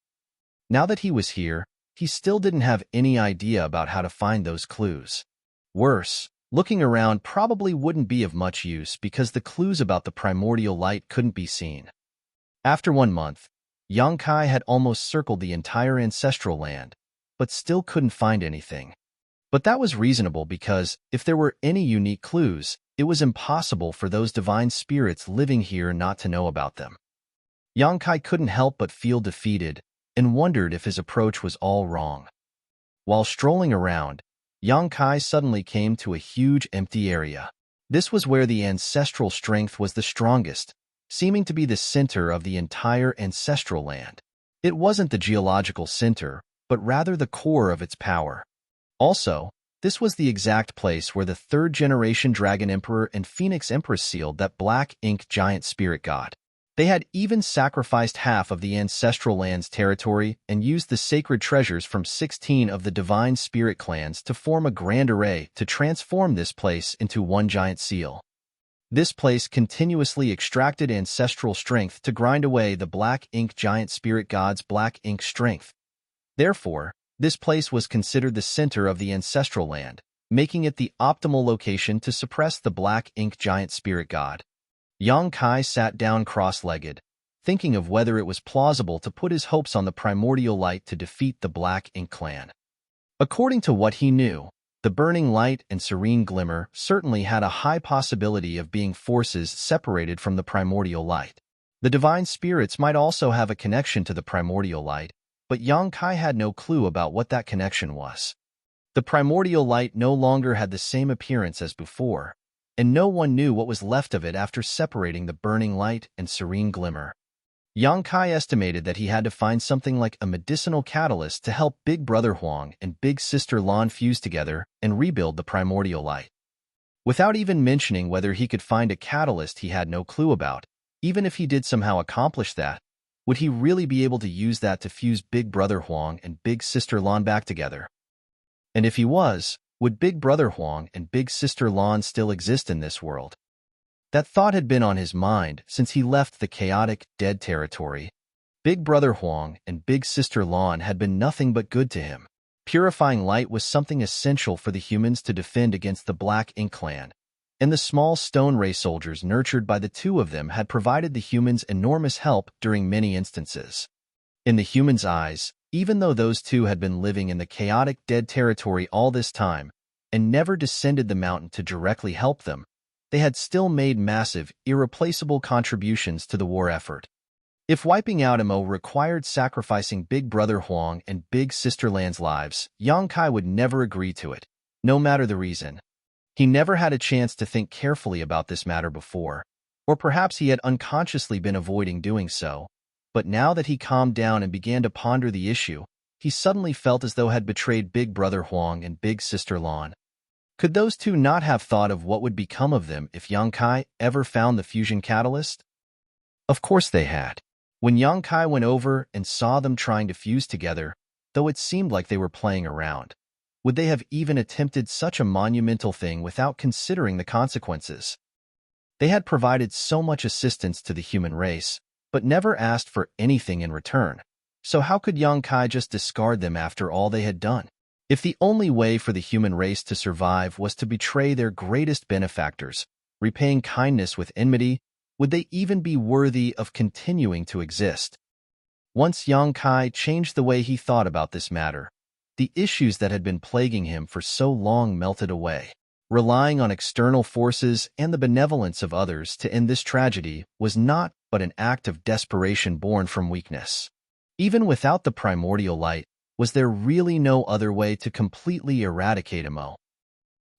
S1: Now that he was here, he still didn't have any idea about how to find those clues. Worse, looking around probably wouldn't be of much use because the clues about the primordial light couldn't be seen. After 1 month, Yang Kai had almost circled the entire ancestral land, but still couldn't find anything. But that was reasonable because, if there were any unique clues, it was impossible for those divine spirits living here not to know about them. Yang Kai couldn't help but feel defeated and wondered if his approach was all wrong. While strolling around, Yang Kai suddenly came to a huge empty area. This was where the ancestral strength was the strongest, seeming to be the center of the entire ancestral land. It wasn't the geological center, but rather the core of its power. Also, this was the exact place where the third-generation Dragon Emperor and Phoenix Empress sealed that black ink giant spirit god. They had even sacrificed half of the ancestral land's territory and used the sacred treasures from 16 of the divine spirit clans to form a grand array to transform this place into one giant seal. This place continuously extracted ancestral strength to grind away the black ink giant spirit god's black ink strength. Therefore, This place was considered the center of the ancestral land, making it the optimal location to suppress the black ink giant spirit god. Yang Kai sat down cross-legged, thinking of whether it was plausible to put his hopes on the primordial light to defeat the Black Ink clan. According to what he knew, the burning light and serene glimmer certainly had a high possibility of being forces separated from the primordial light. The divine spirits might also have a connection to the primordial light, but Yang Kai had no clue about what that connection was. The primordial light no longer had the same appearance as before, and no one knew what was left of it after separating the burning light and serene glimmer. Yang Kai estimated that he had to find something like a medicinal catalyst to help Big Brother Huang and Big Sister Lan fuse together and rebuild the primordial light. Without even mentioning whether he could find a catalyst he had no clue about, even if he did somehow accomplish that, would he really be able to use that to fuse Big Brother Huang and Big Sister Lan back together? And if he was, would Big Brother Huang and Big Sister Lan still exist in this world? That thought had been on his mind since he left the chaotic, dead territory. Big Brother Huang and Big Sister Lan had been nothing but good to him. Purifying light was something essential for the humans to defend against the Black Ink clan, and the small stone ray soldiers nurtured by the two of them had provided the humans enormous help during many instances. In the humans' eyes, even though those two had been living in the chaotic, dead territory all this time and never descended the mountain to directly help them, they had still made massive, irreplaceable contributions to the war effort. If wiping out Mo required sacrificing Big Brother Huang and Big Sister Lan's lives, Yang Kai would never agree to it, no matter the reason. He never had a chance to think carefully about this matter before, or perhaps he had unconsciously been avoiding doing so, but now that he calmed down and began to ponder the issue, he suddenly felt as though he had betrayed Big Brother Huang and Big Sister Lan. Could those two not have thought of what would become of them if Yang Kai ever found the fusion catalyst? Of course they had. When Yang Kai went over and saw them trying to fuse together, though it seemed like they were playing around, would they have even attempted such a monumental thing without considering the consequences? They had provided so much assistance to the human race, but never asked for anything in return. So how could Yang Kai just discard them after all they had done? If the only way for the human race to survive was to betray their greatest benefactors, repaying kindness with enmity, would they even be worthy of continuing to exist? Once Yang Kai changed the way he thought about this matter, the issues that had been plaguing him for so long melted away. Relying on external forces and the benevolence of others to end this tragedy was not but an act of desperation born from weakness. Even without the primordial light, was there really no other way to completely eradicate Mo?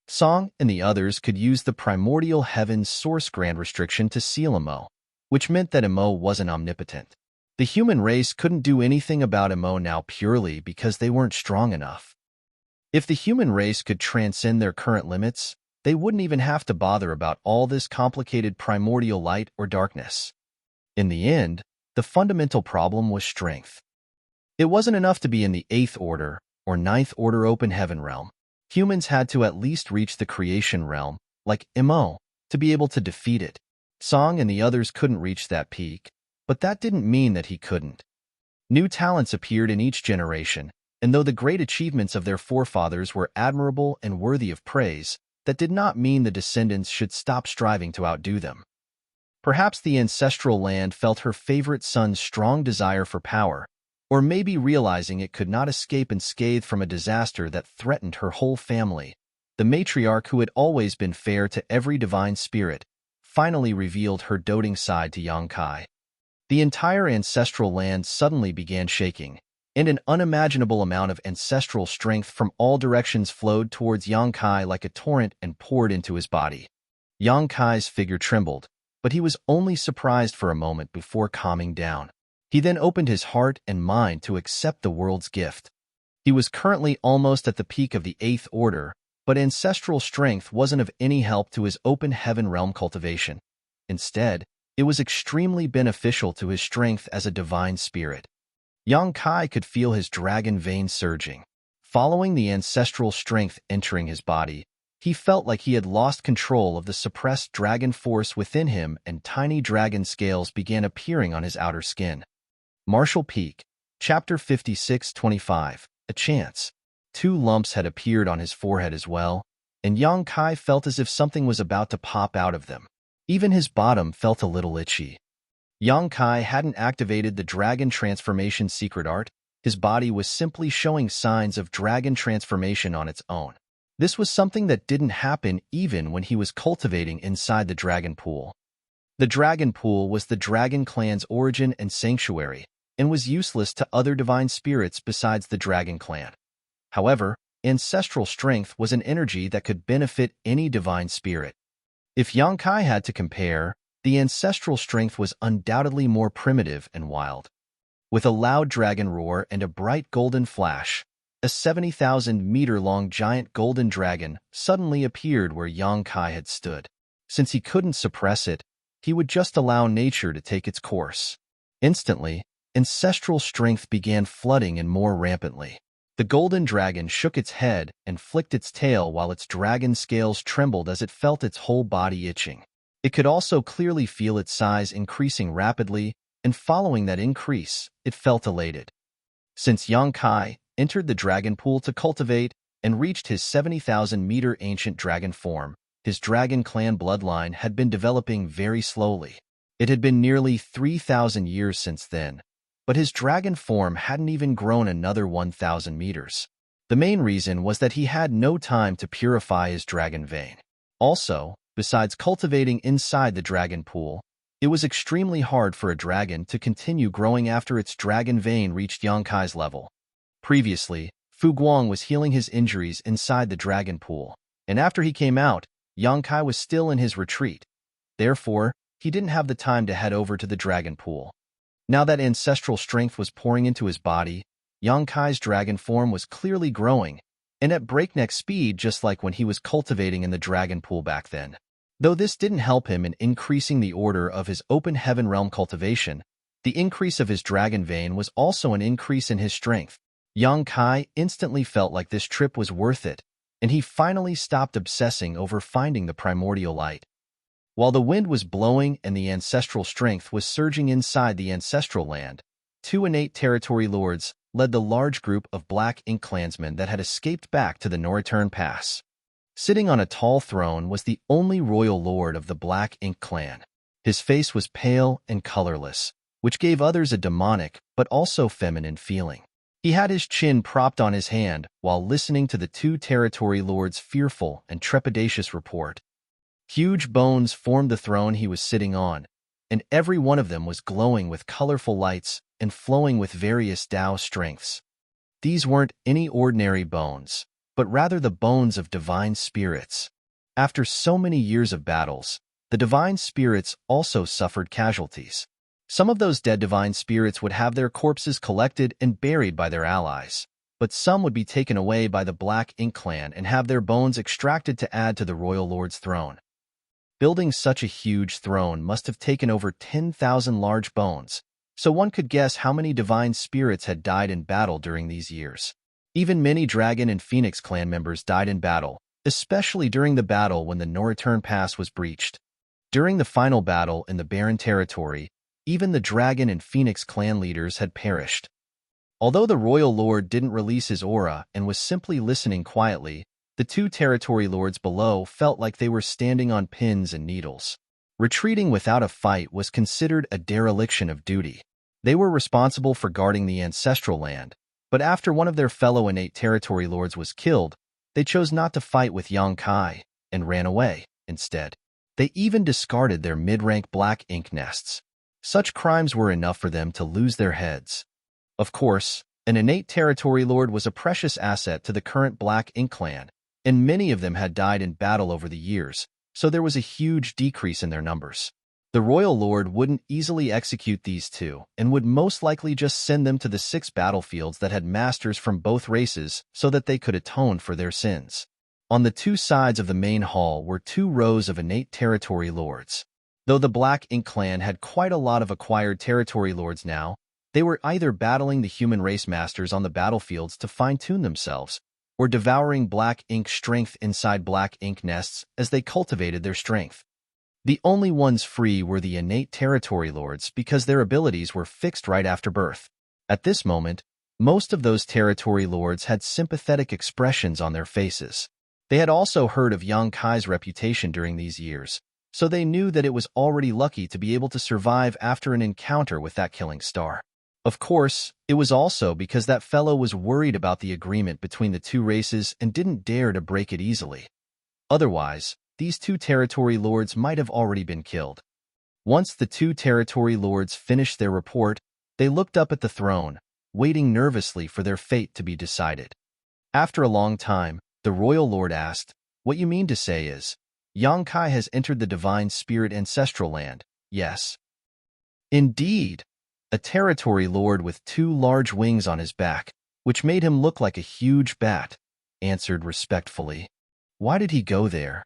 S1: Song and the others could use the primordial heaven's source grand restriction to seal Mo, which meant that Mo wasn't omnipotent. The human race couldn't do anything about Mo now purely because they weren't strong enough. If the human race could transcend their current limits, they wouldn't even have to bother about all this complicated primordial light or darkness. In the end, the fundamental problem was strength. It wasn't enough to be in the 8th order or 9th order open heaven realm. Humans had to at least reach the creation realm, like Mo, to be able to defeat it. Song and the others couldn't reach that peak, but that didn't mean that he couldn't. New talents appeared in each generation, and though the great achievements of their forefathers were admirable and worthy of praise, that did not mean the descendants should stop striving to outdo them. Perhaps the ancestral land felt her favorite son's strong desire for power, or maybe realizing it could not escape unscathed from a disaster that threatened her whole family, the matriarch who had always been fair to every divine spirit, finally revealed her doting side to Yang Kai. The entire ancestral land suddenly began shaking, and an unimaginable amount of ancestral strength from all directions flowed towards Yang Kai like a torrent and poured into his body. Yang Kai's figure trembled, but he was only surprised for a moment before calming down. He then opened his heart and mind to accept the world's gift. He was currently almost at the peak of the 8th order, but ancestral strength wasn't of any help to his open heaven realm cultivation. Instead, it was extremely beneficial to his strength as a divine spirit. Yang Kai could feel his dragon veins surging. Following the ancestral strength entering his body, he felt like he had lost control of the suppressed dragon force within him, and tiny dragon scales began appearing on his outer skin. Martial Peak, Chapter 56-25. a chance. 2 lumps had appeared on his forehead as well, and Yang Kai felt as if something was about to pop out of them. Even his bottom felt a little itchy. Yang Kai hadn't activated the dragon transformation secret art. His body was simply showing signs of dragon transformation on its own. This was something that didn't happen even when he was cultivating inside the dragon pool. The dragon pool was the dragon clan's origin and sanctuary, and was useless to other divine spirits besides the dragon clan. However, ancestral strength was an energy that could benefit any divine spirit. If Yang Kai had to compare, the ancestral strength was undoubtedly more primitive and wild. With a loud dragon roar and a bright golden flash, a 70,000-meter-long giant golden dragon suddenly appeared where Yang Kai had stood. Since he couldn't suppress it, he would just allow nature to take its course. Instantly, ancestral strength began flooding in more rampantly. The golden dragon shook its head and flicked its tail while its dragon scales trembled as it felt its whole body itching. It could also clearly feel its size increasing rapidly, and following that increase, it felt elated. Since Yang Kai entered the dragon pool to cultivate and reached his 70,000-meter ancient dragon form, his dragon clan bloodline had been developing very slowly. It had been nearly 3,000 years since then, but his dragon form hadn't even grown another 1,000 meters. The main reason was that he had no time to purify his dragon vein. Also, besides cultivating inside the dragon pool, it was extremely hard for a dragon to continue growing after its dragon vein reached Yang Kai's level. Previously, Fu Guang was healing his injuries inside the dragon pool, and after he came out, Yang Kai was still in his retreat. Therefore, he didn't have the time to head over to the dragon pool. Now that ancestral strength was pouring into his body, Yang Kai's dragon form was clearly growing, and at breakneck speed just like when he was cultivating in the dragon pool back then. Though this didn't help him in increasing the order of his open heaven realm cultivation, the increase of his dragon vein was also an increase in his strength. Yang Kai instantly felt like this trip was worth it, and he finally stopped obsessing over finding the primordial light. While the wind was blowing and the ancestral strength was surging inside the ancestral land, 2 innate territory lords led the large group of Black Ink clansmen that had escaped back to the Norreturn Pass. Sitting on a tall throne was the only royal lord of the Black Ink clan. His face was pale and colorless, which gave others a demonic but also feminine feeling. He had his chin propped on his hand while listening to the 2 territory lords' fearful and trepidatious report. Huge bones formed the throne he was sitting on, and every one of them was glowing with colorful lights and flowing with various Tao strengths. These weren't any ordinary bones, but rather the bones of divine spirits. After so many years of battles, the divine spirits also suffered casualties. Some of those dead divine spirits would have their corpses collected and buried by their allies, but some would be taken away by the Black Ink clan and have their bones extracted to add to the royal lord's throne. Building such a huge throne must have taken over 10,000 large bones, so one could guess how many divine spirits had died in battle during these years. Even many Dragon and Phoenix clan members died in battle, especially during the battle when the Norreturn Pass was breached. During the final battle in the Barren Territory, even the Dragon and Phoenix clan leaders had perished. Although the royal lord didn't release his aura and was simply listening quietly, the 2 territory lords below felt like they were standing on pins and needles. Retreating without a fight was considered a dereliction of duty. They were responsible for guarding the ancestral land, but after one of their fellow innate territory lords was killed, they chose not to fight with Yang Kai and ran away instead. They even discarded their mid-rank Black Ink nests. Such crimes were enough for them to lose their heads. Of course, an innate territory lord was a precious asset to the current Black Ink clan, and many of them had died in battle over the years, so there was a huge decrease in their numbers. The royal lord wouldn't easily execute these 2, and would most likely just send them to the 6 battlefields that had masters from both races so that they could atone for their sins. On the 2 sides of the main hall were 2 rows of innate territory lords. Though the Black Ink clan had quite a lot of acquired territory lords now, they were either battling the human race masters on the battlefields to fine-tune themselves, or devouring Black Ink strength inside Black Ink nests as they cultivated their strength. The only ones free were the innate territory lords because their abilities were fixed right after birth. At this moment, Most of those territory lords had sympathetic expressions on their faces. They had also heard of Yang Kai's reputation during these years, so they knew that it was already lucky to be able to survive after an encounter with that killing star. Of course, it was also because that fellow was worried about the agreement between the two races and didn't dare to break it easily. Otherwise, these two territory lords might have already been killed. Once the two territory lords finished their report, they looked up at the throne, waiting nervously for their fate to be decided. After a long time, the royal lord asked, "What you mean to say is, Yang Kai has entered the divine spirit ancestral land, yes?" "Indeed." A territory lord with two large wings on his back, which made him look like a huge bat, answered respectfully. "Why did he go there?"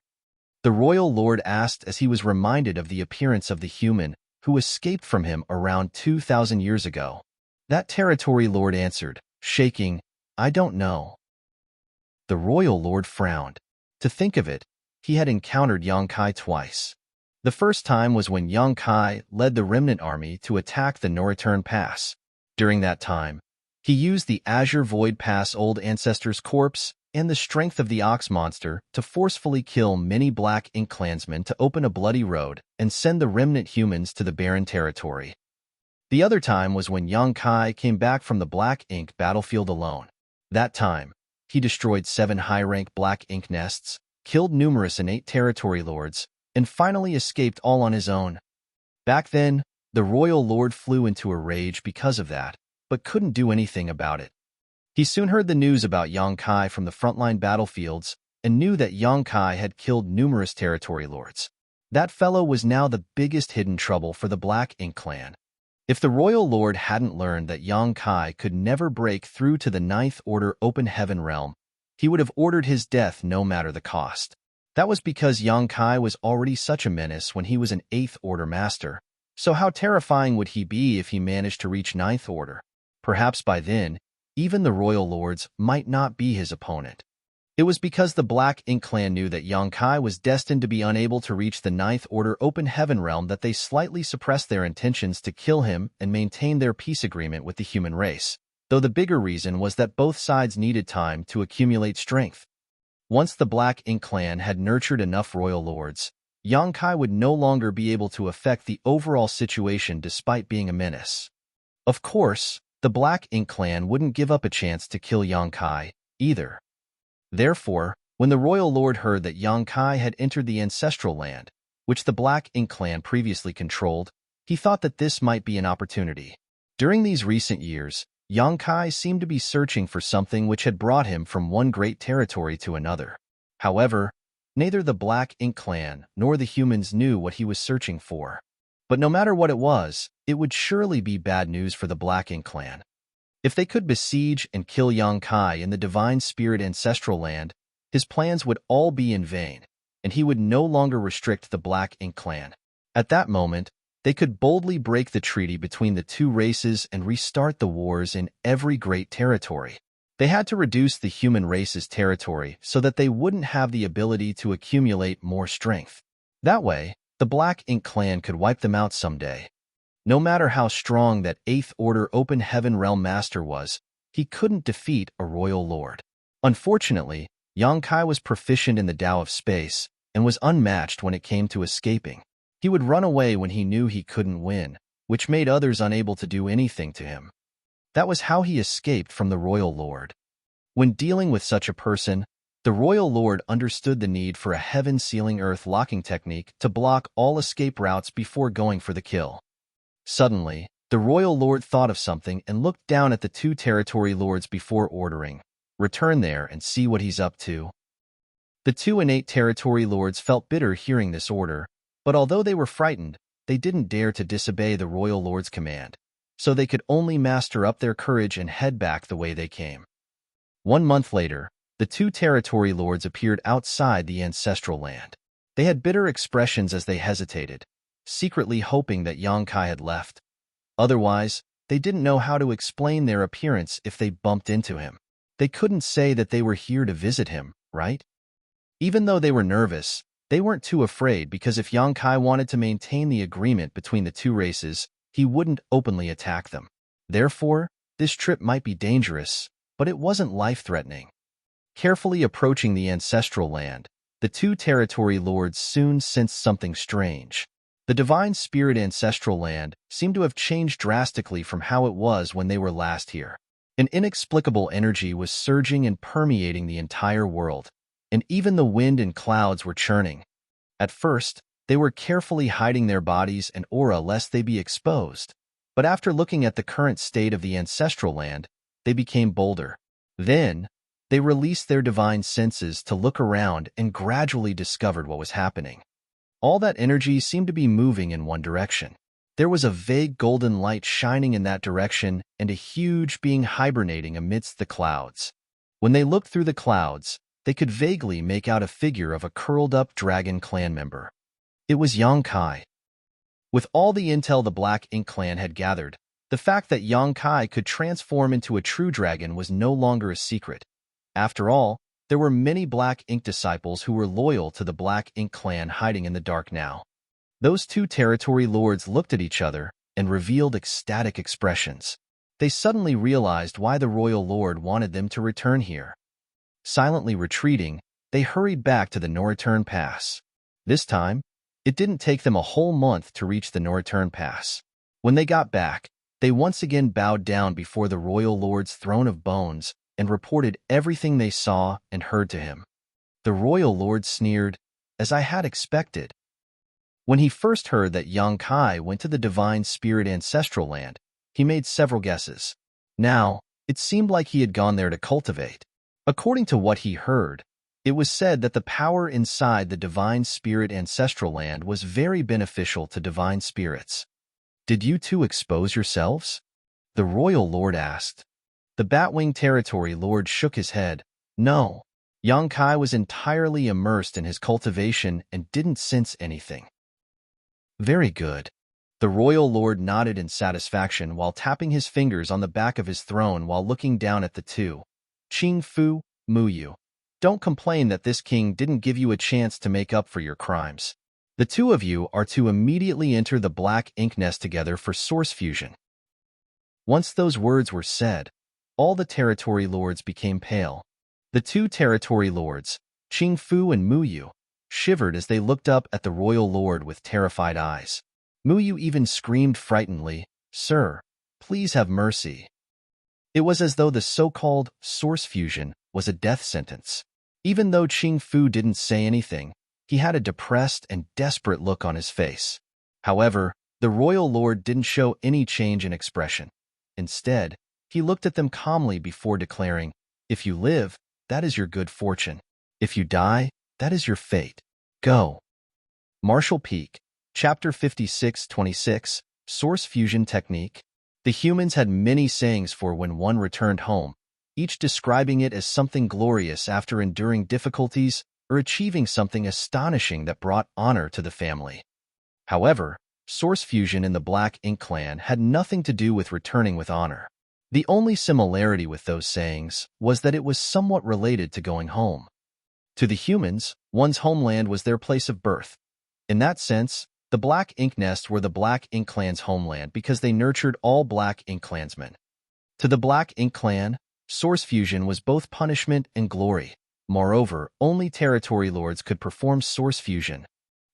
S1: The royal lord asked as he was reminded of the appearance of the human who escaped from him around 2,000 years ago. That territory lord answered, shaking, "I don't know." The royal lord frowned. To think of it, he had encountered Yang Kai twice. The first time was when Yang Kai led the remnant army to attack the No-Return Pass. During that time, he used the Azure Void Pass Old Ancestor's corpse and the strength of the Ox Monster to forcefully kill many Black Ink clansmen to open a bloody road and send the remnant humans to the barren territory. The other time was when Yang Kai came back from the Black Ink battlefield alone. That time, he destroyed 7 high-rank Black Ink nests, killed numerous innate territory lords, and finally escaped all on his own. Back then, the royal lord flew into a rage because of that, but couldn't do anything about it. He soon heard the news about Yang Kai from the frontline battlefields and knew that Yang Kai had killed numerous territory lords. That fellow was now the biggest hidden trouble for the Black Ink clan. If the royal lord hadn't learned that Yang Kai could never break through to the Ninth Order Open Heaven realm, he would have ordered his death no matter the cost. That was because Yang Kai was already such a menace when he was an 8th Order master, so how terrifying would he be if he managed to reach 9th Order? Perhaps by then, even the royal lords might not be his opponent. It was because the Black Ink clan knew that Yang Kai was destined to be unable to reach the Ninth Order Open Heaven realm that they slightly suppressed their intentions to kill him and maintain their peace agreement with the human race, though the bigger reason was that both sides needed time to accumulate strength. Once the Black Ink clan had nurtured enough royal lords, Yang Kai would no longer be able to affect the overall situation despite being a menace. Of course, the Black Ink clan wouldn't give up a chance to kill Yang Kai, either. Therefore, when the royal lord heard that Yang Kai had entered the ancestral land, which the Black Ink clan previously controlled, he thought that this might be an opportunity. During these recent years, Yang Kai seemed to be searching for something which had brought him from one great territory to another. However, neither the Black Ink clan nor the humans knew what he was searching for. But no matter what it was, it would surely be bad news for the Black Ink clan. If they could besiege and kill Yang Kai in the Divine Spirit ancestral land, his plans would all be in vain, and he would no longer restrict the Black Ink clan. At that moment, they could boldly break the treaty between the two races and restart the wars in every great territory. They had to reduce the human race's territory so that they wouldn't have the ability to accumulate more strength. That way, the Black Ink clan could wipe them out someday. No matter how strong that 8th Order Open Heaven Realm Master was, he couldn't defeat a royal lord. Unfortunately, Yang Kai was proficient in the Tao of Space and was unmatched when it came to escaping. He would run away when he knew he couldn't win, which made others unable to do anything to him. That was how he escaped from the royal lord. When dealing with such a person, the royal lord understood the need for a heaven-sealing-earth locking technique to block all escape routes before going for the kill. Suddenly, the royal lord thought of something and looked down at the two territory lords before ordering, "Return there and see what he's up to." The two innate territory lords felt bitter hearing this order, but although they were frightened, they didn't dare to disobey the royal lord's command, so they could only master up their courage and head back the way they came. 1 month later, the two territory lords appeared outside the ancestral land. They had bitter expressions as they hesitated, secretly hoping that Yang Kai had left. Otherwise, they didn't know how to explain their appearance if they bumped into him. They couldn't say that they were here to visit him, right? Even though they were nervous, they weren't too afraid because if Yang Kai wanted to maintain the agreement between the two races, he wouldn't openly attack them. Therefore, this trip might be dangerous, but it wasn't life-threatening. Carefully approaching the ancestral land, the two territory lords soon sensed something strange. The divine spirit ancestral land seemed to have changed drastically from how it was when they were last here. An inexplicable energy was surging and permeating the entire world, and even the wind and clouds were churning. At first, they were carefully hiding their bodies and aura lest they be exposed. But after looking at the current state of the ancestral land, they became bolder. Then, they released their divine senses to look around and gradually discovered what was happening. All that energy seemed to be moving in one direction. There was a vague golden light shining in that direction and a huge being hibernating amidst the clouds. When they looked through the clouds, they could vaguely make out a figure of a curled-up dragon clan member. It was Yang Kai. With all the intel the Black Ink clan had gathered, the fact that Yang Kai could transform into a true dragon was no longer a secret. After all, there were many Black Ink disciples who were loyal to the Black Ink clan hiding in the dark now. Those two territory lords looked at each other and revealed ecstatic expressions. They suddenly realized why the royal lord wanted them to return here. Silently retreating, they hurried back to the no-return pass. This time, it didn't take them a whole month to reach the no-return pass. When they got back, they once again bowed down before the royal lord's throne of bones and reported everything they saw and heard to him. The royal lord sneered, "As I had expected." When he first heard that Yang Kai went to the divine spirit ancestral land, he made several guesses. Now, it seemed like he had gone there to cultivate. According to what he heard, it was said that the power inside the divine spirit ancestral land was very beneficial to divine spirits. "Did you two expose yourselves?" the royal lord asked. The Batwing territory lord shook his head. No. Yang Kai was entirely immersed in his cultivation and didn't sense anything. Very good. The royal lord nodded in satisfaction while tapping his fingers on the back of his throne while looking down at the two. Qing Fu, Mu Yu. Don't complain that this king didn't give you a chance to make up for your crimes. The two of you are to immediately enter the Black Ink nest together for source fusion. Once those words were said, all the territory lords became pale. The two territory lords, Qing Fu and Mu Yu, shivered as they looked up at the royal lord with terrified eyes. Mu Yu even screamed frightenedly, "Sir, please have mercy." It was as though the so-called source fusion was a death sentence. Even though Qing Fu didn't say anything, he had a depressed and desperate look on his face. However, the royal lord didn't show any change in expression. Instead, he looked at them calmly before declaring, "If you live, that is your good fortune. If you die, that is your fate. Go." Marshall Peak, Chapter 56-26, Source Fusion Technique. The humans had many sayings for when one returned home, each describing it as something glorious after enduring difficulties or achieving something astonishing that brought honor to the family. However, source fusion in the Black Ink clan had nothing to do with returning with honor. The only similarity with those sayings was that it was somewhat related to going home. To the humans, one's homeland was their place of birth. In that sense, the Black Ink Nest were the Black Ink clan's homeland because they nurtured all Black Ink clansmen. To the Black Ink clan, source fusion was both punishment and glory. Moreover, only territory lords could perform source fusion.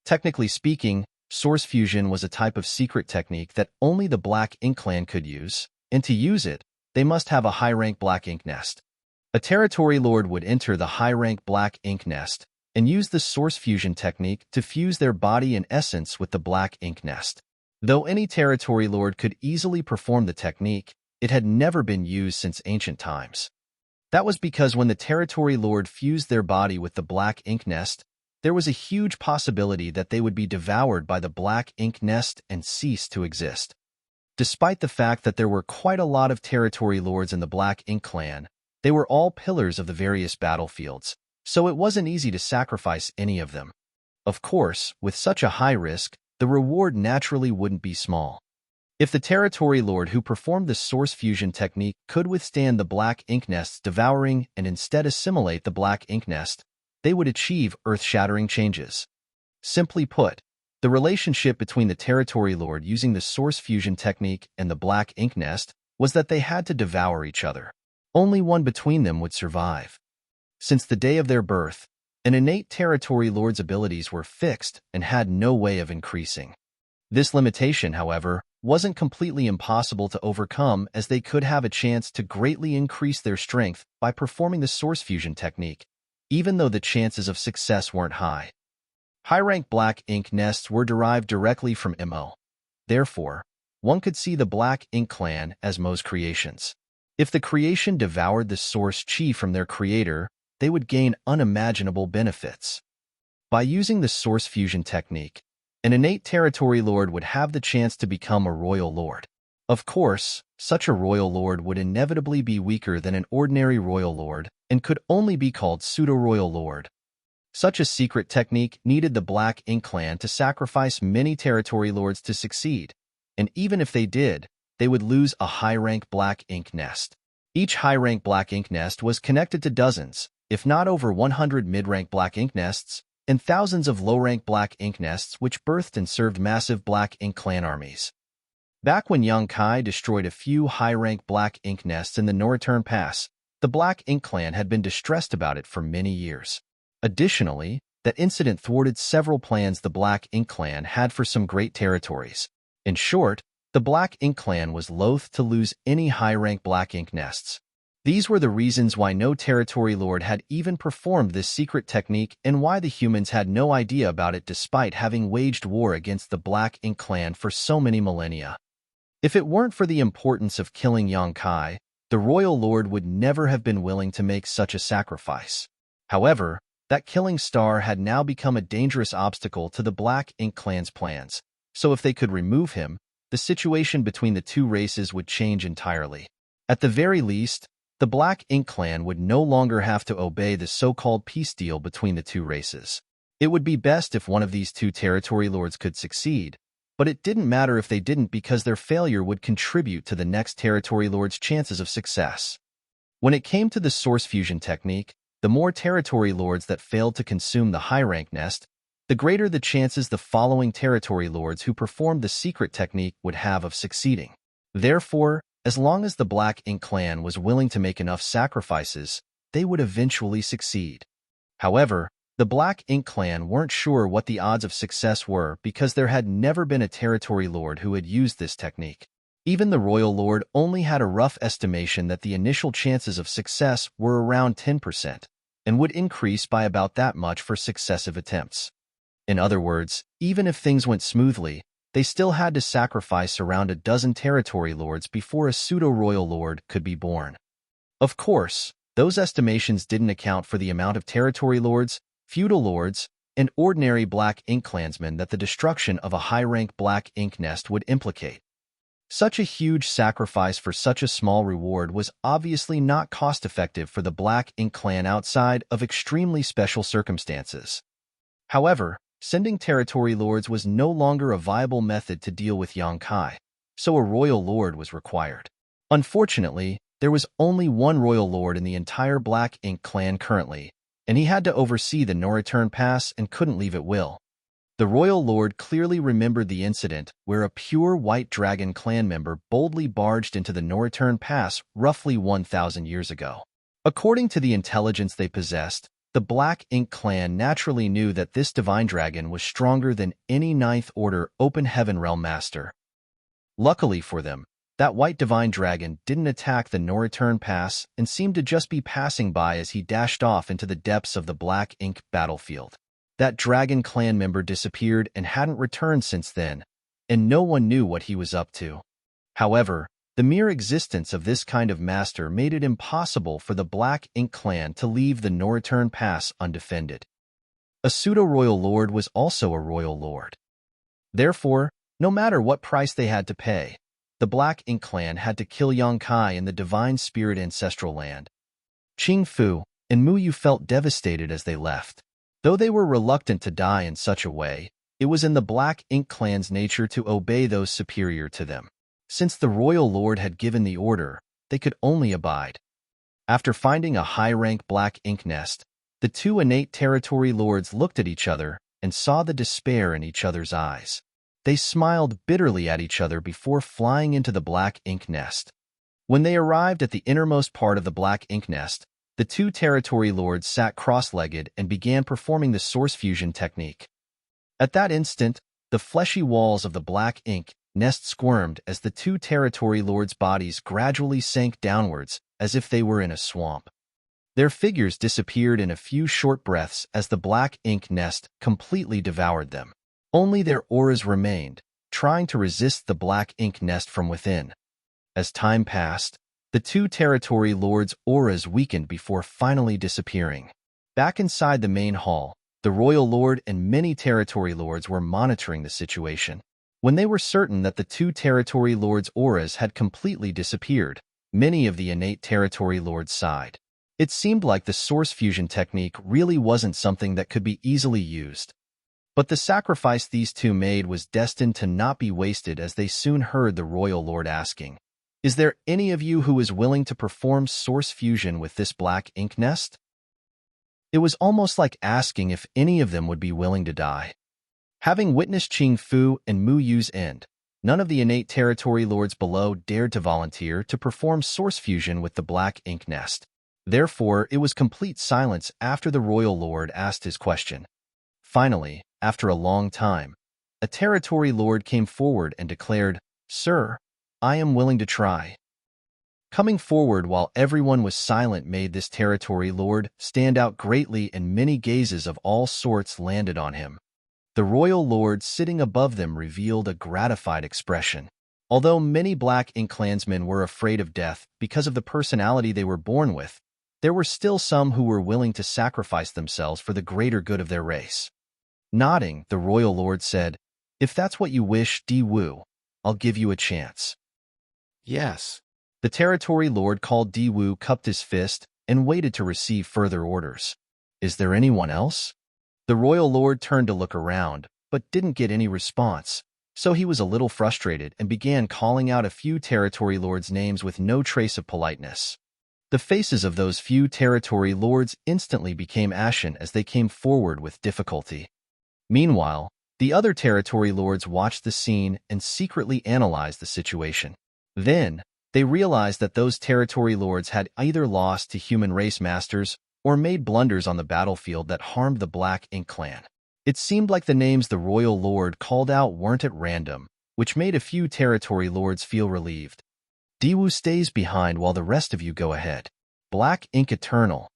S1: Technically speaking, source fusion was a type of secret technique that only the Black Ink clan could use, and to use it, they must have a high-rank Black Ink Nest. A territory lord would enter the high-rank Black Ink Nest and use the source fusion technique to fuse their body and essence with the Black Ink Nest. Though any territory lord could easily perform the technique, it had never been used since ancient times. That was because when the territory lord fused their body with the Black Ink Nest, there was a huge possibility that they would be devoured by the Black Ink Nest and cease to exist. Despite the fact that there were quite a lot of territory lords in the Black Ink clan, they were all pillars of the various battlefields, so it wasn't easy to sacrifice any of them. Of course, with such a high risk, the reward naturally wouldn't be small. If the territory lord who performed the source fusion technique could withstand the Black Ink Nest's devouring and instead assimilate the Black Ink Nest, they would achieve earth-shattering changes. Simply put, the relationship between the territory lord using the source fusion technique and the Black Ink Nest was that they had to devour each other. Only one between them would survive. Since the day of their birth, an innate territory lord's abilities were fixed and had no way of increasing. This limitation, however, wasn't completely impossible to overcome, as they could have a chance to greatly increase their strength by performing the source fusion technique, even though the chances of success weren't high. High-rank black ink nests were derived directly from Mo. Therefore, one could see the Black Ink clan as Mo's creations. If the creation devoured the source chi from their creator, they would gain unimaginable benefits. By using the source fusion technique, an innate territory lord would have the chance to become a royal lord. Of course, such a royal lord would inevitably be weaker than an ordinary royal lord and could only be called pseudo-royal lord. Such a secret technique needed the Black Ink clan to sacrifice many territory lords to succeed, and even if they did, they would lose a high-rank Black Ink nest. Each high-rank Black Ink nest was connected to dozens, if not over 100 mid-rank Black Ink nests, and thousands of low-rank Black Ink nests which birthed and served massive Black Ink clan armies. Back when Yang Kai destroyed a few high-rank Black Ink nests in the Norreturn Pass, the Black Ink clan had been distressed about it for many years. Additionally, that incident thwarted several plans the Black Ink clan had for some great territories. In short, the Black Ink clan was loath to lose any high-rank Black Ink nests. These were the reasons why no territory lord had even performed this secret technique and why the humans had no idea about it despite having waged war against the Black Ink clan for so many millennia. If it weren't for the importance of killing Yang Kai, the royal lord would never have been willing to make such a sacrifice. However, that killing star had now become a dangerous obstacle to the Black Ink clan's plans, so if they could remove him, the situation between the two races would change entirely. At the very least, the Black Ink clan would no longer have to obey the so-called peace deal between the two races. It would be best if one of these two territory lords could succeed, but it didn't matter if they didn't because their failure would contribute to the next territory lord's chances of success. When it came to the source fusion technique, the more territory lords that failed to consume the high-rank nest, the greater the chances the following territory lords who performed the secret technique would have of succeeding. Therefore, as long as the Black Ink clan was willing to make enough sacrifices, they would eventually succeed. However, the Black Ink clan weren't sure what the odds of success were because there had never been a territory lord who had used this technique. Even the royal lord only had a rough estimation that the initial chances of success were around 10% and would increase by about that much for successive attempts. In other words, even if things went smoothly, they still had to sacrifice around a dozen territory lords before a pseudo-royal lord could be born. Of course, those estimations didn't account for the amount of territory lords, feudal lords, and ordinary Black Ink clansmen that the destruction of a high-rank Black Ink nest would implicate. Such a huge sacrifice for such a small reward was obviously not cost-effective for the Black Ink clan outside of extremely special circumstances. However, sending territory lords was no longer a viable method to deal with Yang Kai, so a royal lord was required. Unfortunately, there was only one royal lord in the entire Black Ink clan currently, and he had to oversee the Norreturn Pass and couldn't leave at will. The royal lord clearly remembered the incident where a pure white dragon clan member boldly barged into the Norreturn Pass roughly 1,000 years ago. According to the intelligence they possessed, the Black Ink clan naturally knew that this divine dragon was stronger than any Ninth Order Open Heaven Realm Master. Luckily for them, that white divine dragon didn't attack the Norreturn Pass and seemed to just be passing by as he dashed off into the depths of the Black Ink battlefield. That dragon clan member disappeared and hadn't returned since then, and no one knew what he was up to. However, the mere existence of this kind of master made it impossible for the Black Ink clan to leave the Norreturn Pass undefended. A pseudo-royal lord was also a royal lord. Therefore, no matter what price they had to pay, the Black Ink clan had to kill Yang Kai in the Divine Spirit Ancestral Land. Qing Fu and Mu Yu felt devastated as they left. Though they were reluctant to die in such a way, it was in the Black Ink clan's nature to obey those superior to them. Since the royal lord had given the order, they could only abide. After finding a high-rank Black Ink nest, the two innate territory lords looked at each other and saw the despair in each other's eyes. They smiled bitterly at each other before flying into the Black Ink nest. When they arrived at the innermost part of the black ink nest, the two territory lords sat cross-legged and began performing the source fusion technique. At that instant, the fleshy walls of the black ink nest squirmed as the two territory lords' bodies gradually sank downwards as if they were in a swamp. Their figures disappeared in a few short breaths as the black ink nest completely devoured them. Only their auras remained, trying to resist the black ink nest from within. As time passed, the two territory lords' auras weakened before finally disappearing. Back inside the main hall, the royal lord and many territory lords were monitoring the situation. When they were certain that the two territory lords' auras had completely disappeared, many of the innate territory lords sighed. It seemed like the source fusion technique really wasn't something that could be easily used. But the sacrifice these two made was destined to not be wasted, as they soon heard the royal lord asking, "Is there any of you who is willing to perform source fusion with this black ink nest?" It was almost like asking if any of them would be willing to die. Having witnessed Qing Fu and Mu Yu's end, none of the innate territory lords below dared to volunteer to perform source fusion with the black ink nest. Therefore, it was complete silence after the royal lord asked his question. Finally, after a long time, a territory lord came forward and declared, "Sir, I am willing to try." Coming forward while everyone was silent made this territory lord stand out greatly, and many gazes of all sorts landed on him. The royal lord sitting above them revealed a gratified expression. Although many black ink clansmen were afraid of death because of the personality they were born with, there were still some who were willing to sacrifice themselves for the greater good of their race. Nodding, the royal lord said, "If that's what you wish, Di Wu, I'll give you a chance."
S2: Yes.
S1: The territory lord called Di Wu cupped his fist and waited to receive further orders. "Is there anyone else?" The royal lord turned to look around, but didn't get any response, so he was a little frustrated and began calling out a few territory lords' names with no trace of politeness. The faces of those few territory lords instantly became ashen as they came forward with difficulty. Meanwhile, the other territory lords watched the scene and secretly analyzed the situation. Then, they realized that those territory lords had either lost to human race masters or made blunders on the battlefield that harmed the Black Ink clan. It seemed like the names the royal lord called out weren't at random, which made a few territory lords feel relieved. Diwu stays behind while the rest of you go ahead. Black Ink Eternal.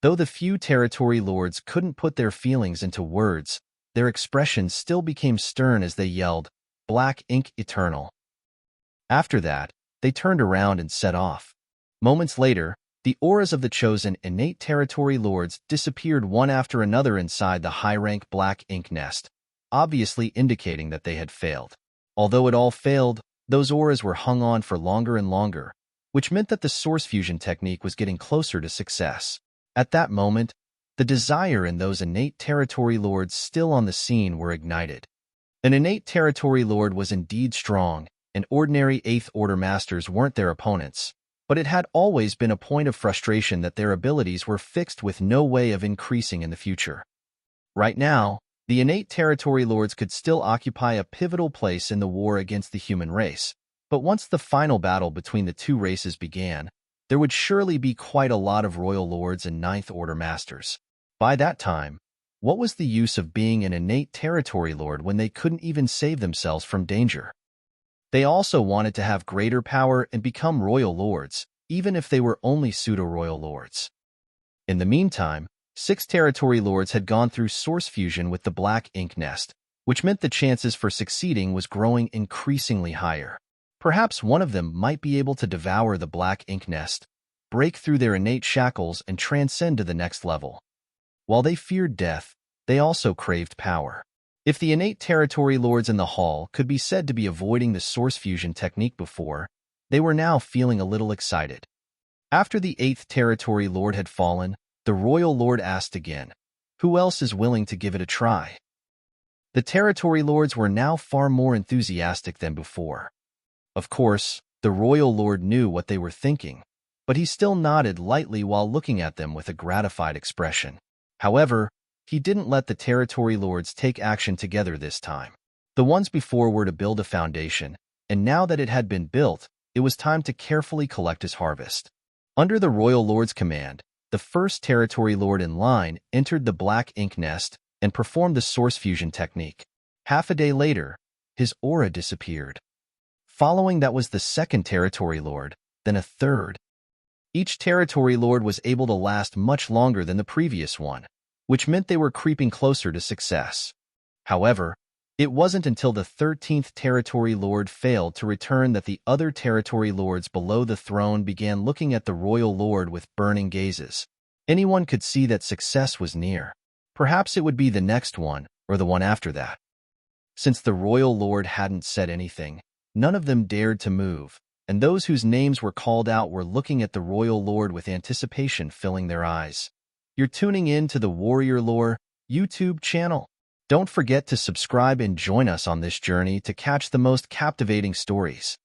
S1: Though the few territory lords couldn't put their feelings into words, their expressions still became stern as they yelled, "Black Ink Eternal." After that, they turned around and set off. Moments later, the auras of the chosen innate territory lords disappeared one after another inside the high-rank Black Ink nest, obviously indicating that they had failed. Although it all failed, those auras were hung on for longer and longer, which meant that the source fusion technique was getting closer to success. At that moment, the desire in those innate territory lords still on the scene were ignited. An innate territory lord was indeed strong, and ordinary 8th Order masters weren't their opponents, but it had always been a point of frustration that their abilities were fixed with no way of increasing in the future. Right now, the innate territory lords could still occupy a pivotal place in the war against the human race, but once the final battle between the two races began, there would surely be quite a lot of royal lords and 9th Order masters. By that time, what was the use of being an innate territory lord when they couldn't even save themselves from danger? They also wanted to have greater power and become royal lords, even if they were only pseudo-royal lords. In the meantime, 6 territory lords had gone through source fusion with the Black Ink nest, which meant the chances for succeeding was growing increasingly higher. Perhaps one of them might be able to devour the Black Ink nest, break through their innate shackles, and transcend to the next level. While they feared death, they also craved power. If the innate territory lords in the hall could be said to be avoiding the source fusion technique before, they were now feeling a little excited. After the 8th territory lord had fallen, the royal lord asked again, "Who else is willing to give it a try?" The territory lords were now far more enthusiastic than before. Of course, the royal lord knew what they were thinking, but he still nodded lightly while looking at them with a gratified expression. However, he didn't let the territory lords take action together this time. The ones before were to build a foundation, and now that it had been built, it was time to carefully collect his harvest. Under the royal lord's command, the first territory lord in line entered the black ink nest and performed the source fusion technique. Half a day later, his aura disappeared. Following that was the second territory lord, then a third. Each territory lord was able to last much longer than the previous one, which meant they were creeping closer to success. However, it wasn't until the 13th territory lord failed to return that the other territory lords below the throne began looking at the royal lord with burning gazes. Anyone could see that success was near. Perhaps it would be the next one, or the one after that. Since the royal lord hadn't said anything, none of them dared to move, and those whose names were called out were looking at the royal lord with anticipation filling their eyes. You're tuning in to the Warrior Lore YouTube channel. Don't forget to subscribe and join us on this journey to catch the most captivating stories.